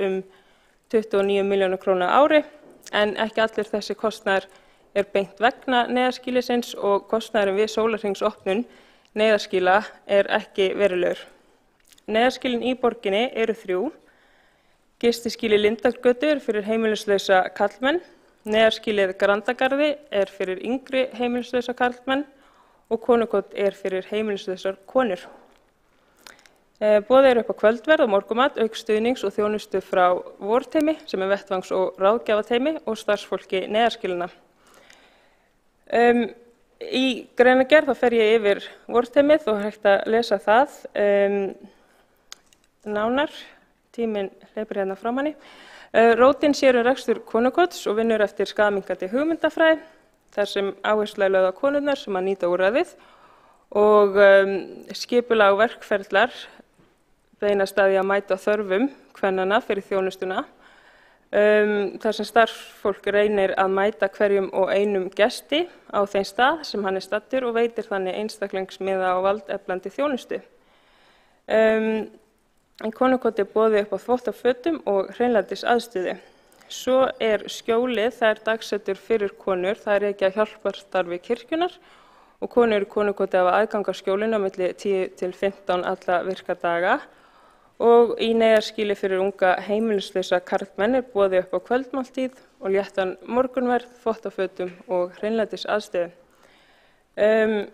29 milljónir króna á ári en ekki allir þessi kostnaður beint vegna neyðarskýlisins og kostnaðurinn við sólarhringsopnun neyðarskýla ekki verulegur. Neyðarskýlin í borginni eru 3. Gistiskýli Lindargötu fyrir heimilislausa karlmenn, neyðarskýlið Grandagarði fyrir yngri heimilislausa karlmenn og konukot fyrir heimilislausar konur. Boðið upp á kvöldverð og morgumat auk stuðnings og þjónustu frá vorteymi sem vettvangs- og ráðgjafateymi og starfsfólki neyðarskýlina. Í greinargerð þá fer ég yfir vorteymið og hægt að lesa það nánar, tíminn hleypur hérna frá manni. Rótin sér rekstur konukots og vinnur eftir skaðminnkandi hugmyndafræði þar sem áhersla er lögð á konurnar sem að nýta úrræðið og skipulag og verkferlar beinast að því að mæta þörfum kvennanna fyrir þjónustuna. Þar sem starfsfólk reynir að mæta hverjum og einum gesti á þeim stað sem hann staddur og veitir þannig einstaklingsmiða og valdeflandi þjónustu. Í konukoti boðið upp á þvott af fötum og hreinlætisaðstöðu. Svo skjólið, það dagsettur fyrir konur, það ekki að hjálparstarfi kirkjunnar og konur í konukoti hafa aðgang að skjólinu á milli 10 til 15 alla virka daga. Og í neyðarskýli fyrir unga heimilislausa karlmenn boðið upp á kvöldmáltíð og léttan morgunverð, þvott af fötum og hreinlætisaðstöðu.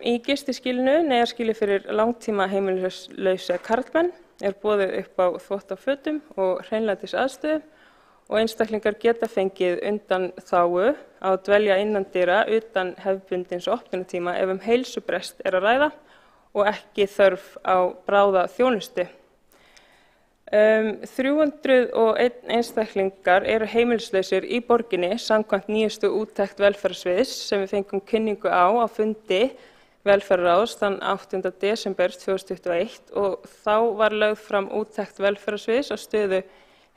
Í gistiskýlinu, neyðarskýli fyrir langtíma heimilislausa karlmenn, boðið upp á þvott af fötum og hreinlætisaðstöðu og einstaklingar geta fengið undanþágu á að dvelja innandyra utan hefðbundins opnunartíma ef heilsubrest að ræða og ekki þörf á bráða þjónustu. 301 einstaklingar heimilislausir í borginni samkvæmt nýjustu úttekt velferðarsviðs sem við fengum kynningu á fundi velferðarráðs þann 8. desember 2021 og þá var lögð fram úttekt velferðarsviðs á stöðu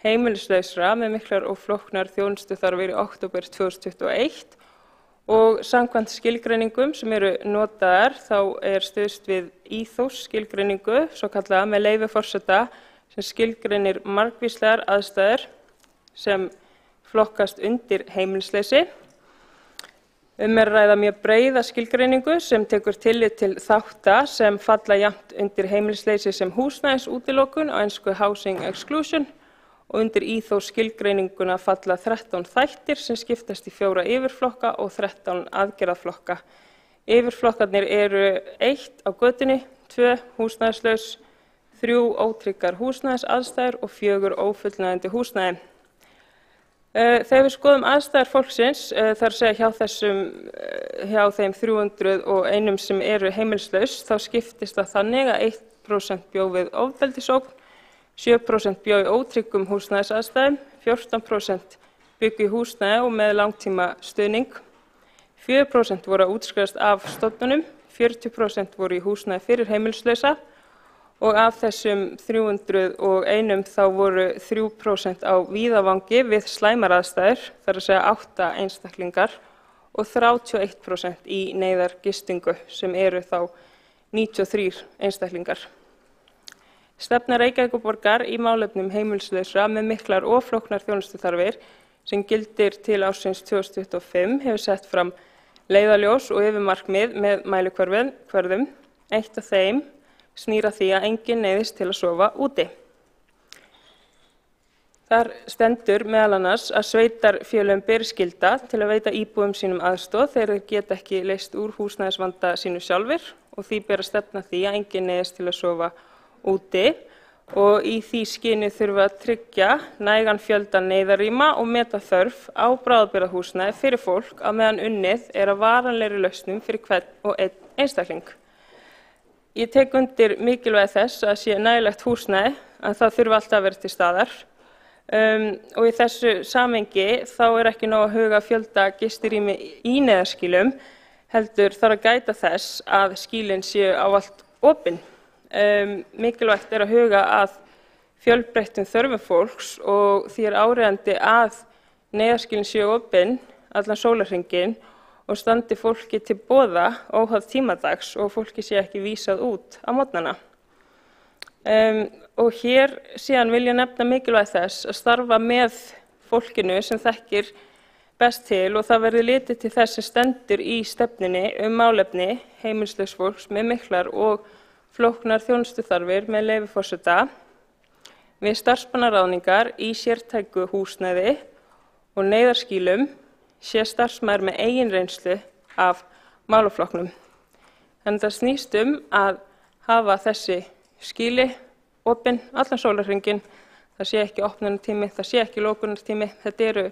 heimilislausra með miklar og flóknar þjónustuþarfir í október 2021 og samkvæmt skilgreiningum sem eru notaðar þá stuðst við ethos skilgreiningu, svo kallaða með leyfi forseta, sem skilgreinir margvíslegar aðstæður sem flokkast undir heimilisleysi. Að ræða mjög breiða skilgreiningu sem tekur tillit til þátta sem falla jafnt undir heimilisleysi sem húsnæðisútilokun á ensku housing exclusion og undir ethos skilgreininguna falla 13 þættir sem skiptast í 4 yfirflokka og 13 aðgerðaflokka. Yfirflokkarnir eru 1 á götunni, 2 húsnæðislaus, 3 ótryggar húsnæðisaðstæður og 4 ófullnægjandi húsnæði. Þegar við skoðum aðstæður fólksins, þar segja hjá þeim 301 sem eru heimilislaus, þá skiptist það þannig að 1% bjó við ofbeldisógn, 7% bjó í ótryggum húsnæðisaðstæðum, 14% byggu í húsnæði og með langtíma stuðning, 4% voru að útskrifast af stofnunum, 40% voru í húsnæði fyrir heimilislausa og af þessum 301 þá voru 3% á víðavangi við slæmar aðstæður, þar að segja 8 einstaklingar, og 31% í neyðargistingu sem eru þá 93 einstaklingar. Stefna Reykjavíkurborgar í málefnum heimilislausra með miklar og flóknar þjónustuþarfir sem gildir til ársins 2025 hefur sett fram leiðarljós og yfirmarkmið með mælikvörðum. Eitt af þeim snýr að því að enginn neyðist til að sofa úti. Þar stendur meðal annars að sveitarfélögum beri skylda til að veita íbúum sínum aðstoð þegar þeir geta ekki leyst úr húsnæðisvanda sínu sjálfir og því ber að stefna því að enginn neyðist til að sofa úti og í því skyni þurfa að tryggja nægan fjölda neyðarrýma og meta þörf á bráðabirgðahúsnæði fyrir fólk á meðan unnið er að varanlegri lausnum fyrir hvern og einn einstakling. Ég tek undir mikilvægi þess að sé nægilegt húsnæði að það þurfi alltaf að vera til staðar og í þessu samhengi þá er ekki nóg að huga fjölda gistirými í neyðarskýlum, heldur þarf að gæta þess að skýlin séu ávallt opin. Mikilvægt er að huga að fjölbreyttum þörfum fólks og því er áríðandi að neyðarskýlin séu opin allan sólarhringinn og standi fólki til boða óháð tímadags og fólki sé ekki vísað út á morgnana. Og hér síðan vil ég nefna mikilvægi þess að starfa með fólkinu sem þekkir best til og það verði litið til þess sem stendur í stefnunni málefni heimilislauss fólks með miklar og flóknar þjónustuþarfir með leyfi forseta við starfsmannaráðningar í sértæku húsnæði og neyðarskýlum sé starfsmaður með eigin reynslu af málaflokknum. Þannig það snýst að hafa þessi skýli opin allan sólarhringinn, það sé ekki opnunartími, það sé ekki lokunartími, þetta eru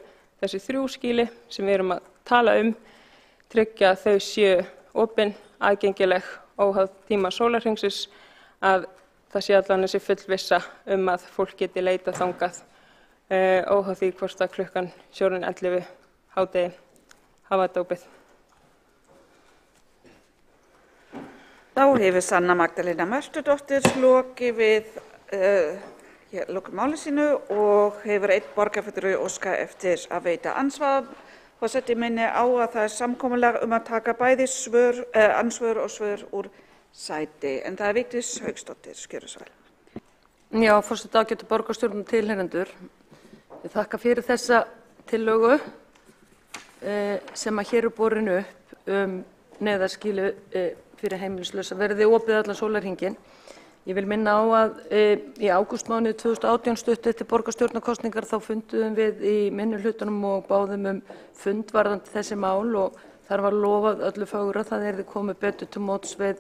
þessi 3 skýli sem við erum að tala tryggja að þau séu opin, aðgengileg óháð tíma sólarhringsins, að það sé allan þessi fullvissa að fólk geti leitað þangað óháð því hvort að klukkan 7:11 hádegi hafa þetta opið. Þá hefur Sanna Magdalena Mörtudóttir lokið við máli sínu og hefur einn borgarfulltrúi óskað eftir að veita ansvar. Forseti minni á að það samkomulag að taka bæði andsvör og svör úr sæti. En það Vigdís Hauksdóttir, skjöru svo vel. Já, forseti ágætu borgarstjórn og tilheyrendur. Ég þakka fyrir þessa tillögu sem að hér borin upp neyðarskýli fyrir heimilislausa verði opið allan sólarhringinn. Ég vil minna á að í ágústmánuði 2018 stuttu eftir borgarstjórnarkosningar þá funduðum við í minnihlutanum og báðum fund varðandi þessi mál og þar var lofað öllu fagra það yrði komið betur til móts við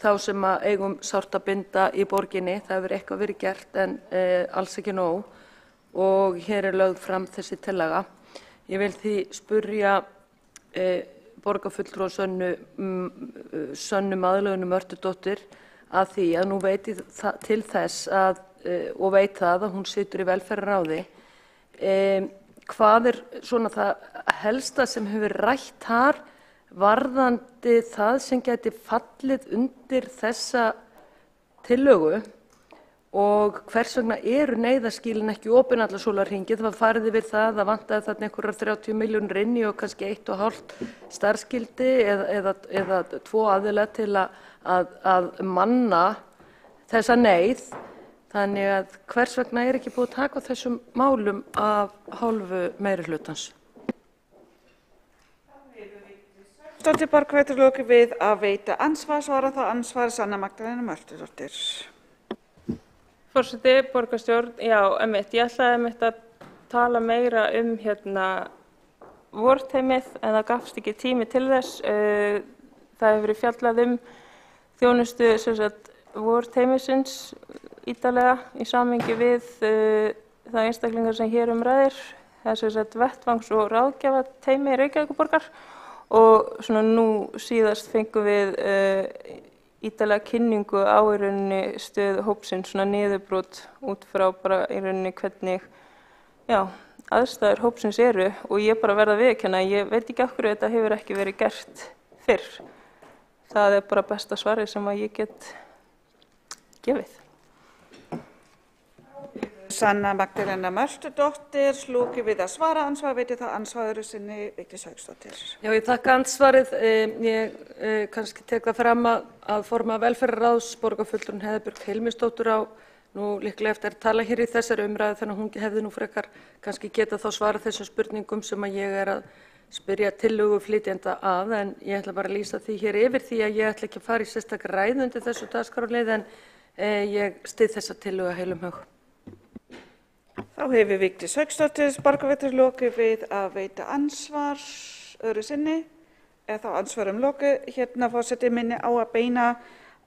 þá sem að eigum sárt að binda í borginni. Það hefur eitthvað verið gert en alls ekki nóg og hér lögð fram þessi tillaga. Ég vil því spurja borgarfulltrúa Sönnu Maðurlaugu Mörtudóttur að því að nú veit ég til þess og veit það að hún situr í velferðarráði. Hvað svona það helsta sem hefur rætt þar varðandi það sem geti fallið undir þessa tillögu og hvers vegna eru neyðarskýlin ekki opin allan sólarhringinn? Það var farið yfir það vantaði þarna einhverjar 30 milljónir inn í og kannski 1,5 starfsskildi eða 2 aðila til að manna þessa neyð. Þannig að hvers vegna ekki búið að taka á þessum málum af hálfu meirihlutans? Stóttir borgarfulltrúi lokið við að veita ansvar, svara þá ansvar Sanna Magdalena Mörtudóttir. Forseti, borgarstjórn, já, ég ætlaði að tala meira vorteymið en það gafst ekki tími til þess. Það hefur verið fjallað þjónustu vorteymisins ítarlega í samhengi við það einstaklingar sem hér ræðir. Það er vettvangs- og ráðgjafateymi Reykjavíkurborgar og nú síðast fengum við ítarlega kynningu á í rauninni stöðu hópsins, niðurbrot út frá bara í rauninni hvernig aðstæður hópsins eru og ég bara verð að viðurkenna, ég veit ekki af hverju þetta hefur ekki verið gert fyrr. Það er bara besta svarið sem að ég get gefið. Sanna Magdalena Mörtudóttir, slúki við að svara ansvar, veitir það ansvaru sinni Vigdís Hauksdóttir. Já, ég þakka ansvarið. Ég kannski tek það fram að forma velferðarráðs borgarfulltrúinn Heiða Björk Hilmisdóttur á nú líklega eftir að tala hér í þessari umræðu, þannig að hún hefði nú frekar kannski geta þá svara þessum spurningum sem að ég að spyrja tillögu flytjenda að, en ég ætla bara að lýsa því hér yfir því að ég ætla ekki að fara í sérstakar ræðu undir þessu dagskrárlið, en ég styð þessa tillögu af heilum hug. Þá hefur Vigdís Hauksdóttir borgarfulltrúi lokið við að veita ansvar öðru sinni, eða þá ansvarum lokið. Hérna forseti minni á að beina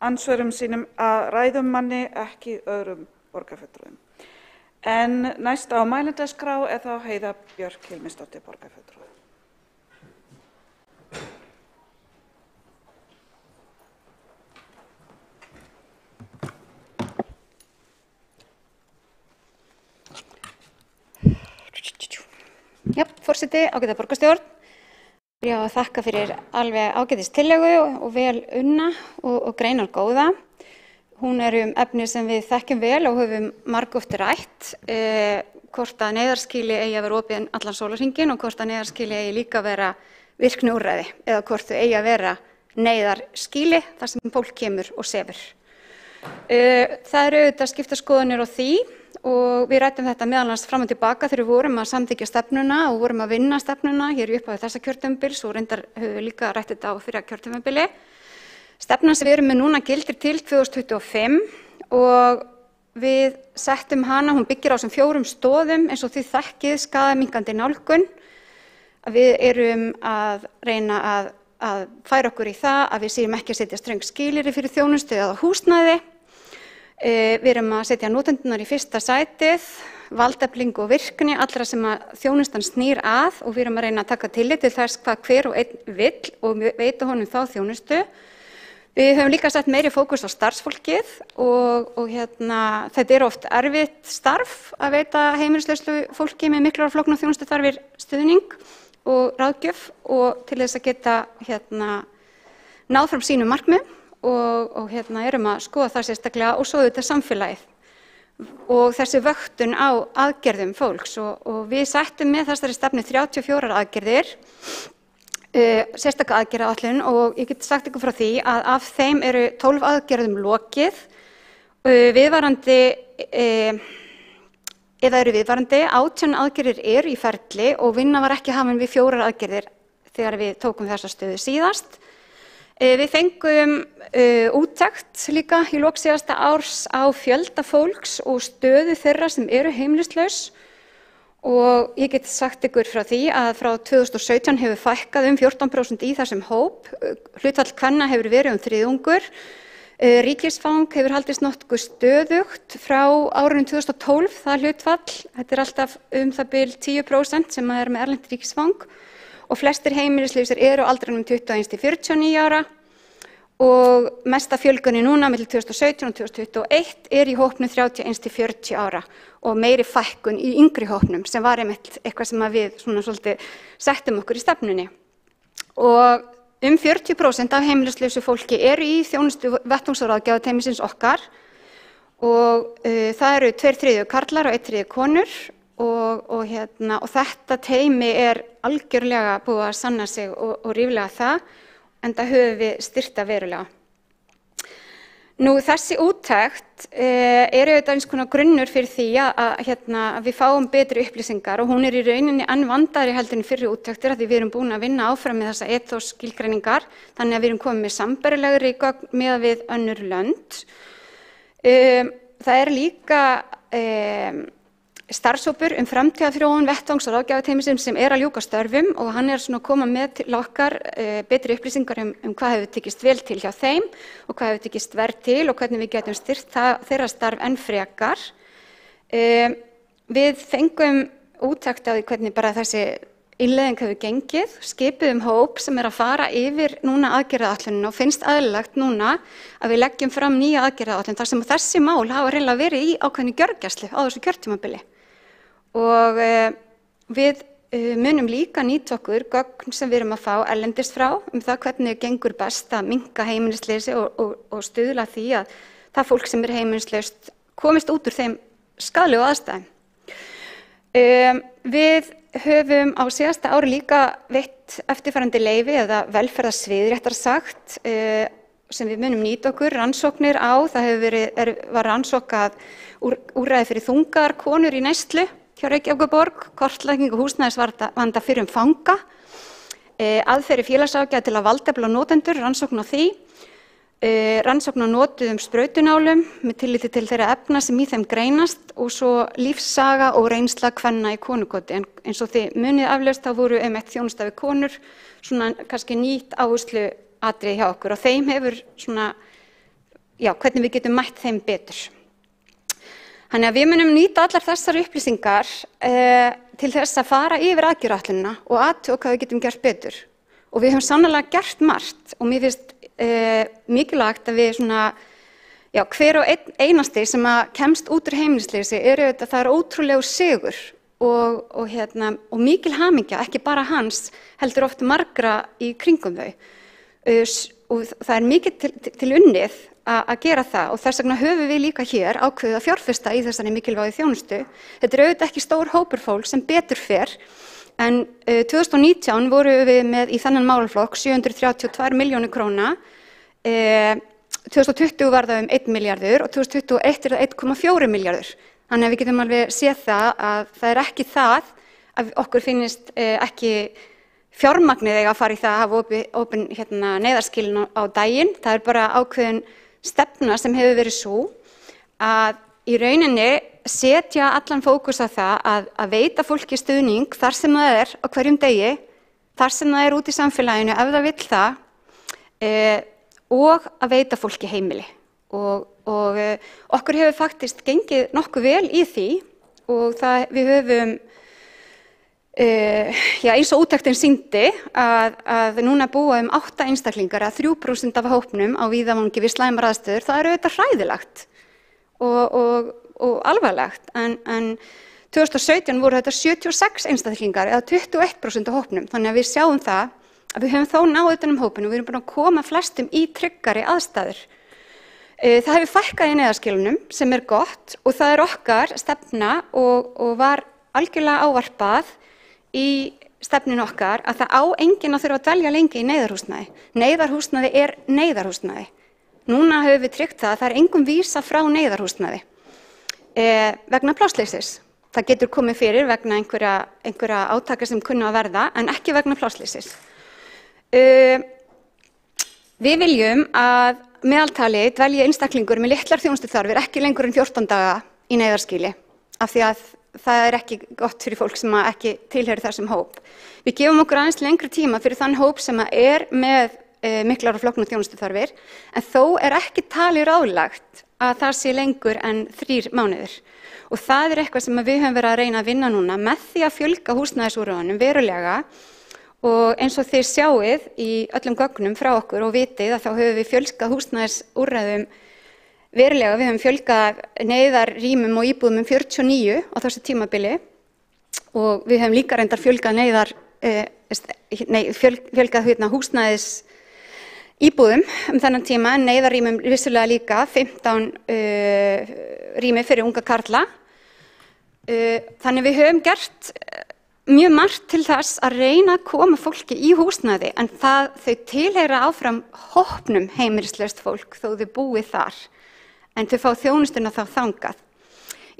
ansvörum sínum að ræðumanni, ekki öðrum borgarfulltrúum. En næst á mælendaskrá er þá Heiða Björk Hilmisdóttir borgarfulltrúi. Já, forseti, ágæta borgarstjórn. Ég á að þakka fyrir alveg ágætis tillögu og vel unna og greinar góða. Hún er efni sem við þekkjum vel og höfum margoft rætt, hvort að neyðarskýli eigi að vera opið allan sólarhringinn og hvort að neyðarskýli eigi líka að vera virkni úrræði eða hvort þau eigi að vera neyðarskýli þar sem fólk kemur og sefur. Það eru auðvitað skiptar skoðanir á því og við ræddum þetta meðal annars fram og tilbaka þegar við vorum að samþykkja stefnuna og vorum að vinna stefnuna hér í upphafi þessa kjörtímabils og reyndar höfum við líka rætt þetta á fyrra kjörtímabili. Stefnan sem við erum með núna gildir til 2025 og við settum hana, hún byggir á sem 4 stoðum eins og þið þekkið skaðaminnkandi nálgun. Við erum að reyna að færa okkur í það að við séum ekki að setja ströng skilyrði fyrir þjónustu eða húsnæði. Við erum að setja notendunar í fyrsta sætið, valdefling og virkni allra sem að þjónustan snýr að og við erum að reyna að taka tillit til þess hvað hver og einn vill og veita honum þá þjónustu. Við höfum líka sett meiri fókus á starfsfólkið og þetta oft erfitt starf að veita heimilislausu fólki með miklar og flóknar þjónustuþarfir stuðning og ráðgjöf og til þess að geta náð fram sínum markmiðum og erum að skoða það sérstaklega og svo þetta samfélagið og þessi vöktun á aðgerðum fólks og við settum með þessari stefnu 34 aðgerðir, sérstaka aðgerðaáætlun og ég get sagt ykkur frá því að af þeim eru 12 aðgerðum lokið, viðvarandi, eða eru viðvarandi, 18 aðgerðir eru í ferli og vinna var ekki hafin við 4 aðgerðir þegar við tókum þessa stöðu síðast. Við fengum úttekt líka í lok síðasta árs á fjölda fólks og stöðu þeirra sem eru heimilislaus og ég get sagt ykkur frá því að frá 2017 hefur fækkað 14% í þessum hóp, hlutfall kvenna hefur verið 3. Ríkisfang hefur haldist nokkuð stöðugt frá árinu 2012, það hlutfall, þetta alltaf það bil 10% sem er með erlent ríkisfang og flestir heimilislausir eru á aldrinum 21 til 49 ára og mesta fjölgunin núna milli 2017 og 2021 er í hópnum 31 til 40 ára og meiri fækkun í yngri hópnum sem var einmitt eitthvað sem við svolítið settum okkur í stefnunni. Og 40% af heimilislausu fólki eru í þjónustu vettvangs- og ráðgjafarteymisins okkar og það eru 2/3 karlar og 1/3 konur. Og þetta teymi er algjörlega búið að sanna sig og ríflega það, enda höfum við styrkt það verulega. Nú þessi úttekt auðvitað eins konar grunnur fyrir því að við fáum betri upplýsingar og hún í rauninni enn vandaðri heldur en fyrri úttektir af því við erum búin að vinna áfram með þessa ethos skilgreiningar, þannig að við erum komið með sambærilegri gögn miðað við önnur lönd. Það er líka starfshópur framtíðarþróun vettvangs- og ráðgjafarteymisins sem er að ljúka störfum og hann er að koma með til okkar betri upplýsingar hvað hefur tekist vel til hjá þeim og hvað hefur tekist verð til og hvernig við getum styrkt þeirra starf enn frekar. Við fengum úttekt á því hvernig bara þessi innleiðing hefur gengið, skipuðum hóp sem er að fara yfir núna aðgerðaáætlunina og finnst eðlilegt núna að við leggjum fram nýja aðgerðaáætlun þar sem þessi mál hafa reyndar verið í ákveðinni gjörgæslu á þessu kjörtímabili. Og við munum líka nýta okkur gögn sem við erum að fá erlendis frá það hvernig gengur best að minnka heimilisleysi og stuðla því að það fólk sem heimilislaust komist út úr þeim skaðlegu aðstæðum. Við höfum á síðasta ári líka veitt eftirfarandi leyfi eða velferðarsvið réttar sagt sem við munum nýta okkur rannsóknir á. Það var rannsókað úrræði fyrir þungaðar konur í neyslu hjá Reykjavíkurborg, kortlækning og húsnæðisvanda fyrrum fanga, aðferðir félagságæða til að valdefla notendur, rannsókn á því, rannsókn á notuðum sprautunálum með tilliti til þeirra efna sem í þeim greinast og svo lífssaga og reynsla kvenna í konukoti. En eins og þið munið aflaust þá voru þjónusta við konur svona kannski nýtt áherslu atriði hjá okkur og þeim hefur svona, hvernig við getum mætt þeim betur. Þannig að við munum nýta allar þessar upplýsingar til þess að fara yfir aðgerðaáætlunina og athuga hvað við getum gert betur. Og við höfum sannarlega gert margt og mér finnst mikilvægt að við svona, hver og einasti sem kemst út úr heimilisleysi það er ótrúlegur sigur og mikil hamingja, ekki bara hans, heldur oft margra í kringum þau. Og það er mikið til unnið að gera það og þess vegna höfum við líka hér ákveðið að fjárfesta í þessari mikilvægu þjónustu. Þetta auðvitað ekki stór hópur fólk sem betur fer, en 2019 voru við með í þennan málaflokk 732 milljónir króna, 2020 var það 1 milljarður og 2021 það 1,4 milljarður. Þannig að við getum alveg séð það að það er ekki það að okkur finnist ekki fjármagnið eiga að fara í það að hafa opin neyðarskilin á daginn. Það er bara ákveðin stefna sem hefur verið svo að í rauninni setja allan fókus á það að veita fólki stuðning þar sem það er á hverjum degi, þar sem það er út í samfélaginu ef það vill það og að veita fólki heimili. Og okkur hefur faktist gengið nokkuð vel í því og við höfum eins og úttektin sýndi að núna búa 8 einstaklingar að 3% af hópnum á víðavangi við slæmar aðstöður. Það er auðvitað hræðilegt og alvarlegt, en 2017 voru þetta 76 einstaklingar eða 21% af hópnum, þannig að við sjáum það að við höfum þó náð utan hópinn og við erum búin að koma flestum í tryggari aðstæður. Það hefur fækkað í neyðarskilunum sem er gott og það er okkar stefna og var algjörlega ávarpað í stefninu okkar að það á enginn að þurfa að dvelja lengi í neyðarhúsnæði. Neyðarhúsnæði er neyðarhúsnæði. Núna höfum við tryggt það að það er engum vísa frá neyðarhúsnæði vegna plássleysis. Það getur komið fyrir vegna einhverja átaka sem kunna að verða en ekki vegna plássleysis. Við viljum að meðaltali dvelji einstaklingur með litlar þjónustuþarfir ekki lengur en 14 daga í neyðarskýli af því að það er ekki gott fyrir fólk sem ekki tilheyrir þessum hóp. Við gefum okkur aðeins lengri tíma fyrir þann hóp sem er með miklar og flóknar þjónustuþarfir en þó er ekki talið ráðlagt að það sé lengur en 3 mánuðir. Og það er eitthvað sem við höfum verið að reyna að vinna núna með því að fjölga húsnæðisúrræðunum verulega og eins og þið sjáið í öllum gögnum frá okkur og vitið að þá höfum við fjölgað húsnæðisúrræðum verulega. Við höfum fjölgað neyðarrýmum og íbúðum 49 á þessu tímabili og við höfum líka reyndar fjölgað fjölgað húsnæðis íbúðum þennan tíma en neyðarrýmum vissulega líka 15 rými fyrir unga karla. Þannig við höfum gert mjög margt til þess að reyna að koma fólki í húsnæði en þau tilheyra áfram hópnum heimilislaust fólk þó þau búið þar en þau fá þjónustuna þá þangað.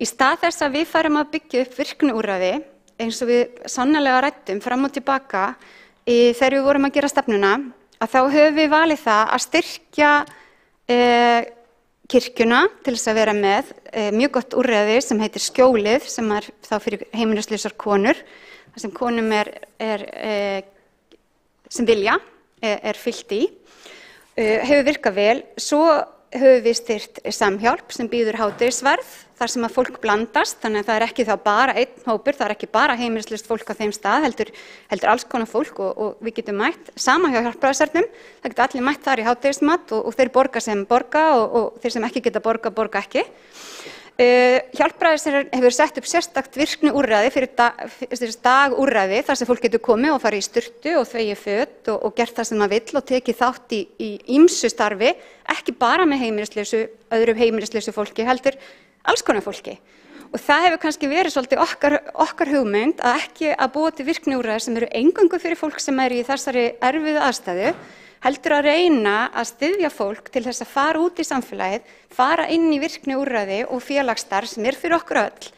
Í stað þess að við farum að byggja upp virkniúrræði eins og við sannarlega ræddum fram og tilbaka þegar við vorum að gera stefnuna að þá höfum við valið það að styrkja kirkjuna til þess að vera með mjög gott úrræði sem heitir Skjólið sem er þá fyrir heimilislausar konur þar sem konum sem vilja er fyllt í. Hefur virkað vel. Svo höfum við styrt Samhjálp sem býður hádegisverð þar sem að fólk blandast þannig að það er ekki þá bara einn hópur, það er ekki bara heimilislaust fólk á þeim stað heldur alls konar fólk og við getum mætt sama hjá Hjálpræðisernum, það geta allir mætt þar í hádegismat og þeir borga sem borga og þeir sem ekki geta borga ekki. Hjálpræðisherinn hefur sett upp sérstakt virkniúrræði fyrir dagúrræði þar sem fólk getur komið og farið í sturtu og þvegið föt og gert það sem það vill og tekið þátt í ýmsu starfi, ekki bara með heimilislausu, öðru heimilislausu fólki, heldur alls konar fólki. Og það hefur kannski verið svolítið okkar hugmynd að ekki að búa til virkniúrræði sem eru eingöngu fyrir fólk sem er í þessari erfiðu aðstæðu, heldur að reyna að styðja fólk til þess að fara út í samfélagið, fara inn í virkniúrræði og félagsstarf sem er fyrir okkur öll,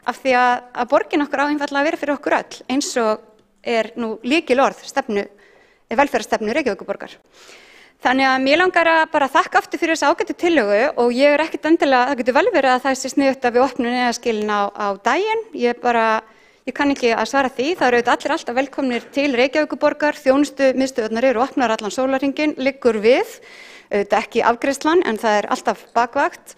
af því að borgin okkur á einfaldlega að vera fyrir okkur öll, eins og er nú lykilorð velferðarstefnu Reykjavíkurborgar. Þannig að mér langar að bara þakka aftur fyrir þessa ágætu tillögu og ég er ekkert endilega, það getur vel verið að það sé sniðugt að við opnum neyðarskilin á daginn. Ég kann ekki að svara því. Það eru allir alltaf velkomnir til Reykjavíkurborgar, þjónustumiðstöðvarnar eru opnar allan sólarhringinn, liggur við, auðvitað ekki afgreiðslan en það er alltaf bakvakt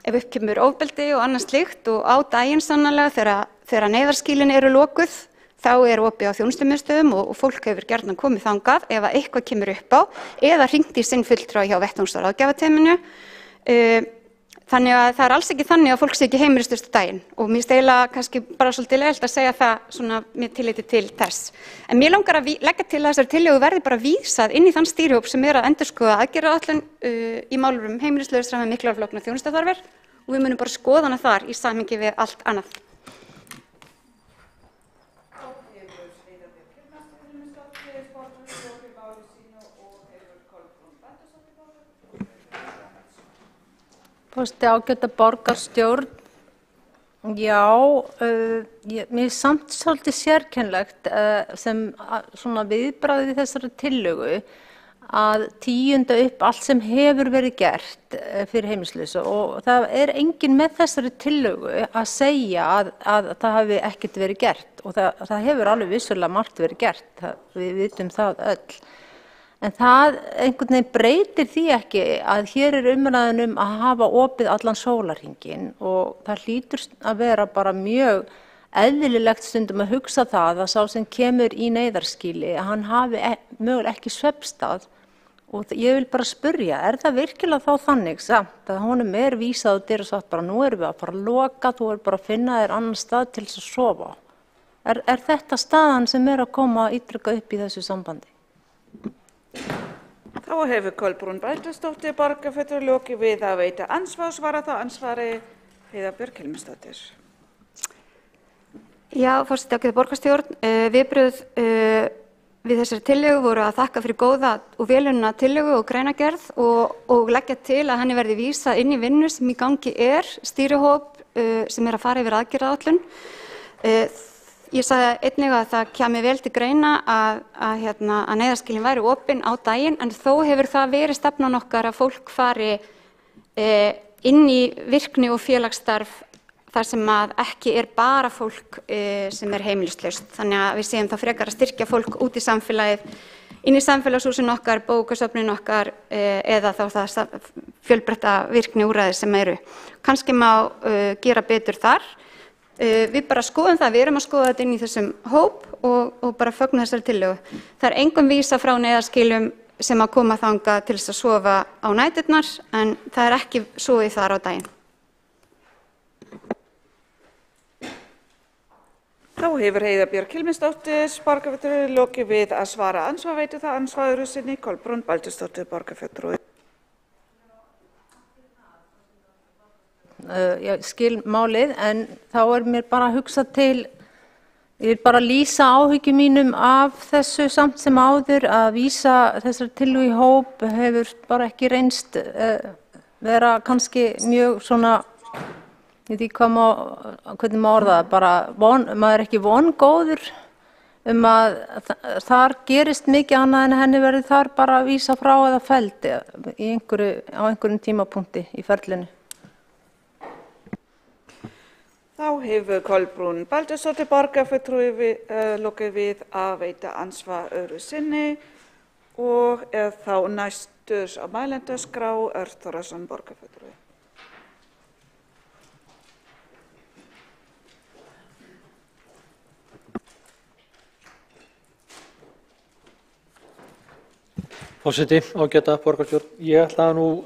ef upp kemur ofbeldi og annað slíkt og á daginn sannarlega þegar neyðarskilin eru lokuð þá er opið á þjónustumiðstöðum og fólk hefur gjarnan komið þangað ef að eitthvað kemur upp á eða hringt í sinn fulltrúa hjá vettvangs- og ráðgjafateyminu. Þannig að það er alls ekki þannig að fólk sé ekki heimilislaust á daginn og mér finnst eiginlega kannski bara svolítið leiðinlegt að segja það svona með tilliti til þess. En mér langar að leggja til að þessari tillögu verði bara vísað inn í þann stýrihóp sem er að endurskoða aðgerðaáætlun í málum heimilislausra með miklar og flóknar þjónustuþarfir og við munum bara skoða hana þar í samhengi við allt annað. Fórstu ágæta borgarstjórn, já, mér er samt svolítið sérkennlegt sem svona viðbragðið þessari tillögu að tíunda upp allt sem hefur verið gert fyrir heimilislausa og það er enginn með þessari tillögu að segja að það hafi ekkert verið gert og það hefur alveg vissulega margt verið gert, við vitum það öll. En það einhvern veginn breytir því ekki að hér er umræðan að hafa opið allan sólarhringinn og það hlýtur að vera bara mjög eðlilegt stundum að hugsa það að sá sem kemur í neyðarskýli að hann hafi mögulega ekki svefnstað og ég vil bara spyrja, er það virkilega þá þannig samt að honum er vísað og dyr og sagt bara nú erum við að fara að loka, þú er bara að finna þér annan stað til þess að sofa. Er þetta staðan sem er að koma ítrekka upp í þessu sambandi? Þá hefur Kolbrún Baldursdóttir borgarfulltrúi lokið við að veita ansvar og svara þá ansvari Heiða Björk Hilmarsdóttir. Já, forseti ágæta borgarstjórn, viðbrögð við þessari tillögu voru að þakka fyrir góða og velunna tillögu og greinargerð og leggja til að henni verði vísað inn í vinnu sem í gangi er, stýrihóp sem er að fara yfir aðgerðaáætlun. Ég sagði einnig að það kæmi vel til greina að neyðarskýlin væri opin á daginn en þó hefur það verið stefnan okkar að fólk fari inn í virkni og félagsstarf þar sem að ekki er bara fólk sem er heimilislaust. Þannig að við séum þá frekar að styrkja fólk út í samfélagið, inn í samfélagshúsin okkar, bókasöfnin okkar eða þá það fjölbreytta virkni úrræði sem eru. Kannski má gera betur þar. Við bara skoðum það, við erum að skoða þetta inn í þessum hóp og bara fögnum þessari tillögu. Það er engum vísa frá neyðarskýlum sem að koma þangað til þess að sofa á næturnar en það er ekki sofið þar á daginn. Þá hefur Heiða Björk Hilmarsdóttir borgarfulltrúi lokið við að svara ansvar, veitir það ansvaru sinni Kolbrún Baldursdóttir borgarfulltrúi. Ég skil málið en þá er mér bara að hugsa til, ég vil bara lýsa áhyggjum mínum af þessu samt sem áður að vísa þessari tillögu í hóp hefur bara ekki reynst vera kannski mjög svona, ég veit ekki hvernig maður orða það, bara maður er ekki vongóður að þar gerist mikið annað en henni verði þar bara að vísa frá eða felld á einhverjum tímapunkti í ferlinu. Þá hefur Kolbrún Baldursdóttir borgarfulltrúi lokið við að veita ansvar sinni og er þá næstur á mælendaskrá Örn Þórðarson borgarfulltrúi. Forseti, ágæta borgarstjórn, ég ætla nú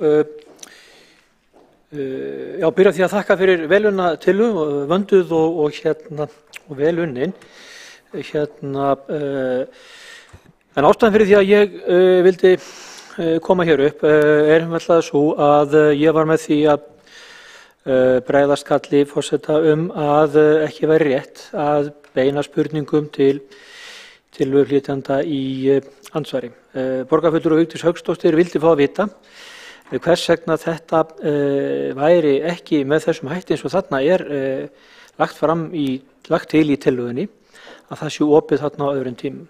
Já, byrja því að þakka fyrir velunna tillögu, vönduð og velunnin. En ástæðan fyrir því að ég vildi koma hér upp er einfaldlega svo að ég var með því að bregðast kalli forseta að ekki væri rétt að beina spurningum til tillöguflytjanda í andsvari. Borgarfulltrúi Vigdís Hauksdóttir vildi fá að vita hvers vegna þetta væri ekki með þessum hætti eins og þarna er lagt til í tillögunni að það sé opið þarna á öðrum tímum.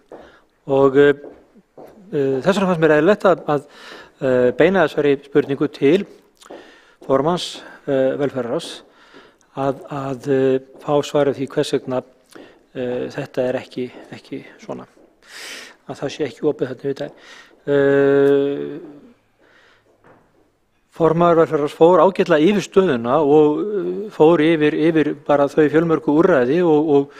Og þess vegna fannst mér eðlilegt að beina þessari spurningu til formanns velferðarráðs að fá svarið því hvers vegna þetta er ekki svona, að það sé ekki opið þarna við dag. Formaður velferðarráðs fór ágætlega yfir stöðuna og fór yfir bara þau fjölmörgu úrræði og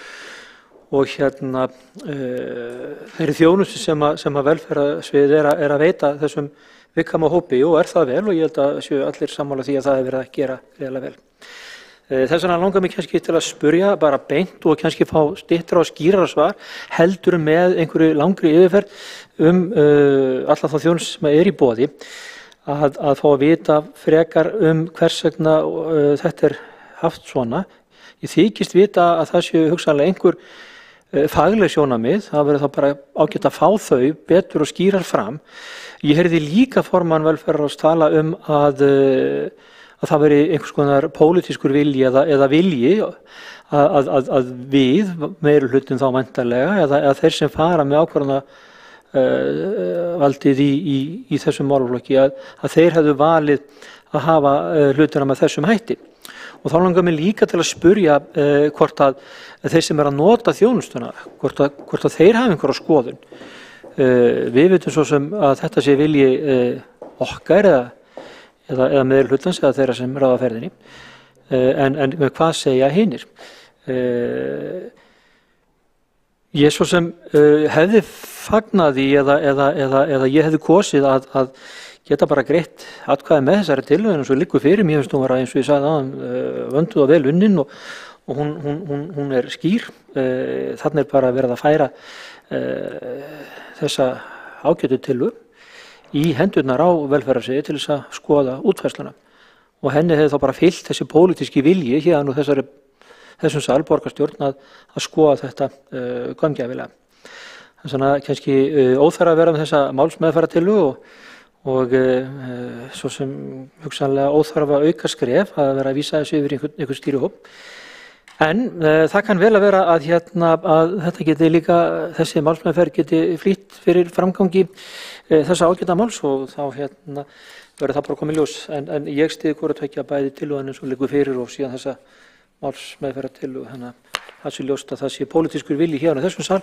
þeirri þjónustu sem að velferðarsvið er að veita þessum viðkvæma hópi og er það vel og ég held að séu allir sammála því að það hefur verið að gera greiðlega vel. Þess vegna langar mig kannski til að spurja bara beint og kannski fá styttra og skýrara svar heldur með einhverju langri yfirferð alla þá þjónustu sem er í boði að fá að vita frekar hvers vegna þetta er haft svona. Ég þykist vita að það séu hugsanlega einhver fagleg sjónarmið, það verður þá bara ágætt að fá þau betur og skýrar fram. Ég heyrði líka formann velferðarráðs tala að það veri einhvers konar pólitískur vilji eða vilji að við, meirihlutin þá væntanlega, eða þeir sem fara með ákvarðana valdið í þessum málaflokki að þeir hefðu valið að hafa hlutina með þessum hætti. Og þá langar mig líka til að spurja hvort að þeir sem að nota þjónustuna, hvort að þeir hafa einhverja skoðun. Við vitum svo sem að þetta sé vilji okkar eða meðhlutans eða þeirra sem ráða ferðinni, en hvað segja hinir? Ég svo sem hefði fagnaði eða ég hefði kosið að geta bara greitt atkvæði með þessari tillögu eins og liggur fyrir mér, finnst hún vera eins og ég sagði áðan vönduð og vel unnin og hún er skýr. Þarna er bara verið að færa þessa ágætu tillögu í hendurnar á velferðarsviði til þess að skoða útfærsluna og henni hefði þá bara fylgt þessi pólitíski vilji hérna og þessum sal borgarstjórn að skoða þetta gaumgæfilega. Þannig að kannski óþarf að vera með þessa málsmeðferðartillögu og svo sem hugsanlega óþarf að auka skref að vera að vísa þessu yfir einhvern stýrihóp. En það kann vel að vera að þetta geti líka, þessi málsmeðferð geti flýtt fyrir framgangi þessa ágæta máls og þá verður það bara komið ljós. En ég styð hvort tveggja bæði tillögunni eins og liggur fyrir og síðan þessa málsmeðferðartillögu. Þannig að það sé ljóst að það sé pólitískur vilji hérna í þessum sal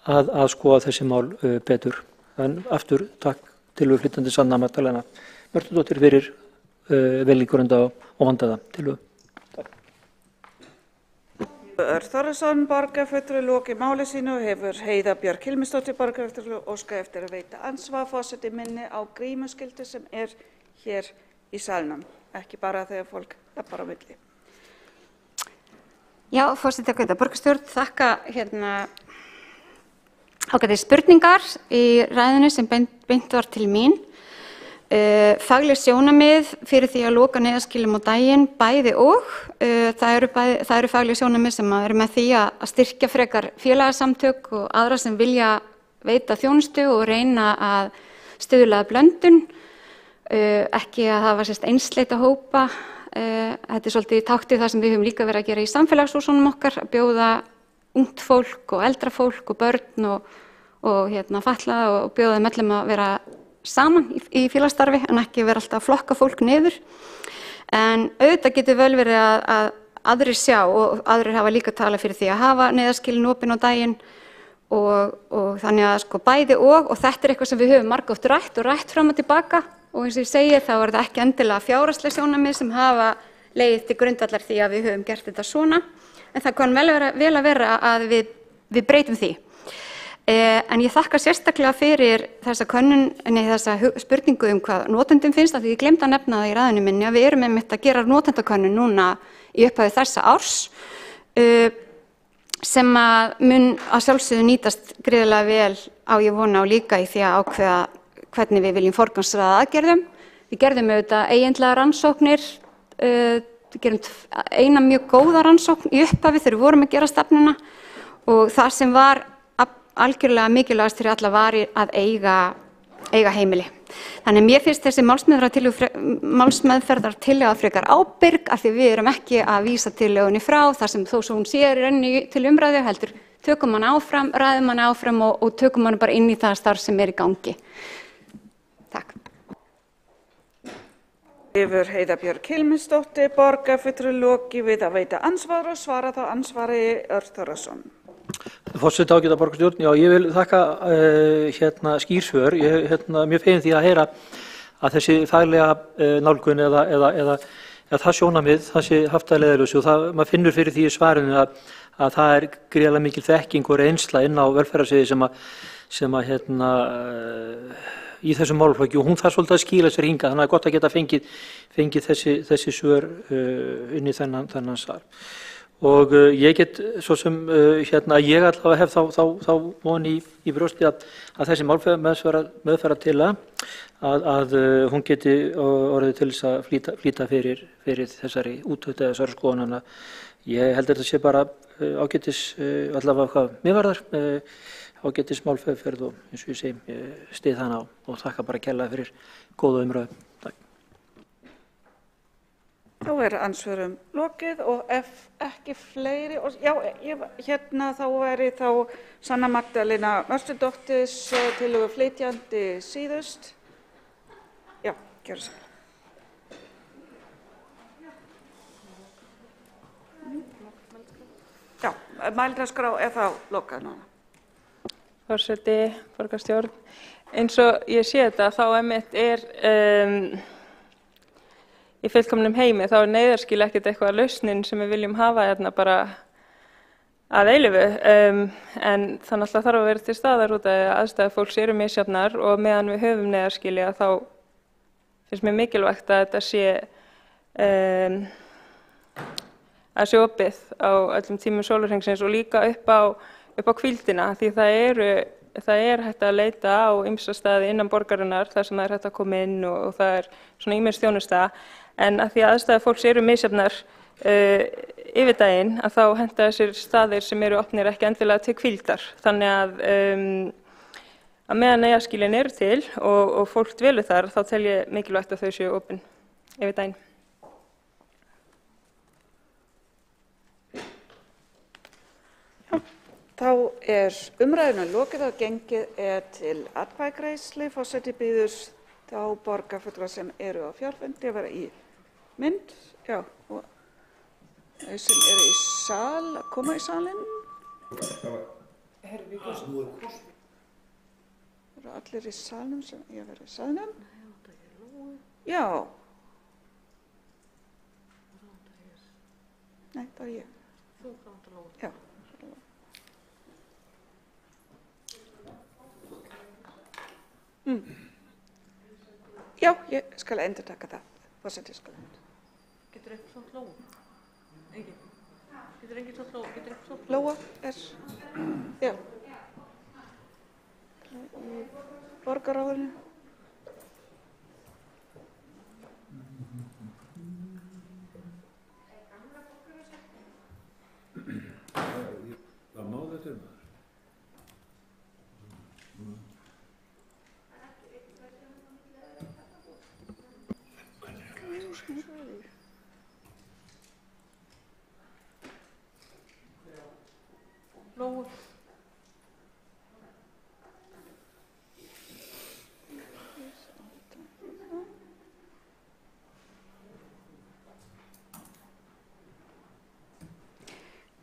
að skoða þessi mál betur. En aftur takk tillöguflytjandi Sanna Magdalena Mörtudóttir fyrir velíkurenda og vandaða tillögu. Örn Þórðarson, borgarfulltrúi, lokið máli sínu og hefur Heiða Björk Hilmisdóttir, borgarfulltrúi, óskað eftir að veita ansvar. Forseti minni á grímuskyldu sem er hér í salnum, ekki bara þegar fólk lappar á milli. Já, forseti borgarstjórn, þakka ágæti spurningar í ræðinu sem beint var til mín. Fagleg sjónarmið fyrir því að loka neyðarskýlum á daginn bæði og það eru fagleg sjónarmið sem eru með því að styrkja frekar félagasamtök og aðra sem vilja veita þjónustu og reyna að stuðla að blöndun, ekki að hafa einsleita hópa. Þetta er svolítið í takti það sem við höfum líka verið að gera í samfélagshúsunum okkar, að bjóða ungt fólk og eldra fólk og börn og fatlað og bjóða þeim öllum að vera saman í félagsstarfi en ekki vera alltaf að flokka fólk niður. En auðvitað getur vel verið að aðrir sjá og aðrir hafa líka talað fyrir því að hafa neyðarskýlin opin á daginn og þannig að bæði og þetta er eitthvað sem við höfum margoft rætt fram og tilbaka og eins og ég segi þá er það ekki endilega fjárhagsleg sjónarmið sem hafa legið til grundvallar því að við höfum gert þetta svona en það kann vel að vera að við breytum því. En ég þakka sérstaklega fyrir þessa spurningu hvað notendum finnst, af því ég glemdi að nefna það í ræðunni minni að við erum einmitt að gera notendakönnun núna í upphafi þessa árs sem að mun að sjálfsögðu nýtast gríðarlega vel ég vona á líka í því að ákveða hvernig við viljum forgangsraða aðgerðum. Við gerðum auðvitað eiginlega rannsóknir, við gerum eina mjög góða rannsókn í upphafi þegar við vorum að gera stefnuna og það sem var algjörlega mikilvægast fyrir alla var að eiga heimili. Þannig að mér finnst þessi málsmeðferðartillaga frekar ábyrg af því við erum ekki að vísa tillögunni frá þar sem þó svo hún sé renni til umræðu heldur tökum hann áfram, ræðum hann áfram og tökum hann bara inn í það starf sem í gangi. Takk. Yfir Heiða Björk Hilmisdóttir, borgarfulltrúi lokið við að veita ansvar og svara þá ansvari Örn Þórðarson. Forseti ágæta borgarstjórn, já ég vil þakka skýr svör. Ég mjög feginn því að heyra að þessi faglega nálgun eða það sjónarmið, það sé haft að leiðarljósi og maður finnur fyrir því í svarinu að það er gríðarlega mikil þekking og reynsla inn á velferðarsviði sem í þessum málaflokki og hún þarf svolítið að skýla sér hingað, þannig að það er gott að geta fengið þessi svör inn í þennan sal. Og ég get svo sem ég allavega hef þá von í brjósti að þessi meðferðartillaga að hún geti orðið til þess að flýta fyrir þessari úttöku þessari skoðunana. Ég held að þetta sé bara ágætis allavega hvað mér varðar ágætis málferð og eins og ég segi styð hana og þakka bara kærlega fyrir góða umræðu. Takk. Þá ansvörum lokið og ef ekki fleiri, þá væri Sanna Magdalena Mörstudóttirs tillögu flytjandi síðust. Já, gjörðu svo. Já, mælendaskrá þá lokað núna. Forseti, borgarstjórn, eins og ég sé þetta þá einmitt í fullkomnum heimi þá neyðarskýli ekkert eitthvað lausnin sem við viljum hafa hérna bara að eilífu en þannig alltaf þarf að vera til staðar út að aðstæður fólks eru misjafnar og meðan við höfum neyðarskýli að þá finnst mér mikilvægt að þetta sé opið á öllum tímum sólarhringsins og líka upp á hvíldina því það er hægt að leita á ýmsa staði innan borgarinnar þar sem það er hægt að koma inn og það er svona ýmis þjónusta en að því að aðstæður fólks eru misjafnar yfir daginn að þá henta þessir staðir sem eru opnir ekki endilega til hvíldar þannig að meðan neyðarskýlin eru til og fólk dvelur þar þá tel ég mikilvægt að þau séu opin yfir daginn. Þá umræðuna lokið og gengið til atkvæðagreiðslu. Forseti biður þá borgarfulltrúa sem eru á fjarfundi að vera í mynd. Já, og þau sem eru í sal að koma í salinn. Eru allir í salnum sem ég að vera í salnum? Já. Nei, það er ég. Já. Já, ég skal endurtaka það. Forseti skal endurtaka. Getur eitthvað svona Lóa? Engin? Getur engin svona Lóa? Getur eitthvað svona Lóa já. Í borgarráðinu. Það má þetta maður. Lóa.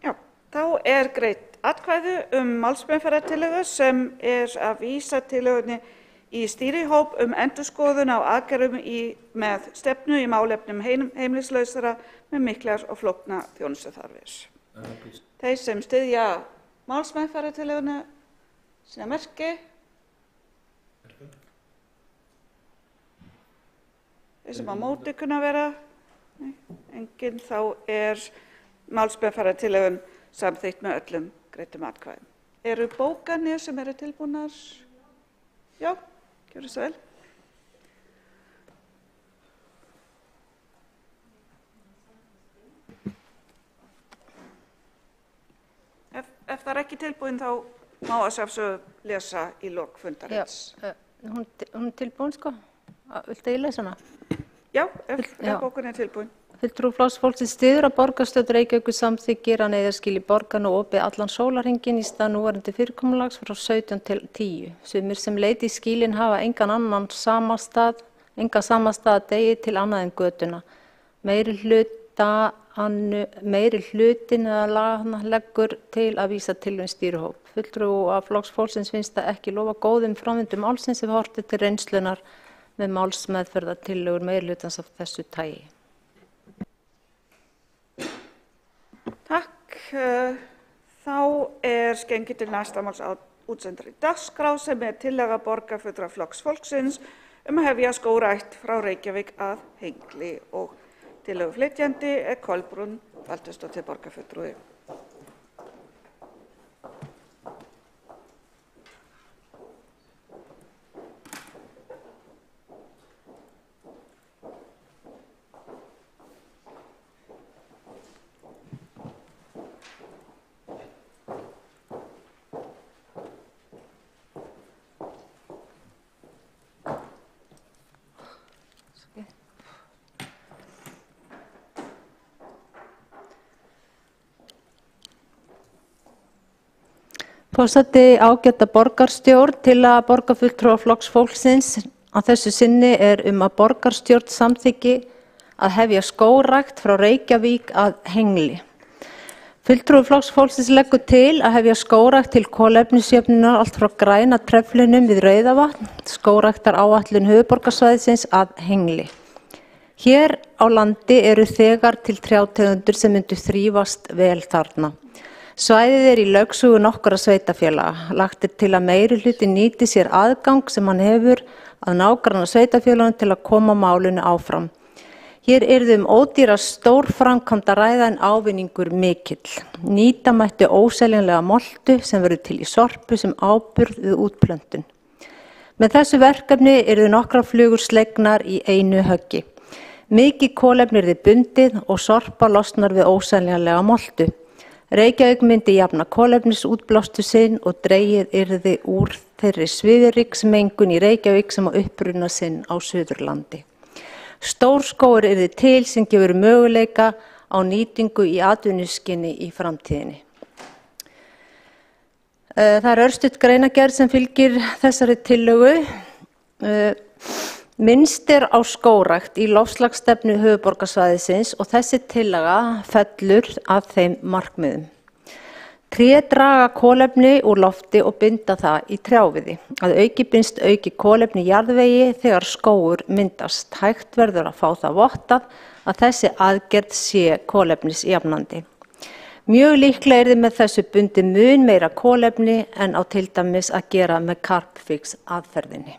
Já, þá greitt atkvæði málsmeðferðartillögu sem að vísa tillögunni í stýrihóp endurskoðun á aðgerðum með stefnu í málefnum heimilislausra með miklar og flóknar þjónustuþarfir. Þeir sem styðja málsmeðferðartillöguna sína merki. Þeir sem á móti kunna vera, enginn, þá málsmeðferðartillögum samþykkt með öllum greiddum atkvæðum. Eru bókanir sem eru tilbúnar? Já, gjörðu svo vel. Ef það ekki tilbúin þá má að sjálfsögðu lesa í lok fundarins. Já, hún tilbúin sko. Viltu ég lesa hana? Já, ef bókun tilbúin. Fulltrúi Flokks fólksins styður að borgarstjórn Reykjavíkur samþykkir að neyðarskýli borgarna og opið allan sólarhringinn í stað núverandi fyrirkomulags frá 17 til 10. Sumir sem leiti í skýlin hafa engan samastað að degi til annað en götuna. Meiri hlutin leggur til að vísa til stýrihóp. Fulltrúi af Flokks fólksins finnst það ekki lofa góðum framvindum málsins ef horft til reynslunar með málsmeðferðartillögur meirihlutans af þessu tagi. Takk. Þá gengið til næsta máls útsendari dagskrá sem tillaga borgarfulltrúa Flokks fólksins að hefja skógrækt frá Reykjavík að Hengli og tillöguflytjandi Kolbrún Baldursdóttir borgarfulltrúi. Forseti ágæta borgarstjórn tillaga borgarfulltrúa Flokks fólksins að þessu sinni að borgarstjórn samþykki að hefja skógrækt frá Reykjavík að Hengli. Fulltrúi Flokks fólksins leggur til að hefja skógrækt til kolefnisjöfnunar allt frá græna treflinum við Rauðavatn, skógræktaráætlun höfuðborgarsvæðisins að Hengli. Hér á landi eru þegar til trjátegundir sem myndu þrífast vel þarna. Svæðið í lögsögu nokkurra sveitarfélaga. Lagt til að meirihluti nýti sér aðgang sem hann hefur að nágranna sveitarfélaginu til að koma málinu áfram. Hér yrði ódýra stórframkvæmd að ræða en ávinningur mikill. Nýta mætti óseljanlega moltu sem verður til í sorpu sem áburð við útplöntun. Með þessu verkefni yrðu nokkrar flugur slegnar í einu höggi. Mikið kolefni yrði bundið og sorpa losnar við óseljanlega moltu. Reykjavík myndi jafna kolefnisútblástu sinn og dregið yrði úr þeirri svifryksmengun í Reykjavík sem á uppruna sinn á Suðurlandi. Stórskógur yrði til sem gefur möguleika á nýtingu í atvinnuskyni í framtíðinni. Það örstutt greinargerð sem fylgir þessari tillögu. Minnst á skógrækt í loftslagsstefnu höfuðborgarsvæðisins og þessi tillaga fellur að þeim markmiðum. Tré draga kolefni úr lofti og binda það í trjáviði. Að auki binst auki kolefni í jarðvegi þegar skógur myndast. Hægt verður að fá það vottað að þessi aðgerð sé kolefnisjafnandi. Mjög líklega yrði með þessu bundi mun meira kolefni en á til dæmis að gera með Carbfix aðferðinni.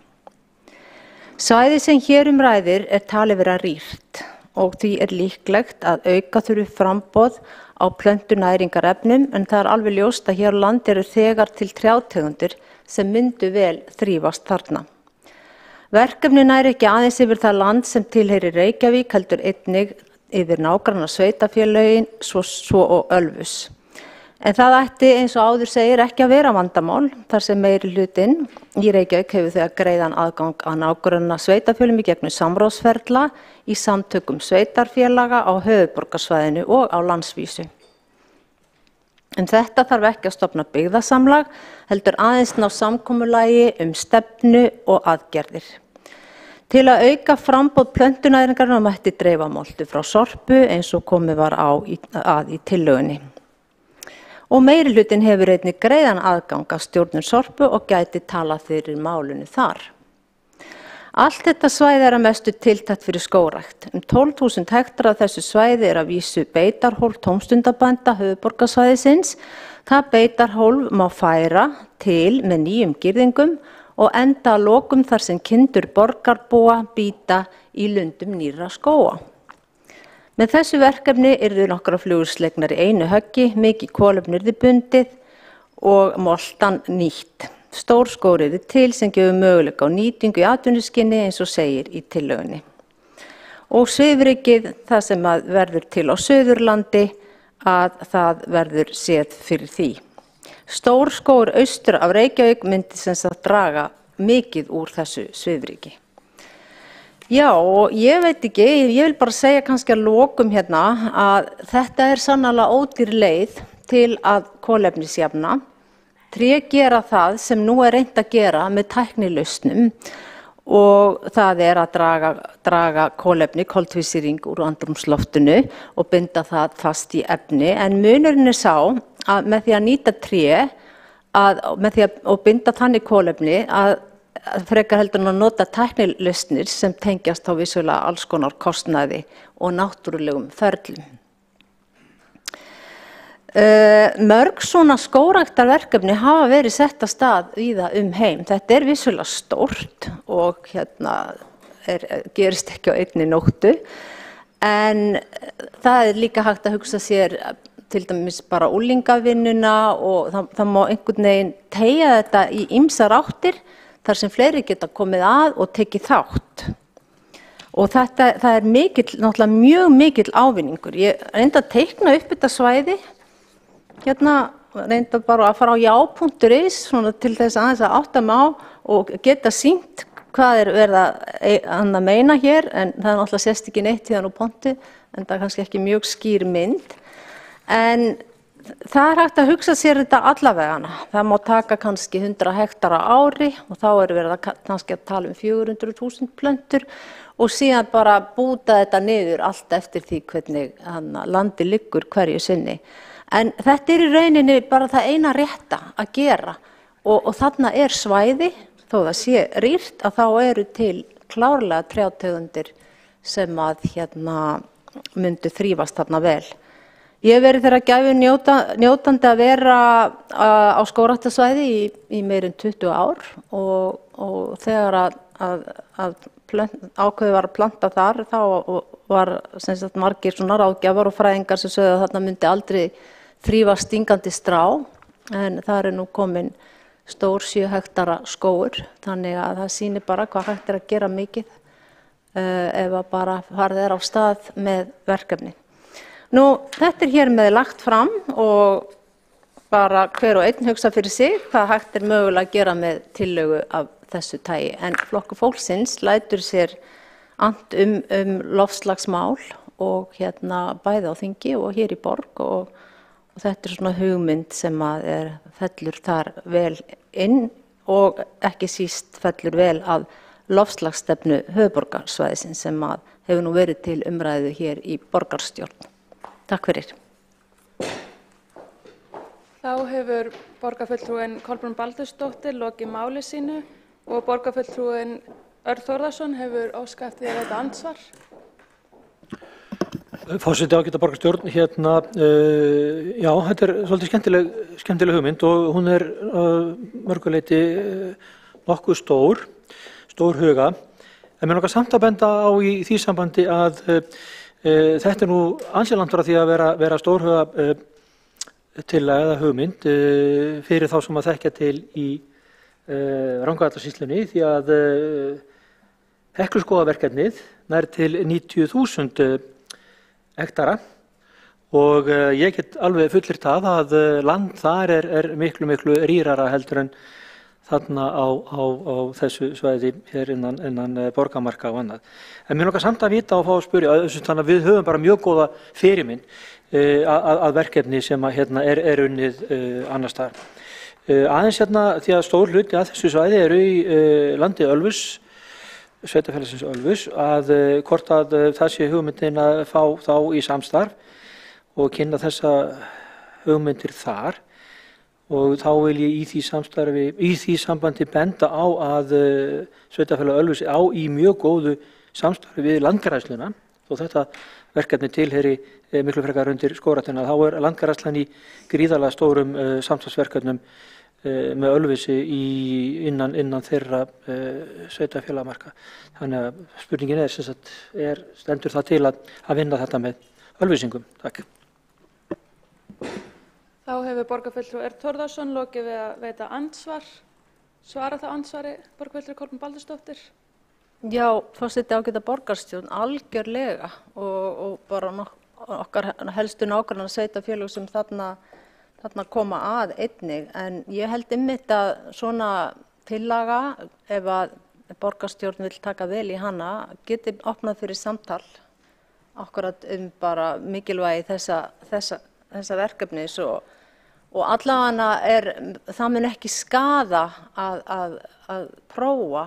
Svæðið sem hér ræðir talið vera rýrt og því líklegt að auka þurfi framboð á plöntunæringarefnum en það alveg ljóst að hér á landi eru þegar til trjátegundir sem myndu vel þrífast þarna. Verkefni nær ekki aðeins yfir það land sem tilheyrir Reykjavík heldur einnig yfir nágranna sveitarfélögin svo og Ölfus. En það ætti eins og áður segir ekki að vera vandamál þar sem meirihlutinn í Reykjavík hefur þegar greiðan aðgang að nágranna sveitarfélögum í gegnum samráðsferla í samtökum sveitarfélaga á höfuðborgarsvæðinu og á landsvísu. En þetta þarf ekki að stofna byggðasamlag heldur aðeins ná samkomulagi stefnu og aðgerðir. Til að auka framboð plöntunæringarinnar mætti dreifa moltu frá sorpu eins og komið var í tillögunni. Og meirihlutinn hefur einnig greiðan aðgang að stjórnun sorpu og gæti talað fyrir málinu þar. Allt þetta svæði er að mestu tiltækt fyrir skógrækt. 12.000 hektar af þessu svæði er að vísu beitarhólf tómstundabænda höfuðborgarsvæðisins. Það beitarhólf má færa til með nýjum girðingum og enda að lokum þar sem kindur borgarbúa bíta í lundum nýrra skóga. Með þessu verkefni yrðu nokkra flugurslegnar í einu höggi, mikið kolefni yrði bundið og moltan nýtt. Stór skógur yrði til sem gefur möguleika á nýtingu í atvinnuskyni eins og segir í tillögunni. Og svifrykið, það sem verður til á Suðurlandi, að það verður séð fyrir því. Stór skógur austur af Reykjavík myndi sem sagt draga mikið úr þessu svifryki. Já, og ég veit ekki, ég vil bara segja kannski að lokum hérna að þetta sannarlega ódýr leið til að kolefnisjafna. Tré gera það sem nú reynt að gera með tæknilausnum og það að draga kolefni, koltvísýring úr andrúmsloftinu og binda það fast í efni. En munurinn sá að með því að nýta tré og binda þannig kolefni að frekar heldur en að nota tæknilausnir sem tengjast á vissulega alls konar kostnaði og náttúrulegum ferlum. Mörg svona skógræktarverkefni hafa verið sett af stað víða heim. Þetta vissulega stórt og gerist ekki á einni nóttu, en það líka hægt að hugsa sér til dæmis bara unglingavinnuna og það má einhvern veginn teygja þetta í ýmsar áttir þar sem fleiri geta komið að og tekið þátt. Og það náttúrulega mjög mikill ávinningur. Ég reyndi að teikna upp þetta svæði. Reynda bara að fara á já.is til þess aðeins að átta mig á og geta sýnt hvað verið að meina hér, en það náttúrulega sést ekki neitt hérna úr pontu, en það kannski ekki mjög skýr mynd. En það hægt að hugsa sér þetta allavegana. Það má taka kannski 100 hektara á ári og þá verið kannski að tala 400.000 plöntur og síðan bara búta þetta niður allt eftir því hvernig landi liggur hverju sinni. En þetta í rauninni bara það eina rétta að gera og þarna svæði, þó það sé rýrt, að þá eru til klárlega trjátegundir sem að myndu þrífast þarna vel. Ég hef verið þeirra gæfu njótandi að vera á skógræktarsvæði í meir en 20 ár og þegar að ákveðið var að planta þar þá var sem sagt margir svona ráðgjafar og fræðingar sem sögðu að þarna myndi aldrei þrífast stingandi strá, en það nú komin stór 7 hektara skógur, þannig að það sýnir bara hvað hægt að gera mikið ef að bara farið af stað með verkefni. Nú, þetta hér með lagt fram og bara hver og einn hugsa fyrir sig hvað hægt mögulega að gera með tillögu af þessu tagi. En Flokkur fólksins lætur sér annt loftslagsmál og bæði á þingi og hér í borg og þetta svona hugmynd sem fellur þar vel inn og ekki síst fellur vel að loftslagsstefnu höfuðborgarsvæðisins sem hefur nú verið til umræðu hér í borgarstjórn. Takk fyrir. Þá hefur borgarfulltrúinn Kolbrún Baldursdóttir lokið máli sínu og borgarfulltrúinn Örn Þórðarson hefur óskað eftir þetta andsvar. Forseti ágæta borgarstjórn, já, þetta svolítið skemmtileg hugmynd og hún mörguleyti nokkuð stór huga. En mér langar samt að benda á í því sambandi að þetta nú ansi langt frá því að vera stórhuga tillaga eða hugmynd fyrir þá sem að þekkja til í Rangárvallasýslunni, því að Hekluskógaverkefnið nær til 90.000 hektara og ég get alveg fullyrt það að land þar miklu rýrara heldur en þarna á þessu svæði hér innan borgarmarka og annað. En mér langar samt að vita og fá að spyrja, þannig að við höfum bara mjög góða fyrirmynd að verkefni sem að unnið annars staðar. Aðeins því að stór hluti að þessu svæði í landi Ölfuss, sveitarfélagsins Ölfuss, að hvort að það sé hugmyndin að fá þá í samstarf og kynna þessa hugmyndir þar og þá vil ég í því sambandi benda á að Sveitarfélag Ölfuss á í mjög góðu samstarfi við Landgræðsluna og þetta verkefni tilheyri miklu frekar undir Skógræktina. Þá Landgræðslan í gríðarlega stórum samstarfsverkefnum með Ölfussi innan þeirra sveitarfélagamarka. Þannig að spurningin stendur það til að vinna þetta með Ölfussingum. Takk. Þá hefur borgarfulltrúi Örn Þórðarson lokið við að veita andsvar. Svara það andsvari borgarfulltrúi Kolbrún Baldursdóttir? Já, forseti ágæta borgarstjórn, algjörlega og bara okkar helstu nágrannar sveitarfélög sem þarna koma að einnig. En ég held einmitt að svona tillaga, ef að borgarstjórn vill taka vel í hana, geti opnað fyrir samtal akkurat bara mikilvægi þessa verkefnis og allavega það mun ekki skaða að prófa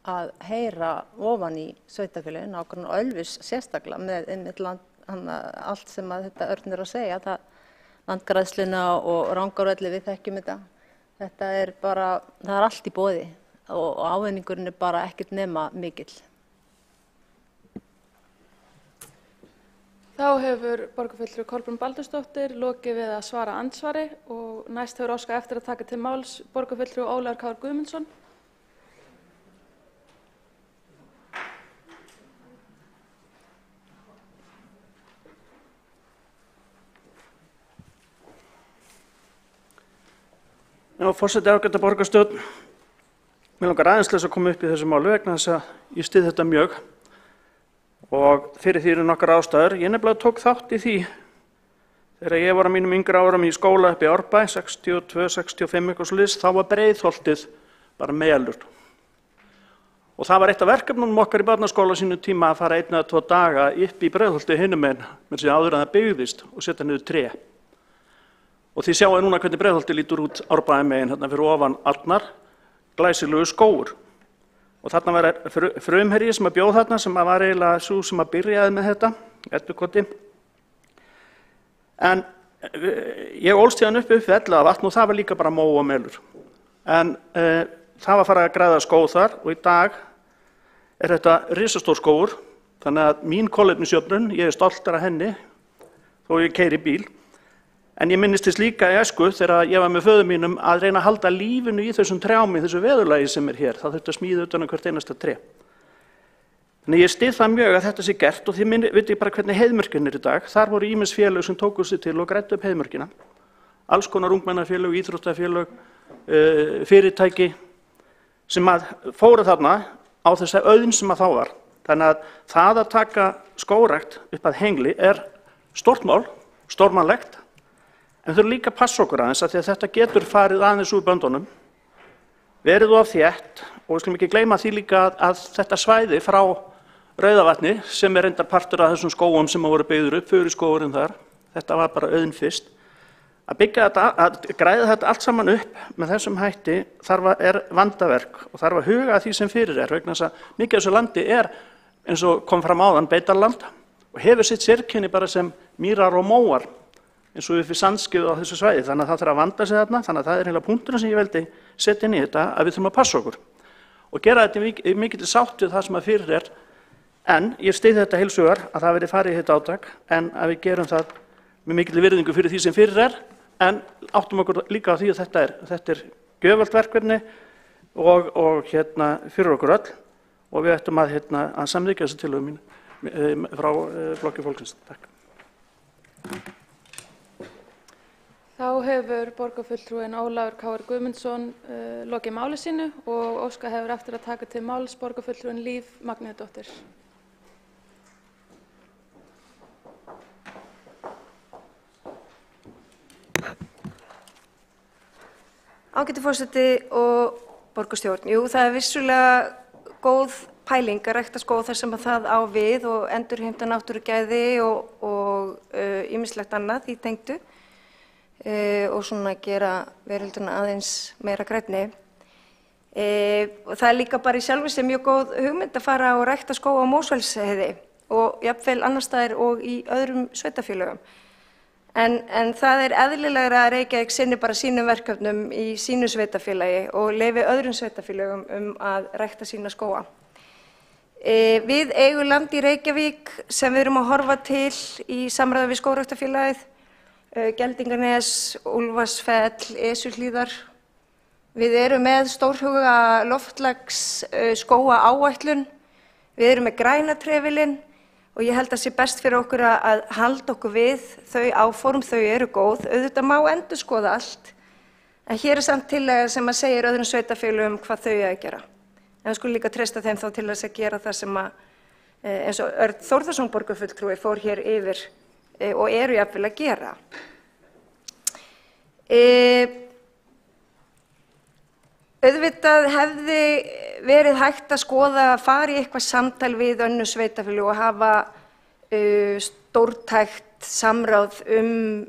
að heyra ofan í sveitarfélögin, nágrannar og Ölfuss sérstaklega með einmitt allt sem að þetta Örn að segja, Landgræðsluna og Rangárvelli, við þekkjum þetta. Þetta það allt í boði og ávinningurinn bara ekkert nema mikill. Þá hefur borgarfulltrúi Kolbrún Baldursdóttir lokið við að svara andsvari og næst hefur óskað eftir að taka til máls borgarfulltrúi Ólafur Kár Guðmundsson. Já, forseti ágæta borgarstjórn. Mig langar aðeins til þess að koma upp í þessu máli vegna þess að ég styð þetta mjög og fyrir því eru nokkrar ástæður. Ég nefnilega tók þátt í því þegar ég var á mínum yngri árum í skóla upp í Árbæ, 62, 65 eitthvað svoleiðis, þá var Breiðholtið bara melur. Og það var eitt af verkefnunum okkar í barnaskóla sínum tíma að fara 1 eða 2 daga upp í Breiðholtið hinum megin, með því áður en það byggðist og setja niður tré. Og þið sjáu núna hvernig Breiðholtið lítur út Árbæjarmegin, hérna fyrir ofan Arnar, glæsilegu skógur. Og þarna var frumherji sem að bjóð þarna, sem var eiginlega sú sem að byrjaði með þetta, Eddukoti. En ég ólst hérna upp við Elliðavatn og það var líka bara mó og melur. En það var farið að græða skóg þar og í dag þetta risastór skógur, þannig að mín kolefnisjöfnun, ég stoltur af henni, þó ég keyri bíl. En ég minnist þess líka í æsku þegar ég var með föður mínum að reyna að halda lífinu í þessum trjám í þessu veðurlagi sem hér. Það þurfti að smíða utan hvert einasta tré. Þannig ég styð það mjög að þetta sé gert og þið vitið bara hvernig heiðmörkin í dag. Þar voru ýmis félög sem tóku sig til og græddu upp heiðmörkina. Alls konar ungmennafélög, íþróttafélög, fyrirtæki sem að fóru þarna á þess auðn sem að þá var. Þannig að það að taka skógrækt upp að Hengli stórt mál, stórmannlegt. En þau líka að passa okkur aðeins að þetta getur farið aðeins úr böndunum, verið of þétt og við skulum ekki gleyma því líka að þetta svæði frá Rauðavatni sem reyndar partur af þessum skógum sem voru byggður upp, Furuskógurinn þar, þetta var bara auðn fyrst, að byggja þetta, að græða þetta allt saman upp með þessum hætti vandaverk og þarf að huga að því sem fyrir vegna þess að mikið af þessu landi eins og kom fram áðan beitarland og hefur sitt sérkenni bara sem mýrar og móar, eins og við fyrir sandskið á þessu svæði, þannig að það þarf að vanda sig þarna, þannig að það heila punkturinn sem ég veldi setja inn í þetta, að við þurfum að passa okkur og gera þetta mikið sátt við það sem að fyrir en ég styð þetta heils hugar að það verði farið í þetta átak, en að við gerum það með mikilli virðingu fyrir því sem fyrir en áttum okkur líka á því að þetta gjöfult verkefni og fyrir okkur öll og við ættum að samþykkja þessu tillögu mín frá Flokki fólksins. Takk. Þá hefur borgarfulltrúinn Ólafur Kár Guðmundsson lokið máli sínu og óskað hefur eftir að taka til máls borgarfulltrúinn Líf Magnúsdóttir. Ágæti forseti og borgarstjórn. Jú, það vissulega góð pæling að rækta skóg þar sem að það á við og endurheimta náttúrugæði og ýmislegt annað í tengdu. Og svona gera verölduna aðeins meira grænni. Og það líka bara í sjálfu sér mjög góð hugmynd að fara og rækta skóg á Mosfellsheiði og jafnvel annars staðar og í öðrum sveitarfélögum. En það eðlilegra að Reykjavík sinni bara sínum verkefnum í sínu sveitarfélagi og leyfi öðrum sveitarfélögum að rækta sína skóga. Við eigum land í Reykjavík sem við erum að horfa til í samráði við Skógræktarfélagið, Geldinganes, Úlfarsfell, Esjuhlíðar. Við erum með stórhuga loftslags skógaáætlun, við erum með grænatrefilinn og ég held að sé best fyrir okkur að halda okkur við þau áform, þau eru góð. Auðvitað má endurskoða allt, en hér samt tillaga sem að segja öðrum sveitarfélögum hvað þau eiga að gera. En við skulum líka treysta þeim þá til þess að gera það sem eins og Örn Þórðarson borgarfulltrúi fór hér yfir og eru jafnvel að gera. Auðvitað hefði verið hægt að skoða að fara í eitthvað samtal við önnur sveitarfélög og hafa stórtækt samráð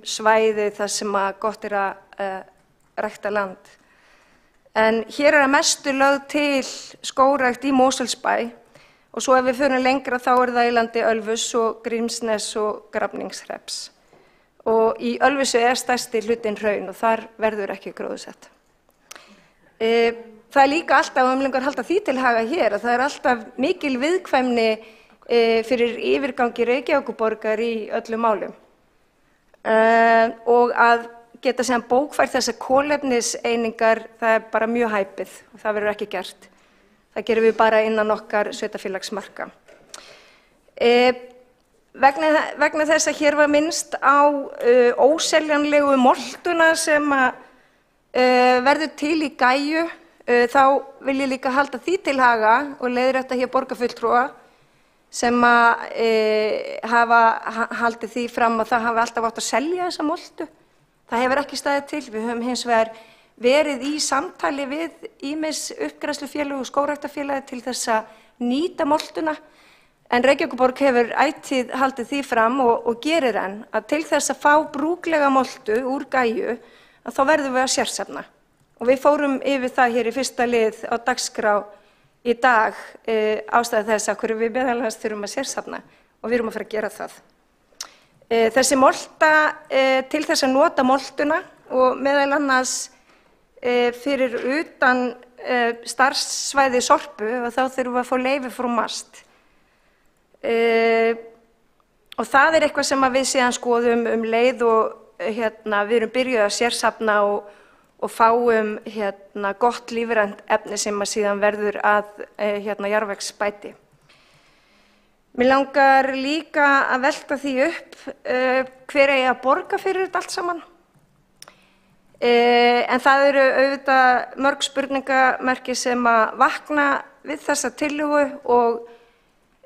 svæði þar sem gott að rækta land. En hér að mestu lögð til skógrækt í Mosfellsbæ og svo ef við förum lengra þá það í landi Ölfuss og Grímsness og Grafningshrepps. Og í Ölfussi stærsti hlutinn hraun og þar verður ekki gróðursett. Það líka alltaf, og lengur halda því til haga hér, að það alltaf mikil viðkvæmni fyrir yfirgangi Reykjavíkurborgar í öllum málum. Og að geta sem bókfært þessar kolefniseiningar, það bara mjög hæpið og það verður ekki gert. Það gerum við bara innan okkar sveitarfélagsmarka. Vegna þess að hér var minnst á óseljanlegu moltuna sem verður til í Gæju, þá vil ég líka halda því til haga og leiðrétta hér borgarfulltrúa sem hafa haldið því fram að það hafi alltaf átt að selja þessa moltu. Það hefur ekki staðið til. Við höfum hins vegar verið í samtali við ýmis uppgræðslufélög og skógræktarfélagi til þess að nýta moltuna. En Reykjavíkurborg hefur ætíð haldið því fram og gerir enn að til þess að fá brúklega moltu úr Gæju að þá verðum við að sérsafna. Og við fórum yfir það hér í fyrsta lið á dagskrá í dag ástæðu þess að hverju við meðal annars þurfum að sérsafna og við erum að fara að gera það. Þessi molta til þess að nota moltuna og meðal annars fyrir utan starfssvæði Sorpu og þá þurfum við að fá leyfi frá MAST. Og það eitthvað sem við síðan skoðum leið og við erum byrjuð að sérsafna og fáum gott lífrænt efni sem síðan verður að jarðvegsbæti. Mér langar líka að velta því upp hver eigi að borga fyrir þetta allt saman. En það eru auðvitað mörg spurningamerki sem að vakna við þessa tillögu og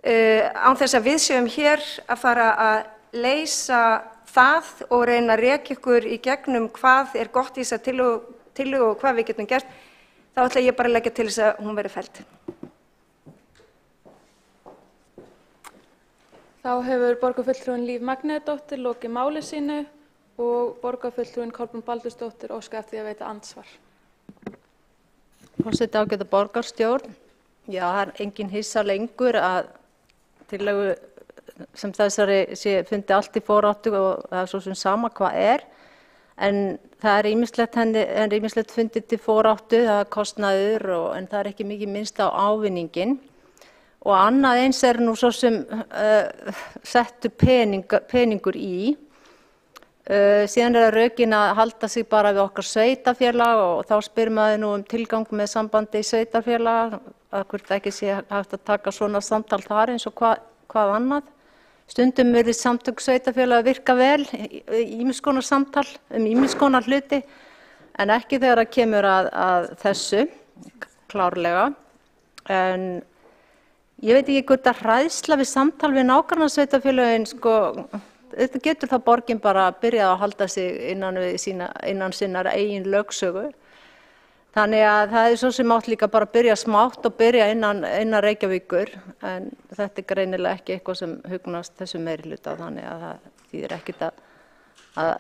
án þess að við séum hér að fara að leysa það og reyna að rekja ykkur í gegnum hvað gott í þessa tillögu og hvað við getum gert, þá ætla ég bara að leggja til þess að hún verði felld. Þá hefur borgarfulltrúinn Líf Magnúsdóttir lokið máli sínu og borgarfulltrúinn Kolbrún Baldursdóttir óskar eftir því að veita andsvar. Forseti, ágæta borgarstjórn, já, það engin hissa lengur að tillögu sem þessari sé fundi allt í foráttu og það svo sem sama hvað en það ýmislegt fundið til foráttu, það kostnaður en það ekki mikið minnst á ávinninginn og annað eins nú svo sem settu peningur í. Síðan það rökin að halda sig bara við okkar sveitarfélag og þá spyr maður nú tilgang með sambandi í sveitarfélag, að hvort ekki sé hægt að taka svona samtal þar eins og hvað annað. Stundum eru samtök sveitarfélaga virka vel í ýmiss konar samtal ýmiss konar hluti en ekki þegar það kemur að þessu klárlega. En ég veit ekki hvort að hræðsla við samtal við nágrannasveitarfélögin þetta getur það borgin bara að byrja að halda sig innan sinnar eigin lögsögu. Þannig að það svo sem átt líka bara að byrja smátt og byrja innan Reykjavíkur en þetta greinilega ekki eitthvað sem hugnast þessu meirihluta þannig að það þýðir ekkert að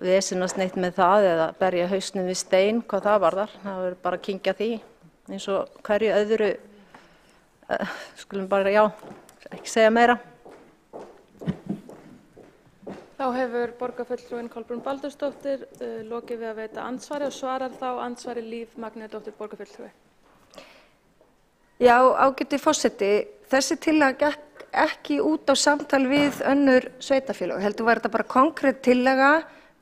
vesenast neitt með það eða berja hausnum við stein hvað það varðar. Það verður bara að kyngja því eins og hverju öðru, skulum bara ekki segja meira. Þá Þá hefur borgarfulltrúinn Kolbrún Baldursdóttir lokið við að veita andsvari og svarar þá andsvari Líf Magnúsdóttir borgarfulltrúi. Já, ágæti forseti, þessi tillaga gekk ekki út á samtal við önnur sveitarfélög. Heldur var þetta bara konkrét tillaga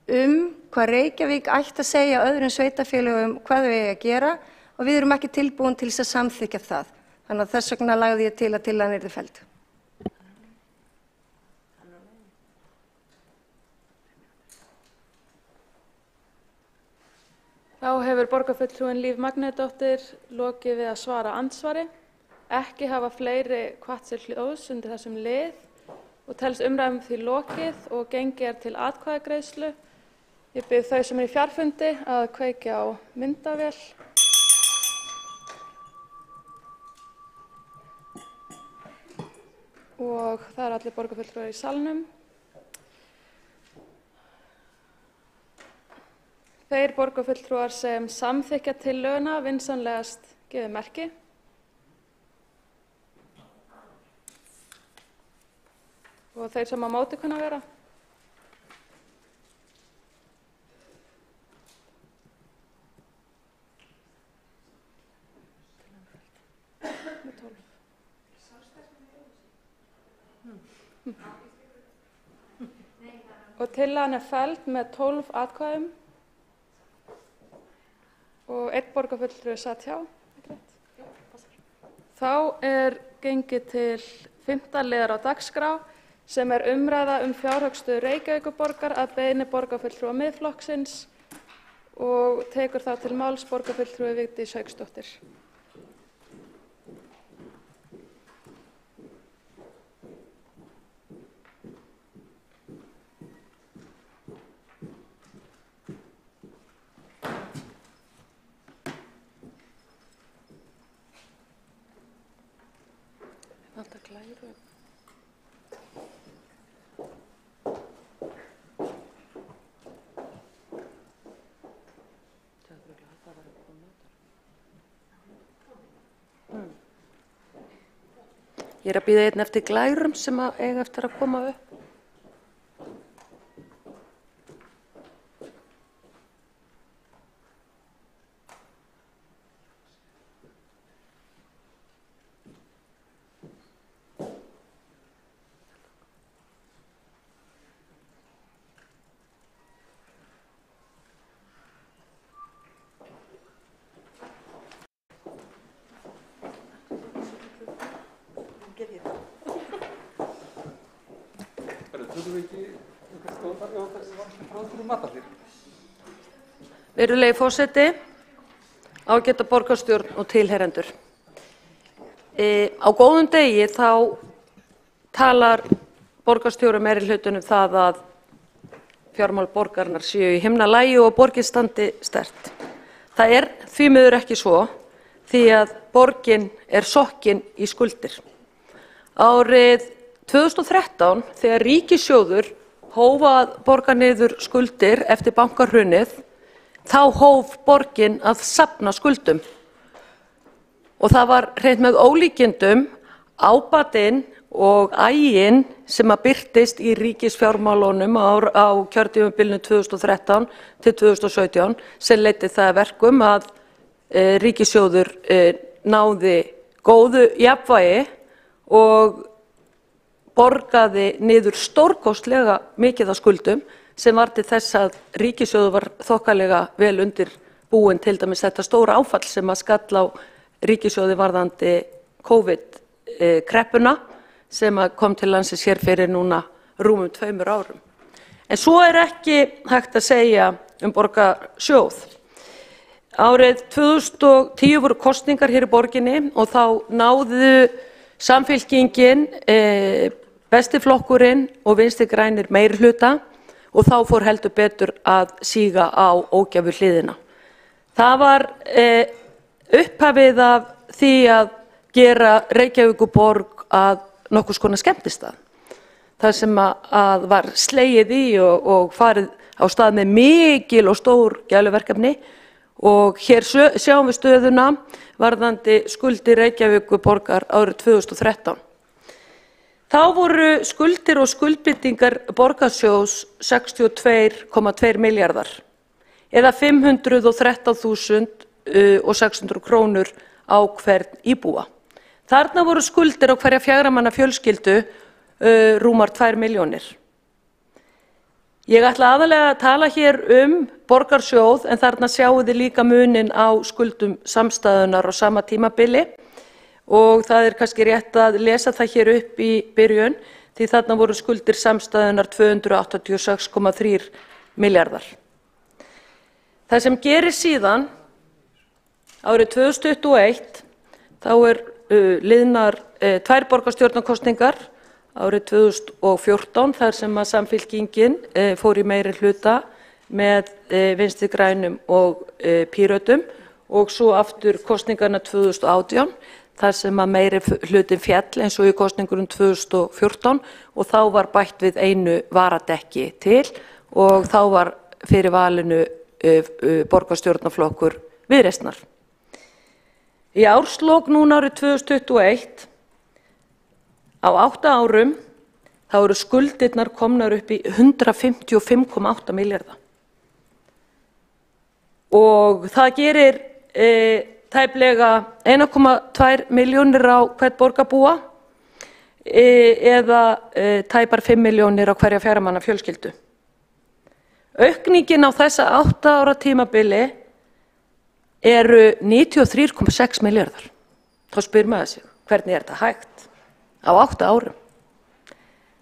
hvað Reykjavík ætti að segja öðrum sveitarfélögum hvað þau eiga að gera og við erum ekki tilbúin til þess að samþykkja það. Þannig að þess vegna lagði ég til að tillagan yrði felld. Þá hefur borgarfulltrúinn Líf Magnúsdóttir lokið við að svara andsvari. Ekki hafa fleiri hvatt sér hljóðs undir þessum lið og telst umræðum því lokið og gengið til atkvæðagreiðslu. Ég bið þau sem í fjarfundi að kveikja á myndavél. Og það eru allir borgarfulltrúar í salnum. Þeir borgarfulltrúar sem samþykkja tillöguna vinsamlegast gefið merki. Og þeir sem á móti kunna vera. Og tillagan felld með 12 atkvæðum. Og einn borgarfulltrúi sat hjá. Þá gengið til 5. liðar á dagskrá sem umræða fjárhagsstöðu Reykjavíkurborgar að beiðni borgarfulltrúa Miðflokksins og tekur þá til máls borgarfulltrúi Vigdís Hauksdóttir. Ég að bíða einn eftir glærum sem eiga eftir að koma upp. Virðulegi forseti, ágæta borgarstjórn og tilheyrendur. Á góðum degi þá talar borgarstjóri meirihlutanum það að fjármál borgarinnar séu í himnalagi og borgin standi sterkt. Það því miður ekki svo því að borgin sokkin í skuldir. Árið 2013 þegar ríkissjóður hóf að borga niður skuldir eftir bankahrunið þá hóf borgin að safna skuldum og það var hreint með ólíkindum ábatinn og aginn sem birtist í ríkisfjármálunum á kjörtímabilinu 2013 til 2017 sem leiddi það að verkum að ríkissjóður náði góðu jafnvægi og borgaði niður stórkostlega mikið af skuldum sem var til þess að ríkissjóður var þokkalega vel undir búinn til dæmis þetta stóra áfall sem skall á ríkissjóði varðandi COVID-kreppuna sem kom til landsins hér fyrir núna rúmum 2 árum. En svo ekki hægt að segja borgarsjóð. Árið 2010 voru kosningar hér í borginni og þá náðu Samfylkingin, Besti flokkurinn og Vinstri grænir meirihluta og þá fór heldur betur að síga á ógæfu hliðina. Það var upphafið af því að gera Reykjavíkurborg að nokkurs konar skemmtistað. Það sem að var slegið í og farið á stað með mikil og stór gæluverkefni og hér sjáum við stöðuna varðandi skuldir Reykjavíkurborgar árið 2013. Þá voru skuldir og skuldbindingar borgarsjóðs 62,2 milljarðar eða 513.600 krónur á hvern íbúa. Þarna voru skuldir á hverja 4 manna fjölskyldu rúmar 2 milljónir. Ég ætla aðalega að tala hér borgarsjóð en þarna sjáum við líka munin á skuldum samstæðunar á sama tímabili og það kannski rétt að lesa það hér upp í byrjun því þarna voru skuldir samstæðunar 286,3 milljarðar. Það sem gerir síðan árið 2021 þá liðnar 2 borgarstjórnarkosningar árið 2014 þar sem að Samfylkingin fór í meiri hluta með Vinstri grænum og Pírötum og svo aftur kosningarna 2018 þar sem að meiri hlutin fjall eins og í kosningunum 2014 og þá var bætt við einu varadekki til og þá var fyrir valinu borgarstjórnarflokkur Viðreisnar. Í árslok núna árið 2021 á 8 árum þá eru skuldirnar komnar upp í 155,8 milljarða og það gerir tæplega 1,2 milljónir á hvern borgarbúa eða tæpar 5 milljónir á hverja 4 manna fjölskyldu. Aukningin á þessa 8 ára tímabili eru 93,6 milljarðar. Þá spyr maður sig, hvernig þetta hægt? Á 8 árum.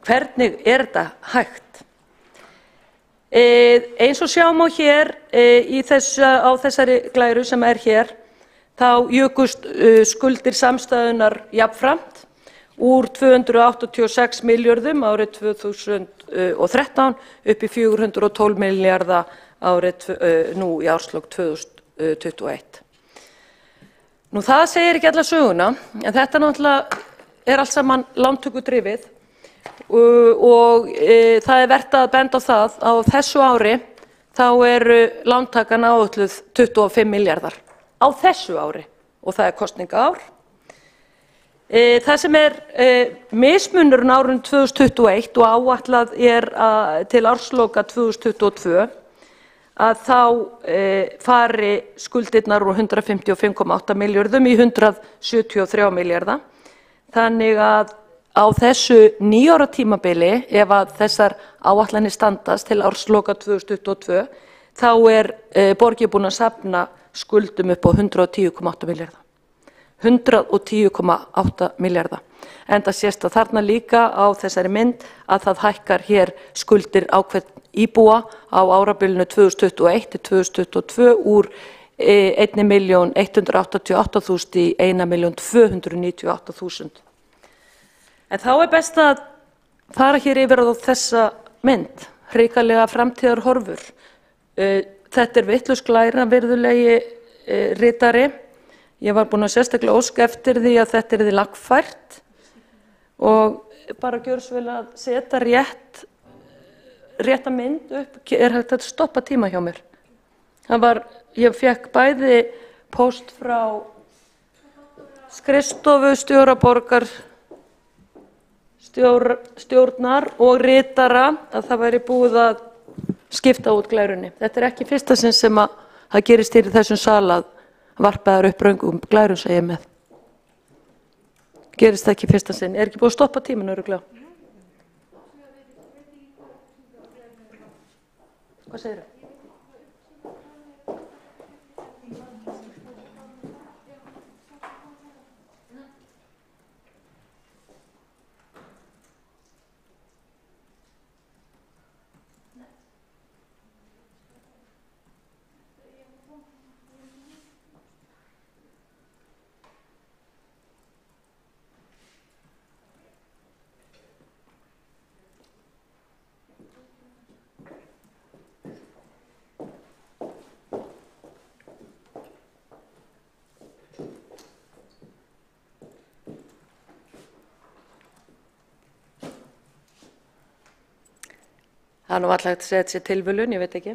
Hvernig þetta hægt? Eins og sjáum á hér á þessari glæru sem hér, þá jukust skuldir samstæðunar jafnframt úr 286 milljörðum árið 2013 upp í 412 milljarða nú í árslok 2021. Nú það segir ekki alla söguna, en þetta náttúrulega allt saman lántökudrifið og það vert að benda á það á þessu ári þá lántakan áætluð 25 milljarðar á þessu ári og það kosningaár. Það sem mismunurinn árinu 2021 og áætlað til ársloka 2022 að þá fari skuldirnar úr 155,8 milljörðum í 173 milljarða. Þannig að á þessu 9 ára tímabili, ef að þessar áætlanir standast til ársloka 2022, þá borgin búin að safna skuldum upp á 110,8 milljarða. 110,8 milljarða. En það sést að þarna líka á þessari mynd að það hækkar hér skuldir á hvern íbúa á árabilinu 2021 til 2022 úr 1.188.000 í 1.298.000. En þá best að fara hér yfir á þessa mynd, hrikalega framtíðarhorfur. Þetta vitlaus glæra, virðulegi ritari. Ég var búin að sérstaklega óska eftir því að þetta yrði lagfært og bara gjörsvel að setja rétta mynd upp. Hægt að stoppa tíma hjá mér? Ég fékk bæði póst frá skrifstofustjóra borgarstjórnar og ritara að það væri búið að skipta út glærunni. Þetta ekki fyrsta sinn sem að það gerist hér í þessum sal að varpaðar upp röngum glærum, segi ég með. Gerist það ekki fyrsta sinn? Ekki búið að stoppa tíminu örugglega? Hvað segirðu? Það nú alltaf hægt að segja þetta sé tilviljun, ég veit ekki.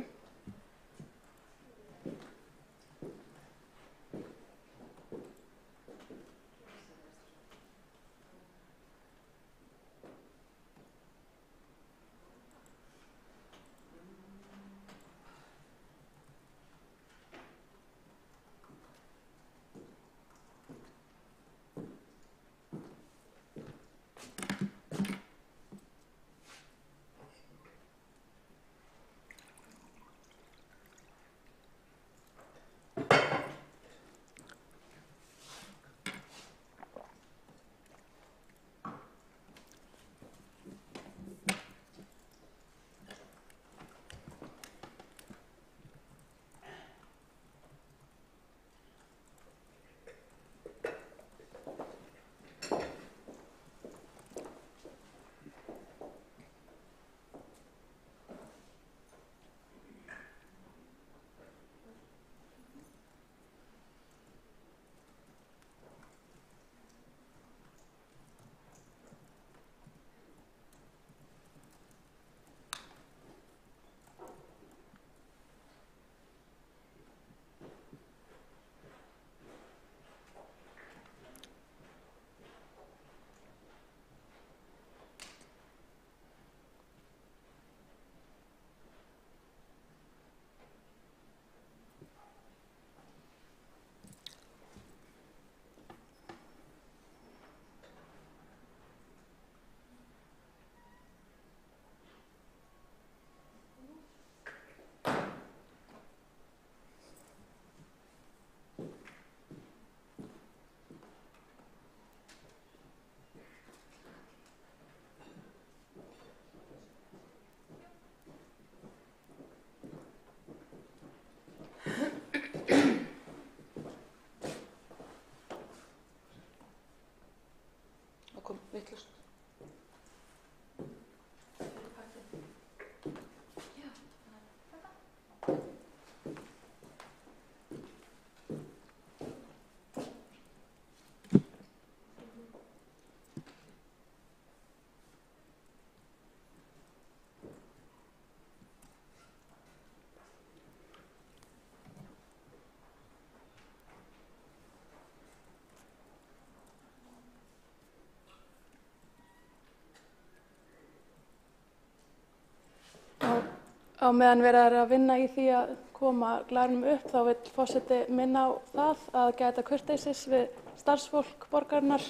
á meðan verið að vinna í því að koma glærunum upp þá vill forseti minna á það að gæta kurteisis við starfsfólk borgarinnar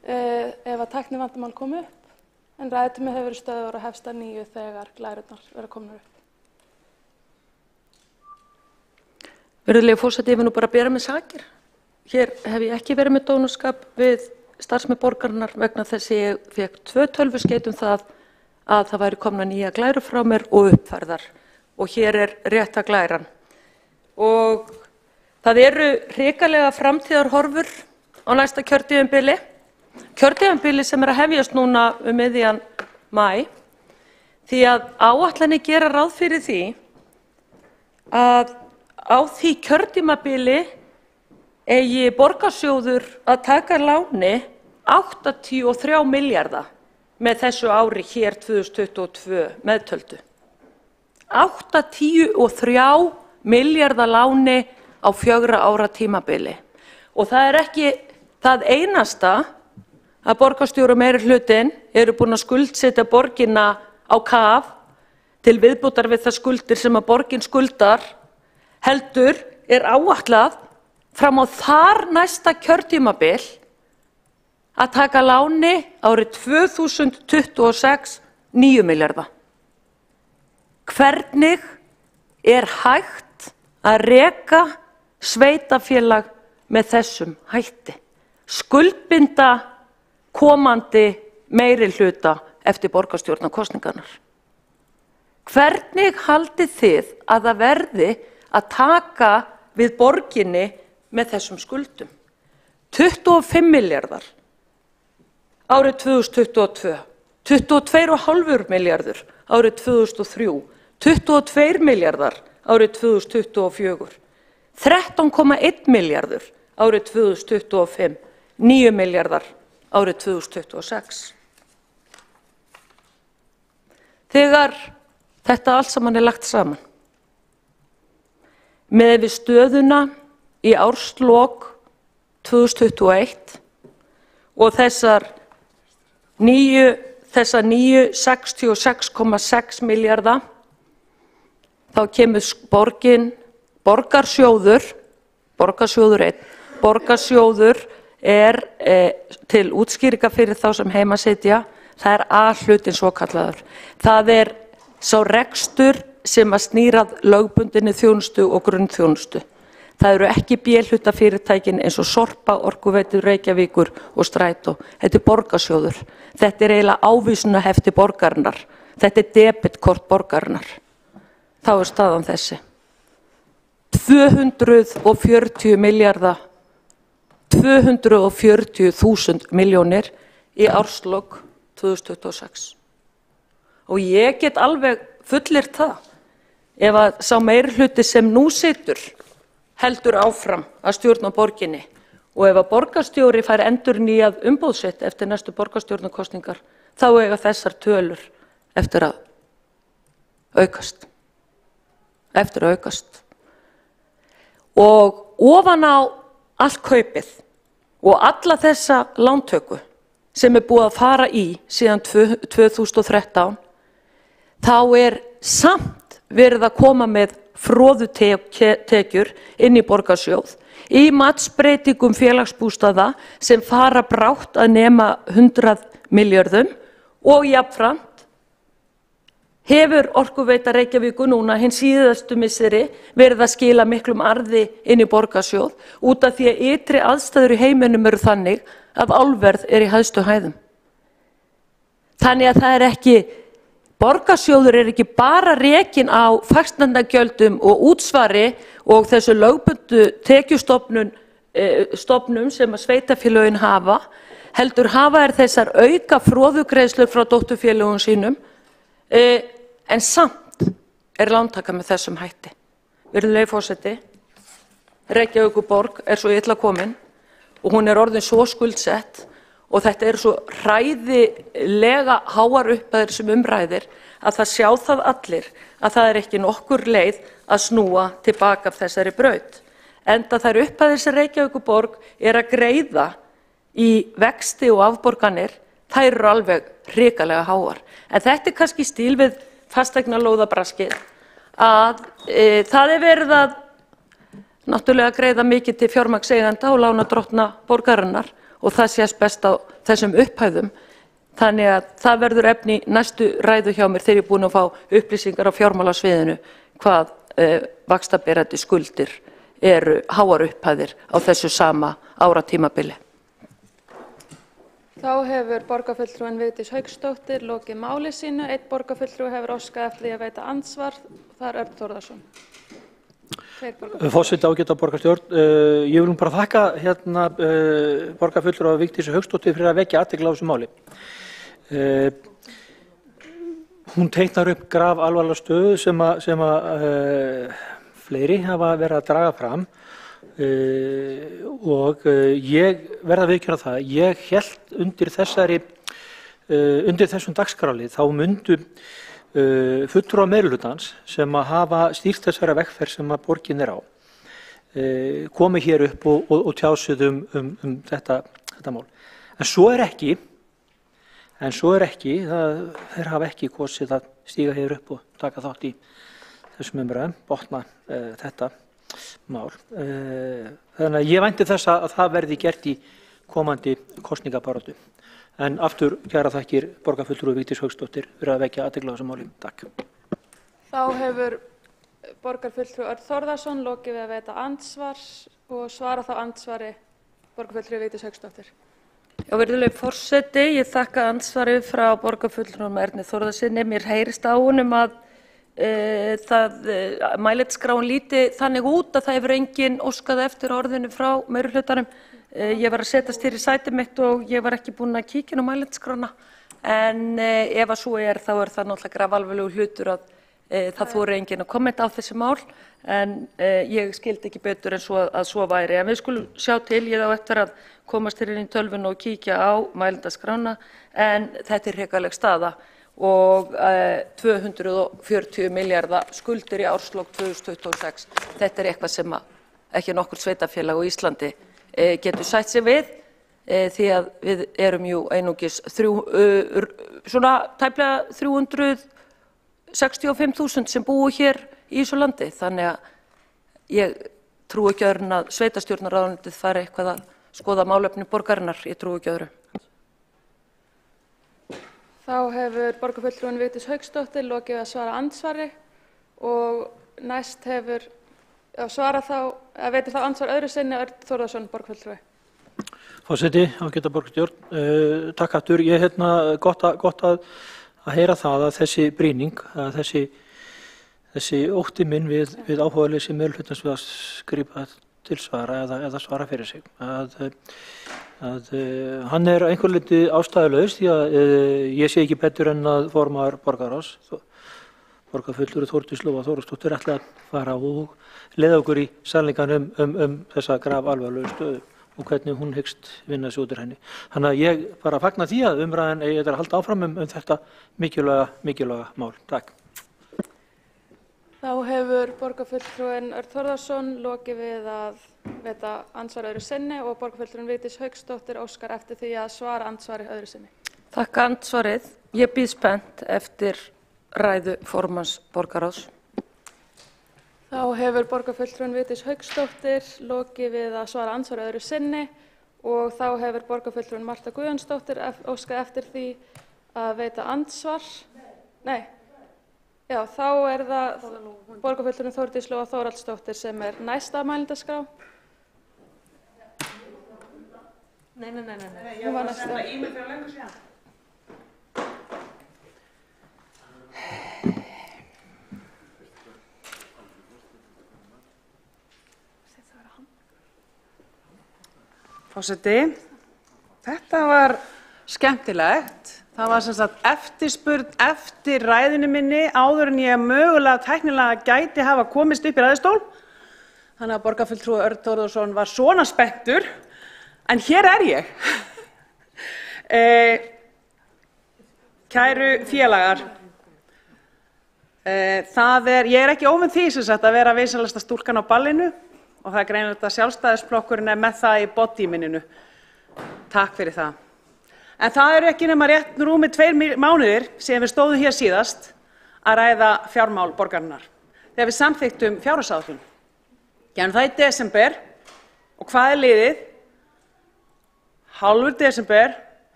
ef að tæknivandamál komi upp, en ræðutími hefur verið stöðugur og hefst að 9 þegar glærurnar verða komnar upp. Virðulegi forseti, ég vil nú bara bera með sakir. Hér hef ég ekki verið með dónaskap við starfsmenn borgarinnar vegna þess að ég fékk 2 tölvuskeyti það að það væri komna nýja glærur frá mér og uppfærðar og hér er rétta glæran. Og það eru hrikalega framtíðarhorfur á næsta kjörtímabili. Kjörtímabili sem er að hefjast núna miðjan maí, því að áætlanir gera ráð fyrir því að á því kjörtímabili eigi borgarsjóður að taka láni 83 milljarða með þessu ári hér 2022 meðtöldu. 83 milljarða láni á 4 ára tímabili. Og það er ekki það einasta að borgarstjóri og meirihlutinn eru búin að skuldsetja borgina á kaf til viðbótar við það skuldir sem að borgin skuldar, heldur er áætlað fram á þar næsta kjörtímabil að taka láni árið 2026 9 milljarða. Hvernig er hægt að reka sveitarfélag með þessum hætti? Skuldbinda komandi meirihluta eftir borgarstjórnarkosningarnar. Hvernig haldið þið að það verði að taka við borginni með þessum skuldum? 25 milljarðar árið 2022, 22,5 milljarður árið 2003, 22 milljarðar árið 2024, 13,1 milljarður árið 2025, 9 milljarðar árið 2026. Þegar þetta allt saman er lagt saman, með við stöðuna í árslok 2021 og þessar nýju 66,6 milljarða, þá kemur borgarsjóður er til útskýringa fyrir þá sem heima sitja, það er A-hlutinn svokallaður. Það er sá rekstur sem að snýrað lögbundinni þjónustu og grunnþjónustu. Það eru ekki B-hluta fyrirtækin eins og Sorpa, Orkuveitu Reykjavíkur og Strætó. Þetta er borgarsjóður. Þetta er eiginlega ávísunarhefti borgarinnar. Þetta er debitkort borgarinnar. Þá er staðan þessi. 240 milljarða, 240.000 milljónir í árslok 2026. Og ég get alveg fullyrt það ef að sá meirihluti sem nú situr heldur áfram að stjórna borginni og ef að borgarstjóri fær endurnýjað umboðsitt eftir næstu borgarstjórnarkosningar, þá eiga þessar tölur eftir að aukast. Og ofan á allt kaupið og alla þessa lántöku sem er búið að fara í síðan 2013, þá er samt verið að koma með froðutekjur inn í borgarsjóð í matsbreytingum félagsbústaða sem fara brátt að nema 100 milljörðum og jafnframt hefur Orkuveita Reykjavíkur núna hinn síðustu misseri verið að skila miklum arði inn í borgarsjóð út af því að ytri aðstæður í heiminum eru þannig að álverð er í hæstu hæðum. Þannig að það er ekki, borgarsjóður er ekki bara rekinn á fasteignagjöldum og útsvari og þessu lögbundnu tekjustofnum sem að sveitarfélögin hafa, heldur hafa þessar auka froðugreiðslur frá dótturfélögum sínum, en samt er lántaka með þessum hætti. Virðulegi forseti, Reykjavíkurborg er svo illa komin og hún er orðin svo skuldsett og þetta er svo hræðilega háar upphæðir sem umræðir að það sjá það allir að það er ekki nokkur leið að snúa tilbaka af þessari braut. Enda þær upphæðir sem Reykjavíkurborg er að greiða í vexti og afborganir, þær eru alveg hrikalega háar. En þetta er kannski stíl við fasteignalóðabraskið að það verið að náttúrulega greiða mikið til fjármagnseigenda og lánardrottna borgarinnar og það sést best á þessum upphæðum. Þannig að það verður efni næstu ræðu hjá mér þegar ég er búin að fá upplýsingar á fjármálasviðinu hvað vaxtaberandi skuldir eru háar upphæðir á þessu sama áratímabili. Þá hefur borgarfulltrúinn Vigdís Hauksdóttir lokið máli sínu. Einn borgarfulltrúi hefur óskað eftir því að veita andsvar. Það er Örn Þórðarson. Forseti, ágæta borgarstjórn, ég vil bara þakka borgarfulltrúa Vigdísi Hauksdóttur fyrir að vekja athygli á þessu máli. Hún teiknar upp grafalvarlega stöðu sem fleiri hafa verið að draga fram og ég verð að viðurkenna það, ég hélt undir þessum dagskrárlið þá myndu fulltrúar meirihlutans sem hafa stýrt þessari vegferð sem að borgin á komið hér upp og tjásið um þetta mál. En svo er ekki, þeir hafa ekki kosið að stíga hér upp og taka þátt í þessum umræðum, botna þetta mál. Þannig að ég vænti þess að það verði gert í komandi kosningabaráttu. En aftur kæra þakkir borgarfulltrúi Vigdís Hauksdóttir fyrir að vekja athygli á þessu máli. Takk. Þá hefur borgarfulltrúi Örn Þórðarson lokið við að veita andsvar og svara þá andsvari borgarfulltrúi Vigdís Hauksdóttir. Já, virðulegi forseti, ég þakka andsvarið frá borgarfulltrúnum Erni Þórðarsyni. Mér heyrist á honum að mælitaskráin líti þannig út að það hefur enginn óskað eftir orðinu frá meirihlutanum. Ég var að setjast hér í sæti mitt og ég var ekki búin að kíkja inn á mælitaskrána. En ef að svo þá er það náttúrulega grafalvarlegur hlutur að það þori enginn að kommenta á þessi mál. En ég skildi ekki betur en svo væri. En við skulum sjá til, ég á eftir að komast hér inn í tölvun og kíkja á mælitaskrána. En þetta er hrikaleg staða og 240 milljarða skuldir í árslok 2026. Þetta er eitthvað sem ekki nokkur sveitarfélag á Íslandi getur sætt sig við því að við erum jú einungis svona tæplega 365.000 sem búa hér í þessu landi. Þannig að ég trúi ekki öðru en að sveitarstjórnarráðuneytið fari eitthvað að skoða málefni borgarinnar. Ég trúi ekki öðru. Þá hefur borgarfulltrúinn Vigdís Hauksdóttir lokið að svara andsvari og næst hefur veitir þá andsvar öðru sinni Örn Þórðarson borgarfulltrúi. Forseti, ágæta borgarstjórn, takk aftur. Ég gott að heyra það að þessi brýning, að þessi ótti minn við áhugaleysi meirihlutans við að grípa til svara eða svara fyrir sig. Að hann er einhver liti ástæðulaus því að ég sé ekki betur en að formaður borgarráðs, borgarfulltrúi Þórdís Lóa Þórðardóttir ætla að fara og leiða okkur í sannleikann þessa grafalvarlegu stöðu og hvernig hún hyggst vinna sig út úr henni. Þannig að ég bara fagna því að umræðan eigi að halda áfram þetta mikilvæga mál. Takk. Þá hefur borgarfulltrúinn Örn Þórðarson lokið við að veita andsvar öðru sinni og borgarfulltrúinn Vigdís Hauksdóttir óskar eftir því að svara andsvari öðru sinni. Takk andsvarið. Ég bíð spennt eftir ræðu formanns borgarráðs. Þá hefur borgarfulltrúinn Vigdís Hauksdóttir lokið við að svara andsvari öðru sinni og þá hefur borgarfulltrúinn Marta Guðjónsdóttir óskað eftir því að veita andsvar. Já, þá er það borgarfulltrúinn Þórdís Lóa Þórhallsdóttir sem er næst á mælendaskrá. Nei. Hún var næst. Forseti, þetta var skemmtilegt. Það var sem sagt eftirspurn eftir ræðunni minni áður en ég mögulega tæknilega gæti hafa komist upp í ræðustól. Þannig að borgarfulltrúi Örn Þórðarson var svona spenntur, en hér er ég. Kæru félagar, ég er ekki óvön því sem sagt að vera vinsælasta stúlkan á ballinu og það er greinilegt að Sjálfstæðisflokkurinn með það í bodyminninu. Takk fyrir það. En það eru ekki nema rétt rúmir 2 mánuðir síðan við stóðum hér síðast að ræða fjármál borgarinnar þegar við samþykktum fjárhagsáætlun. Gerðum það í desember og hvað er liðið? Hálfur desember,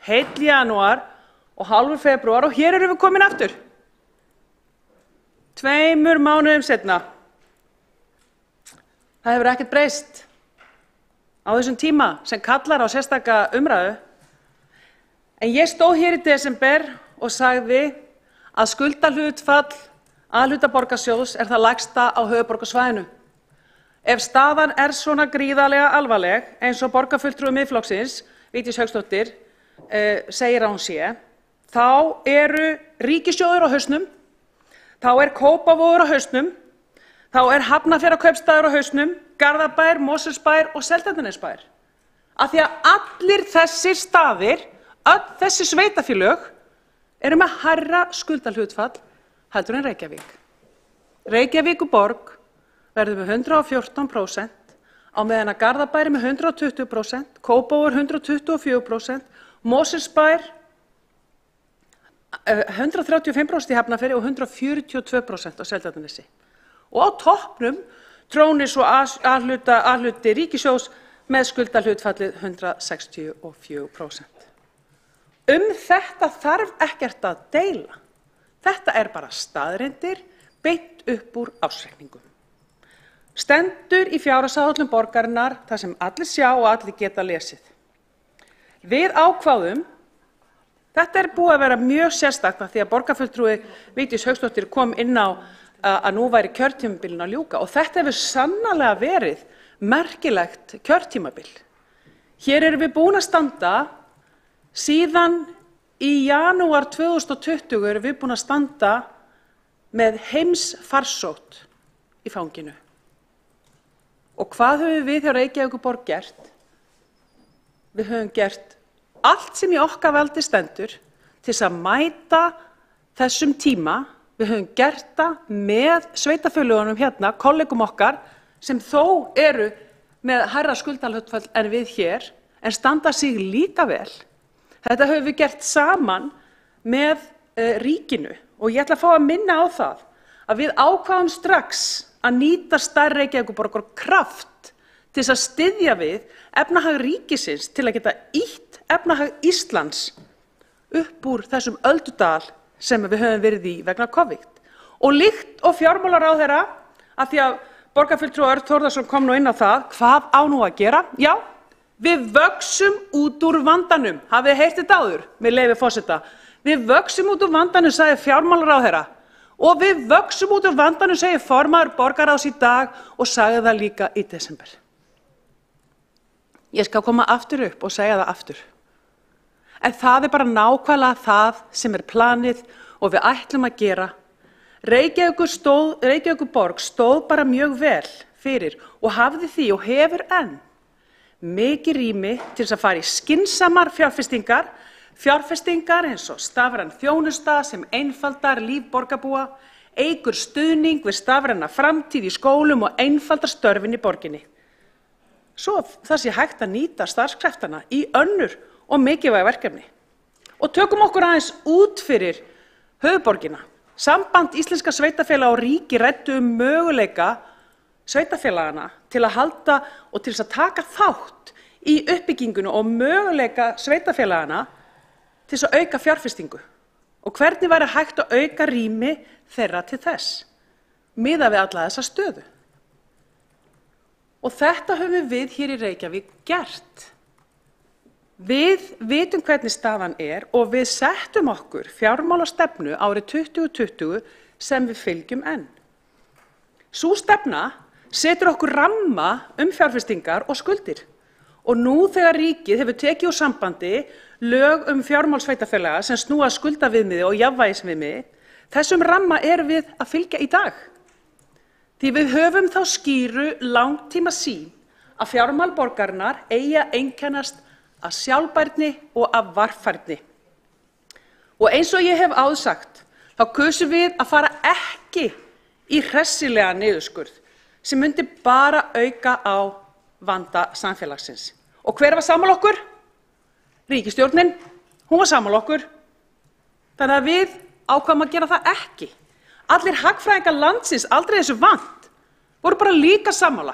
heill janúar og hálfur febrúar og hér erum við komin aftur. 2 mánuðum seinna. Það hefur ekkert breyst á þessum tíma sem kallar á sérstaka umræðu. En ég stóð hér í desember og sagði að skuldahlutfall A-hluta borgarsjóðs er það lægsta á höfuðborgarsvæðinu. Ef staðan er svona gríðarlega alvarleg eins og borgarfulltrúi Miðflokksins, Vigdís Hauksdóttir, segir að hún sé, þá eru ríkissjóður á hausnum, þá er Kópavogur á hausnum, þá er Hafnarfjarðarkaupstaður á hausnum, Garðabær, Mosfellsbær og Seltjarnarnesbær. Af því að allir þessir staðir, öll þessi sveitarfélög eru með hærra skuldahlutfall heldur en Reykjavík. Reykjavíkurborg verður með 114%, á meðan að Garðabær er með 120%, Kópavogur 124%, Mosfellsbær 135% í Hafnarfirði og 142% á Seltjarnarnesi. Og á toppnum trónir svo A-hluti ríkissjóðs með skuldahlutfallið 164%. Þetta þarf ekkert að deila. Þetta er bara staðreyndir beint upp úr ársreikningum. Stendur í fjárhagsáætlun borgarinnar þar sem allir sjá og allir geta lesið. Við ákváðum, þetta er búið að vera mjög sérstakt því að borgarfulltrúi Vigdís Hauksdóttir kom inn á að nú væri kjörtímabilinu að ljúka og þetta hefur sannarlega verið merkilegt kjörtímabil. Hér erum við búin að standa síðan í janúar 2020 erum við búin að standa með heimsfarsótt í fanginu. Og hvað höfum við hjá Reykjavíkurborg gert? Við höfum gert allt sem í okkar valdi stendur til þess að mæta þessum tíma. Við höfum gert það með sveitarfélögunum hérna, kollegum okkar, sem þó eru með hærra skuldahlutfall en við hér, en standa sig líka vel. Þetta höfum við gert saman með ríkinu og ég ætla að fá að minna á það að við ákváðum strax að nýta stærð Reykjavíkurborgar kraft til þess að styðja við efnahag ríkisins til að geta ýtt efnahag Íslands upp úr þessum öldudal sem við höfum verið í vegna COVID. Og líkt og fjármálaráðherra, af því að borgarfulltrúi Örn Þórðarson kom nú inn á það, hvað á nú að gera? Já, við vöxum út úr vandanum. Hafið þið heyrt þetta áður, með leyfi forseta? Við vöxum út úr vandanum, sagði fjármálaráðherra. Og við vöxum út úr vandanum, segir formaður borgarráðs í dag og sagði það líka í desember. Ég skal koma aftur upp og segja það aftur. En það er bara nákvæmlega það sem er planið og við ætlum að gera. Reykjavíkurborg stóð bara mjög vel fyrir og hafði því og hefur enn mikið rými til þess að fara í skynsamar fjárfestingar eins og stafræn þjónusta sem einfaldar líf borgarbúa, eykur stuðning við stafræna framtíð í skólum og einfaldar störfin í borginni. Svo það sé hægt að nýta starfskreftana í önnur og mikilvæg verkefni. Og tökum okkur aðeins út fyrir höfuðborgina. Samband íslenska sveitarfélaga og ríki ræddu möguleika sveitarfélagana til að halda og til þess að taka þátt í uppbygginguna og möguleika sveitarfélagana til þess að auka fjárfestingu. Og hvernig væri hægt að auka rými þeirra til þess, miðað við alla þessa stöðu. Og þetta höfum við hér í Reykjavík gert. Við vitum hvernig staðan er og við settum okkur fjármálastefnu árið 2020 sem við fylgjum enn. Sú stefna setur okkur ramma fjárfestingar og skuldir. Og nú þegar ríkið hefur tekið úr sambandi lög fjármál sveitarfélaga sem snúa að skuldaviðmiði og jafnvægisviðmiði, þessum ramma erum við að fylgja í dag. Því við höfum þá skýru langtímasýn að fjármál borgarinnar eigi að einkennast af sjálfbærni og af varfærni. Og eins og ég hef áður sagt, þá kusum við að fara ekki í hressilega niðurskurð sem myndi bara auka á vanda samfélagsins. Og hver var sammála okkur? Ríkisstjórnin, hún var sammála okkur. Þannig að við ákváðum að gera það ekki. Allir hagfræðingar landsins, aldrei þessu vant, voru bara líka sammála.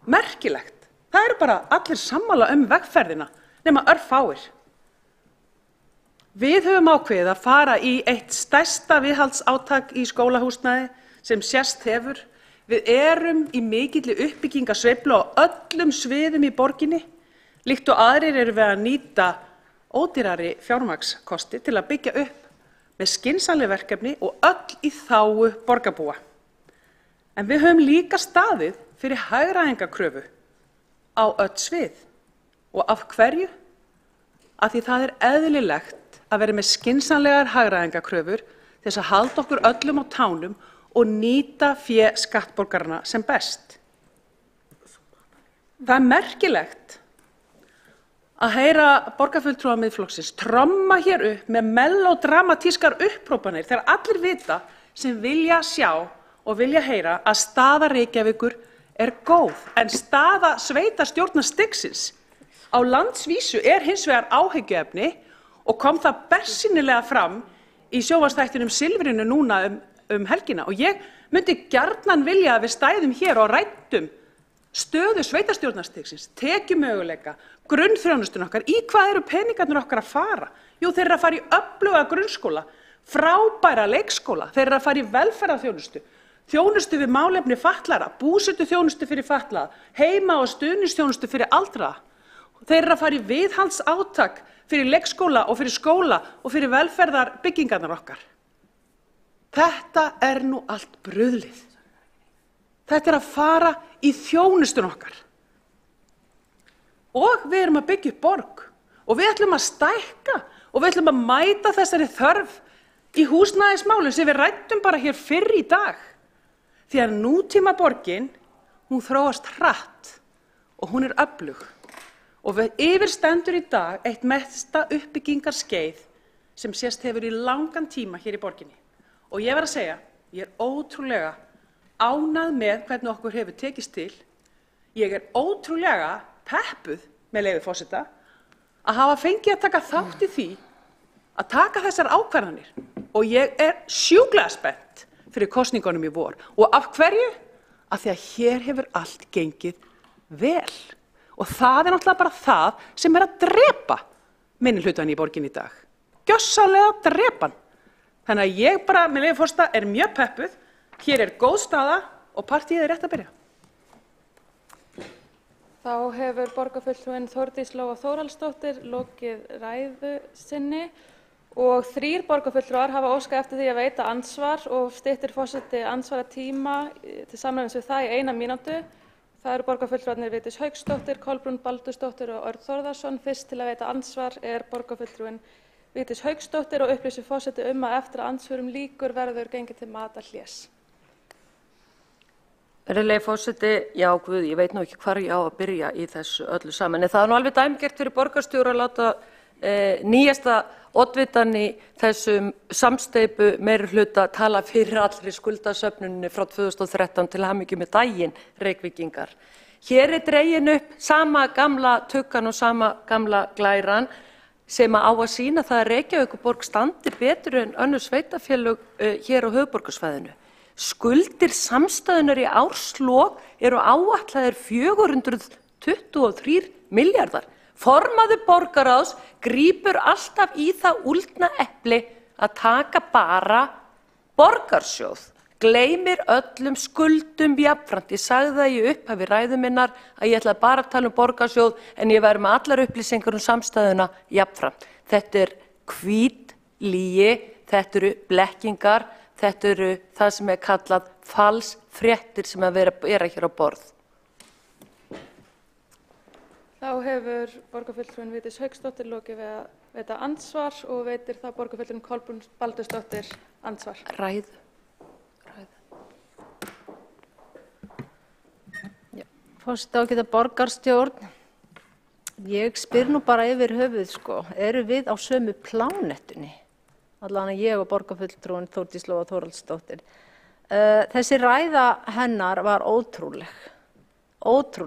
Merkilegt. Það eru bara allir sammála vegferðina, nema örfáir. Við höfum ákveðið að fara í eitt stærsta viðhaldsátak í skólahúsnæði sem sést hefur. Við erum í mikilli uppbyggingarsveiflu á öllum sviðum í borginni, líkt og aðrir eru við að nýta ódýrari fjármagnskosti til að byggja upp með skynsamleg verkefni og öll í þágu borgarbúa. En við höfum líka staðið fyrir hagræðingarkröfu á öll svið. Og af hverju? Af því það er eðlilegt að vera með skynsamlegar hagræðingarkröfur til þess að halda okkur öllum á tánum og nýta fé skattborgarana sem best. Það er merkilegt að heyra borgarfulltrúa Miðflokksins tromma hér upp með melódramatískar upphrópanir þegar allir vita sem vilja sjá og vilja heyra að staða Reykjavíkur er góð, en staða sveitarstjórnarstigsins á landsvísu er hins vegar áhyggjuefni og kom það bersýnilega fram í sjónvarpsþættinum Silfrinu núna helgina. Og ég myndi gjarnan vilja að við stæðum hér og ræddum stöðu sveitarstjórnarstigsins, tekjumöguleika, grunnþjónustuna okkar, í hvað eru peningarnir okkar að fara? Jú, þeir eru að fara í öfluga grunnskóla, frábæra leikskóla, þeir eru að fara í velferðarþjónustu, þjónustu við málefni fatlaðra, búsetuþjónustu fyrir fatlaða, heima- og stuðningsþjónustu fyrir aldraða. Þeir eru að fara í viðhaldsátak fyrir leikskóla og fyrir skóla og fyrir velferðarbyggingarnar okkar. Þetta er nú allt bruðlið. Þetta er að fara í þjónustun okkar. Og við erum að byggja upp borg og við ætlum að stækka og við ætlum að mæta þessari þörf í húsnæðismálum sem við ræddum bara hér fyrr í dag. Því að nútíma borgin, hún þróast hratt og hún er öflug. Og við yfirstendur í dag eitt mesta uppbyggingarskeið sem sést hefur í langan tíma hér í borginni. Og ég verð að segja, ég er ótrúlega ánægð með hvernig okkur hefur tekist til. Ég er ótrúlega peppuð, með leyfi forseta, að hafa fengið að taka þátt í því að taka þessar ákvarðanir. Og ég er sjúklega spennt fyrir kosningunum í vor. Og af hverju? Af því að hér hefur allt gengið vel. Og það er náttúrulega bara það sem er að drepa minnihlutann í borginni í dag. Gjörsamlega að drepa hann. Þannig að ég bara, með leyfi forseta, er mjög peppuð. Hér er góð staða og partíið er rétt að byrja. Þá hefur borgarfulltrúinn Þórdís Lóa Þórhallsdóttir lokið ræðu sinni og 3 borgarfulltrúar hafa óskað eftir því að veita andsvar og styttir forseti andsvaratíma til samræmis við það í 1 mínútu. Það eru borgarfulltrúarnir Vigdís Hauksdóttir, Kolbrún Baldursdóttir og Örn Þórðarson. Fyrst til að veita andsvar er borgarfulltrúinn Vigdís Hauksdóttir og upplýsir forseti að eftir að andsvörum lýkur verður gengið til matarhlés. Virðulegi forseti, já guð, ég veit nú ekki hvar ég á að byrja í þessu öllu saman. En það er nú alveg dæmigert fyrir borgarstjóra að láta nýjasta oddvitann í þessum samsteypu meirihluta tala fyrir allri skuldasöfnuninni frá 2013 til hamingju með daginn, Reykvíkingar. Hér er dregin upp sama gamla tuggan og sama gamla glæran sem á að sýna það að Reykjavíkurborg standi betur en önnur sveitarfélög hér á höfuðborgarsvæðinu. Skuldir samstæðunar í árslok eru áætlaðir 423 milljarðar. Formaður borgarráðs grípur alltaf í það úldna epli að taka bara borgarsjóð. Gleymir öllum skuldum jafnframt. Ég sagði það í upphafi ræðu minnar að ég ætlaði bara að tala um borgarsjóð en ég væri með allar upplýsingar samstæðuna jafnframt. Þetta er hvít lygi, þetta eru blekkingar, þetta eru það sem er kallað falsfréttir sem að vera hér á borð. Þá hefur borgarfulltrúinn Vigdís Hauksdóttir lokið við að veita andsvar og veitir þá borgarfulltrúinn Kolbrún Baldursdóttir andsvar. Ræðu. Forseti ágæta borgarstjórn, ég spyr nú bara yfir höfuð sko, eru við á sömu plánettunni? Allan að ég og borgarfulltrúinn Þórdís Lóa Þórhallsdóttir. Þessi ræða hennar var ótrúleg og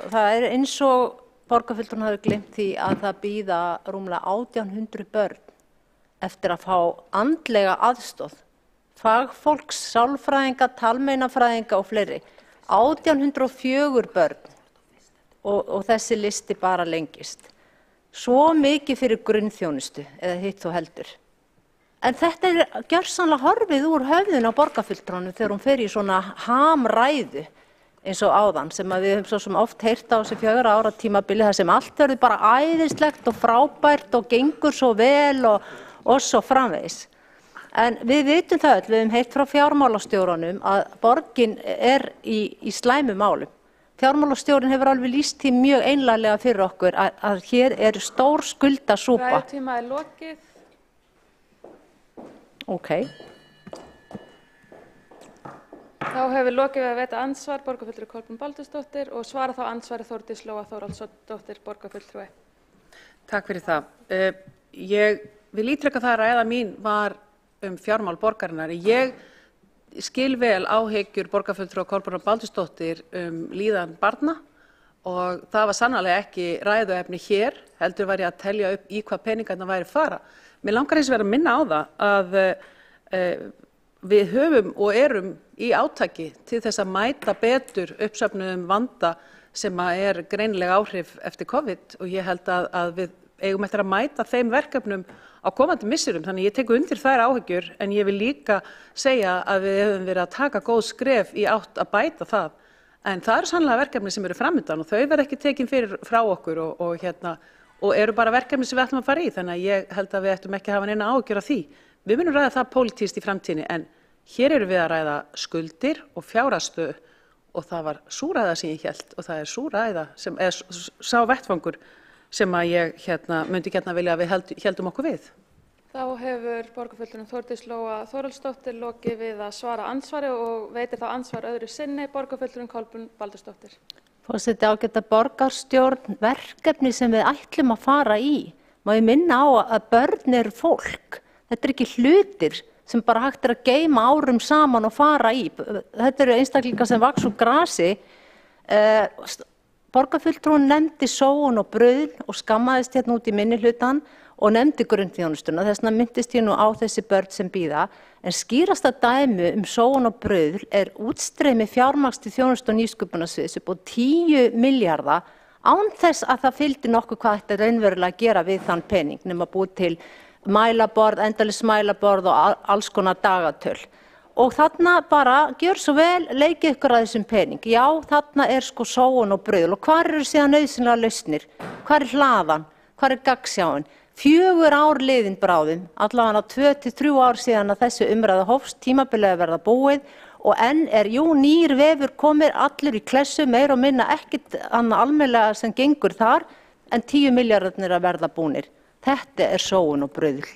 það er eins og borgarfulltrúinn hafi gleymt því að það bíða rúmlega 1800 börn eftir að fá andlega aðstoð, fagfólks, sálfræðinga, talmeinafræðinga og fleiri. 1804 börn og þessi listi bara lengist. Svo mikið fyrir grunnþjónustu eða hitt þú heldur. En þetta gjörsamlega horfið úr höfðun á borgarfulltrúanum þegar hún fer í svona hamræðu eins og áðan sem við höfum svo sem oft heyrt á þessi 4 ára tímabili þar sem allt verður bara æðislegt og frábært og gengur svo vel og svo framvegis. En við vitum það öll, við höfum heyrt frá fjármálastjóranum að borgin í slæmu málum. Fjármálastjórinn hefur alveg lýst því mjög einlæglega fyrir okkur að hér stór skuldasúpa. Ræðutíma lokið. Ok. Þá hefur lokið við að veita ansvar borgarfulltrúi Kolbrún Baldursdóttir og svara þá ansvari Þórdís Lóa Þórhallsdóttir borgarfulltrúi. Takk fyrir það. Ég vil ítreka það að ræða mín var fjármál borgarinnar. Ég skil vel áhyggjur borgarfulltrúa Kolbrúnar Baldursdóttir líðan barna og það var sannarlega ekki ræðuefni hér, heldur var ég að telja upp í hvað peningarna væri fara. Mér langar hins vegar að minna á það að við höfum og erum í átaki til þess að mæta betur uppsöfnuðum vanda sem greinilega áhrif eftir COVID og ég held að við eigum eftir að mæta þeim verkefnum á komandi misserum. Þannig ég tek undir þær áhyggjur en ég vil líka segja að við höfum verið að taka góð skref í átt að bæta það. En það eru sannlega verkefni sem eru framundan og þau verða ekki tekin fyrir frá okkur og eru bara verkefni sem við ætlum að fara í. Þannig að ég held að við ættum ekki að hafa neina áhyggjur af því. Við munum ræða það pólitískt í framtíðinni en hér eru við að ræða skuldir og fjárhagsstöðu og það var sú ræða sem ég hélt og það sú ræða sem sá vettvangur sem að ég myndi gjarna vilja að við héldum okkur við. Þá hefur borgarfulltrúin Þórdís Lóa Þórhallsdóttir lokið við að svara ansvari og veitir þá ansvar öðru sinni borgarfulltrúin Kolbrún Baldursdóttir. Forseti ágæta borgarstjórn, verkefni sem við ætlum að fara í. Má ég minna á að börn eru fólk. Þetta ekki hlutir sem bara hægt að geyma árum saman og fara í. Þetta eru einstaklingar sem vaks úr grasi. Borgarfulltrúin nefndi sóun og brauð og skammaðist hérna út í minnihlutann og nefndi grunnþjónustuna. Þess vegna myndist ég nú á þessi börn sem bíða. En skýrasta dæmi sóun og brauð útstreymi fjármagns til þjónustu og nýsköpunarsviðs upp á 10 milljarða án þess að það fylgdi nokkuð hvað ætti raunverulega að gera við þann pening nema búið til mælaborð, endalaus mælaborð og alls konar dagatöl. Og þarna bara, gjör svo vel, leikið ykkur að þessum pening. Já, þarna sko sóun og brauð. Og hvar eru síðan nauðsynlega lausnir? Hvar hlaðan? Hvar gagnsjáin? 4 ár liðin bráðum, allavega 2 til 3 ár síðan að þessu umræða hófst, tímabilið verða búið og enn nýr vefur komir allir í klessu, meira og minna ekkert annað almennilega sem gengur þar en 10 milljardarnir að verða búnir. Þetta sóun og brauð.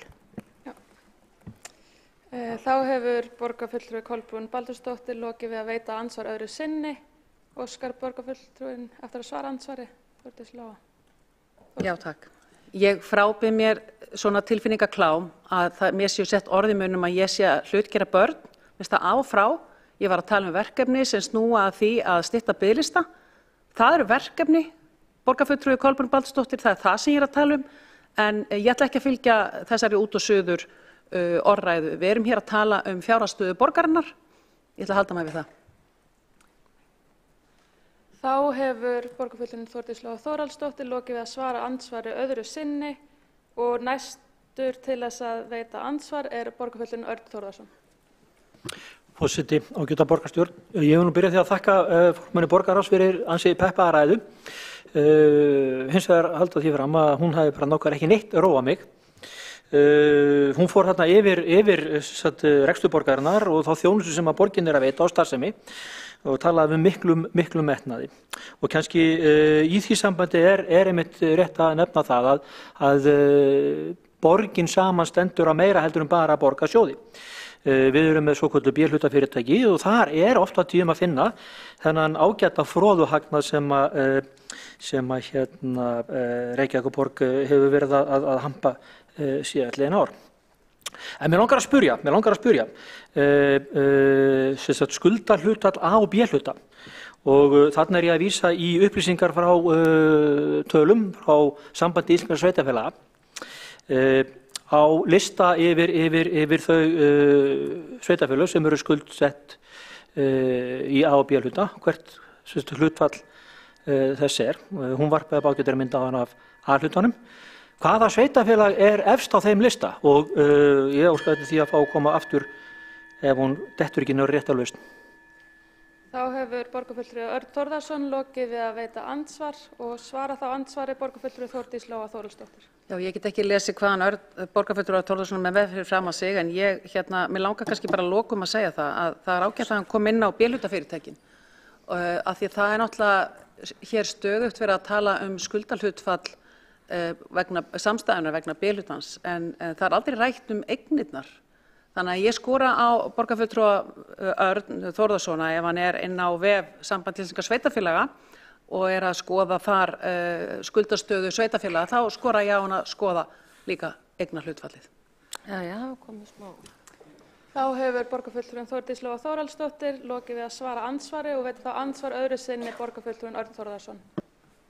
Þá hefur borgarfulltrúi Kolbrún Baldursdóttir lokið við að veita ansvar öðru sinni. Óskar borgarfulltrúin eftir að svara ansvari. Þórdís Lóa. Já, takk. Ég frábið mér svona tilfinningaklám að mér séu sett orð í munum að ég sé að hlutgera börn. Mér finnst það á frá. Ég var að tala verkefni sem snúa að því að stytta biðlista. Það eru verkefni. Borgarfulltrúi Kolbrún Baldursdóttir, það það sem ég að tala en ég ætla ekki að fylgja þessari út og suður orðræðu. Við erum hér að tala fjárhagsstöðu borgarinnar. Ég ætla að halda mig við það. Þá hefur borgarfulltrúin Þórdís Lóa Þórhallsdóttir lokið við að svara ansvari öðru sinni og næstur til þess að veita ansvar borgarfulltrúin Örn Þórðarson. Forseti, ágæta borgarstjórn. Ég vil nú byrja því að þakka formanni borgarráðs fyrir ansi peppaða ræðu. Hins vegar halda því fram að hún hafi bara nokkar ekki neitt róað mig. Hún fór þarna yfir rekstur borgarinnar og þá þjónustu sem að borgin að veita á starfsemi og talaði miklum metnaði. Og kannski í því sambandi einmitt rétt að nefna það að borgin saman stendur á meira heldur en bara að borga sjóði. Við erum með svokölluð B-hlutafyrirtæki og þar ofta tíðum að finna þennan ágæta froðuhagnað sem Reykjavíkurborg hefur verið að hampa síðastliðin ár. En mér langar að spyrja skuldahlutfall A og B-hluta og þarna ég að vísa í upplýsingar frá tölum frá Sambandi íslenskra sveitarfélaga. á lista yfir þau sveitarfélög sem eru skuldsett í A og B hluta, hvert hlutfall þess er. Hún varpaði ágætari mynd á hann af A hlutanum. Hvaða sveitarfélag er efst á þeim lista? Og ég óska eftir því að fá að koma aftur ef hún dettur ekki niður rétt á lausn. Þá hefur borgarfulltrúi Örn Þórðarson lokið við að veita andsvar og svara þá andsvari borgarfulltrúi Þórdís Lóa Þórhallsdóttir. Já, ég get ekki lesið hvaðan borgarfulltrúi Þórðarson með fyrir fram að sig, en ég, mér langar kannski bara að lokum að segja það að það er ágætt að hann kom inn á B-hlutafyrirtækin, af því að það er náttúrulega hér stöðugt verið að tala skuldalhlutfall vegna samstæðunar vegna B-hlutans, en það er aldrei rætt eignirnar. Þannig að ég skora á borgarfulltrúa Örn Þórðarssona ef hann er inn á vef Samband íslenskra sveitarfélaga og er að skoða þar skuldastöðu sveitarfélaga, þá skora ég á hann að skoða líka eignarhlutfallið. Já, komið smá. Þá hefur borgarfulltrúin Þórdís Lóa Þórhallsdóttir lokið við að svara andsvari og veitir þá andsvar öðru sinni borgarfulltrúin Örn Þórðarsson.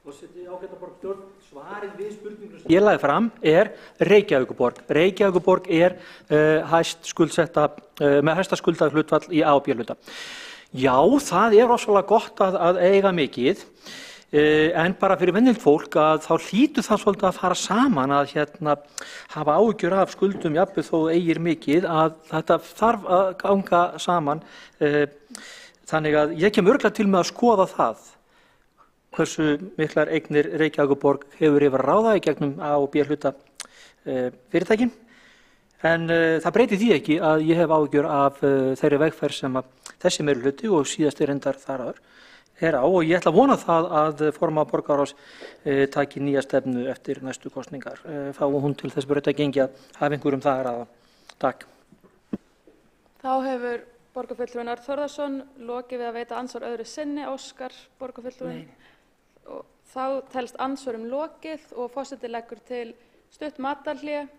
Forseti, ágæta borgarstjórn, svarið við spurningunum sem ég lagði fram er Reykjavíkurborg. Reykjavíkurborg er með hæsta skuldað hlutfall í A og B hluta. Já, það er rosalega gott að eiga mikið, en bara fyrir venjulegt fólk að þá hlýtur það svolítið að fara saman að hafa áhyggjur af skuldum jafnvel þó eigir mikið, að þetta þarf að ganga saman. Þannig að ég kem örugglega til með að skoða það hversu miklar eignir Reykjavíkurborg hefur yfir að ráða í gegnum A og B hluta fyrirtækin. En það breytir því ekki að ég hef áhyggjur af þeirri vegferð sem þessi meirihluti og síðasti reyndar þar áður er á, og ég ætla að vona það að formaður borgarráðs taki nýja stefnu eftir næstu kosningar. Fái hún til þess braut að gengja að hafa einhverjum það að ráða. Takk. Þá hefur borgarfulltrúin Örn Þórðarsson lokið við að veita andsvar öðru sinni, Óskar borgarfulltrúin. Og þá telst andsvörum lokið og forseti leggur til stutt matarhlé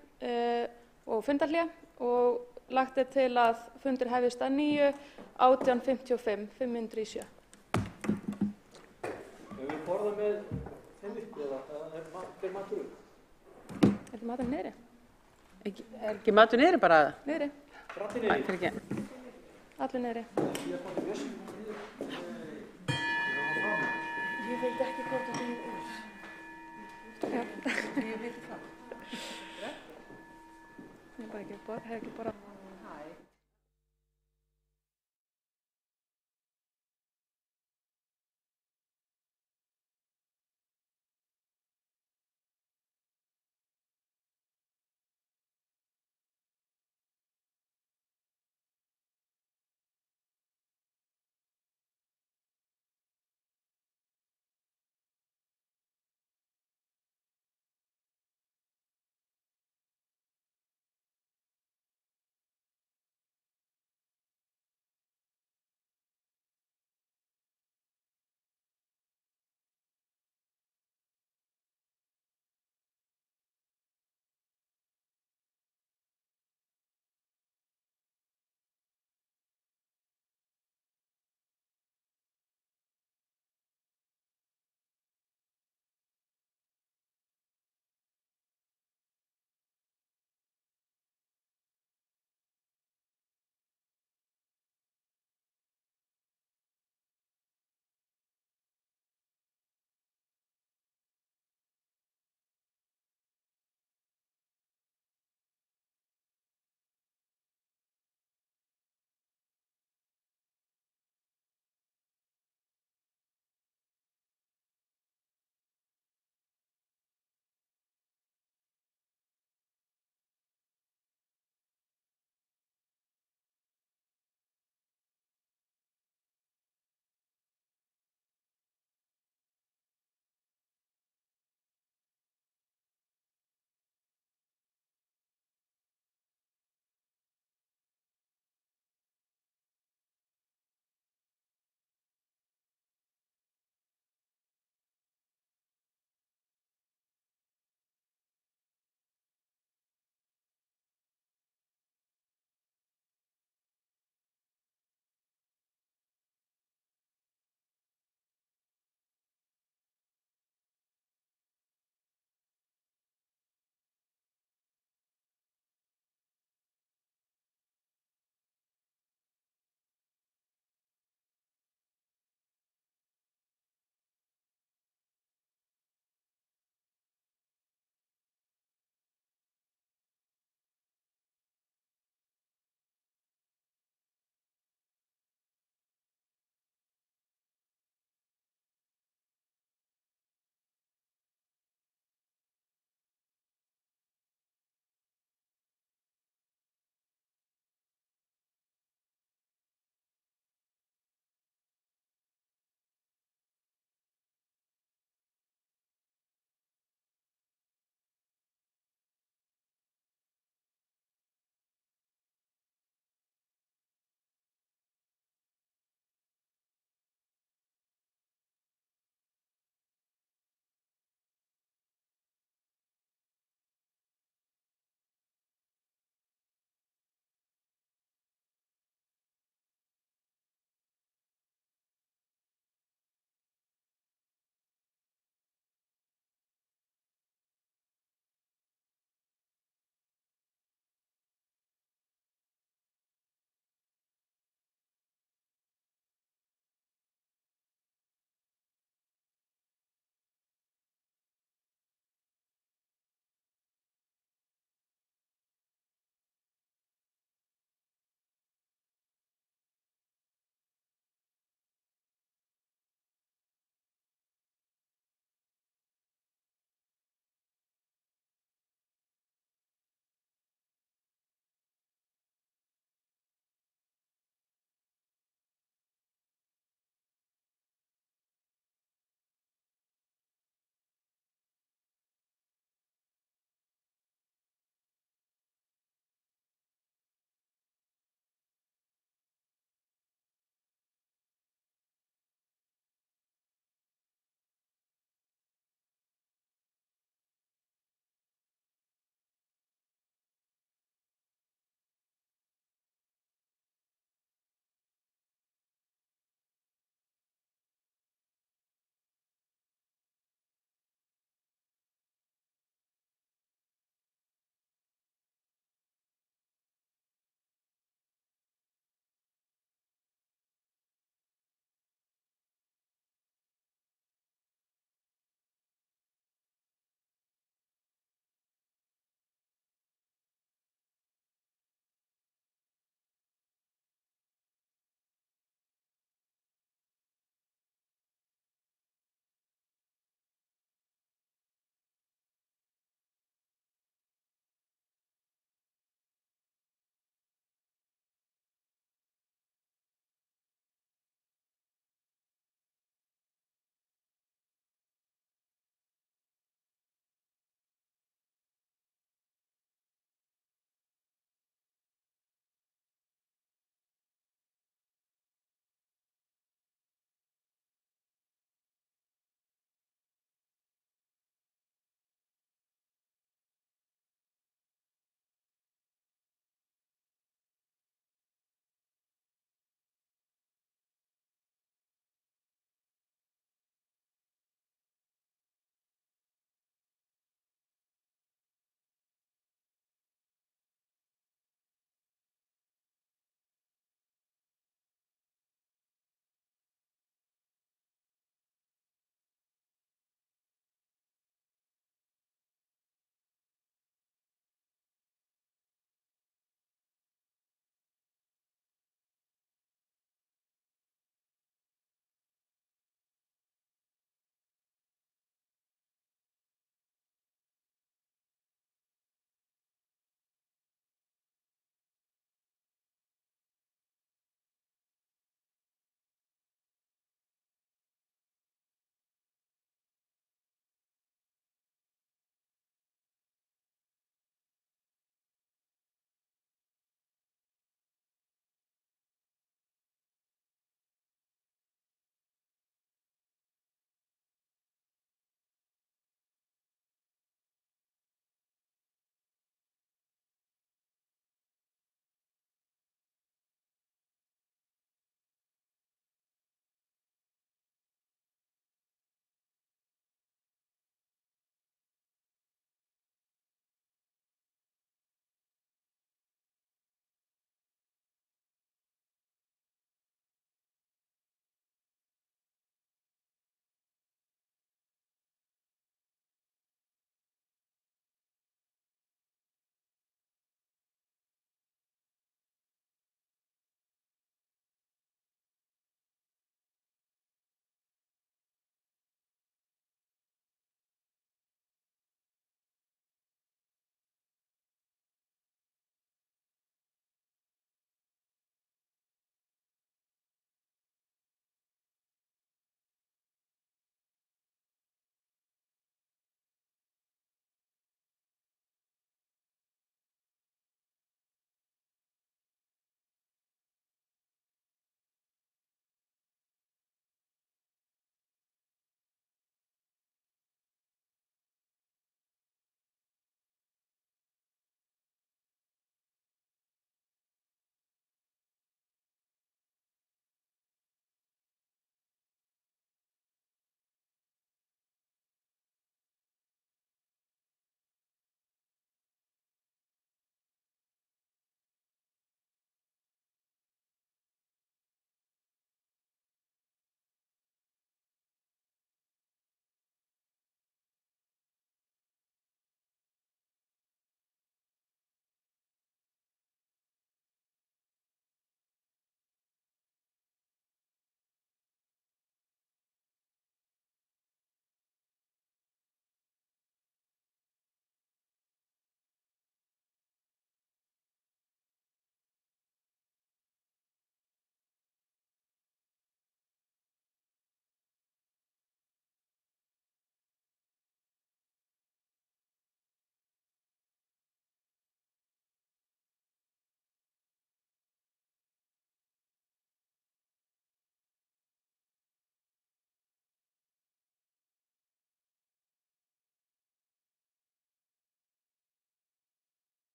og fundarhlé og lagt er til að fundur hefjist að 9:18:55, 5 mínútur í 7. Hefur við borðað með þeim upp eða er matur upp? Er þetta matur niðri? Er ekki matur niðri bara? Niðri. Rattir niðri? Allir niðri. Ég veit ekki hvort það er. Ég veit það. Ég hef ekki bara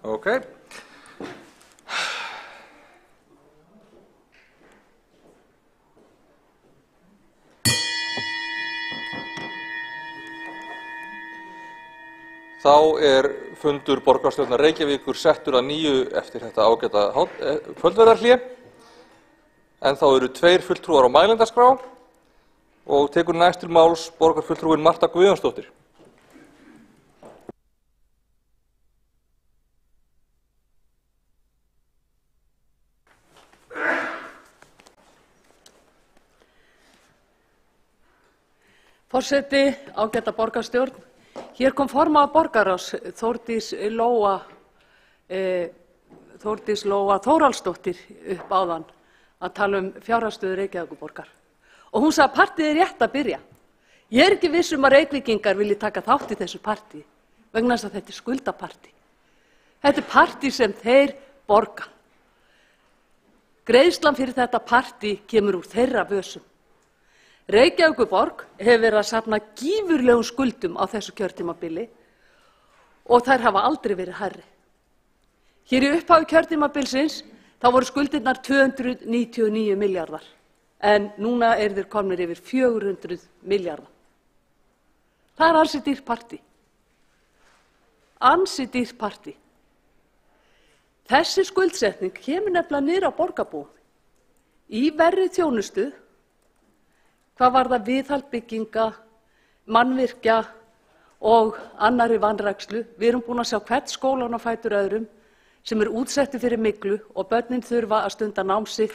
Ok. Þá er fundur borgarstjórnar Reykjavíkur settur að nýju eftir þetta ágæta kvöldverðarhlé. En þá eru 2 fulltrúar á mælendaskrá og tekur næst til máls borgarfulltrúin Marta Guðjónsdóttir. Forseti, ágæta borgarstjórn. Hér kom formaður borgarráðs Þórdís Lóa Þórhallsdóttir upp áðan að tala fjárhagsstöðu Reykjavíkurborgar. Og hún sagði að partíið er rétt að byrja. Ég er ekki viss að Reykvíkingar vilji taka þátt í þessu partíi vegna þess að þetta er skuldapartí. Þetta er partí sem þeir borga. Greiðslan fyrir þetta partí kemur úr þeirra vösum. Reykjavíkurborg hefur verið að safna gífurlegum skuldum á þessu kjörtímabili og þær hafa aldrei verið hærri. Hér í upphafi kjörtímabilsins þá voru skuldirnar 299 milljarðar en núna eru þeir komnir yfir 400 milljarða. Það er ansi dýrt partí. Ansi dýrt partí. Þessi skuldsetning kemur nefnilega niður á borgarbúum. Í verri þjónustu, hvað varðar viðhald bygginga, mannvirkja og annarri vanrækslu. Við erum búin að sjá hvern skólan á fætur öðrum sem útsetti fyrir myglu og börnin þurfa að stunda nám sitt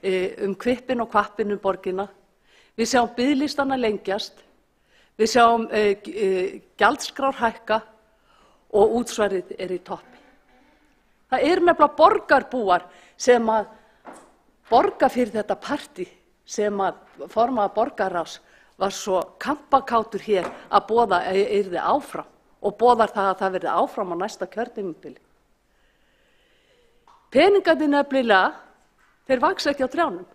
kvippin og kvappin borgina. Við sjáum biðlistana lengjast, við sjáum gjaldskrár hækka og útsvarið er í toppi. Það eru nefnilega borgarbúar sem að borga fyrir þetta partí sem að formaður borgarráðs var svo kampakátur hér að boða yrði áfram og boðar það að það verði áfram á næsta kjörtímabili. Peningarnir nefnilega, þeir vaxa ekki á trjánum.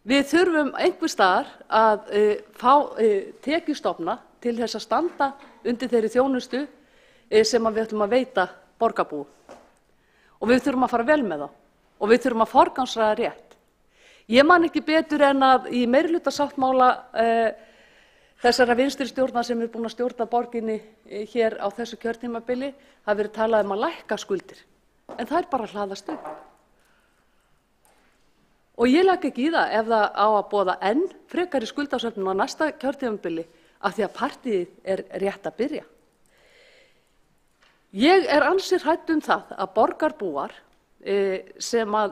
Við þurfum einhvers staðar að fá tekjustofna til þess að standa undir þeirri þjónustu sem við ætlum að veita borgarbúum. Og við þurfum að fara vel með þá og við þurfum að forgangsraða rétt. Ég man ekki betur en að í meirihlutasáttmála þessara vinstri stjórna sem er búin að stjórna borginni hér á þessu kjörtímabili hafi verið talað að lækka skuldir, en það er bara að hlaðast upp. Og ég legg ekki í það ef það á að boða enn frekari skuldasöfnun á næsta kjörtímabili af því að partíið er rétt að byrja. Ég er ansi hrædd það að borgarbúar sem að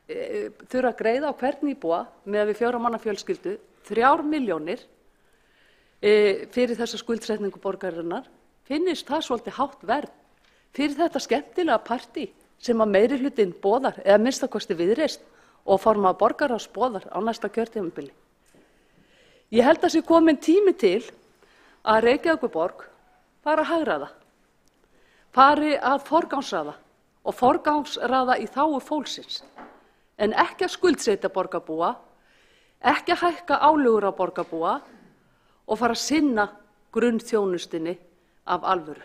þurfa að greiða á hvern íbúa með við 4 manna fjölskyldu 3 milljónir fyrir þessa skuldsetningu borgarinnar, finnist það svolítið hátt verð fyrir þetta skemmtilega partí sem að meirihlutinn boðar, eða minnstakosti Viðreisn og formaður borgarráðs boðar á næsta kjörtímabili. Ég held að sé kominn tími til að Reykjavíkurborg fari að hagræða, fari að forgangsraða og forgangsraða í þágu fólksins, en ekki að skuldsetja borgarbúa, ekki að hækka álögur á borgarbúa og fara að sinna grunnþjónustunni af alvöru.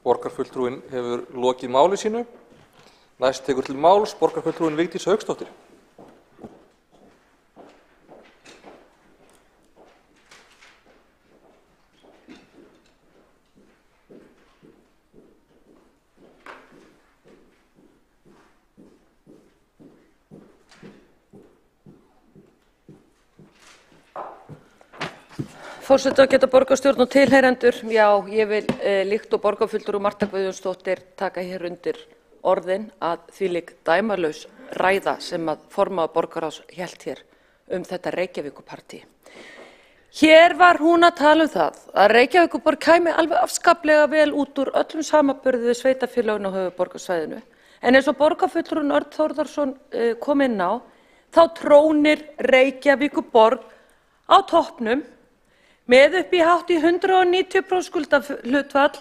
Borgarfulltrúinn hefur lokið máli sínu. Næst tekur til máls borgarfulltrúinn Vigdís Hauksdóttir. Forseti ágæta borgarstjórn og tilheyrendur, já, ég vil líkt og borgarfulltrúi Marta Guðjónsdóttir taka hér undir orðin að þvílík dæmalaus ræða sem að formaður borgarráðs hélt hér þetta Reykjavíkurpartí. Hér var hún að tala það að Reykjavíkurborg kæmi alveg afskaplega vel út úr öllum samanburði við sveitarfélögin á höfuðborgarsvæðinu. En eins og borgarfulltrúinn Örn Þórðarson kom inn á, þá trónir Reykjavíkurborg á toppnum með upp í hátt í 190% skuldahlutfall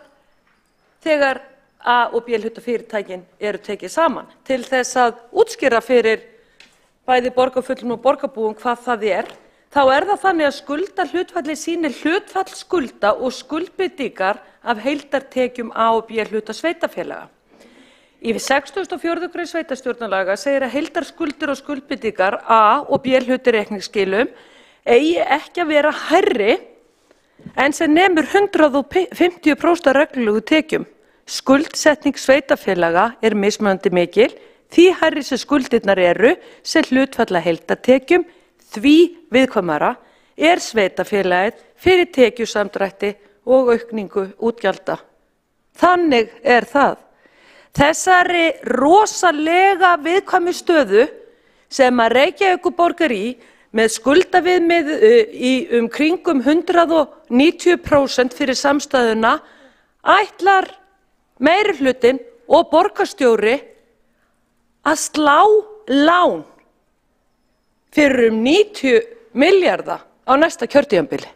þegar A- og B-hlutafyrirtækin eru tekið saman. Til þess að útskýra fyrir bæði borgarfulltrúum og borgarbúum hvað það er, þá er það þannig að skuldahlutfallið sýnir hlutfall skulda og skuldbindingar af heildartekjum A og B hluta sveitarfélaga. Í 64. grein sveitarstjórnarlaga segir að heildarskuldir og skuldbindingar A og B hluti reikningsskilum eigi ekki að vera hærri en sem nemur 150% af reglulegu tekjum. Skuldsetning sveitarfélaga er mismunandi mikil, því hærri sem skuldirnar eru sem hlutfalla heildartekjum, því viðkvæmara er sveitarfélagið fyrir tekjusamdrætti og aukningu útgjalda. Þannig er það. Þessari rosalega viðkvæmu stöðu sem að Reykjavíkurborg er í með skuldaviðmið í kringum 190% fyrir samstæðuna ætlar meirihlutinn og borgarstjóri að slá lán fyrir 90 milljarða á næsta kjörtímabili.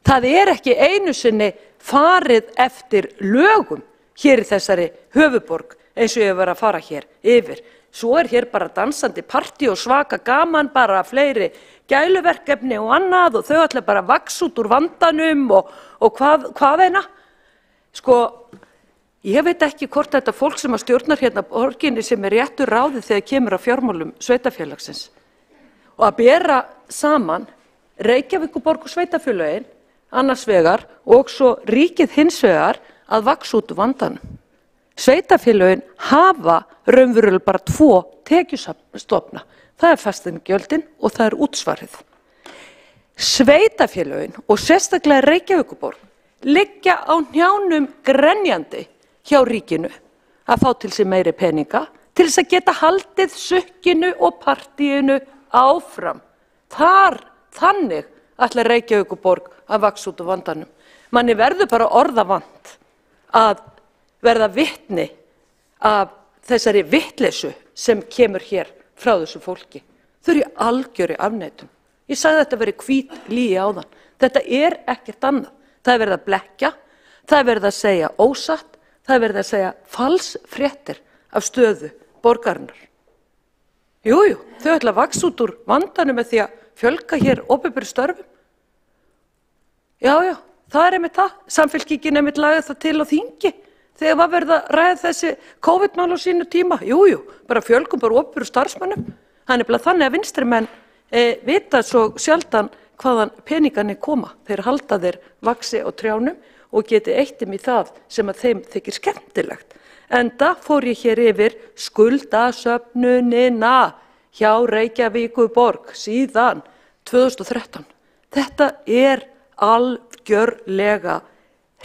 Það er ekki einu sinni farið eftir lögum hér í þessari höfuðborg eins og ég var að fara hér yfir. Svo er hér bara dansandi partí og svaka gaman, bara fleiri gæluverkefni og annað og þau ætla bara að vaxa út úr vandanum og hvað eina. Sko, ég veit ekki hvort þetta fólk sem að stjórnar hérna borginni sem er réttur ráðið þegar kemur að fjármálum sveitafélagsins og að bera saman Reykjavíkurborg og sveitafélögin annars vegar og svo ríkið hins vegar að vaxa út úr vandanum. Sveitafélögin hafa raunverulega bara 2 tekjustofna. Það er fasteignagjöldin og það er útsvarið. Sveitafélögin og sérstaklega Reykjavíkurborg liggja á hnjánum grenjandi hjá ríkinu að fá til sig meiri peninga til þess að geta haldið sukkinu og partíinu áfram. Þannig ætlar Reykjavíkurborg að vaxa út úr vandanum. Manni verður bara orðavant að verða vitni af þessari vitleysu sem kemur hér frá þessu fólki. Þau eru í algjöri afneitun. Ég sagði þetta verið hvít lygi áðan. Þetta er ekkert annað. Það er verið að blekkja, það er verið að segja ósatt, það er verið að segja falsfréttir af stöðu borgarinnar. Jú, þau ætla að vaxa út úr vandanum með því að fjölga hér opinberum störfum. Já, það er einmitt það. Samfylkingin einmitt lagði það til á þingi þegar var verið að ræða þessi COVID-mál á sínu tíma. Jú, bara fjölgum bara opinberum starfsmönnum. Það er bara þannig að vinstri menn vita svo sjaldan hvaðan peningarnir koma. Þeir halda þeir vaxi á trjánum og geti eittum í það sem að þeim þykir skemmtilegt. Enda fór ég hér yfir skuldasöfnunina hjá Reykjavíkurborg síðan 2013. Þetta er algjörlega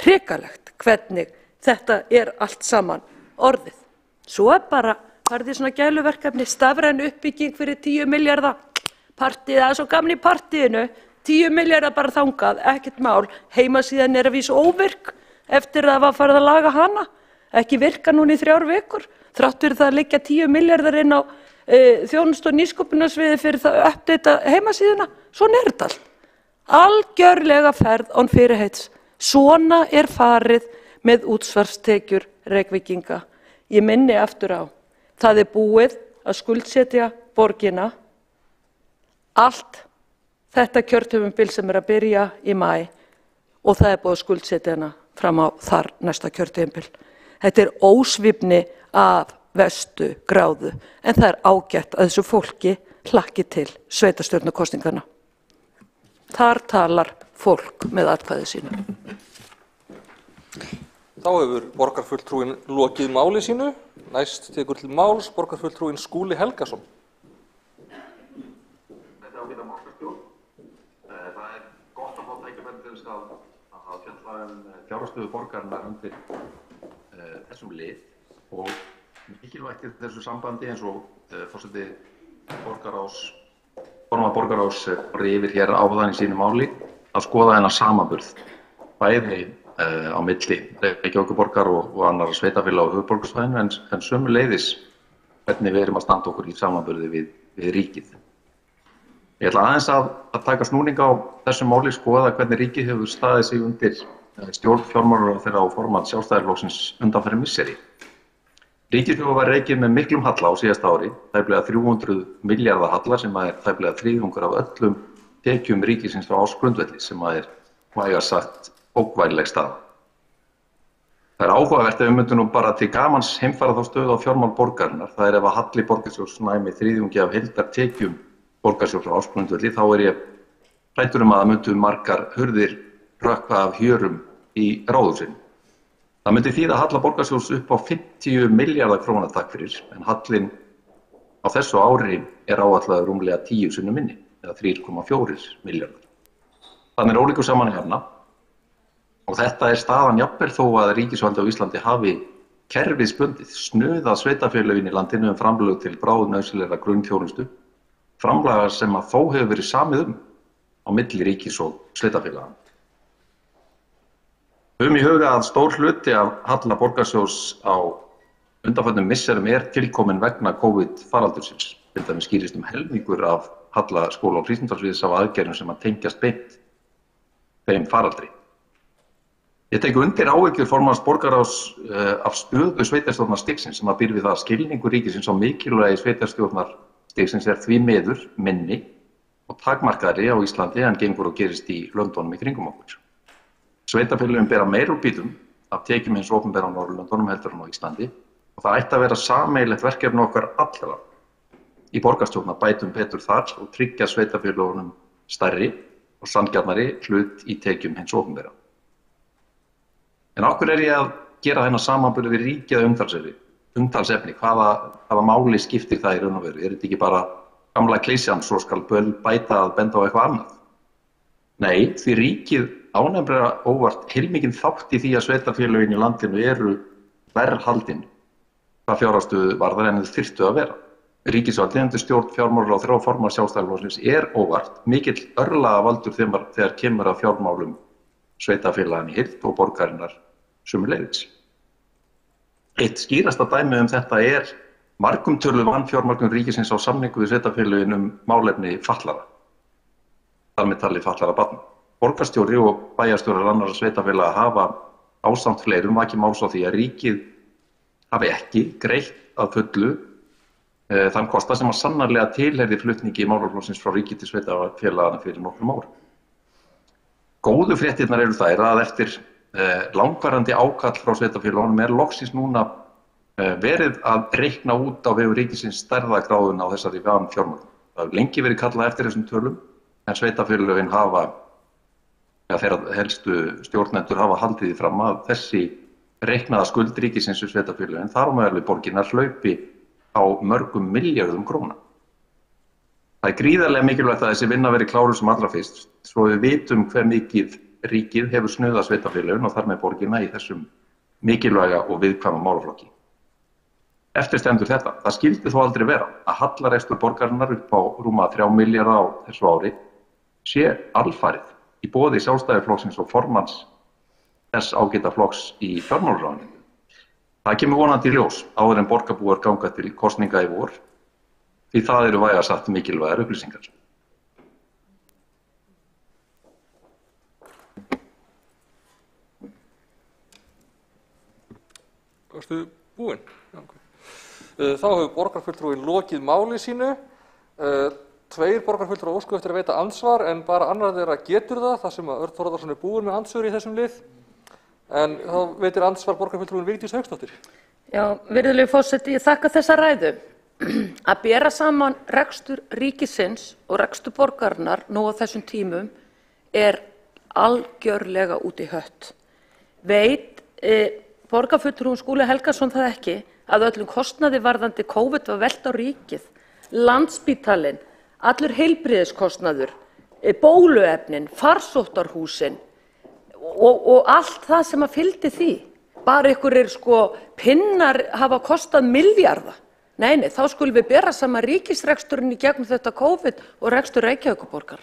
hrikalegt hvernig þetta er allt saman orðið. Svo er bara farið í svona gæluverkefni, stafræn uppbygging fyrir 10 milljarða. Partíð, það er svo gaman í partíinu, 10 milljarða bara þangað, ekkert mál. Heimasíðan er að vísa óvirk eftir að það var farið að laga hana. Ekki virka núna í 3 vikur. Þrátt fyrir það að liggja 10 milljarðar inn á þjónustu- og nýsköpunarsviði fyrir það að uppdata heimasíðuna. Svona er þetta allt. Algjörlega ferð án fyrirheits. Svona er farið með útsvarstekjur Reykvíkinga. Ég minni aftur á, það er búið að skuldsetja borgina allt þetta kjörtímabil sem er að byrja í maí og það er búið að skuldsetja hana fram á þar næsta kjörtímabil. Þetta er ósvífni af verstu gráðu en það er ágætt að þessu fólki hlakki til sveitarstjórnarkosninganna. Þar talar fólk með atkvæði sínu. Þá hefur borgarfulltrúinn lokið máli sínu. Næst tekur til máls borgarfulltrúinn Skúli Helgason. Þetta er ágæta borgarstjórn. Það er gott að fá tækifæri til þess að fjalla fjárhagsstöðu borgarinnar undir þessum lið og mikilvægt í þessu sambandi eins og forseti formaður borgarráðs fór yfir hér áðan í sínu máli að skoða þennan samanburð bæði á milli Reykjavíkurborgar og annarra sveitarfélaga á höfuðborgarsvæðinu en sömuleiðis hvernig við erum að standa okkur í samanburði við ríkið. Ég ætla aðeins að taka snúning á þessu máli, skoða hvernig ríkið hefur staðið sig undir stjórn fjármálaráðherra og formann Sjálfstæðisflokksins undanfarin misseri. Ríkið var rekið með miklum halla á síðasta ári, tæplega 300 milljarða halla sem er tæplega þriðjungur af öllum tekjum ríkisins á ársgrundvelli sem að vægast sagt ógnvænleg staða. Það er áhugavert ef við myndum nú bara til gamans heimfæra þá stöðu á fjármál borgarinnar. Það er ef að halli borgarsjóðs næmi þriðjungi af heildartekjum borgarsjóðs á ársgrundvelli, þá er ég hræddur að það myndu margar hurðir hrökkva af hjörum í ráðhúsinu. Það myndi þýða að halla borgarsjóðs upp á 50 milljarða króna takk fyrir, en hallin á þessu ári er áætlaður rúmlega 10 sinnum minni, eða 3,4 milljarðar. Þannig er ólíkur saman hérna. Og þetta er staðan jafnvel þó að ríkisvaldi á Íslandi hafi kerfisbundið snuðað sveitarfélögin í landinu framlög til bráðnauðsynlegra grunnþjónustu, framlagar sem að þó hefur verið samið á milli ríkis og sveitarfélaga. Höfum í huga að stór hluti af halla borgarsjóðs á undanförnum misserum tilkomin vegna COVID-faraldursins. Til dæmis skýrist helmingur af halla skóla- og frístundasviðs af aðgerðum sem að tengjast beint þeim faraldri. Ég tek undir áhyggjur formanns borgarráðs af stöðu sveitarstjórnarstigsins sem að býr við það að skilningur ríkisins á mikilvægi sveitarstjórnarstigsins því miður minni og takmarkaðri á Íslandi en gengur og gerist í löndunum í kringum okkur. Sveitarfélögin bera meira úr býtum af tekjum hins opinbera á Norðurlöndunum heldur en á Íslandi og það ætti að vera sameiginlegt verkefni okkar allra í borgarstjórn að bætum betur þar og tryggja sveitarfélögunum stærri og sanngjarnari hlut í tekjum hins opinbera. En af hverju ég að gera þennan samanburð við ríki eða umtalsefni? Hvaða máli skiptir það í raun og veru? Er þetta ekki bara gamla klisjan, svo skal böl bæta að benda á eitthvað annað? Nei, því ríkið ánefnilega óvart heilmikinn þátt í því að sveitarfélögin í landinu eru verr haldin hvað fjárhagsstöðu varðar en þau þyrftu að vera. Ríkisvaldið undir stjórn fjármálaráðherra og formanns Sjálfstæðisflokksins óvart mikill örlagavaldur þegar kemur að fjármálum sveitarfélaganna í heild og borgarinnar sömuleiðis. Eitt skýrasta dæmi þetta margumtöluð vanfjármögnun ríkisins á samningu við sveitarfélögin málefni fatlaðra. Þar með talið fatlaðra barna. Borgarstjóri og bæjarstjórar annarra sveitarfélaga hafa ásamt fleirum vakið máls á því að ríkið hafi ekki greitt að fullu þann kosta sem að sannarlega tilheyrði flutningi málaflokksins frá ríki til sveitarfélagana fyrir nokkrum árum. Góðu fréttirnar eru þær að eftir langvarandi ákall frá sveitarfélögunum loksins núna verið að reikna út á vegu ríkisins stærðargráðuna á þessari vanfjármögnun. Það hefur lengi verið kallað eftir þessum tölum en sveitarfélögin þeirra helstu stjórnendur hafa haldið því fram að þessi reiknaða skuld ríkisins við sveitarfélögin þar á meðal við borginnar hlaupi á mörgum milljörðum króna. Það gríðarlega mikilvægt að þessi vinna verið kláruð sem allra fyrst svo við vitum hve mikið ríkið hefur snuðað sveitarfélögin og þar með borgina í þessum mikilvæga og viðkvæma málaflokki. Eftir stendur þetta. Það skyldi þó aldrei vera að hallarekstur borgarinnar upp á rúma 3 milljarða á þessu ári sé alfarið í boði Sjálfstæðisflokksins og formanns þess ágæta flokks í fjármálaráðuneytinu. Það kemur vonandi í ljós áður en borgarbúar ganga til kosninga í vor því það eru vægast sagt mikilvægar upplýsingar. Varstu búinn? Þá hefur borgarfulltrúinn lokið máli sínu. 2 borgarfulltrúar óskuðu eftir að veita andsvar en bara annar þeirra getur það sem að Örn Þórðarson búinn með andsvör í þessum lið. En þá veitir andsvar borgarfulltrúinn Vigdís Hauksdóttir. Já, virðulegi forseti, ég þakka þessa ræðu. Að bera saman rekstur ríkisins og rekstur borgarinnar nú á þessum tímum algjörlega út í hött. Veit borgarfulltrúinn Skúli Helgason það ekki að öllum kostnaði varðandi COVID var velt á ríkið, Landspítalinn, allur heilbrigðiskostnaður, bóluefnin, farsóttarhúsin og allt það sem að fylgdi því. Bara einhverjir pinnar hafa kostað milljarða. Nei, þá skulum við bera saman ríkisreksturinn í gegnum þetta COVID og rekstur Reykjavíkurborgar.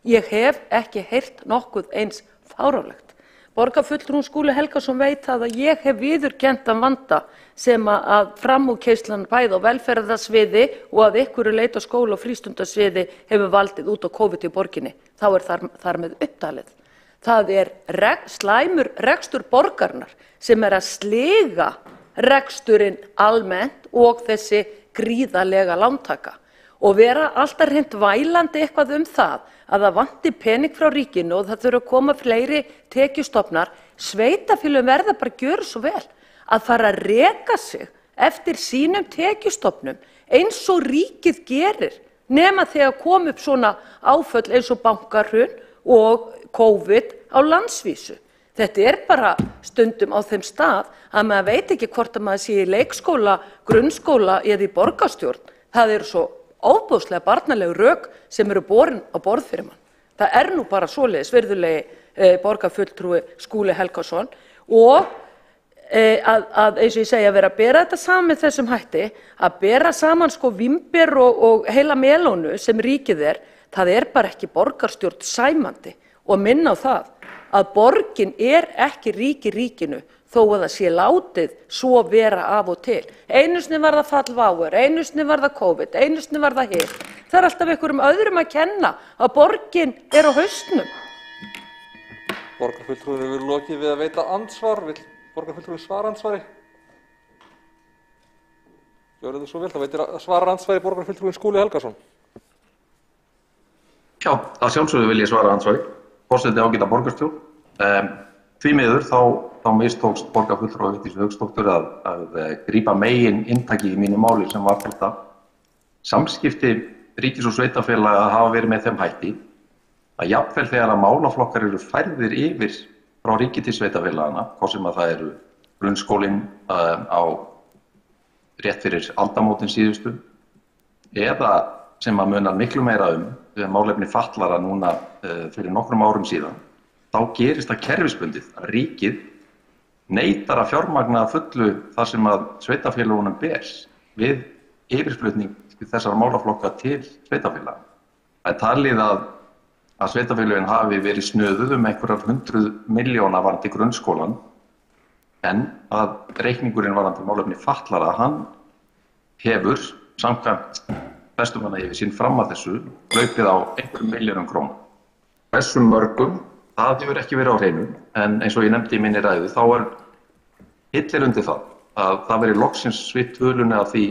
Ég hef ekki heyrt nokkuð eins fáránlegt. Borgarfulltrúinn Skúli Helgason veit að ég hef viðurkenndan vanda sem að framúrkeyrslan bæði á velferðarsviði og að einhverju leyti á skóla- og frístundasviði hefur valdið út á COVID í borginni. Þá þar með upptalið. Það slæmur rekstur borgarinnar sem að sliga reksturinn almennt og þessi gríðarlega lántaka. og vera alltaf reynd vælandi eitthvað það að það vanti pening frá ríkinu og það þurfa að koma fleiri tekjustofnar, sveitarfélögin verða bara að gjöra svo vel að fara að reka sig eftir sínum tekjustofnum eins og ríkið gerir nema þegar kom upp svona áföll eins og bankahrun og COVID á landsvísu. Þetta bara stundum á þeim stað að maður veit ekki hvort að maður sé í leikskóla, grunnskóla eða í borgarstjórn. Það eru svo óbúðslega barnalegu rök sem eru borin á borð fyrir mann. Það nú bara svoleiðis, virðulegi borgarfulltrúi Skúli Helgason og að eins og ég segi að vera að bera þetta saman með þessum hætti, að bera saman sko vimber og heila melónu sem ríkið það bara ekki borgarstjórn sæmandi og minna á það að borgin ekki ríki ríkinu þó að það sé látið svo vera af og til. Einu sinni var það fall váir, einu sinni var það COVID, einu sinni var það hitt. Það alltaf einhverjum öðrum að kenna að borgin á hausnum. Borgarfulltrúin hefur lokið við að veita andsvar. Vill borgarfulltrúin svara andsvari? Gjörðu þið svo vel, þá veitir svara andsvari borgarfulltrúin Skúli Helgason. Já, að sjálfsögðu vil ég svara andsvari. Forseti ágæta borgarstjórn. Því miður þá mistókst borgarfulltrúi Vigdísi Hauksdóttur að grípa megin inntaki í mínu máli sem var þetta. Samskipti ríkis og sveitarfélaga hafa verið með þeim hætti að jafnvel þegar að málaflokkar eru færðir yfir frá ríki til sveitarfélagana, hvort sem að það eru grunnskólinn á rétt fyrir aldamótin síðustu eða sem að munar miklu meira málefni fatlara núna fyrir nokkrum árum síðan, þá gerist það kerfisbundið að ríkið neitar að fjármagna að fullu þar sem að sveitarfélagunum ber við yfirflutning þessara málaflokka til sveitarfélaga. Það talið að sveitarfélögin hafi verið snöðuð einhverjar 100 milljóna varðandi grunnskólan en að reikningurinn varðandi málefni fatlara, hann hefur samkvæmt bestumanna yfir sín fram að þessu hlaupið á einhverjum milljónum króna. Þessum mörgum, það hefur ekki verið á hreinu, en eins og ég nefndi í minni ræðu, þá hillir undir það að það veri loksins svitt tölunni af því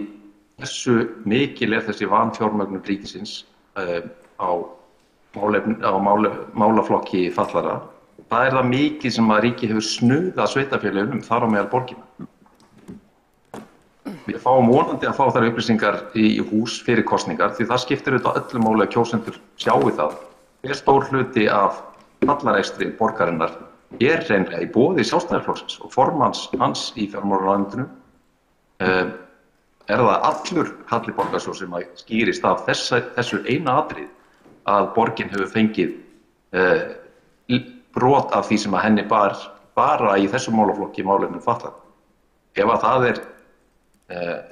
hversu mikil þessi vanfjármögnun ríkisins á málaflokki fatlara. Það það mikið sem að ríkið hefur snuðað sveitarfélögunum þar á meðal borgina. Við fáum vonandi að fá þær upplýsingar í hús fyrir kosningar því það skiptir auðvitað öllu máli að kjósendur sjáu það. Stór hluti af hallarekstri borgarinnar hreinlega í boði Sjálfstæðisflokksins og formanns hans í fjármálaráðuneytinu. Það allur halli borgarsjóðs sem að skýrist af þessu eina atriði að borgin hefur fengið brot af því sem að henni bara í þessu málaflokki málefnum fatlaðra. Ef að það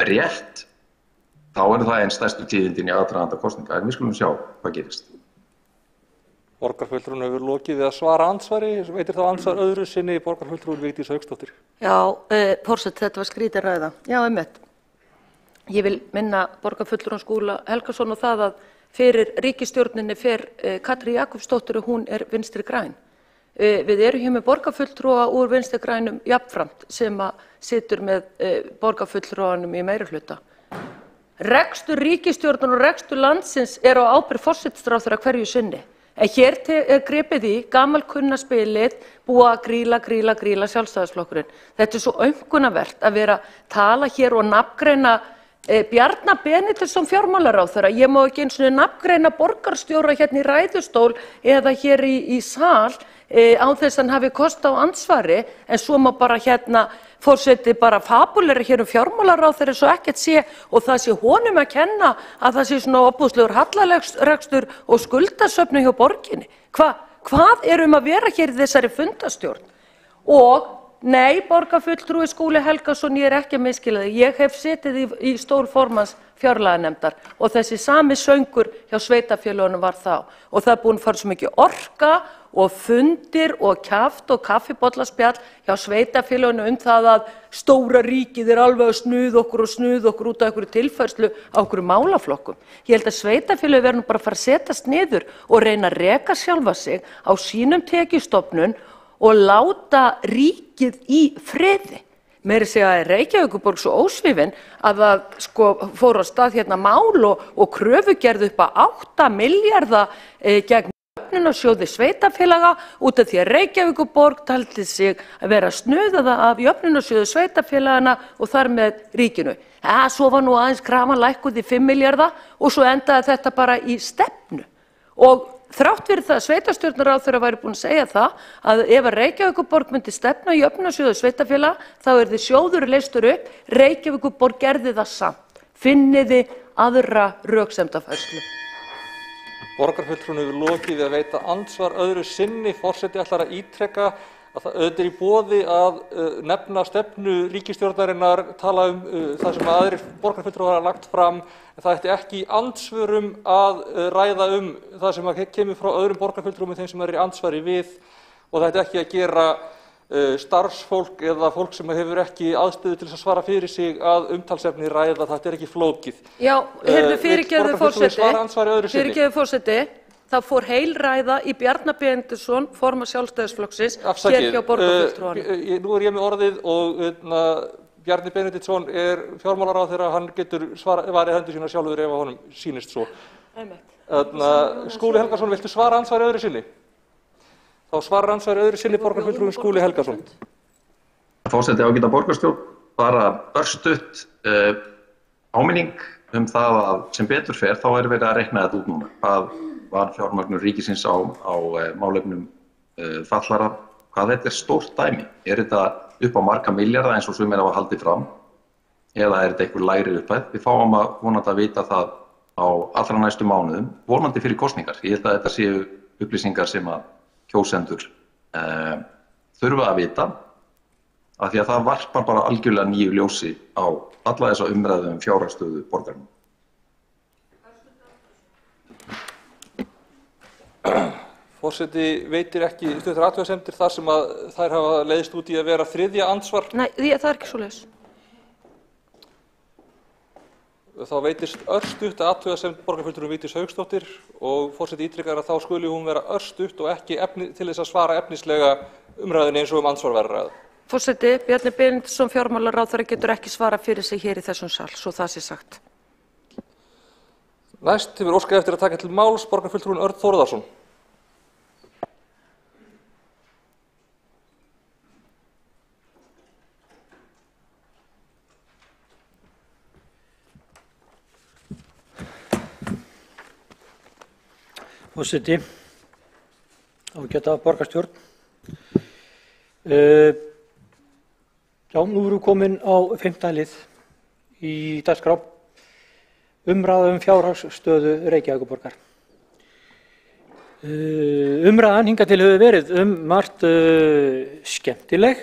rétt, þá það einn stærstu tíðindin í aðdraganda kosninga, en við skulum sjá hvað gerist. Borgarfulltrúin hefur lokið við að svara andsvari, veitir þá andsvar öðru sinni borgarfulltrúin Vigdís Hauksdóttir. Já, forseti, þetta var skrýtin ræða. Já, einmitt. Ég vil minna borgarfulltrúin Skúla Helgason og það að fyrir ríkisstjórninni fer Katrín Jakobsdóttir og hún vinstri græn. Við erum hér með borgarfulltrúa úr vinstri grænum jafnframt sem að situr með borgarfulltrúanum í meirihluta. Rekstur ríkisstjórnar og rekstur landsins á ábyrgð forsætisráðherra hverju sinni. En hér gripið í gamalkunna spilið, búa að gríla Sjálfstæðisflokkurinn. Þetta svo aumkunarvert að vera að tala hér og nafngreina Bjarna Benediktsson fjármálaráðherra. Ég má ekki einu sinni nafngreina borgarstjóra hérna í ræðustól eða hér í sal án þess að hann hafi kost á andsvari, en svo má bara forseti bara fabulera hér fjármálaráðherra svo ekkert sé og það sé honum að kenna að það sé svona opbúðslegur hallarekstur og skuldasöfnun hjá borginni. Hvað að vera hér í þessari fundastjórn? Og nei, borgarfulltrúi Skúli Helgason, ég ekki að misskilja þig. Ég hef setið í stól formanns fjárlaganefndar og þessi sami söngur hjá sveitarfélögunum var þá. Og það búin að fara svo mikið orka og fundir og kjaft og kaffibollaspjall hjá sveitarfélögunum það að stóra ríkið alveg að snuða okkur út af einhverju tilfærslu á einhverju málaflokkum. Ég held að sveitarfélög verður bara að fara að setjast niður og reyna að reka sjálfa sig á sínum tekjustofnun og láta ríkið í friði. meiri segja að Reykjavíkurborg svo ósvífin að það sko fór á stað hérna mál og kröfugerð upp að 8 milljarða gegn jöfnunarsjóði sveitafélaga út af því að Reykjavíkurborg taldi sig að vera snuðaða af jöfnunarsjóði sveitafélagana og þar með ríkinu. Svo var nú aðeins krafan lækkuð í 5 milljarða og svo endaði þetta bara í stefnu. Og þrátt fyrir það að sveitarstjórnarráðherra væri búin að segja það að ef að Reykjavíkurborg myndi stefna í jöfnunarsjóði sveitafélaga þá yrði sjóður leystur upp, Reykjavíkurborg gerði það samt. Finniði aðra röksemdafærslu. Borgarfulltrúinn hefur lokið við að veita andsvar öðru sinni. Forseti ætlar að ítreka að það auðvitað í boði að nefna stefnu ríkisstjórnarinnar, tala það sem aðrir borgarfulltrúar hafa lagt fram, en það ætti ekki í andsvörum að ræða það sem kemur frá öðrum borgarfulltrúum þeim sem eru í andsvari við, og það ætti ekki að gera starfsfólk eða fólk sem hefur ekki aðstöðu til að svara fyrir sig að umtalsefni ræða. Þetta ekki flókið. Já, heyrðu, fyrirgefðu forseti, það fór heil ræða í Bjarna Benediktsson, formann Sjálfstæðisflokksins, hér hjá borgarfulltrúanum. Nú ég með orðið og Bjarni Benediktsson fjármálaráðherra, hann getur varið hendur sína sjálfur ef honum sýnist svo. Skúli Helgason, viltu svara andsvari öðru sinni? Þá svarar andsvari öðru sinni borgarfulltrúinn Skúli Helgason. Forseti, ágæta borgarstjórn, bara örstutt áminning það að sem betur fer þá verið að reikna þetta út núna. Hvað var fjármagnur ríkisins á málefnum fallara, hvað þetta stórt dæmi. Þetta upp á marga milljarða eins og sumir hafa haldið fram, eða þetta einhver lægri upphæð? Við fáum vonandi að vita það á allra næstu mánuðum, vonandi fyrir kosningar. Ég held að þetta séu upplýsingar sem að kjósendur þurfa að vita, af því að það varpar bara algjörlega nýju ljósi á alla þessa umræðu fjárhagsstöðu borgarinnar. Forseti veitir ekki stuttar athugasemdir þar sem að þær hafa leiðst út í að vera þriðja andsvar. Nei, það ekki svoleiðis. Þá veitist örstutt athugasemd borgarfulltrúinn Vigdís Hauksdóttir og forseti ítrekar að þá skuli hún vera örstutt og ekki til þess að svara efnislega umræðunni eins og andsvar verður ræða. Forseti, Bjarni Benediktsson fjármálaráðherra getur ekki svara fyrir sig hér í þessum sal, svo það sé sagt. Næst hefur óskað eftir að taka til máls borgarfulltrúinn Örn Þórðarson. Forseti, ágæta borgarstjórn. Já, nú erum við komin á 5. lið í dagskrá, umræða fjárhagsstöðu Reykjavíkurborgar. Umræðan hingað til hefur verið margt skemmtileg.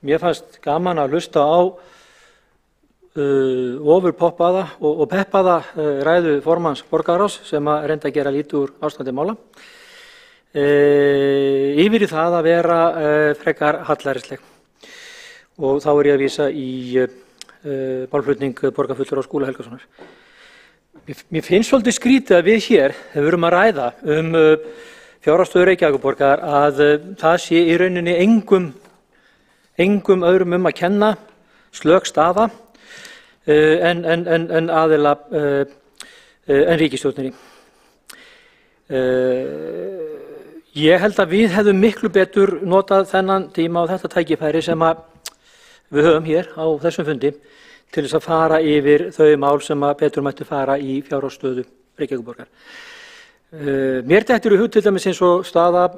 Mér fannst gaman að hlusta á ofurpoppaða og peppaða ræðu formanns borgarráðs sem að reynda að gera lítið úr ástandi mála yfir í það að vera frekar hallærisleg. Og þá ég að vísa í málflutning borgarfulltrúa Skúla Helgasonar. Mér finnst svolítið skrítið að við hér verum að ræða fjárhagsstöðu Reykjavíkurborgar að það sé í rauninni engum öðrum að kenna, slök staða en aðila en ríkisstjórninni. Ég held að við hefðum miklu betur notað þennan tíma og þetta tækifæri sem við höfum hér á þessum fundi til þess að fara yfir þau mál sem betur mættu fara í fjárhagsstöðu Reykjavíkurborgar. Mér dettur í hug til dæmis eins og staða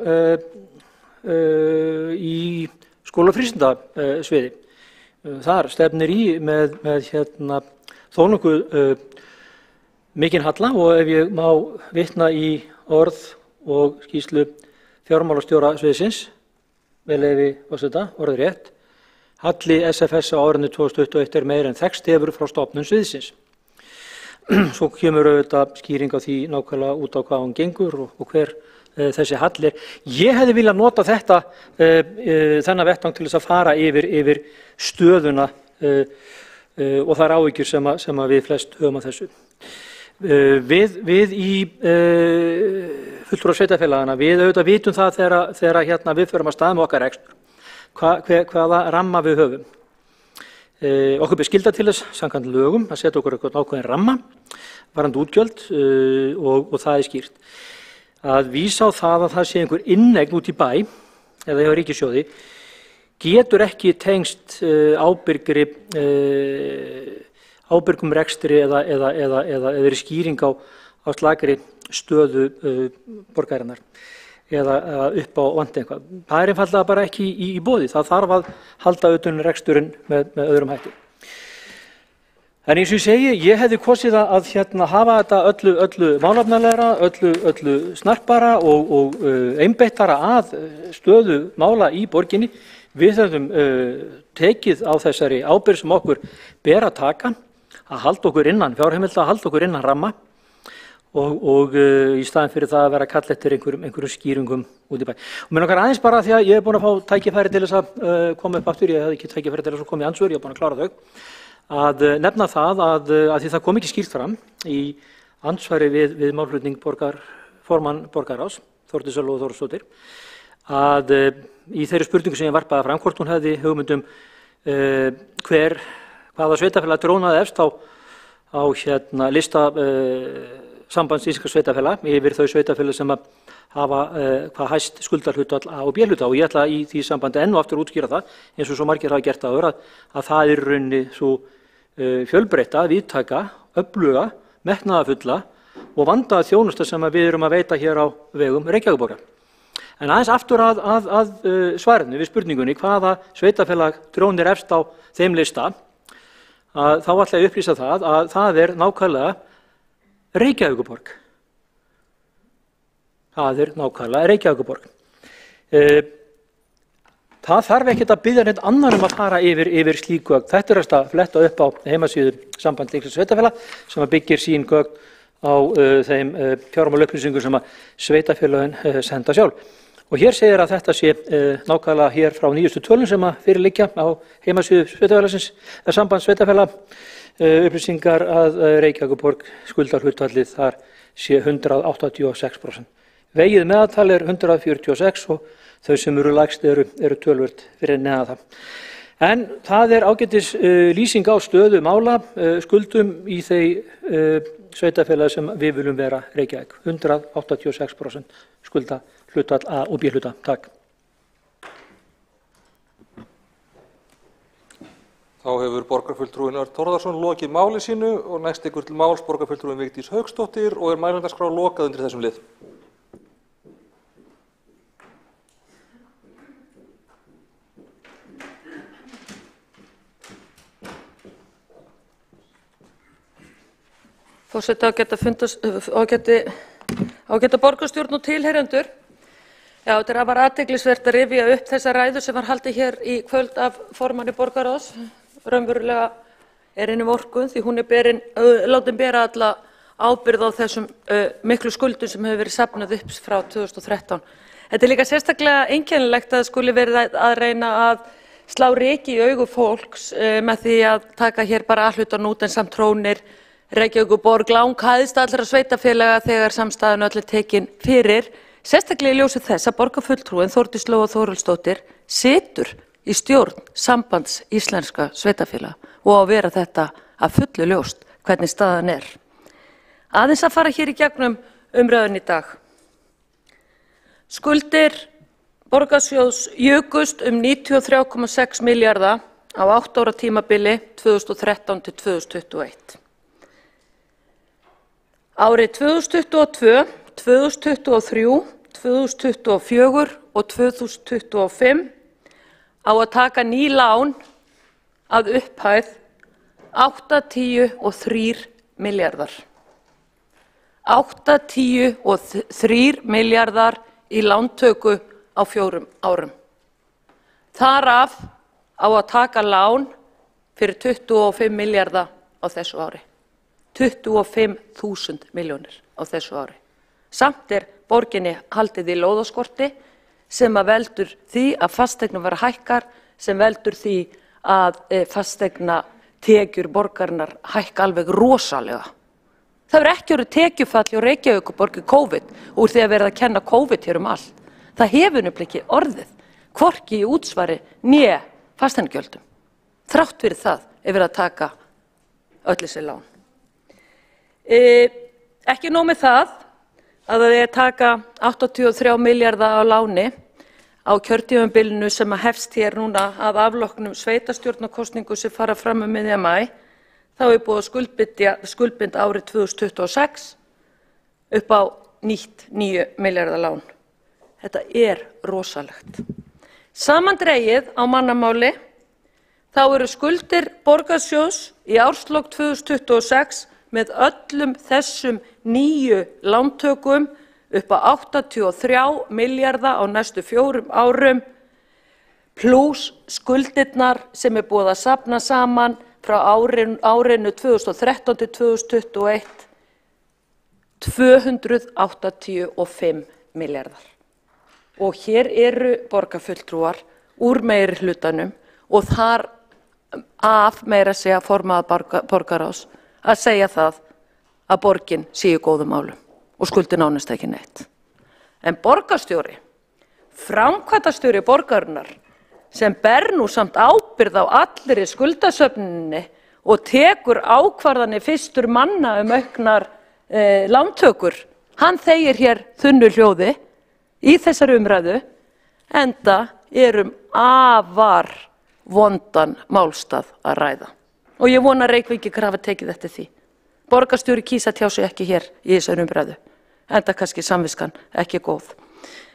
í skóla- og frístundasviði. Þar stefnir í með þó nokkuð mikinn halla og ef ég má vitna í orð og skýrslu fjármálastjóra sviðsins, með leyfi forseta, orðið rétt, halli SFS á árinu 2021 meira en þekkst hefur frá stofnun sviðsins. Svo kemur auðvitað skýring á því nákvæmlega út á hvað hann gengur og hver þessi halli er. Ég hefði viljað nota þennan vettvang til þess að fara yfir stöðuna og þær áhyggjur sem við flest höfum að þessu. Við í fulltrúa sveitarfélagana, við auðvitað vitum það þegar við förum að stað með okkar rekstur, hvaða ramma við höfum. Okkur ber skylda til þess samkvæmt lögum að setja okkur eitthvað ákveðin ramma varðandi útgjöld og það er skýrt. Að vísa á það að það sé einhver inneign út í bæ eða hjá ríkissjóði getur ekki tengst ábyrgum rekstri eða verið skýring á slakri stöðu borgarinnar eða upp á vandi eitthvað. Það er einfaldlega bara ekki í boði. Það þarf að halda utan reksturinn með öðrum hætti. En eins og ég segi, ég hefði kosið að hafa þetta öllu málefnalegra, öllu snarpara og einbeittara að stöðu mála í borginni. Við höfum tekið á þessari ábyrgð sem okkur ber að taka, að halda okkur innan fjárheimilda, að halda okkur innan ramma og í staðin fyrir það að vera að kalla eftir einhverjum skýringum út í bæ. Og mér langar aðeins bara því að ég hef búin að fá tækifæri til þess að koma upp aftur, ég hef ekki tækifæri til þess að koma í andsvör, ég hef búin að klára þau, að nefna það að því það kom ekki skýrt fram í andsvari við málflutning formann borgarráðs, Þórdísar Lóu Þórsdóttur, að í þeirri spurningu sem ég varpaði fram, hvort hún hefði hugmyndum hvaða sveitarfélag trónaði efst á lista Sambands íslenskra sveitarfélaga yfir þau sveitarfélag sem hafa hvað hæst skuldarhlutfall A og B-hluta og ég ætla í því sambandi enn og aftur útskýra það eins og svo margir hafa gert áður að það er í rauninni svo fjölbreytta, víðtæka, öfluga, metnaðarfulla og vandaða þjónusta sem við erum að veita hér á vegum Reykjavíkurborgar. En aðeins aftur að svarinu við spurningunni hvaða sveitarfélag trónir efst á þeim lista, þá ætla ég að upplýsa það að það er nákvæmlega Reykjavíkurborg. Það er nákvæmlega Reykjavíkurborg. Það þarf ekkert að biðja neitt annan að fara yfir slík gögn. Þetta er að fletta upp á heimasíðu Samband íslenskra sveitarfélaga sem byggir sín gögn á þeim fjármálaupplýsingum sem sveitarfélögin senda sjálf. Og hér segir að þetta sé nákvæmlega hér frá nýjustu tölum sem fyrir liggja á heimasíðu sveitarfélagsins, Samband sveitarfélaga, upplýsingar að Reykjavíkurborg skuldarhlutfallið þar sé 186%. Vegið meðaltal er 146 og þau sem eru lægst eru töluvert fyrir neðan það. En það er ágætis lýsing á stöðu mála, skuldum í þeim sveitarfélagi sem við viljum vera Reykjavík. 186% skuldahlutfall A og B-hluta. Takk. Þá hefur borgarfulltrúinn Örn Þórðarson lokið máli sínu og næst tekur til máls borgarfulltrúinn Vigdís Hauksdóttir og er mælendaskrá lokað undir þessum lið. Forseti ágæta borgarstjórn og tilheyrendur. Já, þetta er afar athyglisvert að rifja upp þessa ræðu sem var haldið hér í kvöld af formanni borgarráðs. Raunverulega er henni vorkunn því hún er látin bera alla ábyrgð á þessum miklu skuldum sem hefur verið safnað upp frá 2013. Þetta er líka sérstaklega einkennilegt að skuli verið að reyna að slá ryki í augu fólks með því að taka hér bara alhlutan út en samt trónir Reykjavíkurborg langhæðst allra sveitarfélaga þegar samstæðan öll er tekin fyrir. Sérstaklega í ljósi þess að borgarfulltrúinn Þórdís Lóa Þórhallsdóttir situr í stjórn Sambands íslenskra sveitarfélaga og að vera þetta að fullu ljóst hvernig staðan er. Aðeins að fara hér í gegnum umræðun í dag. Skuldir borgarsjóðs jukust 93,6 milljarða á 8 ára tímabili 2013 til 2021. Árið 2022, 2023, 2024 og 2025 á að taka ný lán að upphæð 83 milljarðar. 83 milljarðar í lántöku á 4 árum. Þar af á að taka lán fyrir 25 milljarða á þessu ári. 25.000 milljónir á þessu ári. Samt er borginni haldið í lóðaskorti sem að veldur því að fasteignum var hækkar, sem veldur því að fasteigna tekjur borgarinnar hækka alveg rosalega. Það verður ekki orðið tekjufall hjá Reykjavíkurborg í COVID úr því að verða að kenna COVID hér allt. Það hefur nefnilega ekki orðið, hvorki í útsvari né fasteignagjöldum. Þrátt fyrir það verið að taka öll þessi lán. Ekki nóg með það að það taka 83 milljarða á láni á kjörtímabilinu sem að hefst hér núna að afloknum sveitarstjórnarkosningu sem fara fram miðjan maí, þá búið að skuldbinda árið 2026 upp á nýtt 9 milljarða lán. Þetta rosalegt. Samandregið á mannamáli þá eru skuldir borgarsjóðs í árslok 2026 með öllum þessum 9 lántökum upp á 83 milljarða á næstu 4 árum pluss skuldirnar sem búið að safna saman frá árinu 2013 til 2021 285 milljarðar. Og hér eru borgarfulltrúar úr meirihlutanum og þar af meira að segja formaður borgarráðs að segja það að borgin sé í góðum málum og skuldi nánast ekki neitt. En borgarstjóri, framkvæmdastjóri borgarinnar sem ber nú samt ábyrgð á allri skuldasöfnuninni og tekur ákvarðanir fyrstur manna auknar lántökur, hann þegir hér þunnu hljóði í þessari umræðu, enda afar vondan málstað að ræða. Og ég vona að Reykvíkingar hafa tekið eftir því. Borgarstjóri kýs að tjá sig ekki hér í þessari umræðu, enda kannski samviskan ekki góð.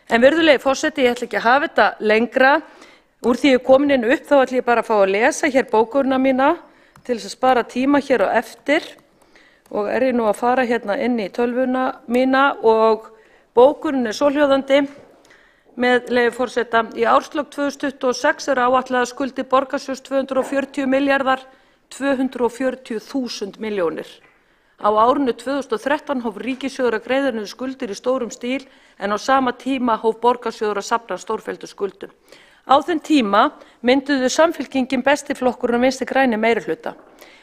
En virðulegi forseti, ég ætla ekki að hafa þetta lengra. Úr því ég komin inn upp þá ætla ég bara að fá að lesa hér bókurna mína til þess að spara tíma hér á eftir. Og ég nú að fara hérna inn í tölvuna mína og bókunin svohljóðandi með leyfi forseta. Í árslok 2026 áætlaðar skuldir borgarsjóðs 240 milljarðar 240.000 milljónir. Á árinu 2013 hóf ríkissjóður að greiða niður skuldir í stórum stíl en á sama tíma hóf borgarsjóður að safna stórfelldu skuldum. Á þeim tíma mynduðu Samfylkingin besti flokkurinn og Vinstri græni meirihluta.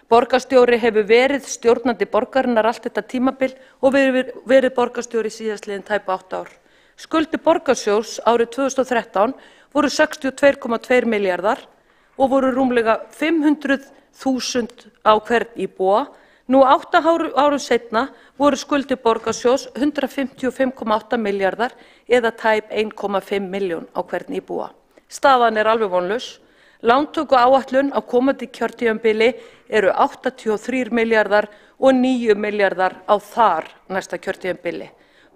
Borgarstjóri hefur verið stjórnandi borgarinnar allt þetta tímabil og verið borgarstjóri síðastliðin tæpa 8 ár. Skuldir borgarsjóðs árið 2013 voru 62,2 milljarðar og voru rúmlega 500.000 á hvern íbúa. Nú 8 árum seinna voru skuldir borgarsjóðs 155,8 milljarðar eða tæp 1,5 milljón á hvern íbúa. Staðan alveg vonlaus. Lántöku áætlun á komandi kjörtímabili eru 83 milljarðar og 9 milljarðar á þar næsta kjörtímabili.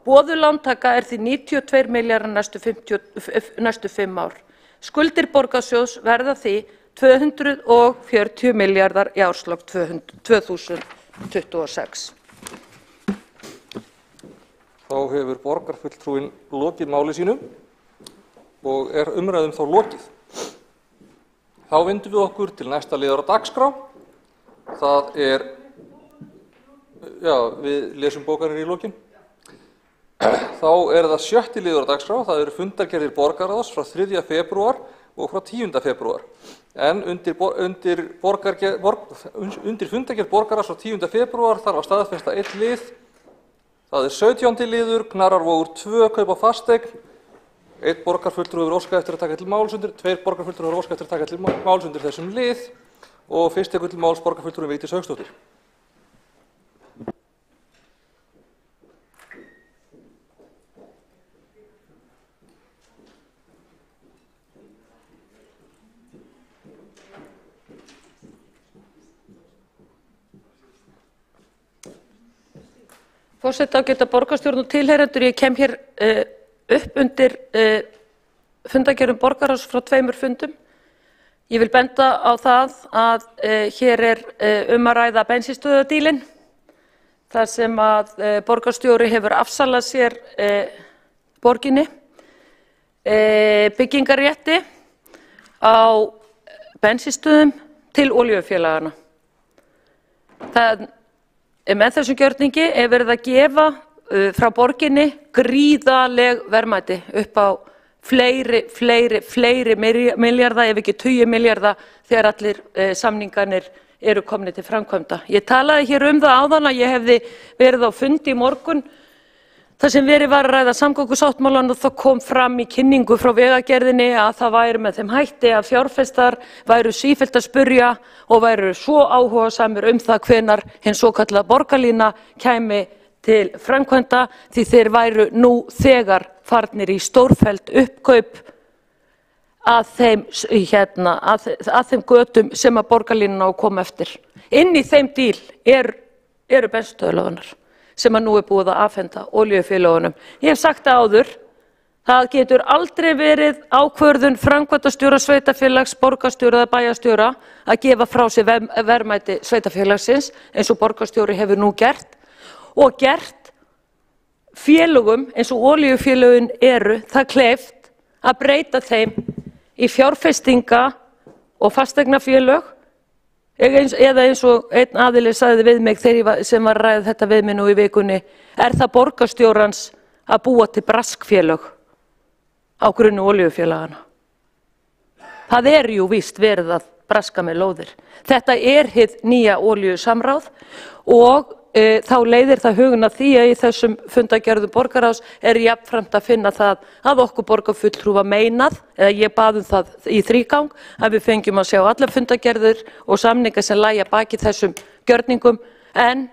Boðuð lántaka því 92 milljarðar næstu 5 ár. Skuldir borgarsjóðs verða því 240 milljarðar í árslok 2026. Þá hefur borgarfulltrúinn lokið máli sínu og umræðum þá lokið. Þá vindum við okkur til næsta liðar á dagskrá. Það við lesum bókanir í lokin. Þá það 6. liður á dagskrá, það eru fundargerðir borgarráðs frá 3. febrúar og frá 10. febrúar. En undir fundargerð borgarráðs frá 10. febrúar þarf að staðfesta 1 lið. Það 17. liður, Knarrarvogur 2, kaup á fasteign. 1 borgarfulltrúi hefur óskað eftir að taka til máls undir, 2 borgarfulltrúi hefur óskað eftir að taka til máls undir þessum lið og fyrst tekur til máls borgarfulltrúi Vigdís Hauksdóttir. Forseti, ágæta borgarstjórn og tilheyrendur, ég kem hér upp undir fundargerðum borgarráðs frá 2 fundum. Ég vil benda á það að hér að ræða bensínstöðvadílinn, þar sem að borgarstjóri hefur afsalað sér borginni byggingarrétti á bensínstöðum til olíufélagana. Með þessum gjörningi verið að gefa frá borginni gríðarleg verðmæti upp á fleiri milljarða, ef ekki 20 milljarða, þegar allir samningarnir eru komnir til framkvæmda. Ég talaði hér það áðan að ég hefði verið á fundi í morgun þar sem verið var að ræða samgöngusáttmálann og það kom fram í kynningu frá Vegagerðinni að það væri með þeim hætti að fjárfestar væru sífellt að spurja og væru svo áhugasamir það hvenær hin svokallaða borgarlína kæmi til framkvæmda því þeir væru nú þegar farnir í stórfelld uppkaup að þeim götum sem að borgarlínan á að koma eftir. Inn í þeim díl eru bensinstöðvarnar sem að nú búið að afhenda olíufélögunum. Ég hef sagt það áður, það getur aldrei verið ákvörðun framkvæmdastjóra sveitarfélags, borgarstjóra eða bæjarstjóra að gefa frá sér verðmæti sveitarfélagsins eins og borgarstjóri hefur nú gert og gert félögum eins og olíufélögin eru það kleift að breyta þeim í fjárfestinga og fasteignafélög eða eins og einn aðili sagði við mig sem var að ræða þetta við mig nú í vikunni, það borgarstjórans að búa til braskfélög á grunni olíufélagana. Það jú víst verið að braska með lóðir. Þetta hið nýja olíusamráð og þá leiðir það hugun að því að í þessum fundargerðu borgarráðs jafnframt að finna það að okkur borgarfulltrúa meinað, eða ég bað það í þrígang, að við fengjum að sjá allar fundargerður og samninga sem lægja baki þessum gjörningum, en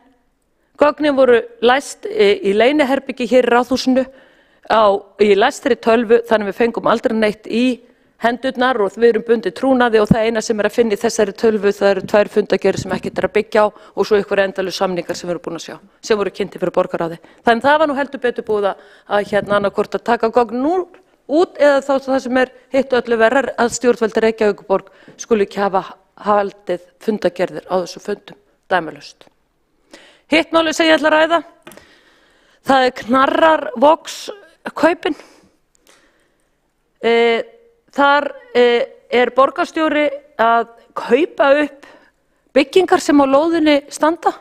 gögnin voru læst í leyniherbergi hér í Ráðhúsinu í læstri tölvu, þannig við fengum aldrei neitt í hendurnar og við erum bundið trúnaði og það eina sem að finna í þessari tölvu það eru 2 fundargerðir sem ekkert að byggja á og svo ykkur endalaus samningar sem við erum búin að sjá, sem voru kynntir fyrir borgarráði. Þannig það var nú heldur betur búið að annaðhvort að taka gögn út eða þá það sem hitt öllu verrar að stjórnvöld Reykjavíkurborg skuli ekki hafa haldið fundargerðir á þessu fundum, dæmalaust. Hitt málið sem ég ætla að ræða, það Knarrarvogs kaupin. Þar borgarstjóri að kaupa upp byggingar sem á lóðinni standa.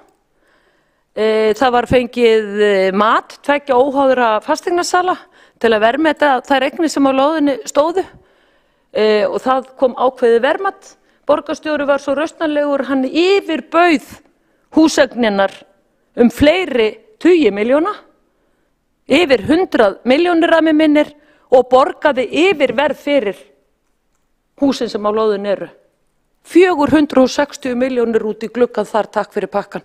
Það var fengið mat 2 óháðra fasteignasala til að verðmeta þær eignir sem á lóðinni stóðu og það kom ákveðið verðmat. Borgarstjóri var svo rausnarlegur, hann yfirbauð húseignirnar fleiri tugi milljóna, yfir 100 milljónir að mig minnir, og borgaði yfirverð fyrir húsin sem á lóðinni eru. 460 milljónir út í gluggann þar, takk fyrir pakkan.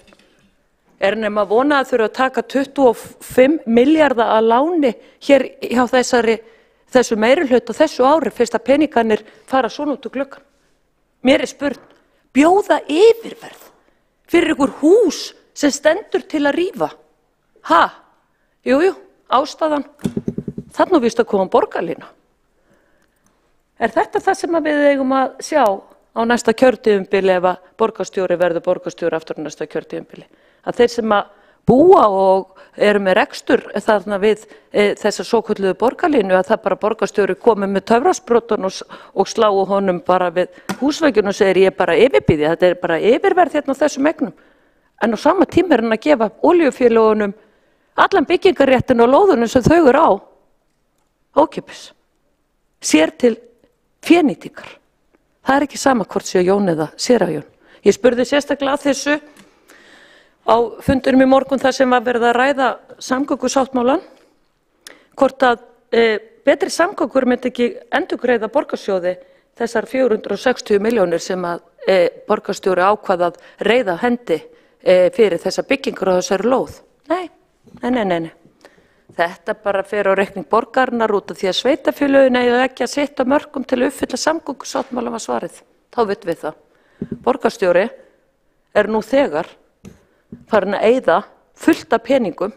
Nema vona að þurfa að taka 25 milljarða að láni hér hjá þessu meirihluta þessu ári fyrst að peningarnir fara svona út í gluggann. Mér spurn, bjóða yfirverð fyrir ykkur hús sem stendur til að rífa? Jú, ástæðan. Þarna víst að koma borgarlína. Þetta það sem við eigum að sjá á næsta kjörtíðumbili ef að borgarstjóri verður borgarstjóri aftur á næsta kjörtíðumbili? Að þeir sem að búa og eru með rekstur þarna við þessa svokölluðu borgarlínu að það bara borgarstjóri komi með töfrasproton og slái honum bara við húsvegginn og segir ég bara yfirbýði, þetta bara yfirverð hérna á þessum eignum. En á sama tíma hann að gefa olíufélögunum allan byggingarréttin og lóðunum sem þau eru á. Ókeypis, sér til fénýtingar. Það ekki sama hvort sé Jón eða Séra-Jón. Ég spurði sérstaklega að þessu á fundunum í morgun þar sem var verið að ræða samgöngusáttmálann, hvort að betri samgöngur myndi ekki endurgreiða borgarsjóði þessar 460 milljónir sem að borgarstjóri ákvað að reiða hendi fyrir þessa byggingur á þessari lóð. Nei. Þetta bara fer á reikning borgarinnar út af því að sveitarfélögin eiga ekki að setja mörkum til að uppfylla samgöngusáttmálann var svarið. Þá vitum við það. Borgarstjóri nú þegar farin að eyða fullt af peningum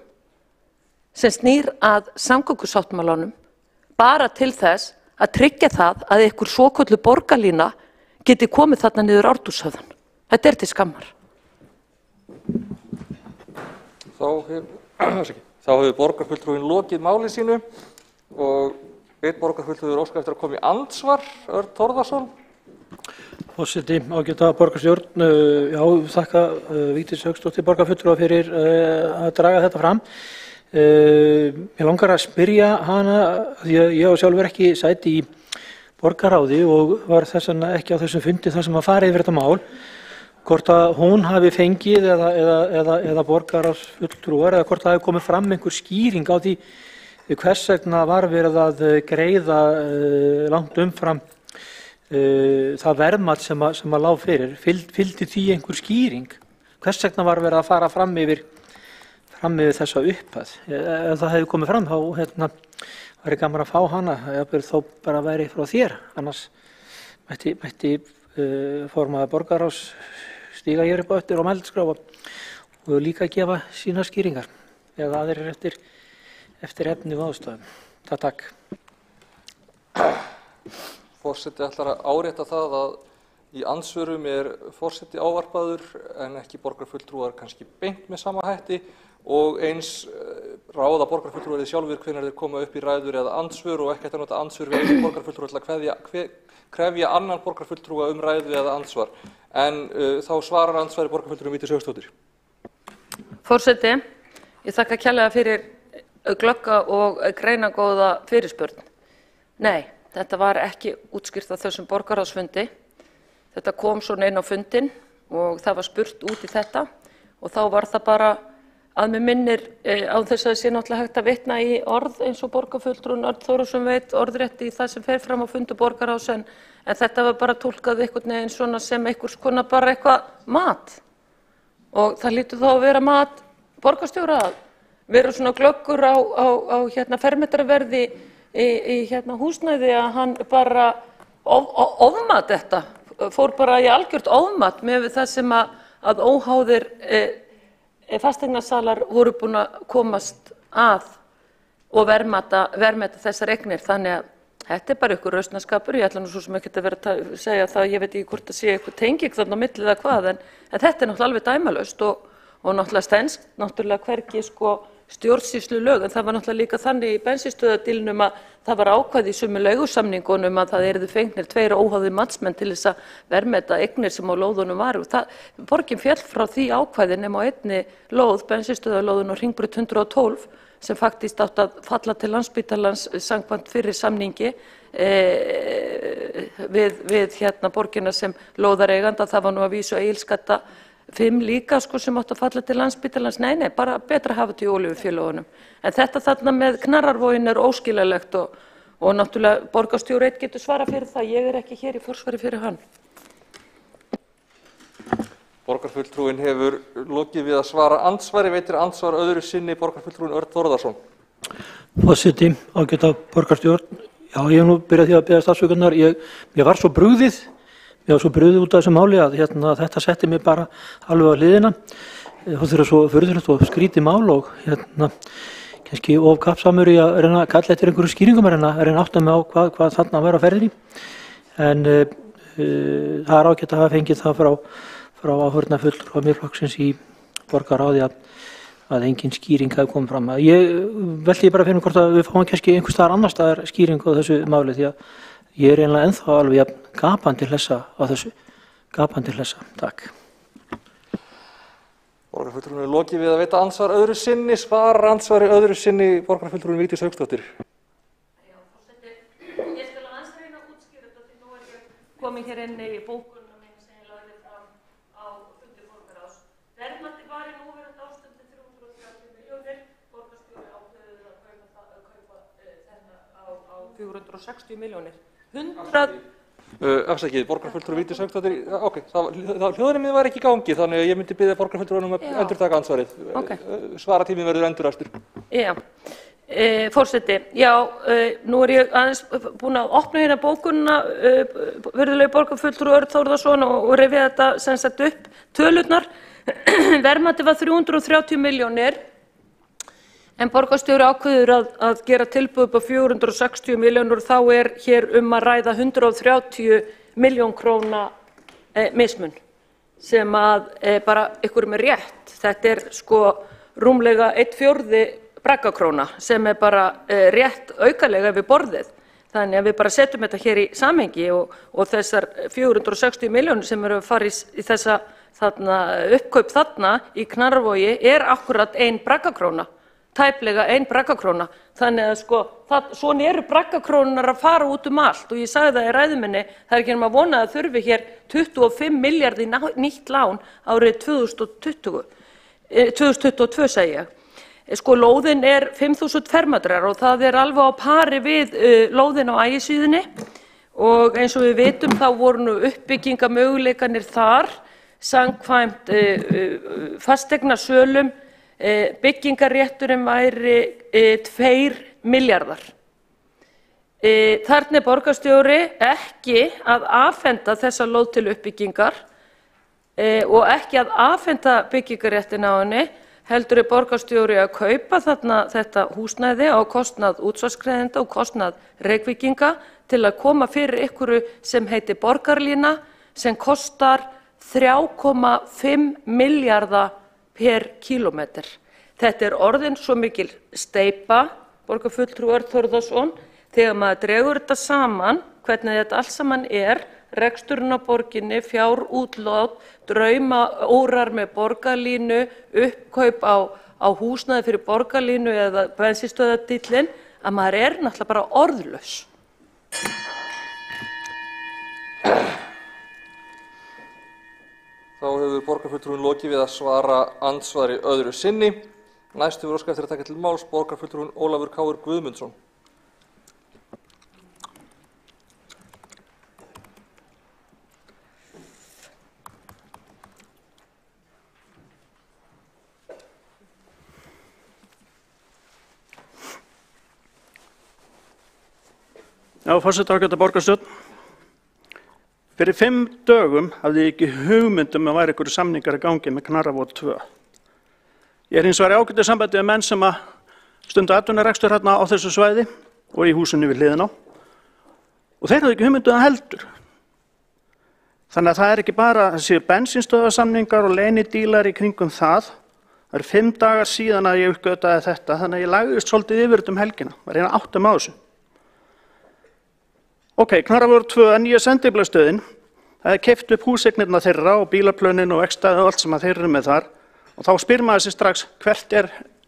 sem snýr að samgöngusáttmálanum bara til þess að tryggja það að einhver svokölluð borgarlína geti komið þarna niður Ártúnshöfðann. Þetta til skammar. Þá hefur borgarfulltrúinn lokið máli sínu og einn borgarfulltrúi óskar eftir að koma í andsvar, Örn Þórðarson. Forseti, ágæta borgarstjórn, þakka Vigdísi Hauksdóttur borgarfulltrúa fyrir að draga þetta fram. Mér langar að spyrja hana, því að ég á sjálfur ekki sæti í borgarráði og var þess vegna ekki á þessum fundi þar sem að fara yfir þetta mál. hvort að hún hafi fengið eða borgarráðsfulltrúar eða hvort það hafi komið fram einhver skýring á því hvers vegna var verið að greiða langt umfram það verðmat sem að lá fyrir. Fylgdi því einhver skýring? Hvers vegna var verið að fara fram yfir þessa upphæð? Ef það hefði komið fram þá væri gaman að fá hana, þó bara væri frá þér, annars mætti formaður borgarráðs stíga hér upp á eftir og mælskrá og líka gefa sína skýringar eða aðrir eftir efni og ástæðum. Takk. Forseti ætlar að árétta það að í andsvörum forseti ávarpaður en ekki borgarfulltrúar kannski beint með sama hætti og eins ráða borgarfulltrúar sjálfur hvenær þeir koma upp í ræður eða andsvör og ekki að nota andsvör við einu borgarfulltrúa til að krefja annan borgarfulltrúa ræðu eða andsvar. En þá svarar andsvari borgarfulltrúum Vigdís Hauksdóttir. Forseti, ég þakka kærlega fyrir glögga og greinargóða fyrirspurn. Nei, þetta var ekki útskýrt á þessum borgarráðsfundi. Þetta kom svona inn á fundinn og það var spurt út í þetta og þá var það bara að mig minnir á þess að það sé náttúrulega hægt að vitna í orð eins og borgarfulltrúinn Örn Þórðarson veit orðrétt í það sem fer fram á fundi borgarráðs en þetta var bara túlkað einhvern veginn svona sem einhvers konar bara eitthvað mat og það hlýtur þá að vera mat borgarstjóra að vera svona glöggur á fermetraverði í húsnæði að hann bara ofmat þetta, fór bara í algjört ofmat með það sem að óháðir fasteignasalar voru búin að komast að og verðmeta þessar eignir. Þannig að þetta bara einhver rausnarskapur. Ég ætla nú svo sem ekki að vera að segja það, ég veit ekki hvort það sé eitthvað tenging þarna á milli eða hvað, en þetta er náttúrulega alveg dæmalaust og náttúrulega stenst náttúrulega hvergi stjórnsýslulög, en það var náttúrulega líka þannig í bensínstöðvadílnum að það var ákvæði í sömu leigusamningunum að það yrðu fengnir 2 óháðir matsmenn til þess að verðmeta eignir sem á lóðunum varu. Borgin féll frá því ákvæði nema á einni lóð, bensínstöðvalóðun á Hringbraut 112, sem faktist átt að falla til Landspítalans samkvæmt fyrri samningi við borgina sem lóðareiganda. Það var nú að vísu Egilsgata 5 líka sem átt að falla til Landspítalans. Nei, bara betra að hafa þetta í olíufélögunum. En þetta þarna með Knarrarvoginn er óskiljanlegt og náttúrulega borgarstjóri einn getur svara fyrir það. Ég er ekki hér í forsvari fyrir hann. Borgarfulltrúinn hefur lokið við að svara andsvari, veitir andsvar öðru sinni borgarfulltrúinn Örn Þórðarson. Forseti, ágæta borgarstjórn. Já, ég hef nú byrjað því að biðjast afsökunar. Mér var svo brugðið út af þessu máli að þetta setti mig bara alveg á hliðina. Það þurfa svo furðulegt og skrítið mál og kannski of kappsamur í að reyna að kalla eftir einhverjum skýringum að reyna að átta mig á hvað þarna var á ferðinni. En það er ágætt að hafa fengið það frá áheyrnarfulltrúa Miðflokksins í borgarráði að engin skýring hafi komið fram. Ég velti bara fyrir mig hvort að við fáum kannski einhvers staðar annars staðar skýringu á þessu máli því að ég er eiginlega ennþá alveg gapandi hlessa á þessu. Gapandi hlessa. Takk. Borgarfulltrúinn er lokið við að veita andsvar öðru sinni, svarar andsvari öðru sinni borgarfulltrúinn Vigdís Hauksdóttir. Já, forseti, ég skal aðeins reyna að útskýra þetta því nú ég komin hér inn í bókunum mín sem ég lagði fram á fundi borgarráðs. Verðmæti var í núverandi ástandi 330 milljónir, borgarstjóri ákveður að kaupa þennan á 460 milljónir. 100 Afsakið, borgarfulltrúi Vigdís Hauksdóttir, ok, hljóðnumið var ekki í gangi þannig að ég myndi biðja borgarfulltrúanum að endurtaka ansvarið. Svaratíminn verður endurastur. Já, forseti, já, nú er ég aðeins búin að opna hérna bókunina, virðulegi borgarfulltrúi Örn Þórðarson og rifja þetta sem sagt upp tölurnar. Verðmætið var 330 milljónir. En borgarstjóri ákveður að gera tilboð upp á 460 milljónir og þá er hér að ræða 130 milljón króna mismun sem að bara ykkur með rétt. Þetta er rúmlega 1/4 braggakróna sem er bara rétt aukalega við borðið. Þannig að við bara setjum þetta hér í samhengi og þessar 460 milljónir sem eru að fara í þessa uppkaup þarna í Knarrarvogi er akkurat 1 braggakróna. tæplega 1 braggakróna. Þannig að sko, svona eru braggakrónunar að fara út allt og ég sagði það í ræðu minni, það ekki nema að vona að þurfi hér 25 milljarði nýtt lán árið 2022 segi ég. Sko lóðin 5.000 fermetrar og það alveg á pari við lóðin á Ægisíðunni og eins og við vitum þá voru nú uppbyggingamöguleikarnir þar samkvæmt fasteignasölum byggingarrétturinn væri 2 milljarðar. Þarna borgarstjóri ekki að afhenda þessa lóð til uppbyggingar og ekki að afhenda byggingarréttin á henni, heldur borgarstjóri að kaupa þarna þetta húsnæði á kostnað útsvarsgreiðenda og kostnað Reykvíkinga til að koma fyrir einhverju sem heitir borgarlína sem kostar 3,5 milljarða per kílómetr. Þetta orðin svo mikil steypa, borgarfulltrúi Örn Þórðarson, þegar maður dregur þetta saman, hvernig þetta allt saman reksturinn á borginni, fjárútlát, draumaórar með borgarlínu, uppkaup á húsnæði fyrir borgarlínu eða bensínstöðardíllinn, að maður náttúrulega bara orðlaus. Þá hefur borgarfulltrúinn lokið við að svara andsvari öðru sinni. Næstu óskað eftir að taka til máls borgarfulltrúinn Ólafur Káur Guðmundsson. Já, forseti ágæta borgarstjórn. Fyrir 5 dögum hafði ég ekki hugmynd að væri einhverju samningar í gangi með Knarrarvogur 2. Ég hins vegar í ágætu sambandi við menn sem að stunda atvinnurekstur hérna á þessu svæði og í húsinu við hliðina á. Og þeir hafði ekki hugmynd það heldur. Þannig að það ekki bara þessi bensínstöðvarsamningar og leyndílar í kringum það. Það 5 dagar síðan að ég uppgötaði þetta, þannig að ég lagðist svolítið yfir þetta helgina, var reyna að átta mig á þessu. Ok, Knarrarvogur 2, nýja sendibílastöðin, það keypt upp húseignirna þeirra og bílaplönin og ekstæði og allt sem að þeir eru með þar og þá spyr maður sig strax hvert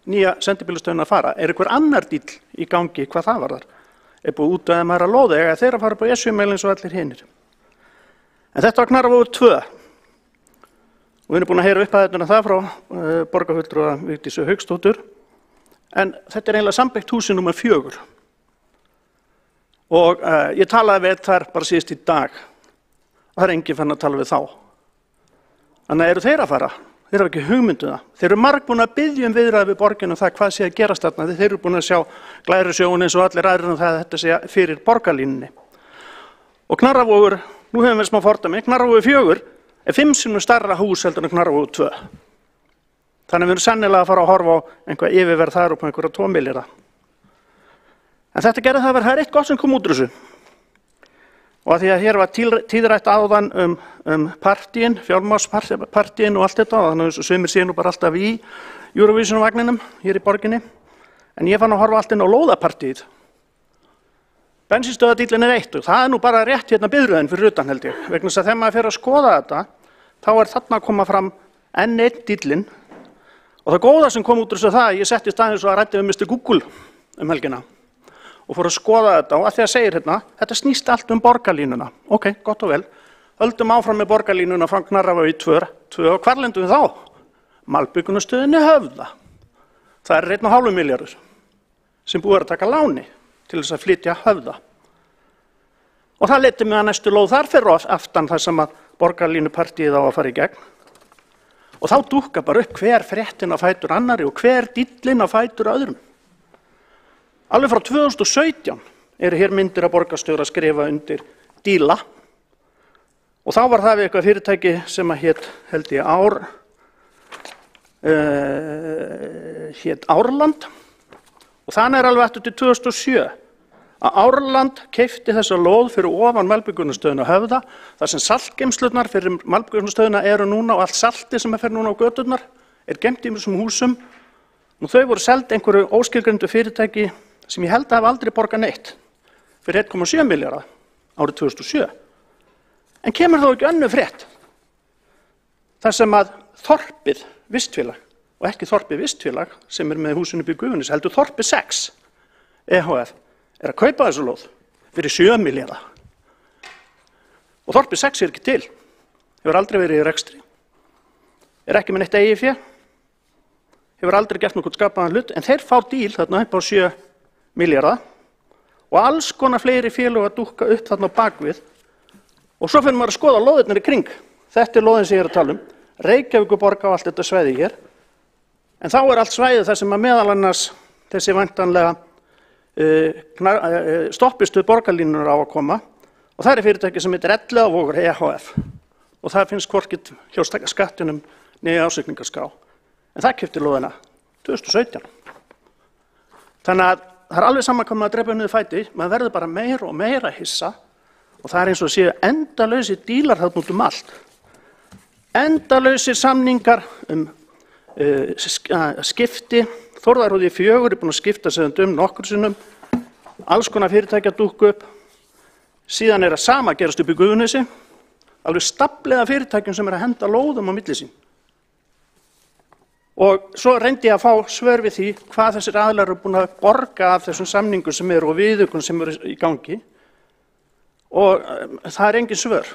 nýja sendibílastöðin að fara. Einhver annar díll í gangi hvað það varðar? Búið út að maður að lóða eða þeir að fara upp á Esjumeil eins og allir hinir. En þetta var Knarrarvogur 2 og við erum búin að heyra upphæðirnar það frá borgarfulltrúa Vigdísi Hauksdóttur en þetta eiginlega sambyggt húsi númer 4. Og ég talaði við þar bara síðust í dag og það enginn fann að tala við þá. Þannig eru þeir að fara, þeir hafa ekki hugmyndu það. Þeir eru margbúin að biðja viðræði við borginu það hvað sé að gerast þarna. Þeir eru búin að sjá Glærusjóun eins og allir aðrir það að þetta sé fyrir borgarlínunni. Og Knarrarvogur, nú hefum við smá fordæmi, Knarrarvogur 4 5 sinnum stærra hús heldur en Knarrarvogur 2. Þannig við erum sennilega að fara að horfa á einhvað yfirverð þar upp á einhverja 2 milljarða. En þetta gerði það að það eitt gott sem kom út úr þessu. Og að því að hér var tíðrætt áðan partíin, fjármálspartíin og allt þetta, og þannig að sumir séu nú bara alltaf í Eurovision-vagninum hér í borginni. En ég fann að horfa allt inn á lóðapartíið. Bensínstöðardíllinn 1 og það nú bara rétt hérna biðröðin fyrir utan held ég. Vegna þess að þegar maður fer að skoða þetta, þá þarna að koma fram enn einn díllinn. Og það góða sem kom út úr þessu það, ég settist aðeins og ræddi við Mr. Google helgina. Og fór að skoða þetta og að því að segir hérna, þetta snýst allt borgarlínuna. Ok, gott og vel. Höldum áfram með borgarlínuna frá Knarrarvogi 2 og hvar lendum við þá? Malbikunarstöðinni Höfða. Það 1,5 milljarður sem búið að taka láni til þess að flytja Höfða. Og það leiddi mig að næstu lóð þar fyrir aftan þar sem að borgarlínupartíið á að fara í gegn. Og þá dúkka bara upp hver fréttin á fætur annari og hver díllinn á fætur öðrum. Alveg frá 2017 eru hér myndir að borgarstjóra að skrifa undir díla og þá var það við eitthvað fyrirtæki sem að held ég Árland og þannig alveg eftir til 2007 að Árland keypti þessa lóð fyrir ofan malbikunarstöðina Höfða þar sem saltgeymslurnar fyrir malbikunarstöðina eru núna og allt salti sem fer núna á göturnar geymt í þessum húsum og þau voru seld einhverju óskilgreindu fyrirtæki sem ég held að hafa aldrei borgað neitt fyrir 1,7 milljarða árið 2007. En kemur þó ekki önnur frétt þar sem að þorpið Vistfélag og ekki þorpið Vistfélag sem með húsinu upp í Gufunes, heldur þorpið 6 EHF að kaupa þessu lóð fyrir 7 milljarða. Og þorpið 6 ekki til, hefur aldrei verið í rekstri, ekki með neitt eigið fé, hefur aldrei gert nokkuð skapaðan hlut, en þeir fá díl þarna upp á 7 milljarða og alls konar fleiri félög að dúkka upp þarna á bakvið. Og svo fyrir maður að skoða lóðirnar í kring. Þetta lóðin sem ég að tala Reykjavíkurborg á allt þetta svæði hér, en þá allt svæðið þar sem að meðal annars þessi væntanlega stoppistuð borgarlínunar á að koma, og það fyrirtæki sem heitir Elliðavogur EHF og það finnst hvorki hjá skattinum né ásigningaskrá, en það keypti lóðina 2017. Þannig að það alveg sama hvað maður drepa niður fæti, maður verður bara meira og meira hissa, og það eins og séu endalausir dílar þarna út allt. Endalausir samningar skipti, Þórðarhúði 4 búin að skipta sig nokkur sinnum, alls konar fyrirtæki að dúkka upp, síðan að sama gerast upp í Gufunesi, alveg staflega fyrirtækjum sem að henda lóðum á milli sín. Og svo reyndi ég að fá svör við því hvað þessir aðilar eru búin að borga af þessum samningum sem eru og viðaukun sem eru í gangi, og það engin svör.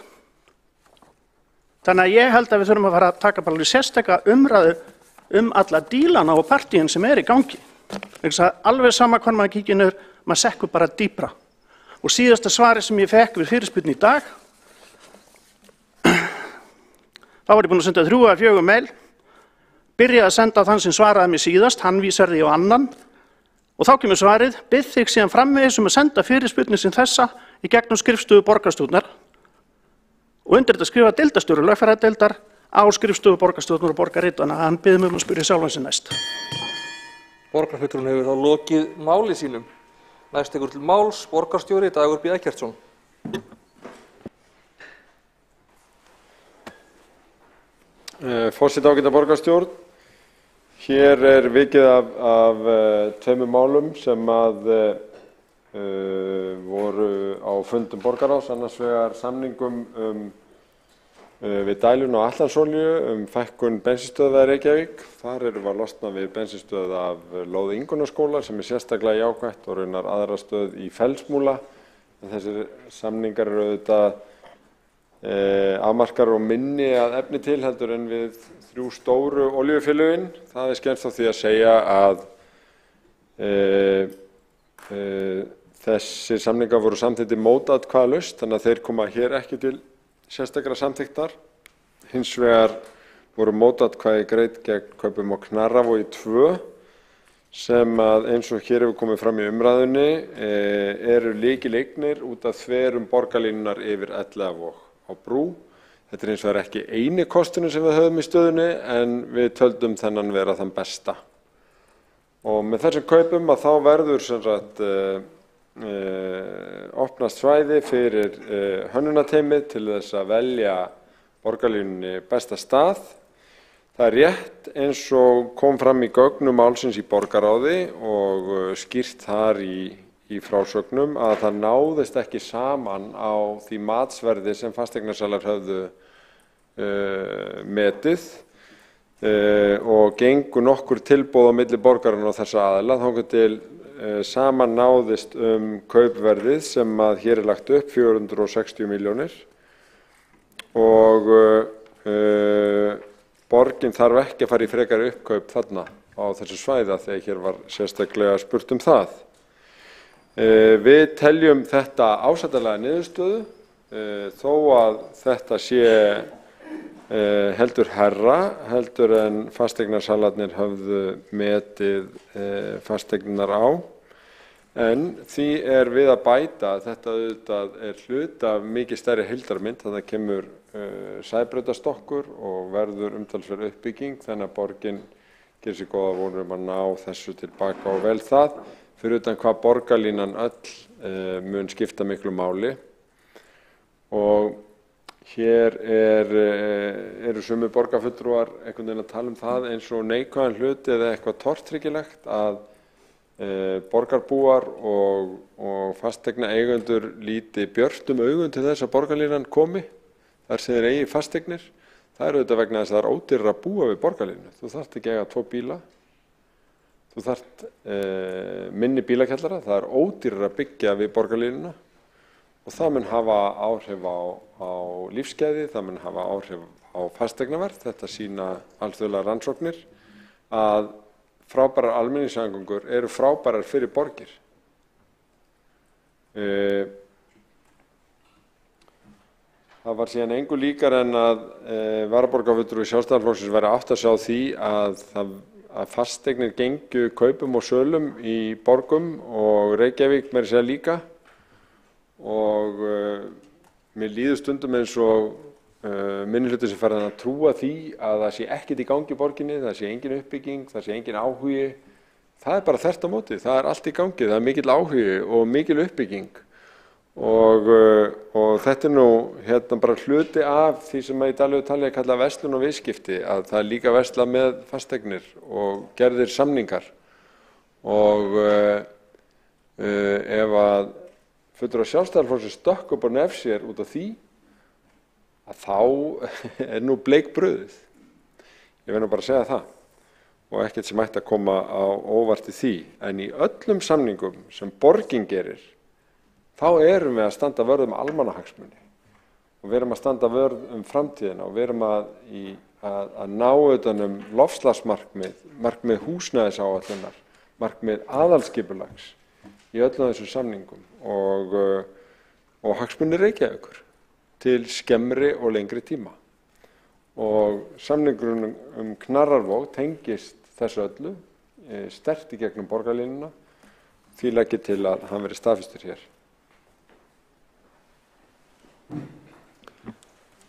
Þannig að ég held að við þurfum að fara að taka bara sérstaka umræðu alla dílana og partíin sem í gangi. Alveg sama hvað maður kíkir niður, maður sekkur bara dýpra. Og síðasta svari sem ég fekk við fyrirspurn í dag, þá var ég búin að senda 3 eða 4 mail, byrjaði að senda þann sem svaraði mér síðast, hann vísar því á annan, og þá kemur svarið, bið þig síðan framvegis að senda fyrirspurnir sem þessa í gegnum skrifstofu borgarstjórnar, og undir þetta skrifa deildarstjóri lögfræðideildar á skrifstofu borgarstjórnar og borgarritana, hann biður mig að spyrja sjálfan sig næst. Borgarfulltrúinn hefur þá lokið máli sínum. Næst tekur til máls borgarstjóri Dagur B. Eggertsson. Forseti ágæta borgarstjórn, hér vikið af 2 málum sem voru á fundum borgarráðs, annars vegar samningum við dælun á Atlantsolíu fækkun bensínstöðva í Reykjavík. Þar var losnað við bensínstöð af lóð Ingunnarskóla sem sérstaklega jákvætt og raunar aðra stöð í Fellsmúla. En þessir samningar eru auðvitað afmarkar og minni að efni til heldur en við 3 stóru olíufélögin. Það skemmst á því að segja að þessir samningar voru samþykktir mótatkvæðalaust, þannig að þeir koma hér ekki til sérstakra samþykktar. Hins vegar voru mótatkvæði greidd gegn kaupum á Knarravogi 2 sem eins og hér hefur komið fram í umræðunni eru lykileignir út af þverum borgarlínunar yfir Elliðavog á brú. Þetta hins vegar ekki eini kosturinn sem við höfum í stöðunni, en við töldum þennan vera þann besta. Og með þessum kaupum þá verður sem sagt opnast svæði fyrir hönnunarteymið til þess að velja borgarlínunni besta stað. Það rétt eins og kom fram í gögnum málsins í borgarráði og skýrt þar í frásögnum að það náðist ekki saman á því matsverði sem fasteignasalar höfðu metið og gengu nokkur tilboð á milli borgaranna og þessa aðila þangað til saman náðist kaupverðið sem hér lagt upp 460 milljónir og borgin þarf ekki að fara í frekari uppkaup þarna á þessu svæði þegar hér var sérstaklega spurt það. Við teljum þetta ásættanlega niðurstöðu þó að þetta sé heldur hærra heldur en fasteignasalarnir höfðu metið fasteignar á, en því við að bæta að þetta auðvitað hluti af mikið stærri heildarmynd. Þannig kemur Sæbrautarstokkur og verður umtalsverð uppbygging, þannig að borgin gerir sér góða vonir að ná þessu tilbaka og vel það, fyrir utan hvað borgarlínan öll mun skipta miklu máli. Og hér eru sömu borgarfulltrúar einhvern veginn að tala það eins og neikvæðan hluti eða eitthvað tortryggilegt að borgarbúar og fasteignaeigendur líti björtum augum til þess að borgarlínan komi þar sem þeir eigi fasteignir. Það er auðvitað vegna þess að það er ódýrara að búa við borgarlínu. Þú þarft ekki að eiga 2 bíla, þú þarft minni bílakjallara, það er ódýrara að byggja við borgarlínuna og það mun hafa áhrif á lífsgæði, það mun hafa áhrif á fasteignaverð. Þetta sýna alþjóðlegar rannsóknir að frábærar almenningssamgöngur eru frábærar fyrir borgir. Það var síðan engu líkar en að varaborgarfulltrúi Sjálfstæðisflokksins væri átt að sjá því að fasteignir gengju kaupum og sölum í borgum og Reykjavík meira að segja líka. Og mér líður stundum eins og minnihluti sem fer að trúa því að það sé ekkert í gangi í borginni, það sé engin uppbygging, það sé engin áhugi. Það er bara þvert á móti, það er allt í gangi, það er mikill áhugi og mikil uppbygging. Og þetta er nú bara hluti af því sem í daglegu tali er kallað verslun og viðskipti, að það er líka verslað með fasteignir og gerðir samningar. Og ef að fulltrúar Sjálfstæðisflokksins stökk upp á nef sér út af því, að þá er nú bleik brauðið. Ég verð nú bara að segja það og ekkert sem ætti að koma á óvart í því. En í öllum samningum sem borgin gerir, þá erum við að standa vörð almannahagsmuni og við erum að standa vörð framtíðina og við erum að ná utan loftslagsmarkmið húsnæðisáætlunar, markmið aðalskipulags í öllum þessum samningum og hagsmunir Reykjavíkur til skemmri og lengri tíma. Og samningurinn Knarrarvog tengist þessu öllu, sterkt í gegnum borgarlínuna, því legg ég til að hann verði staðfestur hér.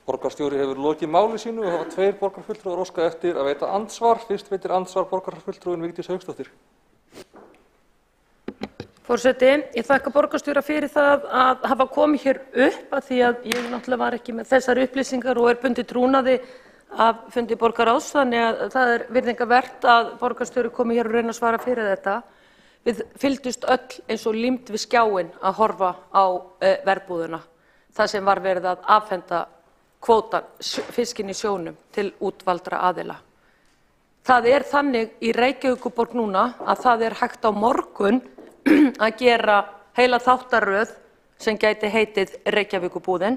Borgarstjóri hefur lokið máli sínu og hafa 2 borgarfulltrúar óskað eftir að veita andsvar. Fyrst veitir andsvar borgarfulltrúin Vigdís Hauksdóttir. Forseti, ég þakka borgarstjóra fyrir það að hafa komið hér upp að því að ég náttúrulega var ekki með þessar upplýsingar og er bundið trúnaði af fundi borgarráðs, þannig að það er virðingarvert að borgarstjóri komi hér og reyna að svara fyrir þetta. Við fylgdust öll eins og límt við skjáinn að horfa á verbúðuna, það sem var verið að afhenda kvótan, fiskinn í sjónum til útvaldra aðila. Það er þannig í Reykjavíkurborg núna að það er hægt á morgun að gera heila þáttaröð sem gæti heitið Reykjavíkurbúðin,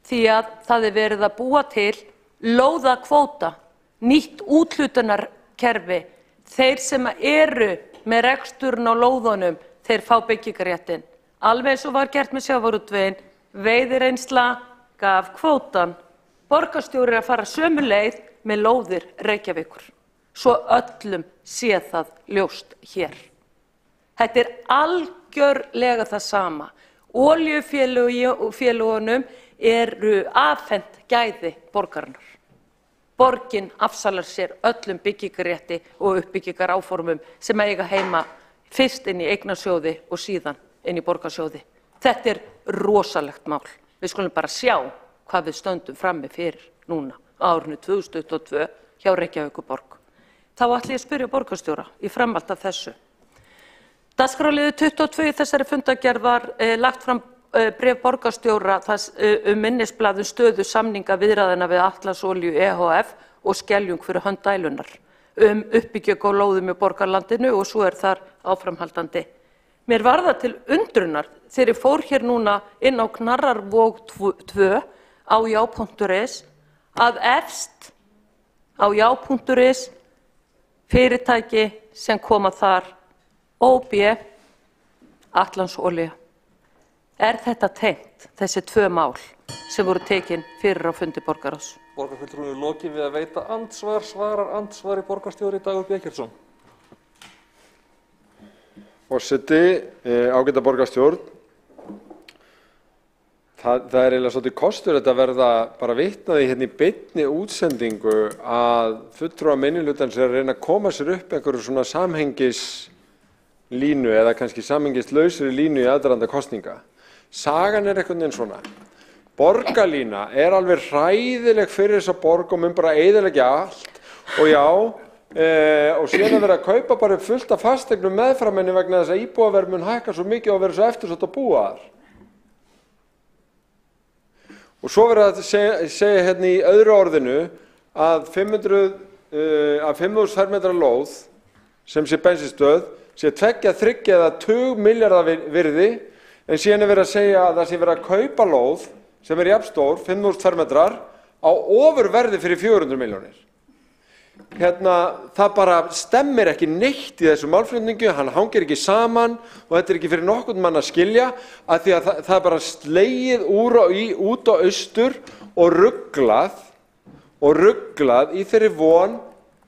því að það er verið að búa til lóðakvóta, nýtt úthlutunarkerfi. Þeir sem eru með reksturinn á lóðunum, þeir fá byggingarréttinn. Alveg eins og var gert með sjávarútveginn, veiðireynsla gaf kvótan. Borgarstjóri er að fara sömu leið með lóðir Reykjavíkur, svo öllum sé það ljóst hér. Þetta er algjörlega það sama. Olíufélögunum eru afhent gæði borgarinnar. Borgin afsalar sér öllum byggingarrétti og uppbyggingaráformum sem eiga heima fyrst inn í eignarsjóði og síðan inn í borgarsjóði. Þetta er rosalegt mál. Við skulum bara sjá hvað við stöndum frammi fyrir núna á árinu 2022 hjá Reykjavíkurborg. Þá ætla ég að spyrja borgarstjóra í framhald af þessu. Dagskrárliður 22 í þessari fundargerð var lagt fram bréf borgarstjóra minnisblað stöðu samninga viðræðna við Atlas-olíu EHF og Skeljung fyrir hönd Dælunar uppbyggingu á lóðum í borgarlandinu og svo er þar áframhaldandi. Mér var það til undrunar þegar ég fór hér núna inn á Knarrarvog 2 á já.is að efst á já.is fyrirtæki sem koma þar OB, Atlas-olía. Er þetta tengt, þessi 2 mál sem voru tekin fyrir á fundi borgarráðs? Borgarfulltrúin er lokið við að veita andsvar, svarar andsvari borgarstjóri Dagur B. Eggertsson. Forseti, ágæta borgarstjórn, það er eiginlega svolítið kostur þetta verða bara vitnaði hérna í beinni útsendingu að fulltrúar minnihlutans er að reyna að koma sér upp einhverju svona samhengislínu eða kannski samhengislausri línu í aðdraganda kosninga. Sagan er einhvern veginn svona. Borgarlína er alveg hræðileg fyrir þessa borg og mun bara eyðileggja allt og já, og síðan að vera að kaupa bara fullt af fasteignum meðframinni vegna þess að íbúðaverð mun hækka svo mikið og vera svo eftirsótt að búa þar. Og svo verður að segja hérna í öðru orðinu að 5.000 fermetra lóð sem sé bensínstöð sé 2, 3 eða 20 milljarða virði, en síðan verið að segja að það sé verið að kaupa lóð sem jafnstór, 5.000 fermetrar, á ofurverði fyrir 400 milljónir. Það bara stemmir ekki neitt í þessu málflutningu, hann hangir ekki saman og þetta ekki fyrir nokkurn mann að skilja, af því að það bara slegið út á austur og rugglað í þeirri von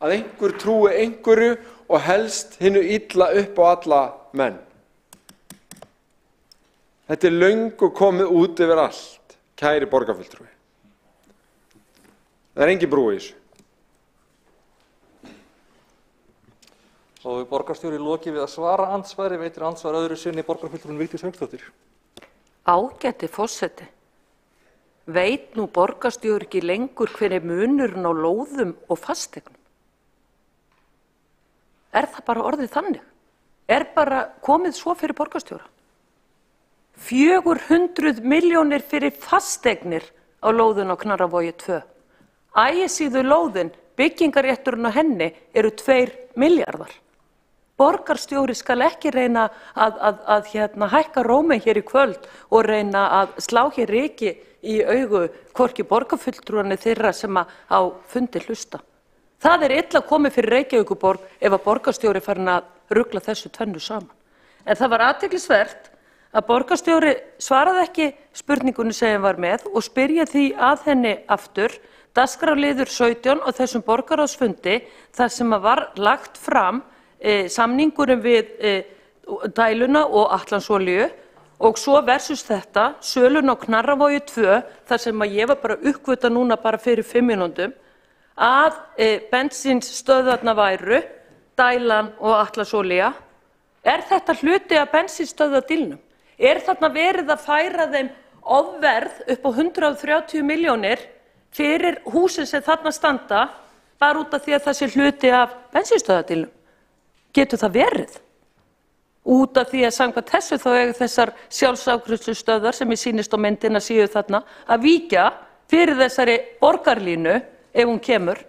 að einhver trúi einhverju og helst hinu illa upp á alla menn. Þetta löngu komið út yfir allt, kæri borgarfulltrúi. Það engin brú í þessu. Þá hefur borgarstjóri lokið við að svara andsvari, veitir andsvar öðru sinni borgarfulltrúin Vigdís Hauksdóttir. Ágæti forseti. Veit nú borgarstjóri ekki lengur hver munurinn á lóðum og fasteignum? Það bara orðið þannig? Bara komið svo fyrir borgarstjóra? 400 milljónir fyrir fasteignir á lóðin á Knarrarvogi 2. Ægisíðu lóðin, byggingarétturinn á henni eru 2 milljarðar. Borgarstjóri skal ekki reyna að hækka róminn hér í kvöld og reyna að slá hér ryki í augu hvorki borgarfulltrúanna þeirra sem á fundi hlusta. Það illa komið fyrir Reykjavíkurborg ef að borgarstjóri farin að rugla þessu tvennu saman. En það var athyglisvert að borgarstjóri svaraði ekki spurningunni sem hann var með og spyr ég því að henni aftur, dagskrárliður 17 á þessum borgarráðsfundi þar sem var lagt fram samningurum við dæluna og Atlantsolíu og svo versus þetta, sölun á Knarrarvogi 2, þar sem ég var bara uppgöta núna bara fyrir 5 mínútum, að bensínstöðvarnar væru dælan og Atlantsolía. Þetta hluti af bensínstöðvardílnum? Þarna verið að færa þeim ofverð upp á 130 milljónir fyrir húsin sem þarna standa, bara út af því að það sé hluti af bensínstöðvardílnum? Getur það verið? Út af því að samkvæmt þessu þá eiga þessar sjálfsafgreiðslustöðvar sem ég sýnist á myndina séu þarna að víkja fyrir þessari borgarlínu ef hún kemur.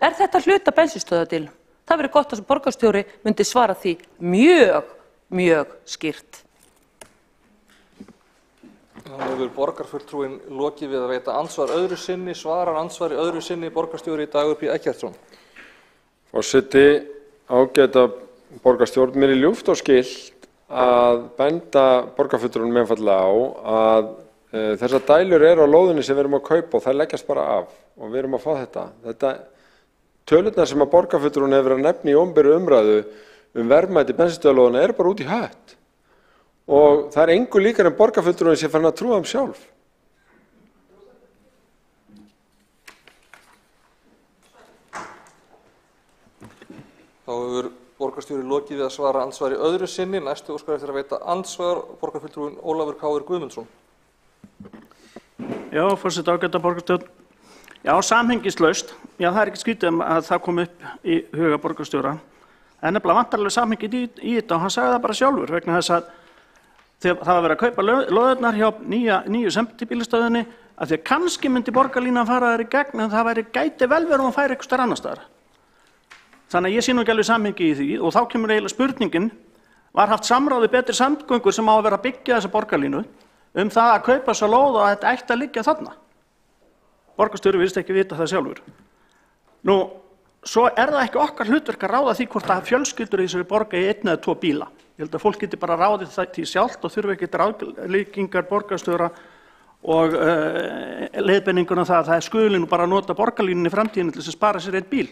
Þetta hluti af bensínstöðvardílnum? Það verður gott að borgarstjóri myndi svara því mjög skýrt. Þá hefur borgarfulltrúin lokið við að veita andsvar öðru sinni, svarar andsvari öðru sinni borgarstjóri Dagur B. Eggertsson. Forseti, ágæta borgarstjórn, mér ljúft og skylt að benda borgarfulltrúnum einfaldlega á að þessar dælur á lóðinni sem við erum að kaupa og þær leggjast bara af og við erum að fá þetta. Tölurnar sem að borgarfulltrúin hefur að nefna í opinberri umræðu verðmæti bensínstöðvarlóðanna bara út í hött. Og það engu líkar en borgarfulltrúin sé farin að trúa sjálf. Þá hefur borgarstjóri lokið við að svara andsvari öðru sinni. Næstu óskar eftir að veita andsvar borgarfulltrúin Ólafur K. Guðmundsson. Já, forseti, ágæta borgarstjórn. Já, samhengislaust. Já, það ekki skrítið að það kom upp í huga borgarstjóra. En nefnilega vantar alveg samhengið í þetta og hann sagði það bara sjálfur vegna þess að þegar það var verið að kaupa lóðirnar hjá nýju sembílstöðinni að því að kannski myndi borgarlínan fara þær í gegn en það gæti vel verið hún færi einhvers staðar annars staðar. Þannig að ég sé nú ekki alveg samhengi í því og þá kemur eiginlega spurningin, var haft samráð við Betri samgöngur sem á að vera að byggja þessa borgarlínu það að kaupa svo lóð og að þetta ætti að liggja þarna. Borgarstjóri virðist ekki vita það sjálfur. Nú, svo það ekki okkar hlutverk að ráða því hvort að fjölskyldur í þessari borg eigi 1 eða 2 bíla. Ég held að fólk geti bara ráðið því sjálft og þurfi ekki ráðleggingar borgarstjóra og leiðbeininguna það að það skuli nú bara nota borgarlínunni í framtíðinni til þess að spara sér 1 bíl.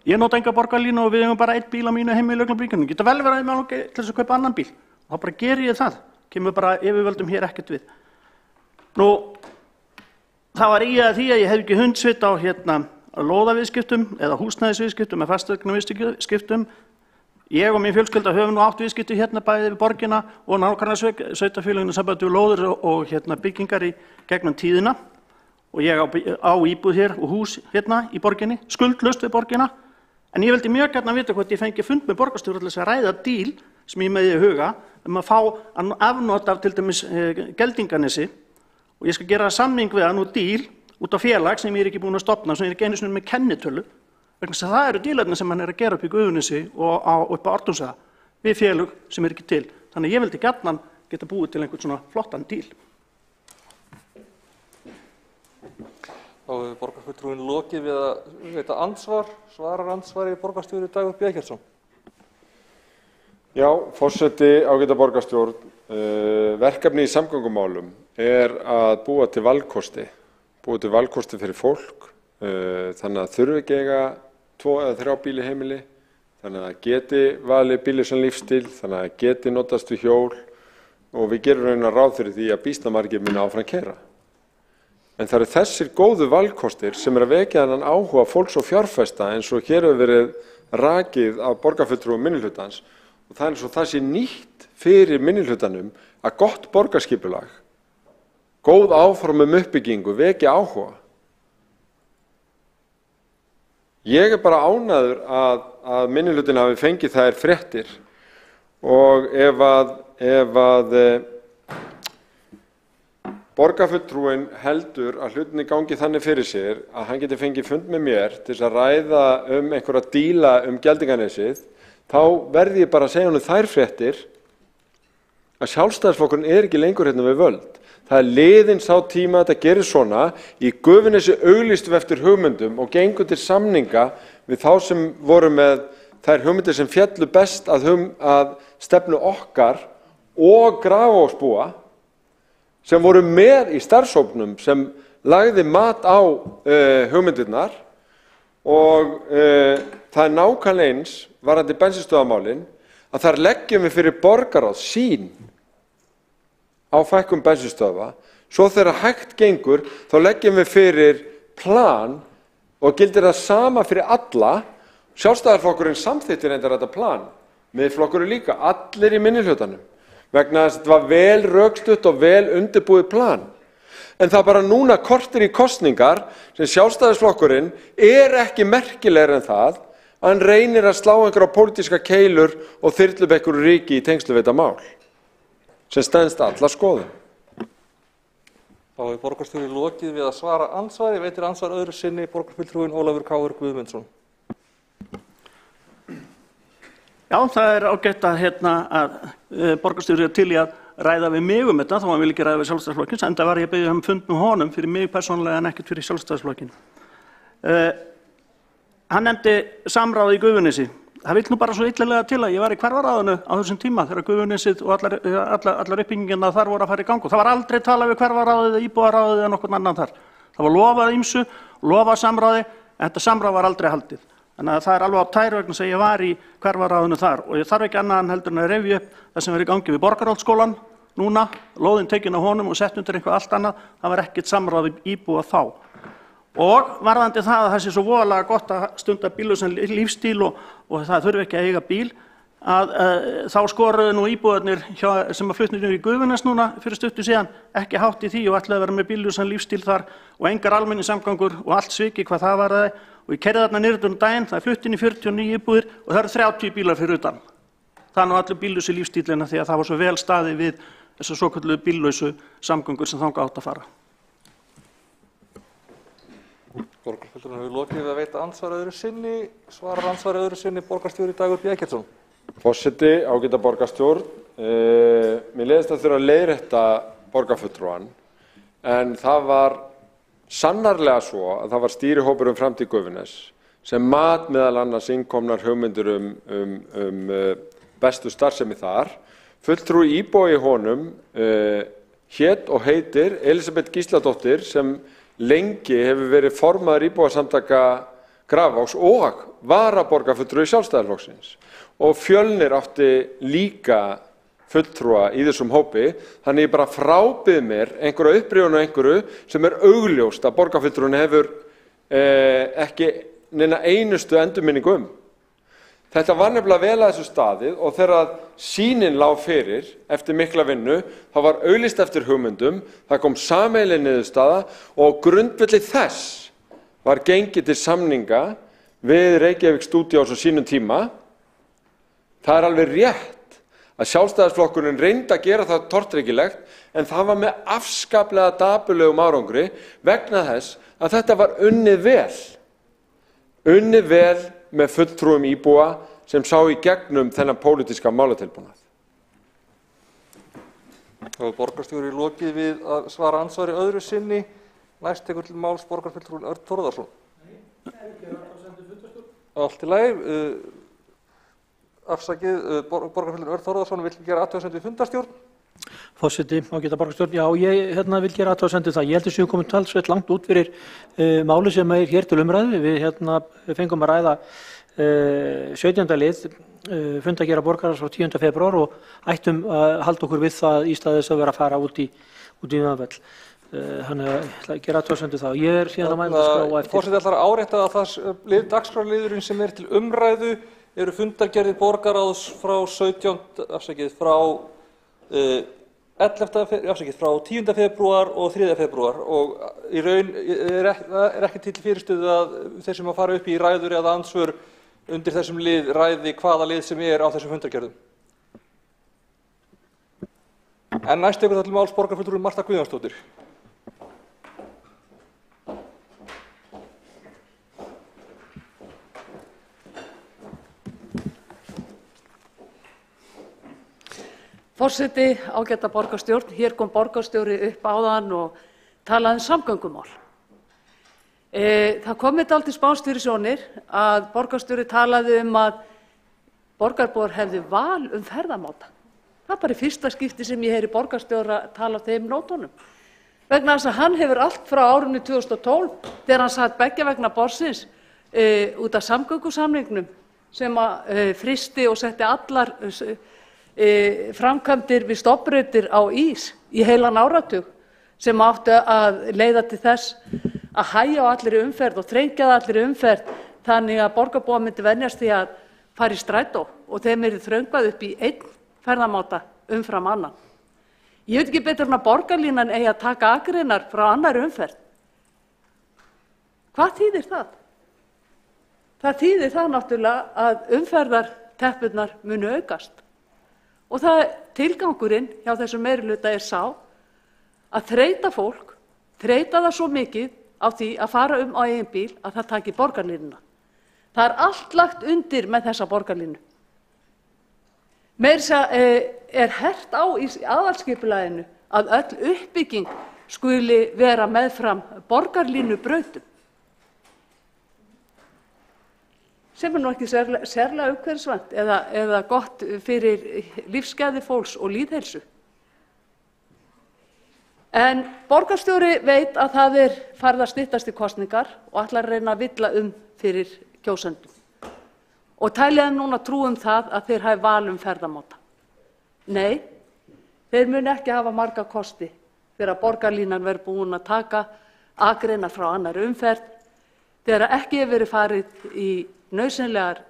Ég nota enga borgarlínu og við eigum bara 1 bíl á mínu heimili í Augnablikinu. Geta vel verið að ég má til þess að kaupa annan bíl. Þá bara geri ég það. Kemur bara yfirvöldum hér ekkert við. Nú, það var í að því að ég hef ekki hundsvit á lóðaviðskiptum eða húsnæðisviðskiptum eða fasteignaviðskiptum. Ég og mín fjölskylda höfum nú átt viðskipti bæði við borgina og nágranna sveitarfélögin í sambandi við lóðir og byggingar í gegnum tíðina. Og ég á íbúð hér og hús í borginni, skuldlaust við borgina. En ég vildi mjög gjarnan vita hvort ég fengi fund með borgarstjóra til þess að ræða díl sem ég með í huga að fá afnot af til dæmis Geldinganesi og ég skal gera samning við hann og díl út á félag sem ég er ekki búin að stofna, sem ég er ekki einu sinni með kennitölu, vegna þess að það eru dílarnir sem hann er að gera upp í Gufunesi og upp á Ártúnshöfða við félög sem er ekki til. Þannig að ég vildi gjarnan geta búið til einhvern svona flottan díl. Þá hefur borgarfulltrúinn lokið við að veita ansvar, svarar ansvari borgarstjóri Dagur B. Eggertsson. Já, forseti, ágæta borgarstjórn, verkefni í samgöngumálum er að búa til valkosti fyrir fólk, þannig að þurfi ekki eiga 2 eða 3 bíl í heimili, þannig að geti valið bíli sem lífstíl, þannig að geti notast við hjól og við gerum raunar ráð fyrir því að býsna margir muni áfram keyra. En það eru þessir góðu valkostir sem er að vekja þennan áhuga fólks og fjárfesta eins og hér hefur verið rakið af borgarfulltrúum minnihlutans. Og það er eins og það sé nýtt fyrir minnihlutanum að gott borgarskipulag, góð áform uppbyggingu vekja áhuga. Ég er bara ánægður að minnihlutin hafi fengið þær fréttir og ef að borgarfulltrúinn heldur að hlutinni gangi þannig fyrir sér að hann geti fengið fund með mér til þess að ræða einhverja díla Geldinganesið, þá verði ég bara að segja honum þær fréttir að Sjálfstæðisflokkurinn er ekki lengur hérna við völd. Það er liðinn sá tíma að þetta gerir svona. Í Gufunesi auglýstum við eftir hugmyndum og gengum til samninga við þá sem voru með þær hugmyndir sem féllu best að stefnu okkar og Grafarvogsbúa sem voru með í starfshópnum sem lagði mat á hugmyndirnar og það er nákvæmlega eins varðandi bensínstöðvamálin að þar leggjum við fyrir borgarráð sýn á fækkun bensínstöðva, svo þegar hægt gengur þá leggjum við fyrir plan og gildir það sama fyrir alla. Sjálfstæðisflokkurinn samþykkti reyndar þetta plan, Miðflokkurinn líka, allir í minnihlutanum, vegna þess að þetta var vel rökstutt og vel undirbúið plan. En það bara núna kortir í kosningar sem Sjálfstæðisflokkurinn er ekki merkilegri en það að hann reynir að slá einhverja pólitíska keilur og þyrla upp einhverju ríki í tengslu við þetta mál, sem stenst alla skoðun. Þá hefur borgarstjóri lokið við að svara ansvari, veitir ansvar öðru sinni borgarfulltrúinn Ólafur K. Guðmundsson. Já, það er ágætt að borgarstjóri er til í að ræða við mig þetta, þá hann vil ekki ræða við Sjálfstæðisflokkinn, enda var ég að biðja fund með honum fyrir mig persónulega en ekkert fyrir Sjálfstæðisflokkinn. Hann nefndi samráð í Gufunesi. Það vill nú bara svo illilega til að ég var í Hverfaráðinu á þessum tíma þegar Gufunesið og allar uppbyggingarnar þar voru að fara í gang. Það var aldrei talað við Hverfaráðið eða íbúðaráðið eða nokkurn annan þar. Það var lofað ýmsu, lofað samráði, en þetta samráð var aldrei haldið. Þannig að það er alveg á tæru vegna sem ég var í Hverfaráðinu þar og ég þarf ekki annað en heldur en að rifja upp það sem var í gangi við Borgarholtsskólann núna, lóðin tekin af honum og sett undir eitthvað allt annað. Það var ekkert samráð við íbúa þá. Og varðandi það að það sé svo voðalega gott að stunda bíllausan lífstíl og það þurfi ekki að eiga bíl, þá skoruðu nú íbúarnir sem að fluttu niður í Gufunes núna fyrir stuttu síðan ekki hátt í því og ætlaði að vera með bíllausan lífstíl þar og engar almenningssamgangur og allt sviki hvað það var það. Og ég keyrði þarna niður daginn, það er flutt inn í 49 íbúðir og það eru 30 bílar fyrir utan. Það er nú allir bíllausi lífstílina því að það var svo vel staðið við þessar svokölluðu bíllausu samgöngur sem þangað átt að fara. Borgarfulltrúinn hefur lokið við að veita ansvar öðru sinni, svarar ansvar öðru sinni borgarstjóri Dagur B. Eggertsson. Forseti, ágæta borgarstjórn, mér leiðist að þurfa að leiðrétta borgarfulltrúann, en það var sannarlega svo að það var stýrihópur framtíð Gufunes sem mat meðal annars innkomnar hugmyndir bestu starfsemi þar. Fulltrúi íbúi í honum hét og heitir Elísabet Gísladóttir sem lengi hefur verið formaður íbúasamtaka Grafarvogs og varaborgarfulltrúi Sjálfstæðisflokksins og Fjölnir átti líka fulltrúa í þessum hópi, þannig ég bara frábið mér einhverja upprifjun og einhverju sem er augljóst að borgarfulltrúin hefur ekki neina einustu endurminningu Þetta var nefnilega vel að þessu staðið og þegar sýnin lá fyrir eftir mikla vinnu, þá var auglýst eftir hugmyndum, það kom sameiginleg niðurstaða og á grundvelli þess var gengið til samninga við Reykjavík Studios á sínum tíma. Það er alveg rétt að Sjálfstæðisflokkurinn reyndi að gera það tortryggilegt en það var með afskaplega dapurlegum árangri vegna þess að þetta var unnið vel með fulltrúum íbúa sem sá í gegnum þennan pólitíska málatilbúnað. Borgarstjóri lokið við að svara andsvari öðru sinni. Næst tekur til máls borgarfulltrúinn Örn Þórðarson. Allt í lagi. Afsakið, borgarfulltrúinn Örn Þórðarson vill gera athugasemd við fundarstjórn. Forseti, ágæta borgarstjórn, já, ég vil gera athugasemd við það. Ég heldur sem við komum talsvert langt út fyrir máli sem er hér til umræðu. Við fengum að ræða 17. lið fundargera borgarans frá 10. febrúar og ættum að halda okkur við það í stað þess að vera að fara út í umvöll. Þannig að ég ætla að gera athugasemd við það. Ég er síðan að mæla dagskrá á eftir. Forseti ætlar að árétta að það dagskrárliðurinn sem er til umræðu eru fundargerðir borgarráðs frá 10. febrúar og 3. febrúar og í raun er ekki til fyrirstöðu að þeir sem að fara upp í ræður eða andsvör undir þessum lið ræði hvaða lið sem er á þessum fundargerðum. En næst tekur það til máls borgarfulltrúinn Marta Guðjónsdóttir. Forseti, ágæta borgarstjórn, hér kom borgarstjóri upp áðan og talaði samgöngumál. Það kom dálítið spánskt fyrir sjónir að borgarstjóri talaði að borgarbúar hefðu val ferðamáta. Það bara í fyrsta skipti sem ég heyri borgarstjóra tala á þeim nótunum. Vegna þess að hann hefur allt frá árinu 2012 þegar hann satt beggja vegna borðsins út af samgöngusamningnum sem frysti og setti allar framkvæmdir við stofnbrautir á ís í heilan áratug sem áttu að leiða til þess að hægja á allri umferð og þrengja að allri umferð þannig að borgarbúar myndi venjast því að fara í strætó og þeim yrði þröngvað upp í einn ferðamáta umfram annan. Ég veit ekki betur en að borgarlínan eigi að taka akreinar frá annarri umferð. Hvað þýðir það? Það þýðir það náttúrulega að umferðarteppurnar munu aukast. Og það tilgangurinn hjá þessum meirihluta sá að þreyta fólk, þreyta það svo mikið á því að fara á eigin bíl að það taki borgarlínuna. Það er allt lagt undir með þessa borgarlínu. Meira er hert á í aðalskipulaginu að öll uppbygging skuli vera meðfram borgarlínubrautum. Sem nú ekki sérlega umhverfisvænt eða gott fyrir lífsgæði fólks og lýðheilsu. En borgarstjóri veit að það farið að styttast í kosningar og ætlar að reyna að villa fyrir kjósendum. Og tæliði núna trú það að þeir hafi val ferðamáta. Nei, þeir muni ekki hafa marga kosti þegar borgarlínan verður búin að taka akreinar frá annarri umferð, þegar ekki hefur verið farið í nauðsynlegar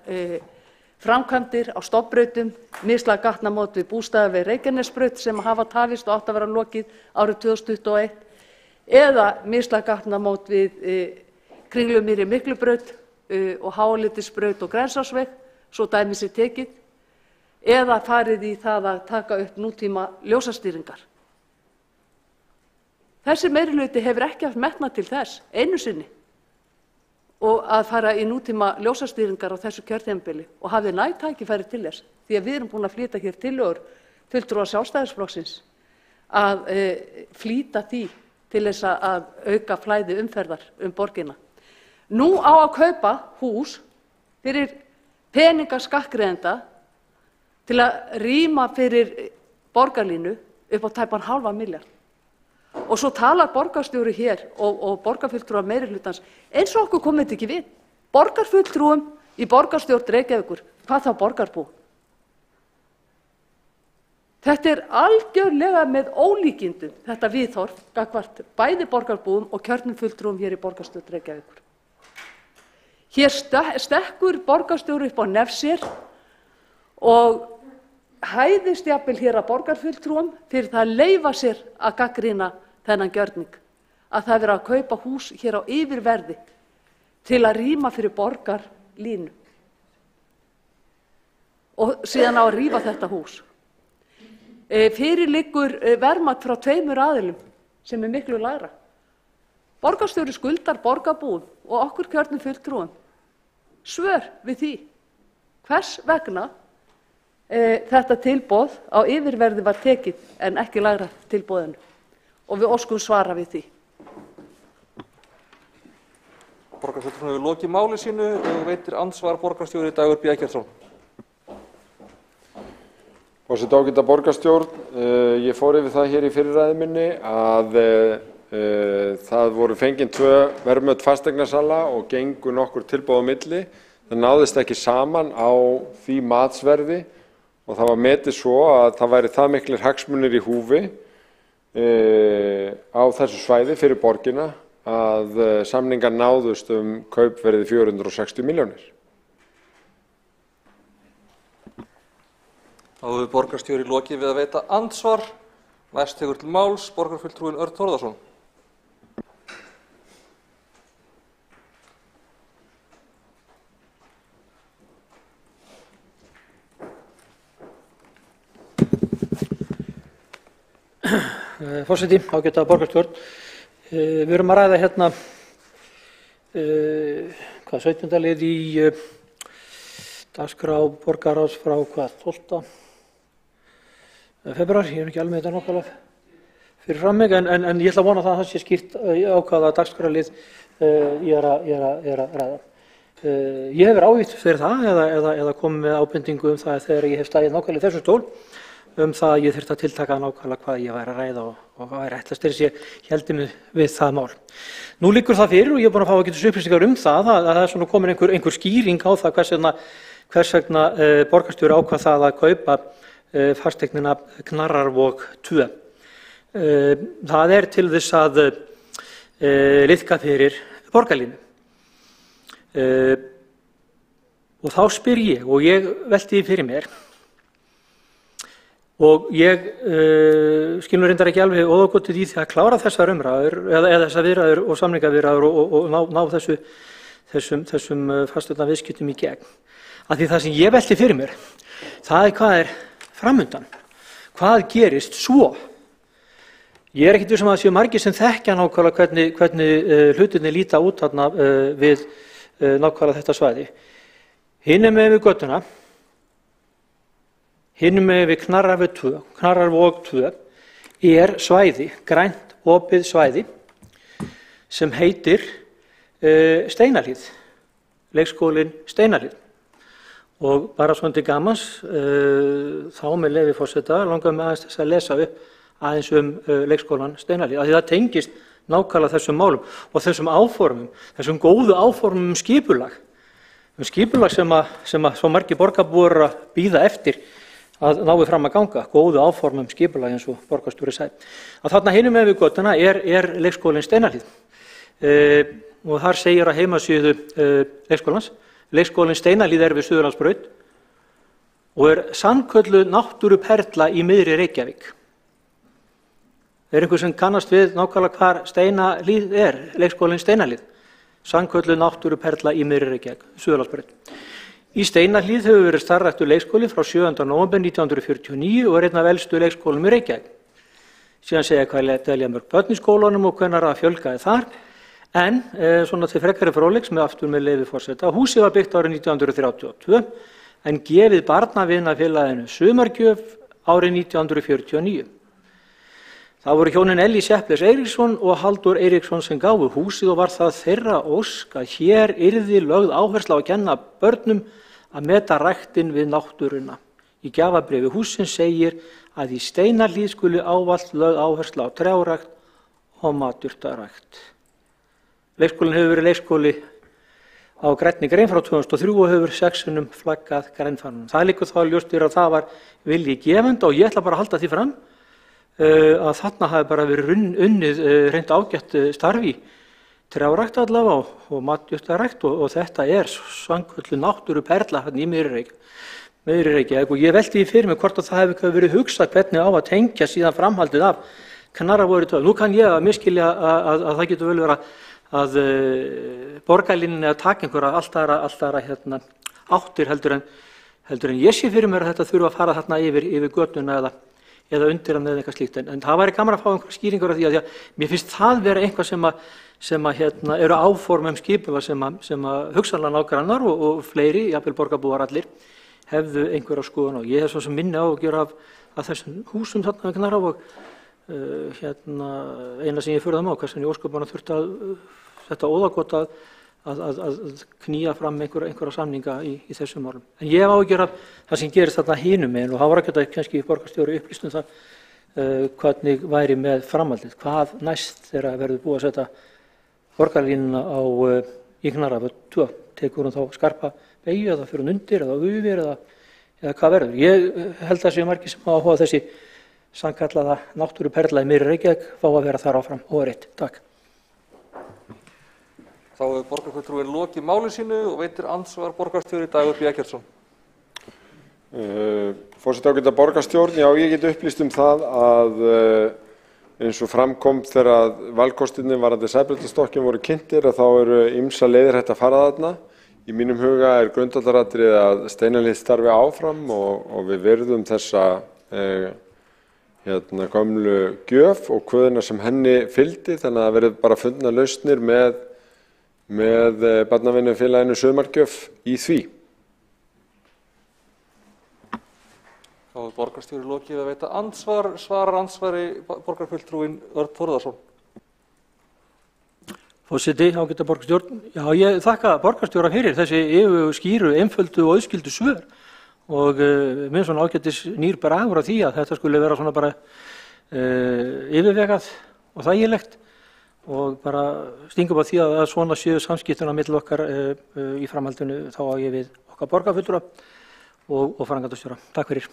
framkvæmdir á stofnbrautum, mislæg gatnamót við bústaði við Reykjanesbraut sem hafa tafist og átt að vera lokið árið 2021 eða mislæg gatnamót við Kringlumýri Miklubraut og Háaleitisbraut og Grensásveg, svo dæmi sé tekið, eða farið í það að taka upp nútíma ljósastýringar. Þessi meirihluti hefur ekki haft metnað til þess einu sinni og að fara í nútíma ljósastýringar á þessu kjörtímabili og hafði næg tækifæri til þess því að við erum búin að flýta hér tillögur fulltrúa Sjálfstæðisflokksins að flýta því til þess að auka flæði umferðar borgina. Nú á að kaupa hús fyrir peninga skattgreiðenda til að rýma fyrir borgarlínu upp á tæpan ½ milljarð. Og svo talar borgarstjóri hér og borgarfulltrúar meirihlutans eins og okkur komið þetta ekki við. Borgarfulltrúum í borgarstjórn Reykjavíkur, hvað þá borgarbú? Þetta algjörlega með ólíkindum, þetta viðhorf gagnvart bæði borgarbúum og kjörnum fulltrúum hér í borgarstjórn Reykjavíkur. Hér stekkur borgarstjóri upp á nef sér og hæðist jafnvel hér að borgarfulltrúum fyrir það að leyfa sér að gagnrýna þennan gjörning, að það vera að kaupa hús hér á yfirverði til að rýma fyrir borgarlínu og síðan á að rífa þetta hús. Fyrir liggur verðmat frá 2 aðilum sem miklu lægra. Borgarstjóri skuldar borgarbúum og okkur kjörnum fulltrúum svör við því hvers vegna þetta tilboð á yfirverði var tekið en ekki lægra tilboðinu og við óskum svara við því. Borgarfulltrúinn hefur lokið máli sínu og veitir andsvar borgarstjóri Dagur B. Eggertsson. Forseti, ágæta borgarstjórn, ég fór yfir það hér í fyrirræðu minni að það voru fengin 2 verðmæt fasteignasala og gengu nokkur tilboð á milli. Það náðist ekki saman á því matsverði og það var metið svo að það væri það miklir hagsmunir í húfi á þessu svæði fyrir borgina að samningar náðust kaupverði 460 milljónir. Þá hefur borgarstjóri lokið við að veita andsvar. Næst tekur til máls borgarfulltrúinn Örn Þórðarson. Forseti, ágæta borgarstjórn. Við erum að ræða hérna 17. lið í dagskrá borgarráðs frá 12. febrúar. Ég er ekki alveg með þetta nákvæmlega fyrir fram mig, en ég ætla að vona það að það sé skýrt á hvaða dagskrárlið ég er að ræða. Ég hefur ávítt fyrir það eða komið með ábendingu það þegar ég hef staðið nákvæmlega í þessum stól það að ég þyrfti að tiltaka nákvæmlega hvað ég væri að ræða og hvað væri ætlast til þess ég héldi mig við það mál. Nú liggur það fyrir og ég er búin að fá ágætis upplýsingar það að það er svona komin einhver skýring á það hvers vegna borgarstjóri ákvað það að kaupa fasteignina Knarrarvog 2. Það er til þess að liðka fyrir borgarlínu. Og þá spyr ég og ég velti því fyrir mér og ég skil nú reyndar ekki alveg óðagotið í því að klára þessar umræður eða þessar viðræður og samningaviðræður og ná þessum fasteignaviðskiptum í gegn. Af því það sem ég velti fyrir mér, það er hvað er framundan. Hvað gerist svo? Ég er ekkert viss að það séu margir sem þekkja nákvæmlega hvernig hlutirnir líta út þarna við nákvæmlega þetta svæði. Hinum megin við götuna, hinum megin við Knarrarvog 2 er svæði, grænt opið svæði sem heitir Steinahlíð, leikskólinn Steinahlíð. Og bara svona til gamans, þá með leyfi forseta langar mig aðeins þess að lesa upp aðeins leikskólan Steinahlíð, af því það tengist nákvæmlega þessum málum og þessum áformum, þessum góðu áformum skipulag sem svo margir borgarbúar að bíða eftir að nái fram að ganga, góðu áformum skipulag eins og borgarstjóri sagði. Að þarna hinum megin við götuna er leikskólinn Steinahlíð og þar segir á heimasíðu leikskólans: leikskólinn Steinahlíð er við Suðurlandsbraut og er sannkölluð náttúruperla í miðri Reykjavík. Er einhver sem kannast við nákvæmlega hvar Steinahlíð er, leikskólinn Steinahlíð? Sannkölluð náttúruperla í miðri Reykjavík, Suðurlandsbraut. Í Steinahlíð hefur verið starfræktur leikskóli frá 7. nóvember 1949 og er einn af elstu leikskólum í Reykjavík. Síðan segja hvað dvelja mörg börn í skólanum og hvenær að fjölgaði þar. En svona til frekari fróðleiks með aftur með leyfi forseta. Húsið var byggt árið 1932 en gefið barnavinafélaginu sumargjöf árið 1949. Það voru hjónin Ellý Sepples Eiríksson og Halldór Eiríksson sem gáfu húsið og var það þeirra ósk að hér yrði lögð áhersla á að kenna börnum að meta ræktinn við náttúruna. Í gjafabréfi hússins segir að í Steinahlíð skuli ávallt lögð áhersla á trjárækt og matjurtarækt. Leikskólinn hefur verið leikskóli á grænni grein frá 2003 og hefur 6 sinnum flaggað grænfanum. Það liggur þá ljóst fyrir að það var vilji gefenda og ég ætla bara að halda því fram að þarna hafi bara verið unnið reynd ágætt starfi trjárækt allavega og matjurtarækt og þetta er sannkölluð náttúruperla í miðri Reykjavík og ég velti því fyrir mig hvort að það hefði verið hugsað hvernig á að tengja síðan framhaldið af Knarrarvogi 2. Nú kann ég að misskilja að það getur vel verið að borgarlínan er að taka einhverja allt aðra áttir heldur en ég sé fyrir mér að þetta þurfa að fara þarna yfir götuna eða undir hann eða eitthvað slíkt. En það væri gaman að fá einhverja skýringar af því að mér finnst það vera eitthvað sem eru áform skipulag sem hugsanlega nágrannar og fleiri, jafnvel borgarbúar allir, hefðu einhverja skoðun á. Ég hef svo sem minni áhyggjur af þessum húsum þarna við Knarrá og eina sem ég furða mig á, hversu ósköpunum þurfti þetta óðagott að knýja fram einhverja samninga í þessum málum. En ég hef áhyggjur af það sem gerist þarna hinum megin og það var ekkert að kannski borgarstjóri upplýst það hvernig væri með framhaldið. Hvað næst þegar verður búið að setja borgarlínuna í Knarrá? Tekur hún þá skarpa beygju eða fyrir hún undir eða yfir eða hvað verður? Ég held að séu margir sem áhuga þessi sannkallaða náttúruperla í miðri Reykjavík fá að vera þar áfram óreitt. Takk. Þá hefur borgarfulltrúinn lokið máli sínu og veitir andsvar borgarstjóri Dagur B. Eggertsson. Forseti ágæta borgarstjórn, já ég get upplýst það að eins og framkom þegar valkostirnir varðandi Sæbrautarstokkin voru kynntir að þá eru ýmsar leiðir hægt að fara þarna. Í mínum huga grundvallaratriði að Steinalið starfi áfram og við virðum þessa gömlu gjöf og kvöðina sem henni fylgdi, þannig að það verður bara fundnar lausnir með Barnavinnufélaginu Sumargjöf í því. Þá hefur borgarstjóri lokið að veita andsvar, svarar andsvari borgarfulltrúinn Örn Þórðarson. Forseti, ágæta borgarstjórn. Já, ég þakka borgarstjóra fyrir þessi skýru, einföldu og auðskildu svör og mér svona ágætis nýr bragur af því að þetta skulle vera svona bara yfirvegað og þægilegt og bara stingum á því að svona séu samskiptin á milli okkar í framhaldinu þá á ég við okkar borgarfulltrúa og framkvæmdastjóra. Takk fyrir.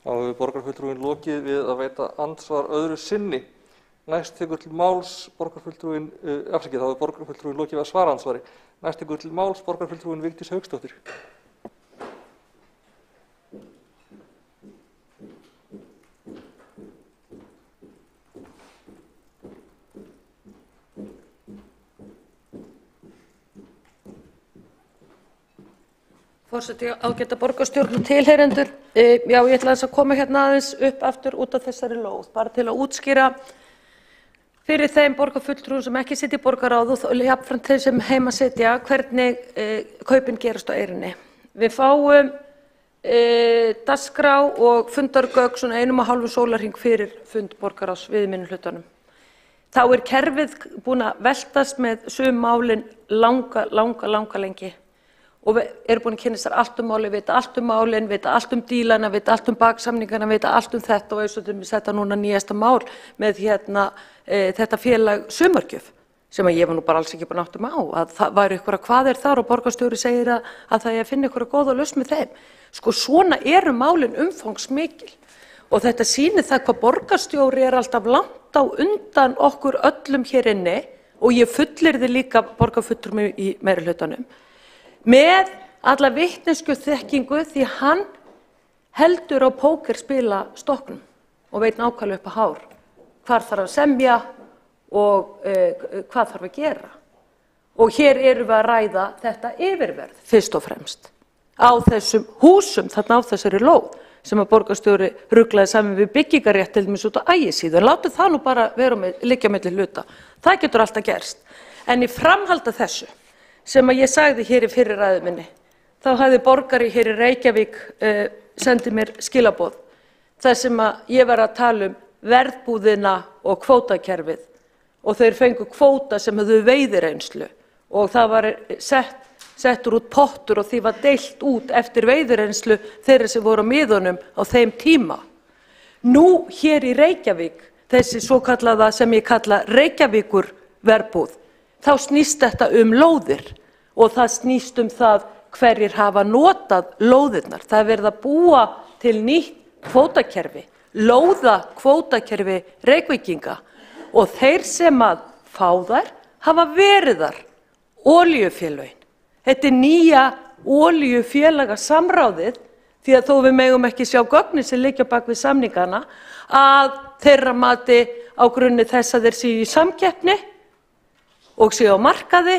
Þá hefur borgarfulltrúinn lokið við að veita andsvar öðru sinni. Næst tekur til máls borgarfulltrúinn, þá hefur borgarfulltrúinn lokið við að svara andsvari. Næst tekur til máls borgarfulltrúinn Vigdís Hauksdóttir. Forseti, ágæta borgarstjórn og tilheyrendur. Já, ég ætla að koma hérna aðeins upp aftur út af þessari lóð, bara til að útskýra fyrir þeim borgarfulltrúum sem ekki sitja í borgarráði og jafnframt þeim sem heima sitja hvernig kaupin gerast á Eyrinni. Við fáum dagskrá og fundargögn svona 1,5 sólarhring fyrir fund borgarráðs við minnihlutanum. Þá kerfið búin að veltast með sum málin langa lengi. Og við erum búin að kynna sér allt máli, vita allt málin, vita allt dílana, vita allt baksamningana, vita allt þetta og eins og þetta núna nýjasta mál með þetta félag Sumargjöf sem ég var nú bara alls ekki búin að átta mig á að það væri eitthvað hvað þar og borgarstjóri segir að það er að finna eitthvað góða lausn með þeim. Sko svona eru málin umfangsmikil og þetta sýnir það hvað borgarstjóri alltaf langt á undan okkur öllum hér inni og ég fullyrði líka borgarfulltrúum í meirihlutanum með alla vitneskju þekkingu því hann heldur á pókerspila stokknum og veit nákvæmlega upp á hár hvar þarf að semja og hvað þarf að gera. Og hér erum við að ræða þetta yfirverð fyrst og fremst á þessum húsum, þarna á þessari lóð sem að borgarstjóri ruglaði saman við byggingarétt til dæmis út á Ægisíðu. En látum það nú bara liggja milli hluta. Það getur alltaf gerst. En í framhaldi af þessu sem að ég sagði hér í fyrri ræðu minni, þá hafði borgari hér í Reykjavík sendið mér skilaboð þar sem að ég var að tala verðbúðina og kvótakerfið og þeir fengu kvóta sem höfðu veiðireynslu og það var settur út pottur og því var deilt út eftir veiðireynslu þeirra sem voru á miðunum á þeim tíma. Nú hér í Reykjavík, þessi svokallaða sem ég kalla Reykjavíkur verðbúð, þá snýst þetta lóðir og það snýst það hverjir hafa notað lóðirnar. Það er verið að búa til nýtt kvótakerfi, lóðakvótakerfi Reykvíkinga og þeir sem að fá þær hafa verið þar, olíufélögin. Þetta er nýja olíufélagasamráðið því að þó við megum ekki sjá gögnin sem liggja bak við samningana að þeirra mati á grunni þess að þeir séu í samkeppni og séu á markaði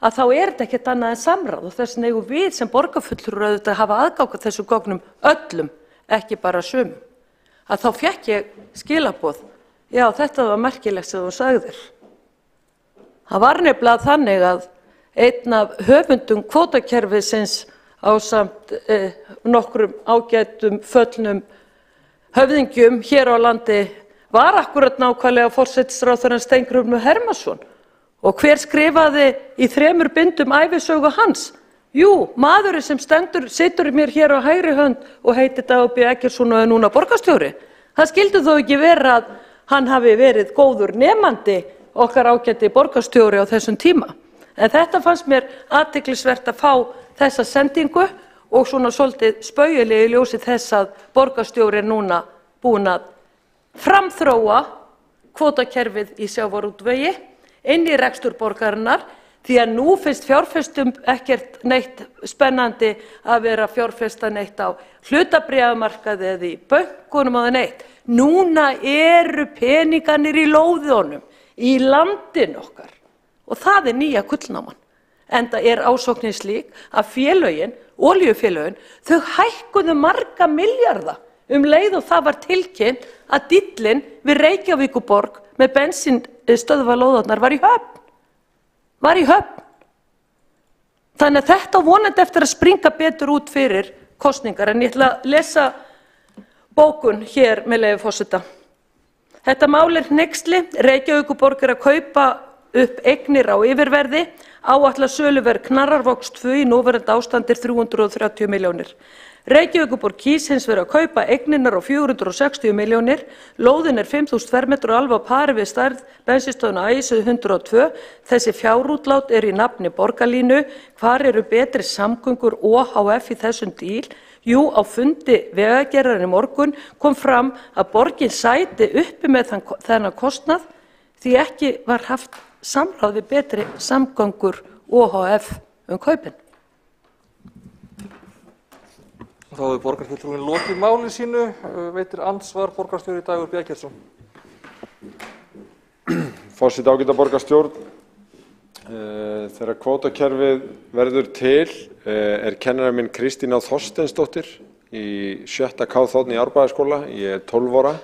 að þá er þetta ekkert annað en samráð og þess vegna eigum við sem borgarfulltrúar auðvitað að hafa aðgang að þessum gögnum öllum, ekki bara sumum. Að þá fékk ég skilaboð, já þetta var merkilegt sem þú sagðir. Það var nefnilega þannig að einn af höfundum kvótakerfisins ásamt nokkrum ágætum föllnum höfðingjum hér á landi var akkurat nákvæmlega forsætisráðherrann Steingrímur Hermannsson. Og hver skrifaði í 3 bindum ævisögu hans? Jú, maðurinn sem situr mér hér á hægri hönd og heitir Dagur B. Eggertsson og er núna borgarstjóri. Það skildi þó ekki vera að hann hafi verið góður nemandi okkar ágæti borgarstjóri á þessum tíma. En þetta fannst mér athyglisvert að fá þessa sendingu og svona svolítið spaugilega í ljósi þess að borgarstjóri er núna búinn að framþróa kvótakerfið í sjávarútvegi inn í rekstur borgarinnar því að nú finnst fjárfestum ekkert neitt spennandi að vera fjárfesta neitt á hlutabréfamarkaði eða í bönkunum eða neitt. Núna eru peningarnir í lóðunum, í landin okkar og það er nýja gullnáman. Enda er ásóknin slík að félögin, olíufélögin, þau hækkuðu marga milljarða leið og það var tilkynnt að dýllinn við Reykjavíkurborg með bensínstöðvalóðarnar var í höfn. Þannig að þetta vonandi eftir að springa betur út fyrir kosningar. En ég ætla að lesa bókun hér með leyfi forseta. Þetta mál er hneyksli. Reykjavíkurborg er að kaupa upp eignir á yfirverði. Áætlað söluverð Knarrarvogs 2 í núverandi ástandi 330 milljónir. Reykjavíkurborg kýs hins vegar að kaupa eignirnar á 460 milljónir. Lóðin er 5.000 fermetrar og alveg á pari við stærð bensínstöðina Ægisíðu 102. Þessi fjárútlát er í nafni Borgarlínu. Hvar eru betri samgöngur OHF í þessum díl? Jú, á fundi Vegagerðarinnar í morgun kom fram að borgin sæti uppi með þennan kostnað því ekki var haft samráð við betri samgöngur OHF kaupin. Þá hefur borgarfulltrúinn lokið máli sínu, veitir andsvar borgarstjóri Dagur B. Eggertsson. Forseti ágæta borgarstjórn, þegar kvótakerfið verður til er kennarinn minn Kristín Á. Þorsteinsdóttir í 6. K-þ í Árbæjarskóla. Ég er 12 ára.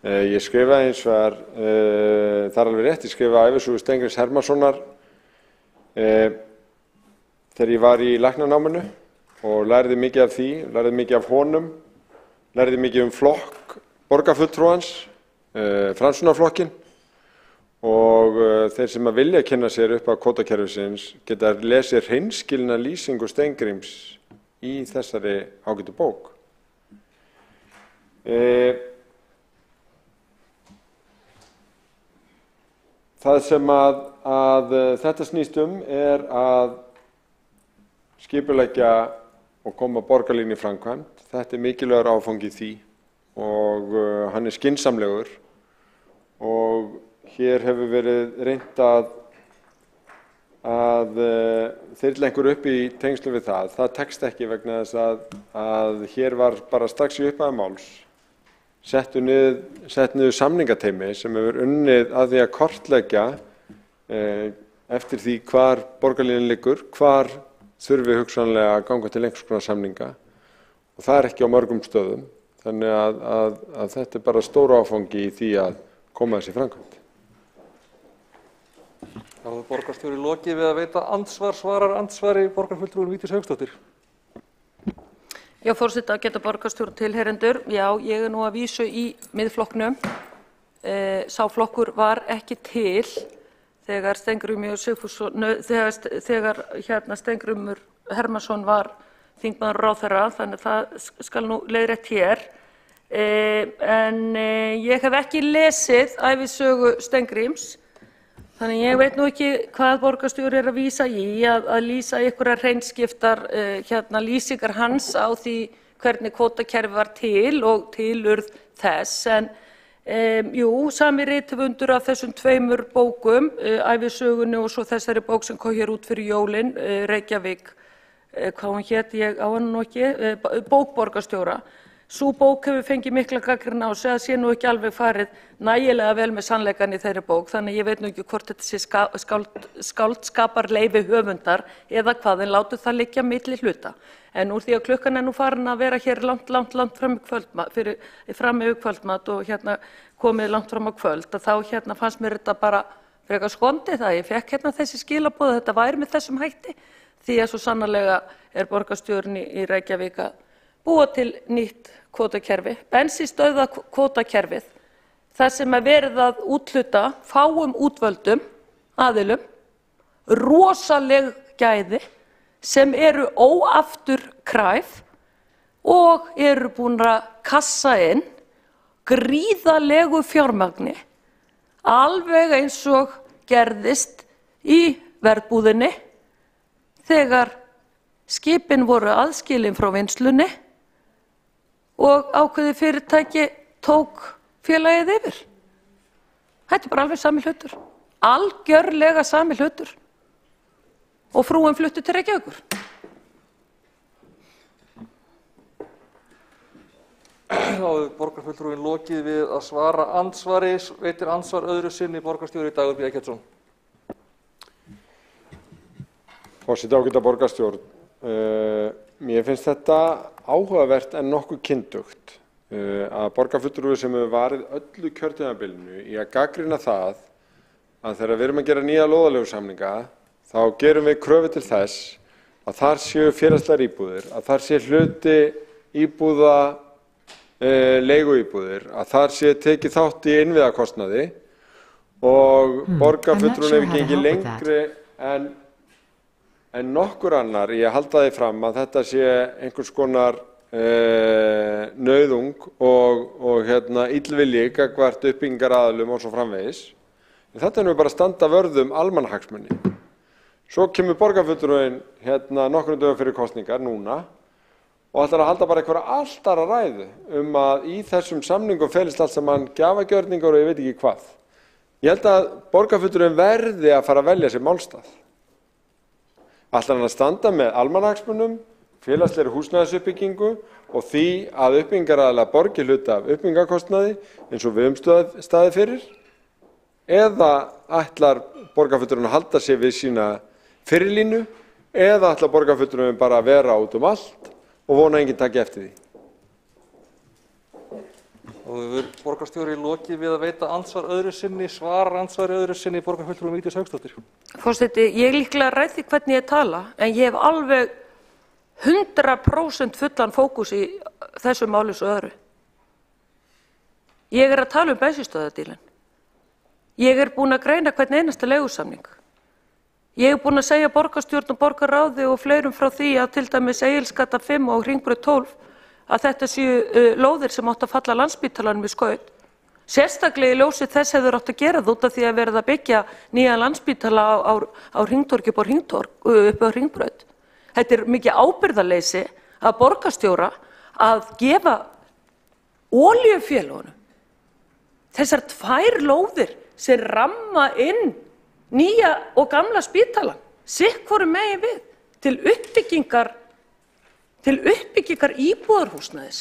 Ég skrifaði eins vegar, það er alveg rétt, ég skrifaði ævisögu Steingríms Hermannssonar þegar ég var í læknanáminu og lærði mikið af því, lærði mikið af honum, lærði mikið flokk borgarfulltrúans, Framsóknarflokkinn og þeir sem að vilja kynna sér upp á kvótakerfisins geta lesið hreinskilna lýsingu Steingríms í þessari ágætu bók. Það sem að þetta snýst er að skipuleggja og koma Borgarlínu í framkvæmd. Þetta er mikilvægur áfangi í því og hann er skynsamlegur og hér hefur verið reynt að þyrla einhver upp í tengslu við það. Það tekst ekki vegna þess að hér var bara strax í upphafi máls sett niður samningateymi sem hefur unnið að því að kortleggja eftir því hvar Borgarlínan liggur, hvar þurfi hugsanlega að ganga til einhvers konar samninga og það er ekki á mörgum stöðum. Þannig að þetta er bara stór áfangi í því að koma þessi framkvæmd. Þá hefur borgarstjóri lokið við að veita andsvar, svarar andsvari borgarfulltrúinn Vigdís Hauksdóttir. Já, forseti ágæta borgarstjóri tilheyrendur. Já, ég er nú að vísu í Miðflokknum. Sá flokkur var ekki til þegar Steingrímur Hermannsson var þingmaður ráðherra, þannig að það skal nú leiðrétt hér. En ég hef ekki lesið ævisögu Steingríms, þannig ég veit nú ekki hvað borgarstjóri er að vísa í, að lýsa einhverjar hreinskiptar lýsingar hans á því hvernig kvótakerfi var til og tilurð þess. En jú, sami rithöfundur af þessum 2 bókum, ævisögunni og svo þessari bók sem kom hér út fyrir jólin, Reykjavík, hvað hún hét, ég á hana nú ekki, bók borgarstjóra. Sú bók hefur fengið mikla gagnrýni á sig að sé nú ekki alveg farið nægilega vel með sannleikann í þeirri bók, þannig ég veit nú ekki hvort þetta sé skáldskaparleyfi höfundar eða hvað, en látu það liggja milli hluta. En úr því að klukkan er nú farin að vera hér langt fram yfir kvöldmat og hérna komið langt fram á kvöld, að þá hérna fannst mér þetta bara frekar skondið það. Ég fekk hérna þessi skilaboð að þetta væri með þessum hætti, því að svo sannarlega er borgarstjórinn í Reykjavík að búa til nýtt kvótakerfi, bensínstöðva kvótakerfið, þar sem er verið að úthluta fáum útvöldum aðilum rosaleg gæði sem eru óafturkræf og eru búin að kassa inn gríðarlegu fjármagni, alveg eins og gerðist í verðbúðinni þegar skipin voru aðskilin frá vinnslunni og ákveðið fyrirtæki tók félagið yfir. Þetta er bara alveg sami hlutur, algjörlega sami hlutur. Og frúin flutti til Reykjavíkur. Þá hefur borgarfulltrúinn lokið við að svara andsvari, veitir andsvar öðru sinni borgarstjóri Dagur B. Eggertsson. Forseti, ágæta borgarstjórn, mér finnst þetta áhugavert en nokkuð kyndugt að borgarfulltrúi sem hefur varið öllu kjörtímabilinu í að gagnrýna það að þegar við erum að gera nýja lóðaleigusamninga þá gerum við kröfu til þess að þar séu félagslegar íbúðir, að þar sé hluti íbúða leiguíbúðir, að þar sé tekið þátt í innviðakostnaði og borgarfulltrúinn hefur gengið lengri en nokkur annar í að halda því fram að þetta sé einhvers konar nauðung og illvilji gagnvart uppbyggingaraðilum og svo framvegis. En þetta er nú bara að standa vörð almannahagsmuni. Svo kemur borgarfulltrúinn nokkrum dögum fyrir kosningar núna og ætlar að halda bara einhverja allt aðra ræðu að í þessum samningum felist allt saman gjafagjörningar og ég veit ekki hvað. Ég held að borgarfulltrúinn verði að fara að velja sér málstað. Ætlar hann að standa með almannahagsmunum, félagslegri húsnæðisuppbyggingu og því að uppbyggingaraðilar borgi hluta af uppbyggingarkostnaði eins og við höfum staðið fyrir? Eða ætlar borgarfulltrúinn að halda sig við sína fyrirlínu eða ætlar borgarfulltrúinn bara að vera út allt og vona enginn taki eftir því? Og hefur borgarstjóri lokið við að veita andsvar öðru sinni, svara andsvari öðru sinni borgarfulltrúinn Vigdís Hauksdóttir. Forseti, ég líklega ræði hvernig ég tala, en ég hef alveg 100% fullan fókus í þessu máli svo öðru. Ég er að tala bensínstöðvadílinn. Ég er búin að greina hvern einasta leigusamning. Ég er búin að segja borgarstjórn og borgarráði og fleirum frá því að til dæmis Egilsgata 5 og Hringbraut 12 að þetta séu lóðir sem átt að falla Landspítalanum í skaut. Sérstaklega í ljósi þess hefur átt að gera það út af því að verða að byggja nýja Landspítala á Hringtorgi upp á Hringbraut. Þetta er mikið ábyrgðarleysi að borgarstjóra að gefa olíufélögunum þessar 2 lóðir sem ramma inn nýja og gamla spítalan, sitt hvoru megin við, til uppbyggingar íbúðarhúsnæðis.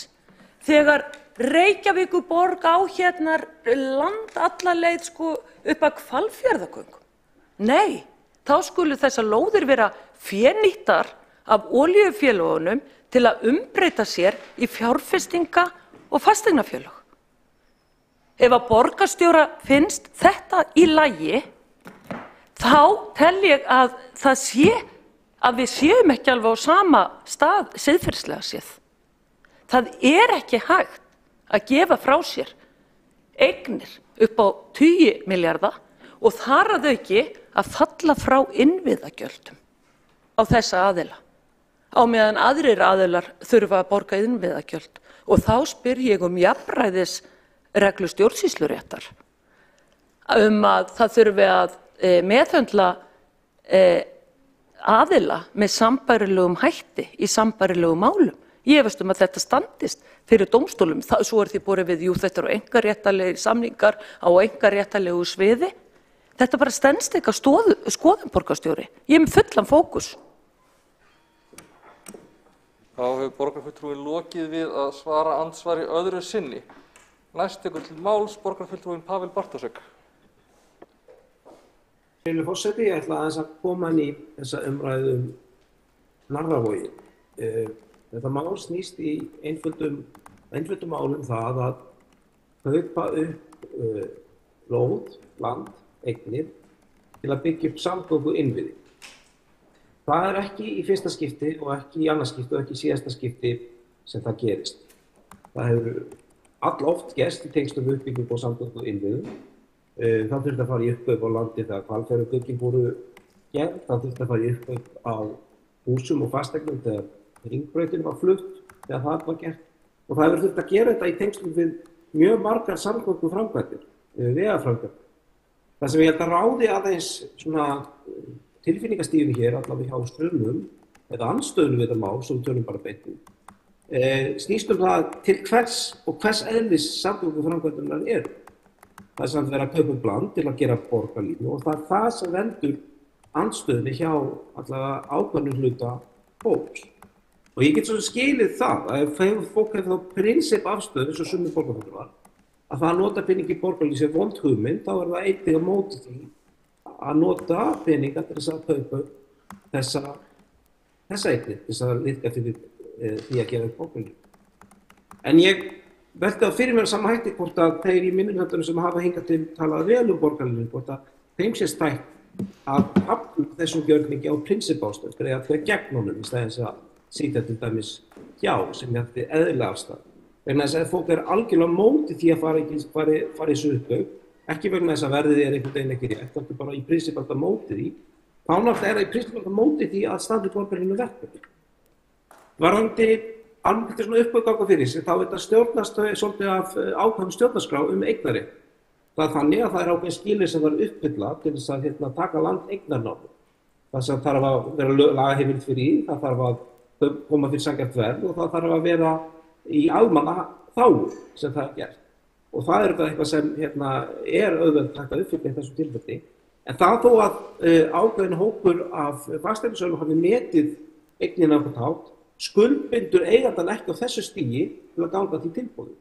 Þegar Reykjavíkurborg á land alla leið upp að Hvalfjarðargöngum. Nei, þá skulu þessar lóðir vera fénýttar af olíufélögunum til að umbreyta sér í fjárfestinga og fasteignafélög. Ef að borgarstjóra finnst þetta í lagi, þá tel ég að það sé að við séum ekki alveg á sama stað siðferðislega séð. Það er ekki hægt að gefa frá sér eignir upp á 10 milljarða og þar að auki að falla frá innviðagjöldum á þessa aðila. Á meðan aðrir aðilar þurfa að borga innviðagjöld og þá spyr ég jafnræðisreglu stjórnsýsluréttar að það þurfi að meðhöndla aðila með sambærilegum hætti í sambærilegum málum. Ég efast að þetta standist fyrir dómstólum. Svo er því borið við, þetta eru einkaréttarlegir samningar á einkaréttarlegu sviði. Þetta bara stenst ekki að skoðun borgarstjóri. Ég er með fullan fókus. Þá hefur borgarfulltrúi lokið við að svara andsvari öðru sinni. Næst tekur til máls borgarfulltrúin Pavel Bartósek. Virðulegur forseti, ég ætla aðeins að koma inn í þessa umræðu Narravogi. Þetta mál snýst í einföldum málum það að kaupa upp lóð, land, eignir til að byggja upp samgönguinnviði. Það er ekki í fyrsta skipti og ekki í annað skipti og ekki í síðasta skipti sem það gerist. Það hefur alloft gerst í tengslum við uppbyggingu og samgönguinnviðum. Það þurfti að fara í uppkaup á landi þegar Hvalfjarðargöngin voru gerð. Það þurfti að fara í uppkaup á húsum og fasteignum þegar Hringbrautin var flutt, þegar það var gert. Og það hefur þurft að gera þetta í tengslum við mjög margar samgönguframkvæmdir, vegaframkvæmdir. Það sem ég held að ráði aðeins svona tilfinningastífni hér, allavega hjá Straumum, eða andstöðunum við þetta mál, sem við tölum bara beint snýst það til hvers eðlis samgönguframkvæmdirnar eru. Það er samt verið að kaupa upp land til að gera borgarlínu og það er það sem veldur andstöðunni hjá allavega ákveðnum hluta fólks. Og ég get svo skilið það að ef fólk hefur þá prinsipafstöðu, eins og sumir borgarfulltrúar, að það að nota pening í borgarlínu sé vond hugmynd, þá er það einnig á móti því að nota peninga til þess að kaupa þessa eignir, til þess að liðka fyrir því að gera upp borgarlínu. En ég velti á fyrir mér sama hætti hvort að þeir í minnihlutanum sem hafa hingað til talað vel borgarlínu, hvort að þeim sé stætt að hafna þessum gjörningi á prinsipástöðu, greiða fyrir gegn honum í stæðins að sitja til dæmis hjá sem ég ætti eðlilega afstæð. Vegna þess að fólk er algjörlega á móti því að fara í þessu uppkaup, ekki vegna þess að verðið er einhvern veginn ekki rétt, það er bara í prinsip alltaf móti því. Þá náttúrulega er það í prinsip alltaf móti því að standi borgarlínu verkefni. Varðandi almennt svona uppkaup fyrir sig, þá er þetta stjórnast svolítið af ákvæðum stjórnarskrá eignarrétt. Það er þannig að það er ákveðin skilyrði sem var uppfyllað til þess að taka land eignarnámi. Það sem þarf að vera lagaheimild fyrir því, það þarf að koma fyrir sanngjarnt verð og það þarf að vera í almanna þágu sem það er gert. Og það er eitthvað sem er auðvelt hægt að uppfylla í þessu tilfelli. En það þó að ákveðin hópur af fasteignasölum hafi metið eignina á einhvern hátt, skuldbindur eigandann ekki á þessu stigi til að ganga því tilboði.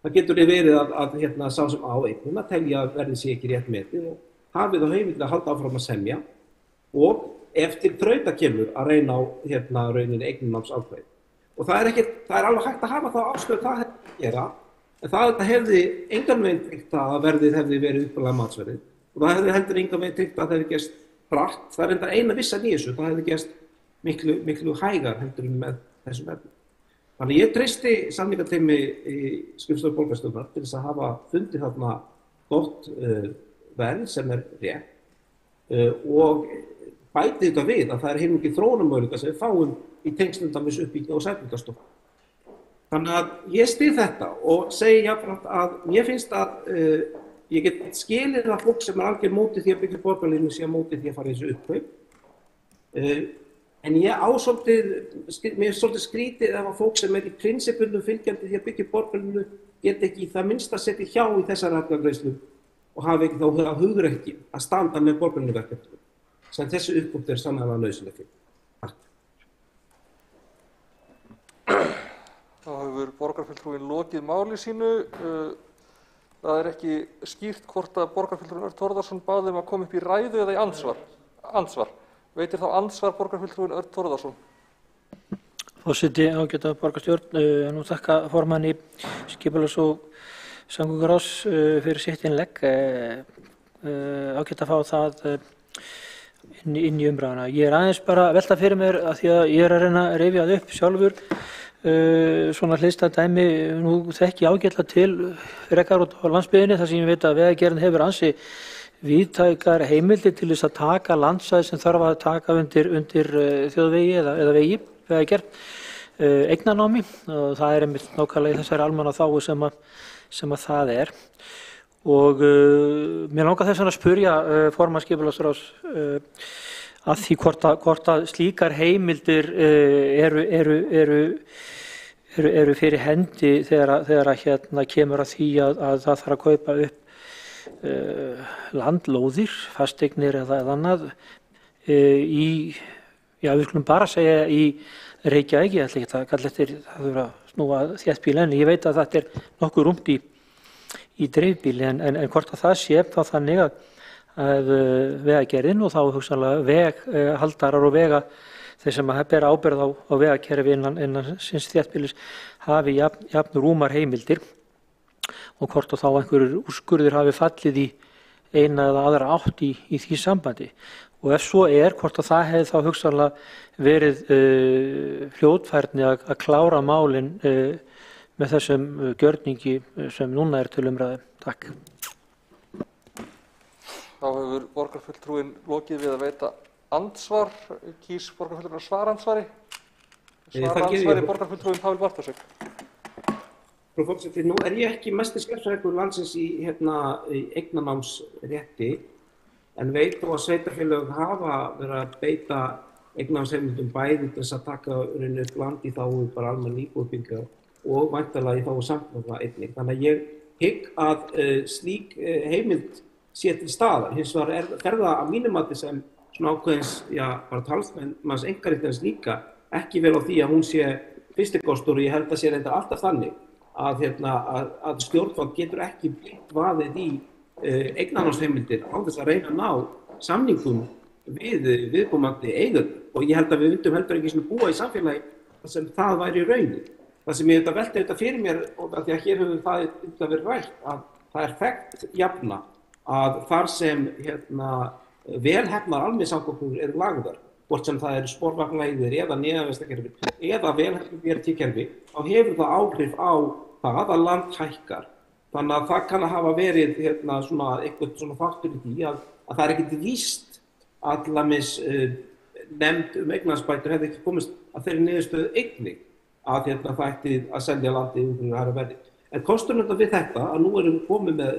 Það getur verið að sá sem á eignina telja að verðið sé ekki rétt metið og hafi þá heimild að halda áfram að semja og ef til þrauta kemur að reyna á rauninni eignarnámsákvæði. Og það er alveg hægt að hafa þá afstöðu það hefði að gera, en það hefði engan veginn tryggt að verðið hefði verið uppalega matsverðið og það hefði heldur engan veginn tryggt að það hefði gerst hratt. Það er enda eina vissan í þessu, það hefði gerst miklu hægar heldur með þessum efnum. Þannig ég treysti samningateymi í skrifstofu borgarstjórnar til þess að hafa fundið þarna gott verð sem er rétt og bæti þetta við að það er heilmikið þróunarmöguleika sem við fáum í tengslum við uppbyggingu og sæfningarstofu. Þannig að ég styð þetta og segi jafnframt að mér finnst að ég get skilið að fólk sem er algjör móti því að byggja borgarlínu sé móti því að fara í þessu uppkaup. En ég mér er svolítið skrítið ef að fólk sem er í prinsipundum fylgjandi því að byggja borgarlínu get ekki það minnst að setja hjá í þessar atkvæðagreiðslu og hafi ekki þá hugrekki að standa með borgarlínuverkefnum sem þessu uppbútt er sannarlega nauðsynlegt fyrir. Takk. Þá hefur borgarfulltrúin lokið máli sínu. Það er ekki skýrt hvort að borgarfulltrúin Örn Þórðarson baði að koma upp í ræðu eða í andsvar. Veitir þá andsvar borgarfulltrúin Örn Þórðarson? Forseti, ágæta borgarstjórn, nú þakka formanni skipulags- og samgönguráðs fyrir sitt innlegg. Ágæta að fá það inn í umræðuna. Ég er aðeins bara að velta fyrir mér að því að ég er að reyna að rifja það upp sjálfur svona hliðstætt dæmi. Nú þekki ég ágætlega til frekar út á landsbyggðinni þar sem ég veit að Vegagerðin hefur ansi víðtækar heimildir til þess að taka landsvæði sem þarf að taka undir þjóðvegi eða vegi Vegagerð eignarnámi og það er einmitt nákvæmlega í þessari almannaþágu sem að það er. Og mér langar þess að spyrja formann skipulagsráðs að því hvort að slíkar heimildir eru fyrir hendi þegar kemur að því að það þarf að kaupa upp landlóðir, fasteignir eða annað í já, við skulum bara segja í Reykjavík, ég ætla ekki að kalla eftir það þurfa að snúa þéttbíl, en ég veit að þetta nokkuð rúmt í dreifbíli, en hvort að það sé þá þannig að vegagerðin og þá hugsanlega veghaldarar og þeir sem bera ábyrgð á vegakerfi innan síns þéttbílis hafi jafn rúmar heimildir og hvort og þá einhverjur úrskurðir hafi fallið í eina eða aðra átt í því sambandi. Og ef svo hvort að það hefði þá hugsanlega verið fljótfærni að klára málin með þessum gjörningi sem núna til umræðu. Takk. Þá hefur borgarfulltrúinn lokið við að veita andsvar. Kýs borgarfulltrúinn svaransvari? Svaransvari borgarfulltrúinn Páll Bartósek. Frú forseti, nú ég ekki mesti sérfræðingur landsins í eignanámsrétti, en veit þó að sveitarfélög hafa verið að beita eignanámsheimildum bæði til þess að taka upp land í þágu bara almenn íbúðabyggingar og væntanlega í þágu samgangna einnig. Þannig að ég hygg að slík heimild sé til staðar. Hins vegar fer það að mínu mati sem svona ákveðins, bara talsmanns einkaréttarins líka, ekki vel á því að hún sé fyrstikostur, og ég held að sé reyndar alltaf þannig að stjórnvald getur ekki vaðið í eignanámsheimildir á þess að reyna að ná samningum við viðkomandi eigendur, og ég held að við myndum heldur ekki búa í samfélagi þar sem það væri raunin. Það sem ég velti þetta fyrir mér, og því að hér hefur það verið rætt, að það þekkt jafna að þar sem velhefnar almenningssamgöngur eru lagðar, hvort sem það eru sporvagnaleiðir eða neðanvegstakerfi eða velhefnar BRT-kerfi, þá hefur það áhrif á það að land hækkar. Þannig að það kann að hafa verið eitthvað svona þáttur í því að það er ekkert víst að til dæmis nefnd eignanámsbætur hefði ekki komist að þeirri niðurstöðu einnig að það ætti að selja landi umfyrir hærra verði. En kosturinn við þetta að nú erum við komið með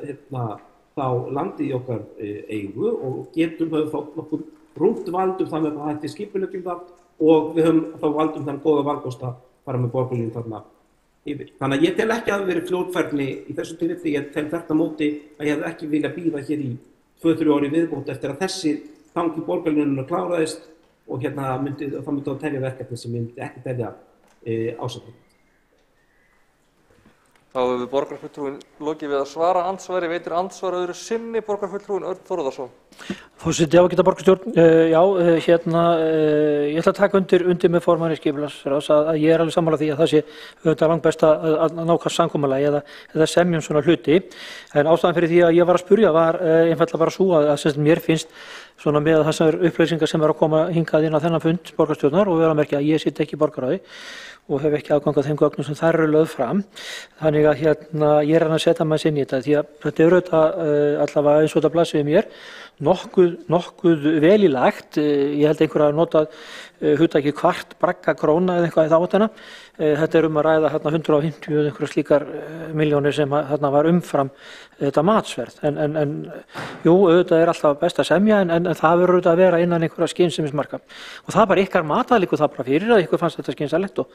þá landi í okkar eigu og höfum þá nokkur rúmt vald þannig að það hætti skipuleggjum það, og við höfum þá vald þann góða valkost að fara með borgarlínu þarna yfir. Þannig að ég tel ekki að það verið fljótfærni í þessu tilfelli. Ég tel þetta móti að ég hefði ekki viljað bíða hér í 2-3 ári viðbót eftir að þessi tangi borgarlínunnar kláraðist, og það myndi að telja verkefni sem myndi ekki telja ásættanlegt. Þá hefur borgarfulltrúinn lokið við að svara andsvari. Veitir andsvar öðru sinni borgarfulltrúinn Örn Þórðarson. Forseti, ágæta borgarstjórn, ég ætla að taka undir með formanni skipulagsráðs að ég alveg sammála því að það sé auðvitað langbest að nákvæmst samkomulagi eða semjum svona hluti. En ástæðan fyrir því að ég var að spyrja var einfaldlega bara sú að mér finnst svona með þessar upplýsingar sem að koma hingað inn á þennan fund borgarstjórnar, og vera að merkja að ég sitt ekki í borgarráði og hef ekki aðgang að þeim gögnum sem þar eru lögð fram. Þannig að ég að setja maður inn í þetta, því að þetta auðvitað allavega eins og þetta blasir við mér nokkuð vel í lagt. Ég held einhver að nota hugtakið kvart bragga króna eða eitthvað í þá áttina. Þetta að ræða 150 einhverjar slíkar milljónir sem var umfram þetta matsverð. En jú, auðvitað alltaf best að semja, en það verður auðvitað að vera innan einhverja skynsemismarka. Og það bara ykkar mat að líka það bara fyrir að ykkur fannst þetta skynsamlegt og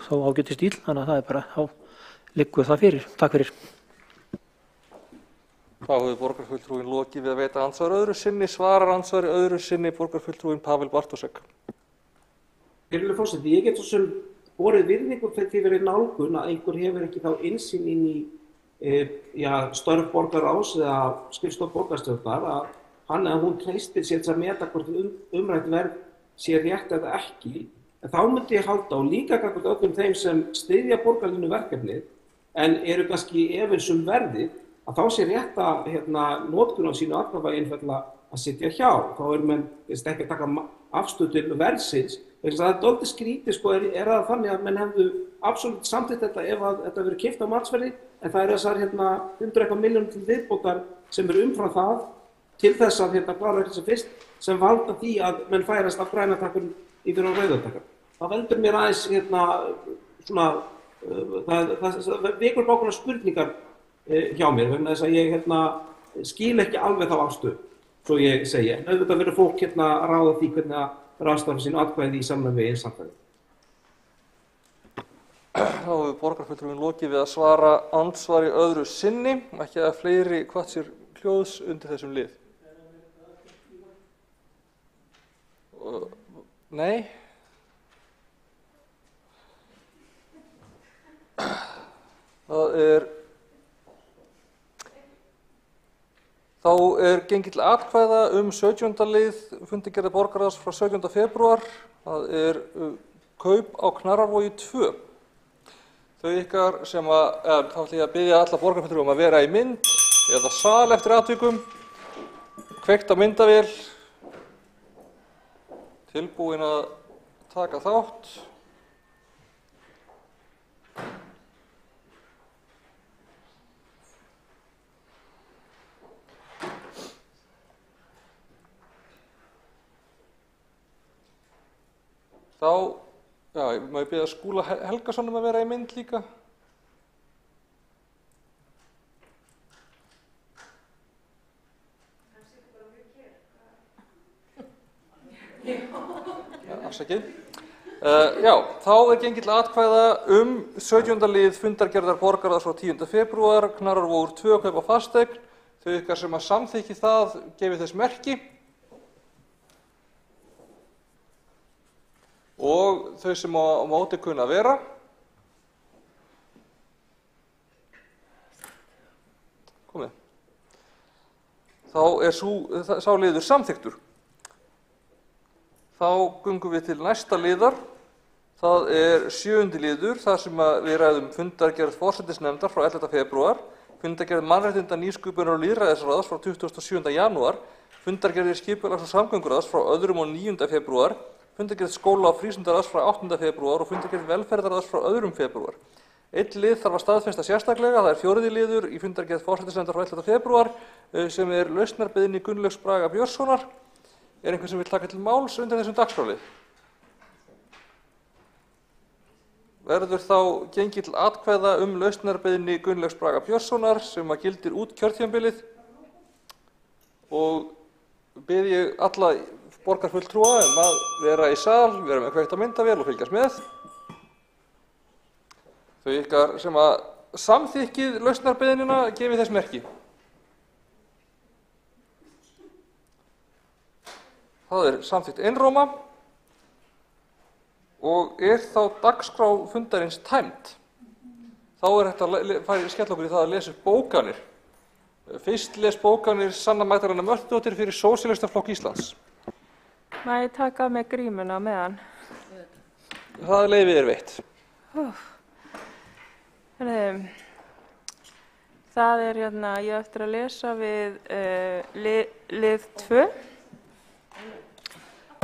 þá ágæti stíl, þannig að það bara, þá liggur það fyrir. Takk fyrir. Þá hefur borgarfulltrúinn lokið við að veita andsvar öðru sinni. Svarar ansvari öðru sinni borgarfulltrúinn Páll Bartósek. Virðulegur forseti, ég get svo sem borið virðingu fyrir því verið nálgun að einhver hefur ekki þá innsýn inn í störf borgarráðs eða skrifstofu borgarstjórnar, að hún treystir sér til að meta hvort umrætt verð sé rétt eða ekki. En þá myndi ég halda, og líka gagnvart öllum þeim sem styðja borgarlínu verkefnið en eru kannski efins verðið, að þá sé rétt að notkun á sínu atkvæði einfaldlega að sitja hjá. Þá menn ekki að taka afstöðu til verðsins. Það er dálítið skrítið, er það þannig að menn hefðu absolutt samþykkt þetta ef að þetta verið keypt á matsverði, en það þessar 100 milljónir til viðbótar sem eru umfram það til þess að klára þetta sem fyrst, sem valda því að menn færast af grænatakkurinn yfir á rauðatakkur. Það veldur mér aðeins það vekur bákona spurningar hjá mér, vegna þess að ég skil ekki alveg þá afstöðu, svo ég segi. En auðvitað verður fólk að ráða því hvernig að ráðstafa sínu atkvæði í samræmi við samfélagið. Þá hefur borgarfulltrúinn lokið við að svara andsvari öðru sinni, ekki að fleiri hvatt sér hljóðs undir þessum lið. Nei. Þá er gengið til atkvæða 17. lið fundargerðar borgarráðs frá 17. febrúar. Það kaup á Knarrarvogi 2. Þau ykkar sem þá ætla ég að biðja alla borgarfulltrúa að vera í mynd eða sal eftir atvikum, kveikt á myndavél, tilbúin að taka þátt. Má ég biðja Skúla Helgason að vera í mynd líka? Afsakið. Þá er gengið til atkvæða 17. lið fundargerðar borgarráðs frá 10. febrúar, Knarrarvogur 2 kaup á fasteign. Þau ykkar sem að samþykki það gefið þess merki. Og þau sem á móti kunna vera. Komið. Þá er sá liður samþyktur. Þá göngum við til næsta liðar. Það er 7. liður, þar sem við ræðum fundargerð forsætisnefndar frá 11. febrúar, fundargerð mannréttinda, nýsköpunar og lýðræðisráðs frá 27. janúar, fundargerðir skipulags- og samgönguráðs frá 2. og 9. febrúar, fundargerð skóla- og frístundaráðs frá 8. febrúar og fundargerð velferðarráðs frá 2. febrúar. Einn lið þarf að staðfesta sérstaklega, það er 4. liður í fundargerð forsætisnefndar frá 11. febrúar sem er lausnarbeiðni Gunnlaugs Braga Björnssonar. Er einhver sem vil taka til máls undir þessum dagskrárlið? Verður þá gengið til atkvæða lausnarbeiðni Gunnlaugs Braga Björnssonar sem að gildir út kjörtímabilið og bið ég alla borgarfulltrúa að vera í sal, vera með kveikt á myndavél og fylgjast með. Þau ykkar sem að samþykkið lausnarbeiðnina gefið þess merki. Það er samþykkt einróma og er þá dagskrá fundarins tæmd. Þá er hægt að skella okkur í það að lesa upp bókanir. Fyrst les bókanir Sanna Magdalena Mörtudóttir fyrir Sósíalistaflokk Íslands. Má ég taka með grímuna meðan? Það leyfið er veitt. Það er ég eftir að lesa við lið 2.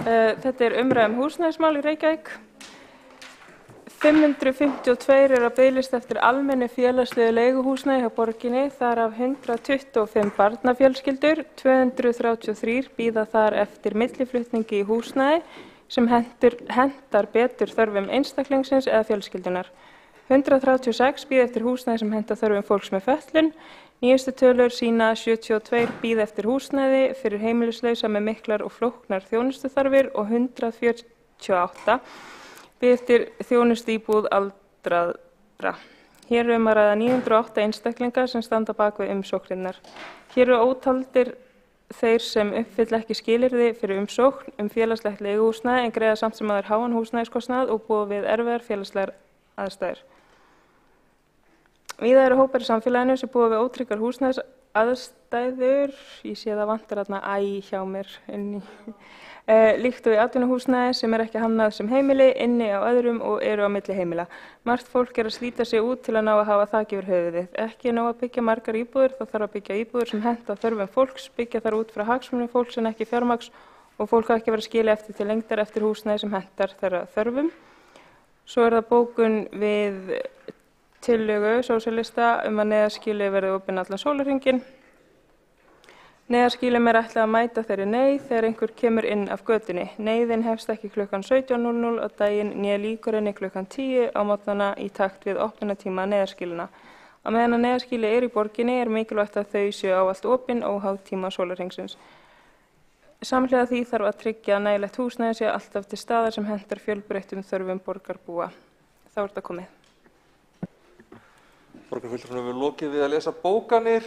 Þetta er umræðum húsnæðismál í Reykjavík. 552 eru á biðlista eftir almennu félagslegu leiguhúsnæði hjá borginni, þar af 125 barnafjölskyldur, 233 bíða þar eftir milliflutningi í húsnæði sem hentar betur þörfum einstaklingsins eða fjölskyldunar. 136 bíða eftir húsnæði sem hentar þörfum fólks með fötlun. Nýjustu tölur sýna 72 bíða eftir húsnæði fyrir heimilislausa með miklar og flóknar þjónustuþarfir og 148 bíða eftir þjónustu íbúð aldraðra. Hér er að ræða 908 einstaklinga sem standa bak við umsóknirnar. Hér eru ótaldir þeir sem uppfylla ekki skilyrði fyrir umsókn félagslegt leiguhúsnæði en greiða samt sem áður háan húsnæðiskostnað og búa við erfiðar félagslegar aðstæður. Víða eru hópar í samfélaginu sem búa við ótryggar húsnæðisaðstæður, ég sé það vantar þarna æ hjá mér inni, líkt og í atvinnuhúsnæði sem er ekki hannað sem heimili, inni á öðrum og eru á milli heimila. Margt fólk er að slíta sig út til að ná að hafa þak yfir höfuðið. Ekki er nóg að byggja margar íbúðir, þá þarf að byggja íbúðir sem henta þörfum fólks, byggja þar út frá hagsmunum fólks en ekki fjármagns og fólk á ekki að vera skilið eftir til lengdar eftir húsnæði sem hentar þeirra þörfum. Svo er það bókun við tillögu sósíalista að neyðarskýli verði opinn allan sólarhringinn. Neyðarskýlum er ætlað að mæta þeirri neyð þegar einhver kemur inn af götunni. Neyðin hefst ekki klukkan 17:00 á daginn né lýkur henni klukkan 10 á morgnana í takt við opnunartíma neyðarskýluna. Á meðan að neyðarskýli er í borginni er mikilvægt að þau séu ávallt opin óháð tíma sólarhringsins. Samhliða því þarf að tryggja að nægilegt húsnæði sé alltaf til staðar sem hentar fjölbreyttum þörfum borgarbúa. Þá er þetta komið. Borgarfulltrúnum við lokið við að lesa bókanir.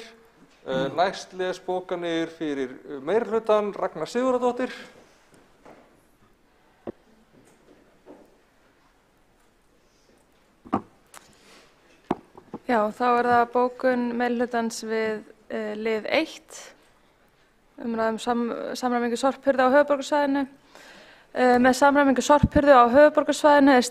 Næst les bókanir fyrir meirihlutann Ragna Sigurðardóttir. Já, þá er það bókun meirihlutans við lið 1, umræðum samræmingu sorphirðu á höfuðborgarsvæðinu. Með samræmingu sorphirðu á höfuðborgarsvæðinu er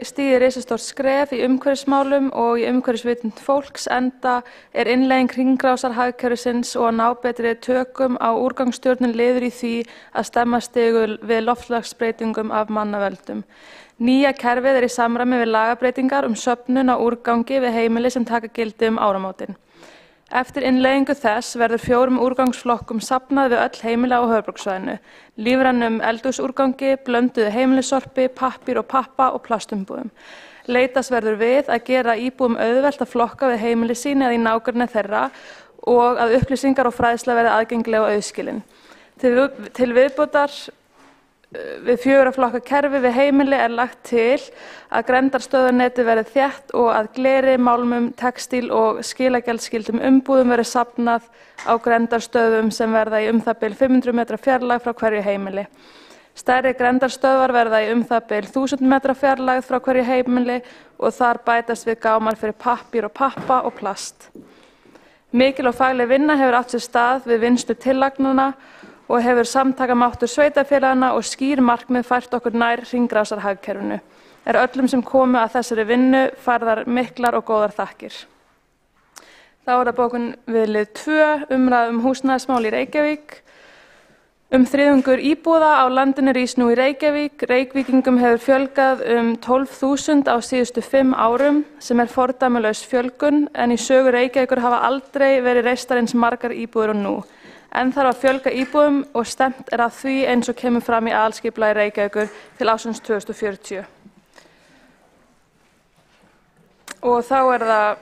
stigið risastórt skref í umhverfismálum og í umhverfisvitund fólks, enda er innleiðing hringrásarhagkerfisins og að ná betri tökum á úrgangsstjórnun liður í því að stemma stigu við loftslagsbreytingum af mannavöldum. Nýja kerfið er í samræmi við lagabreytingar söfnun á úrgangi við heimili sem taka gildi áramótin. Eftir innleiðingu þess verður 4 úrgangsflokkum safnað við öll heimili á höfuðborgarsvæðinu, lífrænum eldhúsúrgangi, blönduðu heimilissorpi, pappír og pappa og plastumbúðum. Leitast verður við að gera íbúum auðvelt að flokka við heimili sín eða í nágrenni þeirra og að upplýsingar og fræðsla verði aðgengileg og auðskilin. Til viðbótar við 4 flokka kerfi við heimili er lagt til að grenndarstöðuneti verði þétt og að gleri, málmum, textíl og skilagjaldsskyldum umbúðum verði safnað á grenndarstöðum sem verða í það bil 500 metra fjarlægð frá hverju heimili. Stærri grenndarstöðvar verða í það bil 1000 metra fjarlægð frá hverju heimili og þar bætast við gámar fyrir pappír og pappa og plast. Mikil og fagleg vinna hefur átt sér stað við vinnslu tillagnanna og hefur samtakamáttur sveitarfélagana og skýr markmið fært okkur nær hringrásarhagkerfinu. Er öllum sem komu að þessari vinnu færðar miklar og góðar þakkir. Þá er það bókun við lið 2, umræða húsnæðismál í Reykjavík. Þriðjungur íbúða á landinu rís nú í Reykjavík. Reykvíkingum hefur fjölgað 12.000 á síðustu 5 árum, sem er fordæmalaus fjölgun, en í sögu Reykjavíkur hafa aldrei verið reistar eins margar íbúðir og nú. En þarf að fjölga íbúðum og stefnt er að því eins og kemur fram í aðalskipulagi Reykjavíkur til ársins 2040. Og þá er það,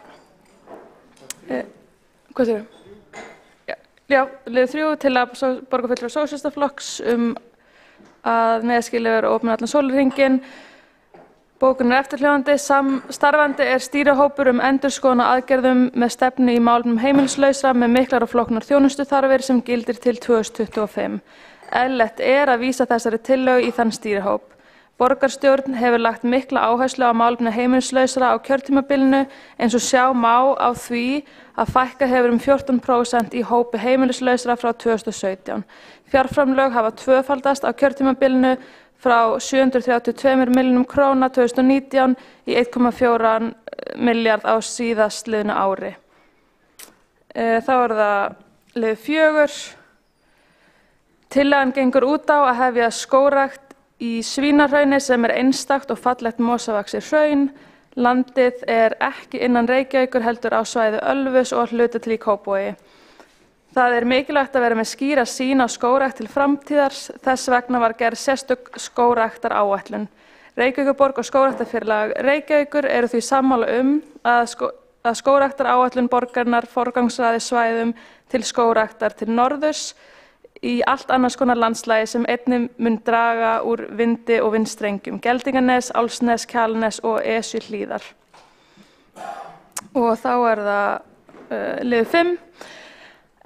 hvað sér? Já, lið 3 til að borgarfulltrúar Sósíalistaflokks að neðaskilið verður opnað allan sólarhringinn. Bókunin er eftirhljóðandi. Starfandi er stýrihópur endurskoðun á aðgerðum með stefnu í málefnum heimilislausra með miklar og flóknar þjónustuþarfir sem gildir til 2025. Eðlilegt er að vísa þessari tillögu í þann stýrihóp. Borgarstjórn hefur lagt mikla áherslu á málefni heimilislausra á kjörtímabilinu eins og sjá má á því að fækka hefur 14% í hópi heimilislausra frá 2017. Fjárframlög hafa tvöfaldast á kjörtímabilinu frá 732 milljörðum króna 2019 í 1,4 milljarð á síðastliðnu ári. Þá er það lið 4. Tillagan gengur út á að hefja skógrækt í Svínahrauni sem er einstakt og fallegt mosavaxið hraun. Landið er ekki innan Reykjavíkur heldur á svæði Ölfus og hluta til í Kópavogi. Það er mikilvægt að vera með skýra sýn á skógrækt til framtíðar, þess vegna var gerð sérstök skógræktaráætlun. Reykjavíkurborg og Skógræktarfélag Reykjavíkur eru því sammála að skógræktaráætlun borgarinnar forgangsraði svæðum til skógræktar til norðurs í allt annars konar landslagi sem einnig mun draga úr vindi og vindstrengjum, Geldinganes, Álfsnes, Kjalarnes og Esjuhlíðar. Og þá er það lið 5.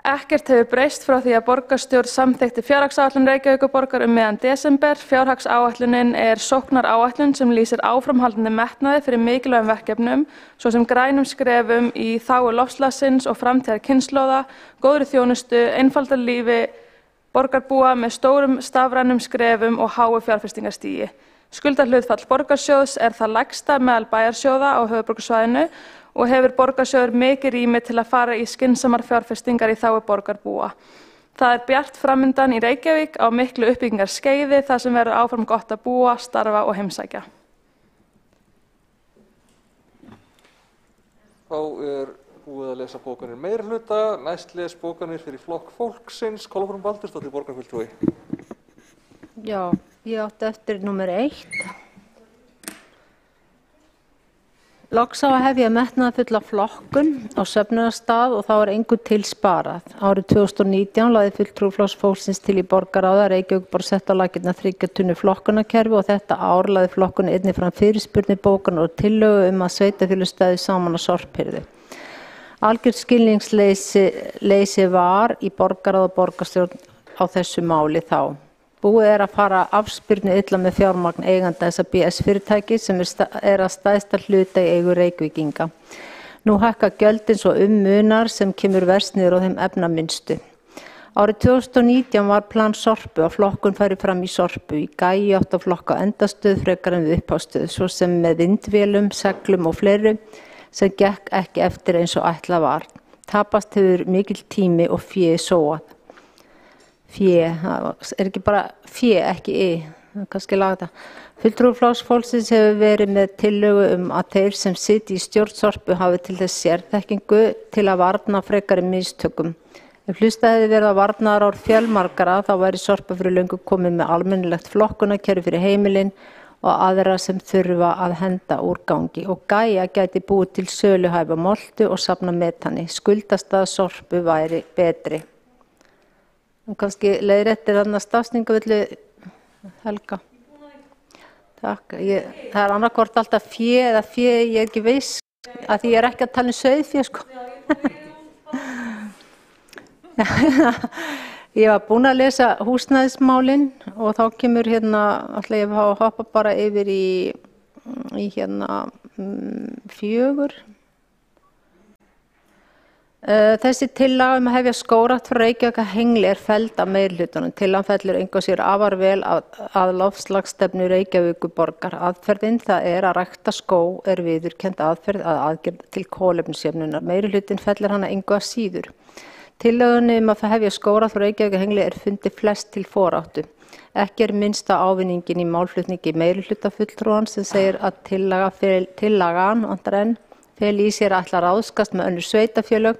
Ekkert hefur breyst frá því að borgarstjórn samþykkti fjárhagsáætlun Reykjavíkurborgar miðjan desember. Fjárhagsáætlunin er sóknaráætlun sem lýsir áframhaldandi metnaði fyrir mikilvægum verkefnum, svo sem grænum skrefum í þágu loftslagsins og framtíðar kynslóða, góðri þjónustu, einfalda lífi borgarbúa með stórum stafrænum skrefum og háu fjárfestingarstigi. Skuldahlutfall borgarsjóðs er það lægsta meðal bæjarsjóða á höfuðborgarsvæðinu og hefur borgarsjóður mikið rými til að fara í skynsamar fjárfestingar í þágu borgarbúa. Það er bjart framundan í Reykjavík á miklu uppbyggingarskeiði þar sem verður áfram gott að búa, starfa og heimsækja. Þá er búið að lesa bókanir meirihluta, næst les bókanir fyrir Flokk fólksins. Kolbrún Baldursdóttir, borgarfulltrúi. Já, ég átti eftir númer 1. Loks á að hefja metnaðarfulla flokkun á söfnunarstað og þá er engu til sparað. Árið 2019 lagði fulltrúi Flokks fólksins til í borgarráði að Reykjavíkurborg sett á laggirnar 3 tunnu flokkunarkerfi og þetta ár lagði flokkun einnig fram fyrirspurnir, bókunar og tillögu að sveitarfélög stæðu saman á sorphirðu. Algjört skilningsleysi var í borgarráð og borgarstjórn á þessu máli þá. Búið er að fara afspyrnu illa með fjármagn eiganda þessa BS fyrirtæki sem er að stæðsta hluta í eigu Reykvíkinga. Nú hækka gjöldin svo munar sem kemur verst niður á þeim efnaminnstu. Árið 2019 var plan Sorpu að flokkun færi fram í Sorpu. Í Gæi átti að flokka endastöð frekar en við upphástöð, svo sem með vindvélum, seglum og fleiru sem gekk ekki eftir eins og ætlað var. Tapast hefur mikill tími og fé sóað. Fé, það er ekki bara fé, ekki kannski laga þetta. Fulltrúi Flokks fólksins hefur verið með tillögu að þeir sem sitja í stjórn Sorpu hafi til þess sérþekkingu til að varna frekari mistökum. Ef hlustað hefði verið á varnaðarorð fjölmargra þá væri Sorpa fyrir löngu komið með almennilegt flokkunarkerfi fyrir heimilin og aðra sem þurfa að henda úrgangi og Gæja gæti búið til söluhæfa moltu og safna metani. Skuldastað Sorpu væri betri. Kannski leiðréttir þarna stafsningavillu Helga. Takk. Það er annarkvort alltaf fé eða fé, ég er ekki viss að því ég er ekki að tala sauðfé sko. Ég var búin að lesa húsnæðismálin og þá kemur ætla ég að hoppa bara yfir í 4. Þessi tillaga að hefja skógrækt frá Reykjavík að Hengli er felld af meirihlutanum. Tillagan fellur engu að sér afar vel að loftslagsstefnu Reykjavíkurborgar. Aðferðin það er að rækta skóg er viðurkennd aðferð að aðgerð til kolefnisjöfnunar. Meirihlutin fellir hana engu að síður. Tillögunni að hefja skógrækt frá Reykjavík að Hengli er fundið flest til foráttu. Ekki er minnsta ávinningin í málflutningi meirihlutafulltrúans sem segir að tillagan feli í sér að ætla að ráðskast með önnur sveitarfélög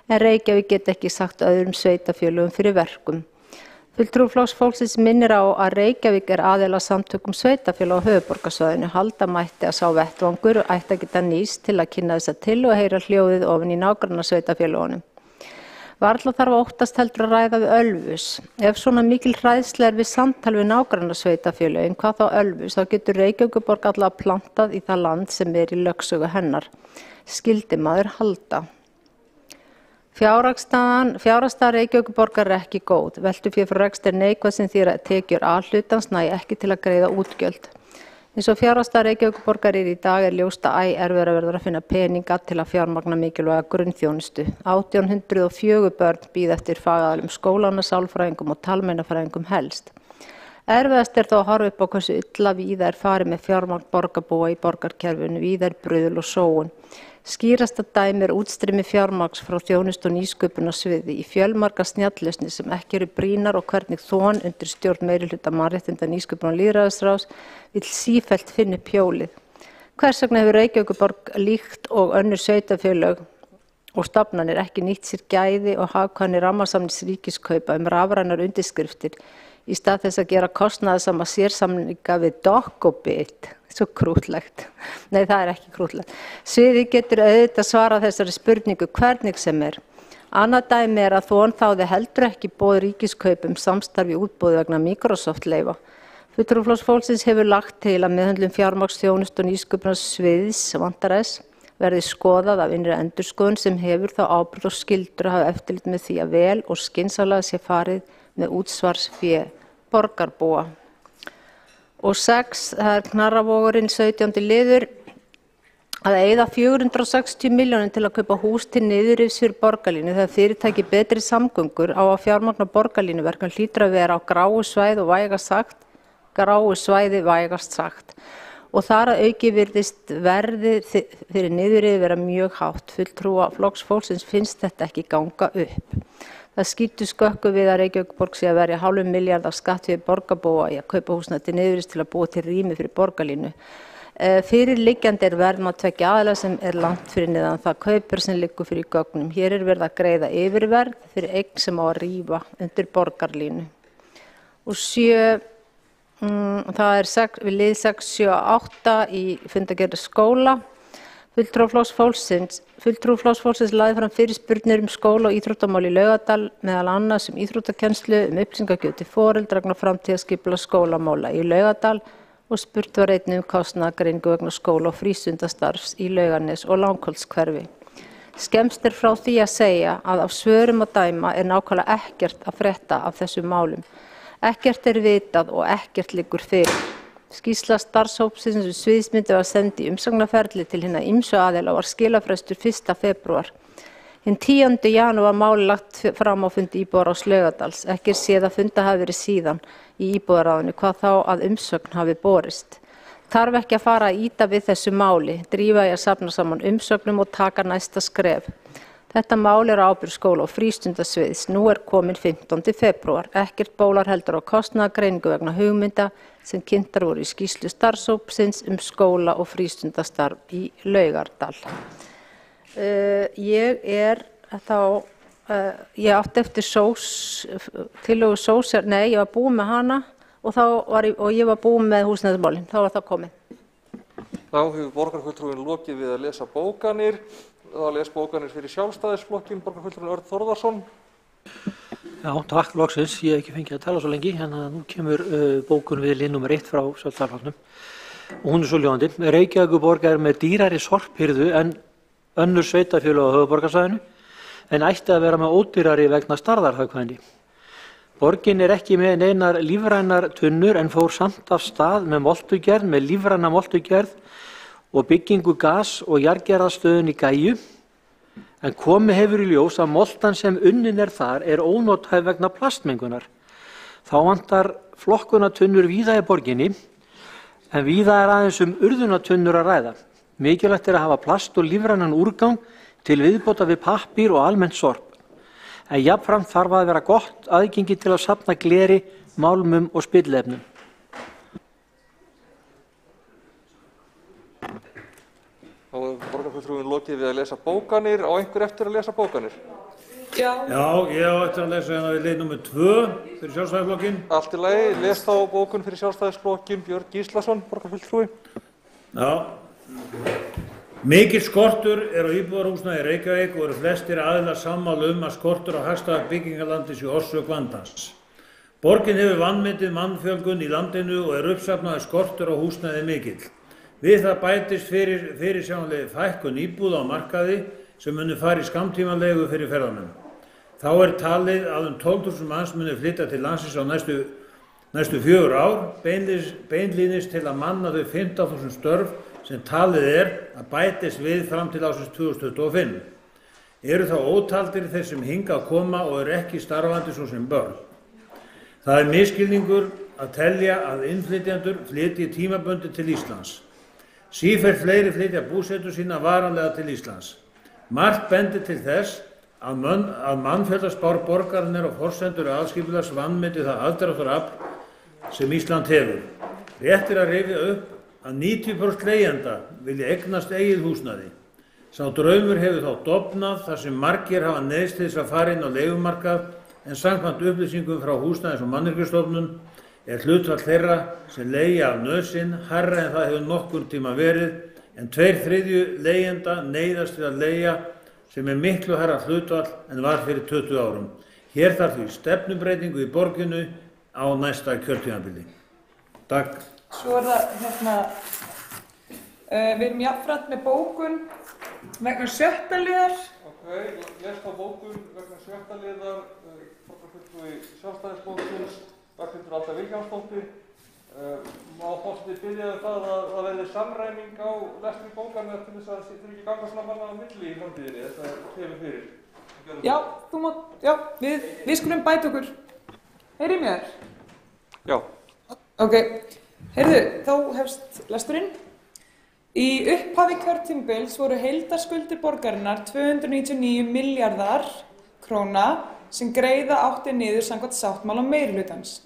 en Reykjavík get ekki sagt öðrum sveitarfélögum fyrir verkum. Fulltrúi Flokks fólksins minnir á að Reykjavík er aðila samtökum sveitarfélag á höfuðborgarsvæðinu. Halda mætti að sá vettvangur ætti að geta nýst til að kynna þessa til og heyra hljóðið ofan í nágranna sveitarfélögunum. Varla þarf að óttast heldur að ræða við Ölfus. Ef svona mikil hræðsla er við samtal við nágranna sveitarfélögin, hvað þá Ölfus, þá getur Reykjavíkurborg allavega plantað í það land sem er í lögsögu hennar. Skyldi maður halda. Fjárhagsstaða Reykjavíkurborgar er ekki góð. Veltufé frá rekstri er neikvæð sem þýðir að tekjur A-hlutans nægja ekki til að greiða útgjöld. Eins og fjárhagsstaða Reykjavíkurborgar er í dag er ljóst að erfiðara verður að finna peninga til að fjármagna mikilvæga grunnþjónustu. 1804 börn bíða eftir fagaðalum skólana, sálfræðingum og talmeinafræðingum helst. Erfiðast er þó að horfa upp á hversu illa víða er farið með fjármagn borgarbúa í borgarkerfinu, víða er bruðl og sóun. Skýrasta dæmi er útstreymi fjármagns frá þjónustu og nýsköpunarsviði í fjölmargar snjalllausnir sem ekki eru brýnar og hvernig þón undir stjórn meirihluta mannréttinda nýsköpunar og lýðræðisráðs vill sífellt finna upp hjólið. Hvers vegna hefur Reykjavíkurborg líkt og önnur sveitarfélög og stofnanir ekki nýtt sér gæði og hagkvæmni rammasamnings ríkiskaupa rafrænar undirskriftir í stað þess að gera kostnaðarsama sérsamninga við Dokk og Bit. Svo krútlegt. Nei, það er ekki krútlegt. Sviðið getur auðvitað svarað þessari spurningu hvernig sem er. Annað dæmi er að þón þáði heldur ekki boð ríkiskaupum samstarfi útboði vegna Microsoft-leyfa. Fulltrúi Flokks fólksins hefur lagt til að meðhöndlun fjármagnsþjónustu og nýsköpunarsviðs vantar þess verði skoðað af innri endurskoðun sem hefur þá ábyrgð og skyldur að hafa eftirlit með því að vel og skynsamlega sé farið með útsvarsfé borgarbúa. Og 6, það er Knarravogurinn 17. liður að eyða 460 milljónum til að kaupa hús til niðurrifs fyrir borgarlínu þegar fyrirtæki betri samgöngur á að fjármagna borgarlínuverkefni hlýtur að vera á gráu svæði vægast sagt. Og þar að auki virðist verðið fyrir niðurrifið vera mjög hátt. Fulltrúa Flokks fólksins finnst þetta ekki ganga upp. Það skýtur skökku við að Reykjavíkurborg sé að verja $0,5 milljarð af skattfé borgarbúa í að kaupa húsnæði til niðurrifs til að búa til rými fyrir borgarlínu. Fyrirliggjandi er verðmat tveggja aðila sem er langt fyrir neðan það kaupir sem liggur fyrir gögnum. Hér er verið að greiða yfirverð fyrir eign sem á að rífa undir borgarlínu. Og 7, það er við lið 6, 7 og 8 í fundargerð skóla. Fulltrúi Flokks fólksins lagði fram fyrirspurnir skóla og íþróttamál í Laugardal, meðal annars íþróttakennslu, upplýsingagjöf til foreldra vegna framtíðarskipulags skólamála í Laugardal og spurt var einnig kostnaðargreiningu vegna skóla og frístundastarfs í Laugarnes og Langholtshverfi. Skemmst er frá því að segja að af svörum að dæma er nákvæmlega ekkert að frétta af þessum málum. Ekkert er vitað og ekkert liggur fyrir. Skýrsla starfshópsins um sviðsmyndir var send í umsagnarferli til hinna ýmsu aðila og var skilafrestur 1. febrúar. Hinn 10. janúar máli lagt fram á fundi íbúðarráðs Laugardals. Ekki er séð að funda hafi verið síðan í íbúðarráðinu, hvað þá að umsögn hafi borist. Þarf ekki að fara að ýta við þessu máli, drífa í að safna saman umsögnum og taka næsta skref. Þetta mál er á ábyrgð skóla- og frístundasviðs. Nú er komin 15. febrúar. Ekkert bólar heldur á kostnaðargreiningu vegna hugmynda sem kynntar voru í skýrslu starfshópsins um skóla- og frístundastarf í Laugardal. Ég átti eftir tillögu ég var búin með hana og ég var búin með húsnæðismálin, þá var það komið. Þá hefur borgarfulltrúinn lokið við að lesa bókanir. Það les bókanir fyrir Sjálfstæðisflokkinn, borgarfulltrúinn Örn Þórðarson. Já, takk loksins. Ég hef ekki fengið að tala svo lengi, en nú kemur bókun við lið nr. 1 frá Sjálfstæðisflokknum. Og hún er svo ljóðandi. Reykjavíkurborg er með dýrari sorphirðu en önnur sveitarfélög á höfuðborgarsvæðinu, en ætti að vera með ódýrari vegna stærðarhagkvæmni. Borgin er ekki með neinar lífrænar tunnur en fór samt af stað með moltugerð, með lífræna moltugerð og byggingu gas- og jarðgerðarstöðin í Gæju, en komið hefur í ljós að moltan sem unnin er þar er ónothæf vegna plastmengunar. Þá vantar flokkunatunnur víða í borginni, en víða er aðeins urðunatunnur að ræða. Mikilvægt er að hafa plast og lífrænan úrgang til viðbótar við pappír og almennt sorp. En jafnframt þarf að vera gott aðgengi til að safna gleri, málmum og spillefnum. Þá hefur borgarfulltrúinn lokið við að lesa bókanir. Á einhver eftir að lesa bókanir? Já, ég á eftir að lesa hérna við lið nr. 2 fyrir Sjálfstæðisflokkinn. Allt í lagi, les þá bókun fyrir Sjálfstæðisflokkinn, Björn Gíslason, borgarfulltrúi. Já. Mikill skortur er á íbúðarhúsnæði í Reykjavík og eru flestir aðilar sammála að skortur á hagstæðar byggingarlandi sé orsök vandans. Borgin hefur vanmetið mannfjölgun í landinu og er uppsafnaður skortur á húsnæði mikill. Við það bætist fyrirsjáanleg fækkun íbúða á markaði sem muni fara í skammtímaleigu fyrir ferðamenn. Þá er talið að 12.000 manns muni flytja til landsins á næstu 4 ár, beinlínis til að manna þau 15.000 störf sem talið er að bætist við fram til ársins 2025. Eru þá ótaldir þeir sem hingað koma og eru ekki starfandi svo sem börn. Það er misskilningur að telja að innflytjendur flytji tímabundið til Íslands. Sífellt fleiri flytja búsetu sína varanlega til Íslands. Margt bendir til þess að mannfjöldaspár borgarinnar og forsendur aðskipulags vanmeti það aðdráttarafl sem Ísland hefur. Rétt er að rifja upp að 90% leigjenda vilja eignast eigið húsnæði. Sá draumur hefur þá dofnað þar sem margir hafa neyðst til þess að fara inn á leigumarkað, en samkvæmt upplýsingum frá Húsnæðis- og mannvirkjastofnun er hlutfall þeirra sem leigja af nauðsyn hærra en það hefur nokkurn tíma verið, en 2/3 leigjenda neyðast til að leigja sem er miklu hærra hlutfall en var fyrir 20 árum. Hér þarf því stefnumbreytingu í borginu á næsta kjörtímabili. Takk. Svo er það við erum jafnframt með bókun vegna 7. liðar. Ok, les þá bókun vegna 7. liðar, borgarfulltrúi Sjálfstæðisflokksins, Ragnhildur Alda Vilhjálmsdóttir. Má forseti biðja það að það verði samræming á lestri bókanna til þess að það þurfi ekki ganga svona manna á milli í framtíðinni, þetta kemur fyrir. Já, við skulum bæta okkur. Heyrið mér? Já. Ok, heyrðu, þá hefst lesturinn. Í upphafi kjörtímabils voru heildarskuldir borgarinnar 299 milljarðar króna sem greiða átti niður samkvæmt sáttmála meirihlutans.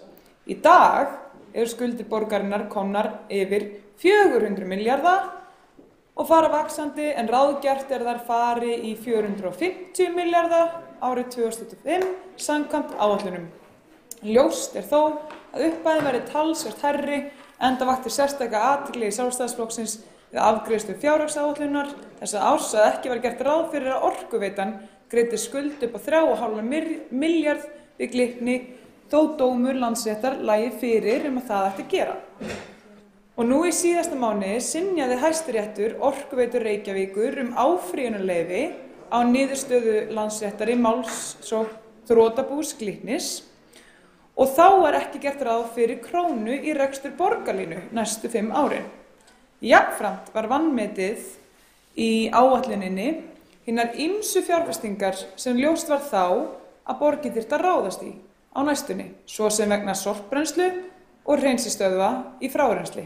Í dag eru skuldir borgarinnar komnar yfir 400 milljarða og fara vaxandi, en ráðgert er þær fari í 450 milljarða árið 2025 samkvæmt áætlunum. Ljóst er þó að upphæðin verði talsvert hærri, enda vakti sérstaka athygli í Sjálfstæðisflokksins við afgreiðslu fjárhagsáætlunar þessa árs að ekki var gert ráð fyrir að Orkuveitan greiddi skuld upp á 3,5 milljarð við Glitni, þó dómur Landsréttar lægi fyrir að það ætti að gera. Og nú í síðasta mánuði synjaði Hæstiréttur Orkuveitu Reykjavíkur áfrýjunarleyfi á niðurstöðu Landsréttar í málssókn þrotabús Glitnis og þá er ekki gert ráð fyrir krónu í rekstur borgarlínu næstu 5 árin. Jafnframt var vanmetið í áætluninni hinar ýmsu fjárfestingar sem ljóst var þá að borgin þyrfti að ráðast í á næstunni, svo sem vegna sorpbrennslu og hreinsistöðva í frárennsli.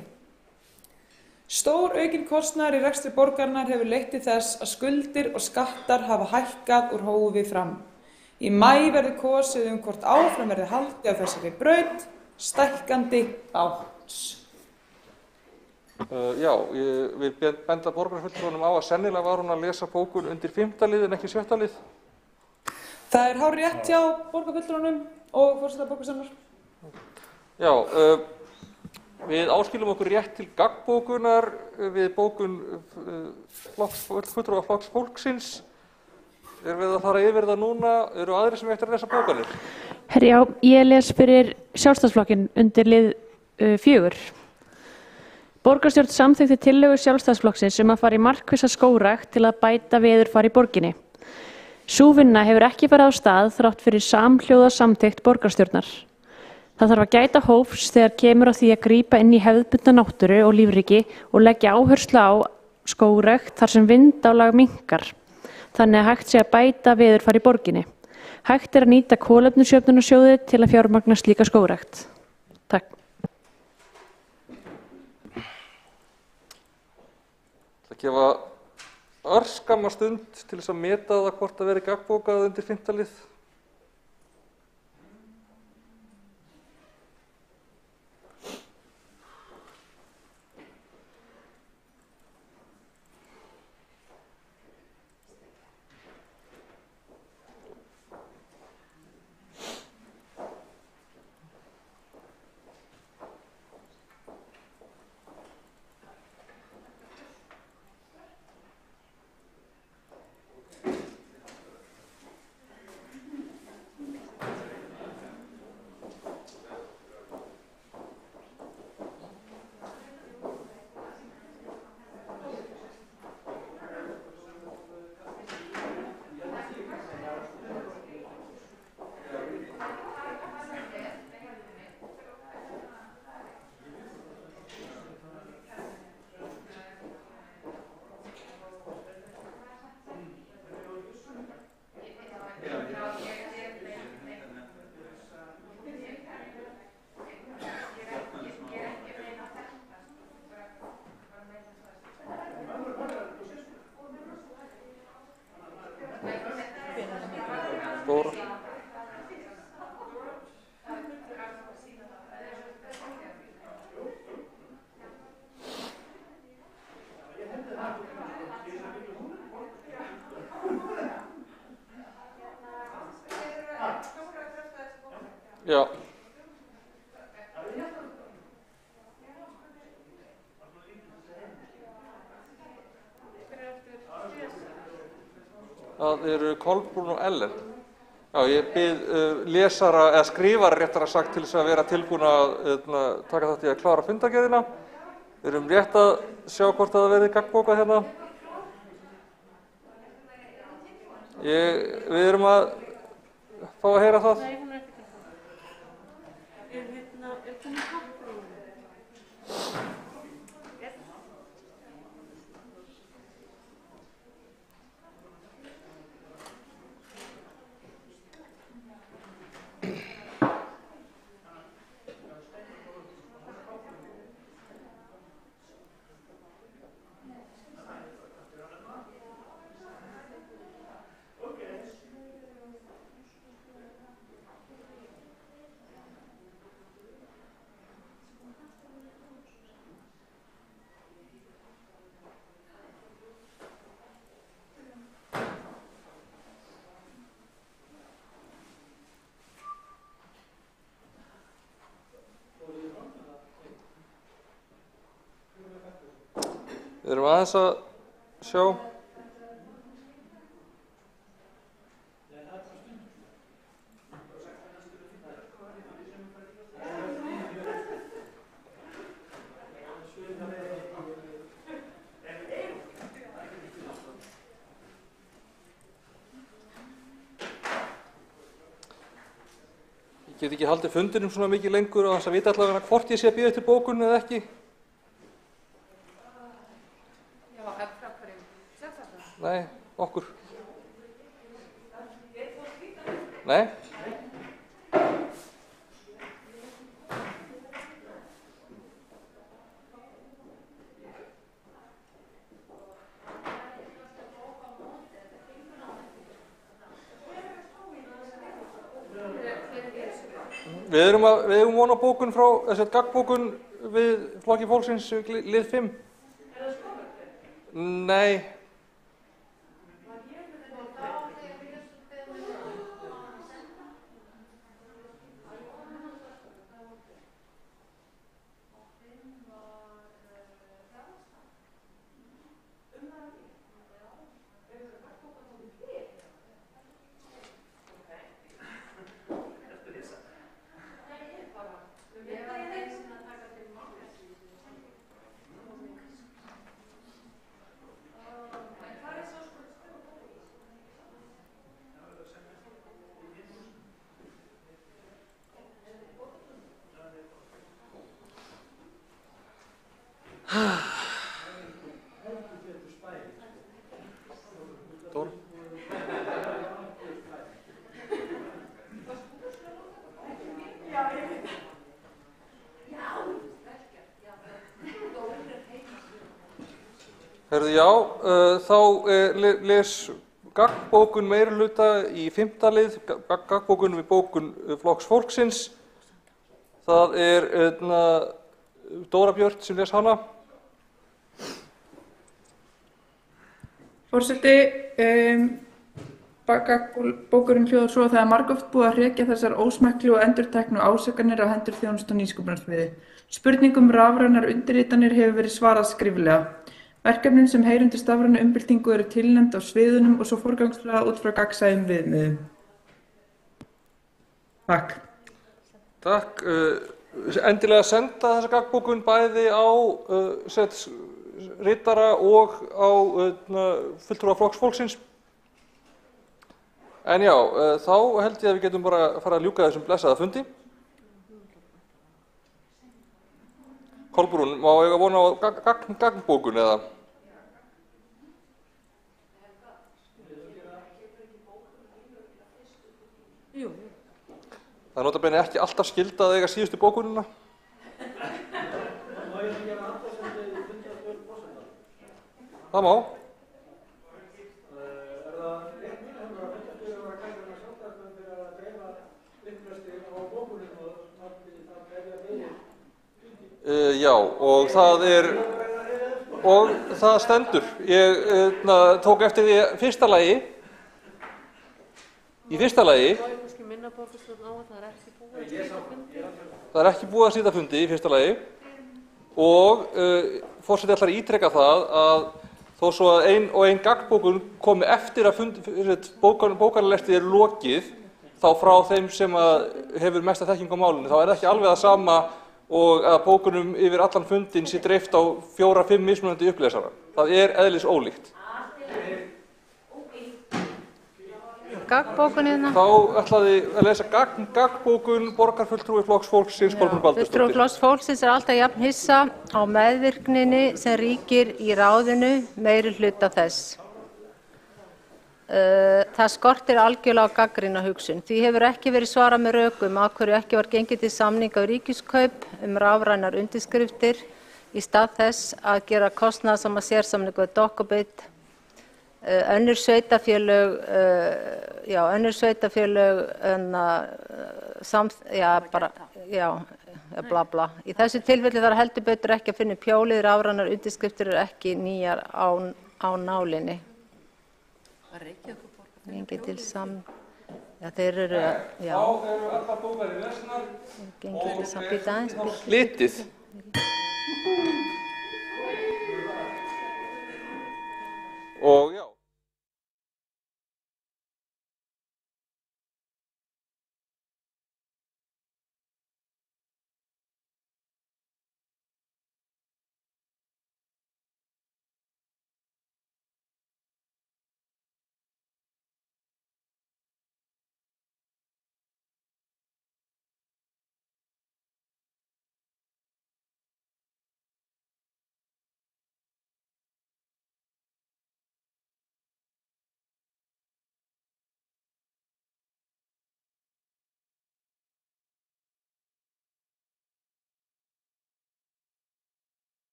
Stór aukinn kostnaður í rekstri borgarinnar hefur leitt til þess að skuldir og skattar hafa hækkað úr hófi fram. Í maí verður kosið hvort áfram verði haldið á þessari braut, stækkandi átt. Já, ég vil benda borgarfulltrúanum á að sennilega var hún að lesa bókun undir 5. lið en ekki 7. lið. Það er hárrétt hjá borgarfulltrúanum og forseta borgarstjórnar. Já, við áskilum okkur rétt til gaggbókunar við bókun fulltrúa Flokks fólksins. Erum við að fara yfir það núna? Eru aðrir sem eftir að lesa bókanir? Já, ég les fyrir Sjálfstæðisflokkinn undir lið 4. Borgarstjórn samþykkti tillögu Sjálfstæðisflokksins að fara í markvissa skógrækt til að bæta veðurfar í borginni. Sú vinna hefur ekki farið á stað þrátt fyrir samhljóða samþykkt borgarstjórnar. Það þarf að gæta hófs þegar kemur á því að grípa inn í hefðbundna náttúru og lífríki og leggja áherslu á skógrækt þar sem vindálag minnkar. Þannig að hægt sé að bæta veðurfar í borginni. Hægt er að nýta kolefnisjöfnunarsjóði til að fjármagna slíka skógrækt. Takk. Það gefa örskamma stund til þess að meta það hvort að veri gaggbókað undir 5. lið. Já. Það eru Kolbrún og Ellen. Já, ég bið lesara eða skrifara réttara sagt til þess að vera tilbúin að taka þátt í að klára fundargerðina. Við erum rétt að sjá hvort það verði gaggbókað hérna. Við erum að fá að heyra það. Við erum aðeins að sjá. get ekki haldið fundinum svona mikið lengur og þess að vita allavega hvort ég sé að bíða eftir bókun eða ekki. Já, frá hverjum? Nei, okkur. Nei. Við eigum von á bókun frá, þess að gaggbókun við Flokki fólksins lið 5. Nei. Herðu, já, þá les gaggbókun meirihluta í 5. lið, gaggbókun við bókun Flokks fólksins. Það Dóra Björt sem les hana. Forseti, gaggbókurinn hljóðar svo að það margoft búið að hrekja þessar ósmekklu og endurteknu ásakanir á hendur þjónustu og nýsköpunarsviði. Spurningum rafrænar undirritanir hefur verið svarað skriflega. Verkefnin sem heyra undir stafræna umbyltingu eru tilnefnd á sviðunum og svo forgangsraðað út frá gagnsæjum viðmiðum. Takk. Takk. Endilega senda þessa gaggbókun bæði á ritara og á fulltrúa Flokks fólksins. En já, þá held ég að við getum bara að fara að ljúka þessum blessaða fundi. Kolbrún, má ég að vona á gaggbókun eða? Jú. Það er notabenni ekki alltaf skylda að eiga síðustu bókunina. Það má. Já, og það stendur. Ég tók eftir því í fyrsta lagi, það er ekki búið að slíta fundi í fyrsta lagi og forseti ætlar að ítreka það að þó svo að ein gaggbókun komi eftir að bókarlestið er lokið þá frá þeim sem hefur mesta þekking á málinu, þá er það ekki alveg það sama og að bókunum yfir allan fundin sé dreift á 4-5 mismunandi upplesara. Það er eðlis ólíkt. Gaggbókunina. Þá ætlaði að lesa gaggbókun borgarfulltrúi Flokks fólksins Kolbrún Baldursdóttir. Fulltrúi Flokks fólksins er alltaf jafn hissa á meðvirkninni sem ríkir í ráðinu meirihluta þess. Það skortir algjörlega á gagnrýna hugsun. Því hefur ekki verið svarað með rökum af hverju ekki var gengið til samninga um ríkiskaup rafrænar undirskriftir í stað þess að gera kostnaðarsama sérsamningu við Dokkubit. Önnur sveitarfélög bla bla. Í þessu tilfelli þarf heldur betur ekki að finna pjólið, rafrænar undirskriftir eru ekki nýjar á nálinni. Gengið til þeir eru, já. Þá eru allar bókar í lesnar. Gengið til samnings. Slitið.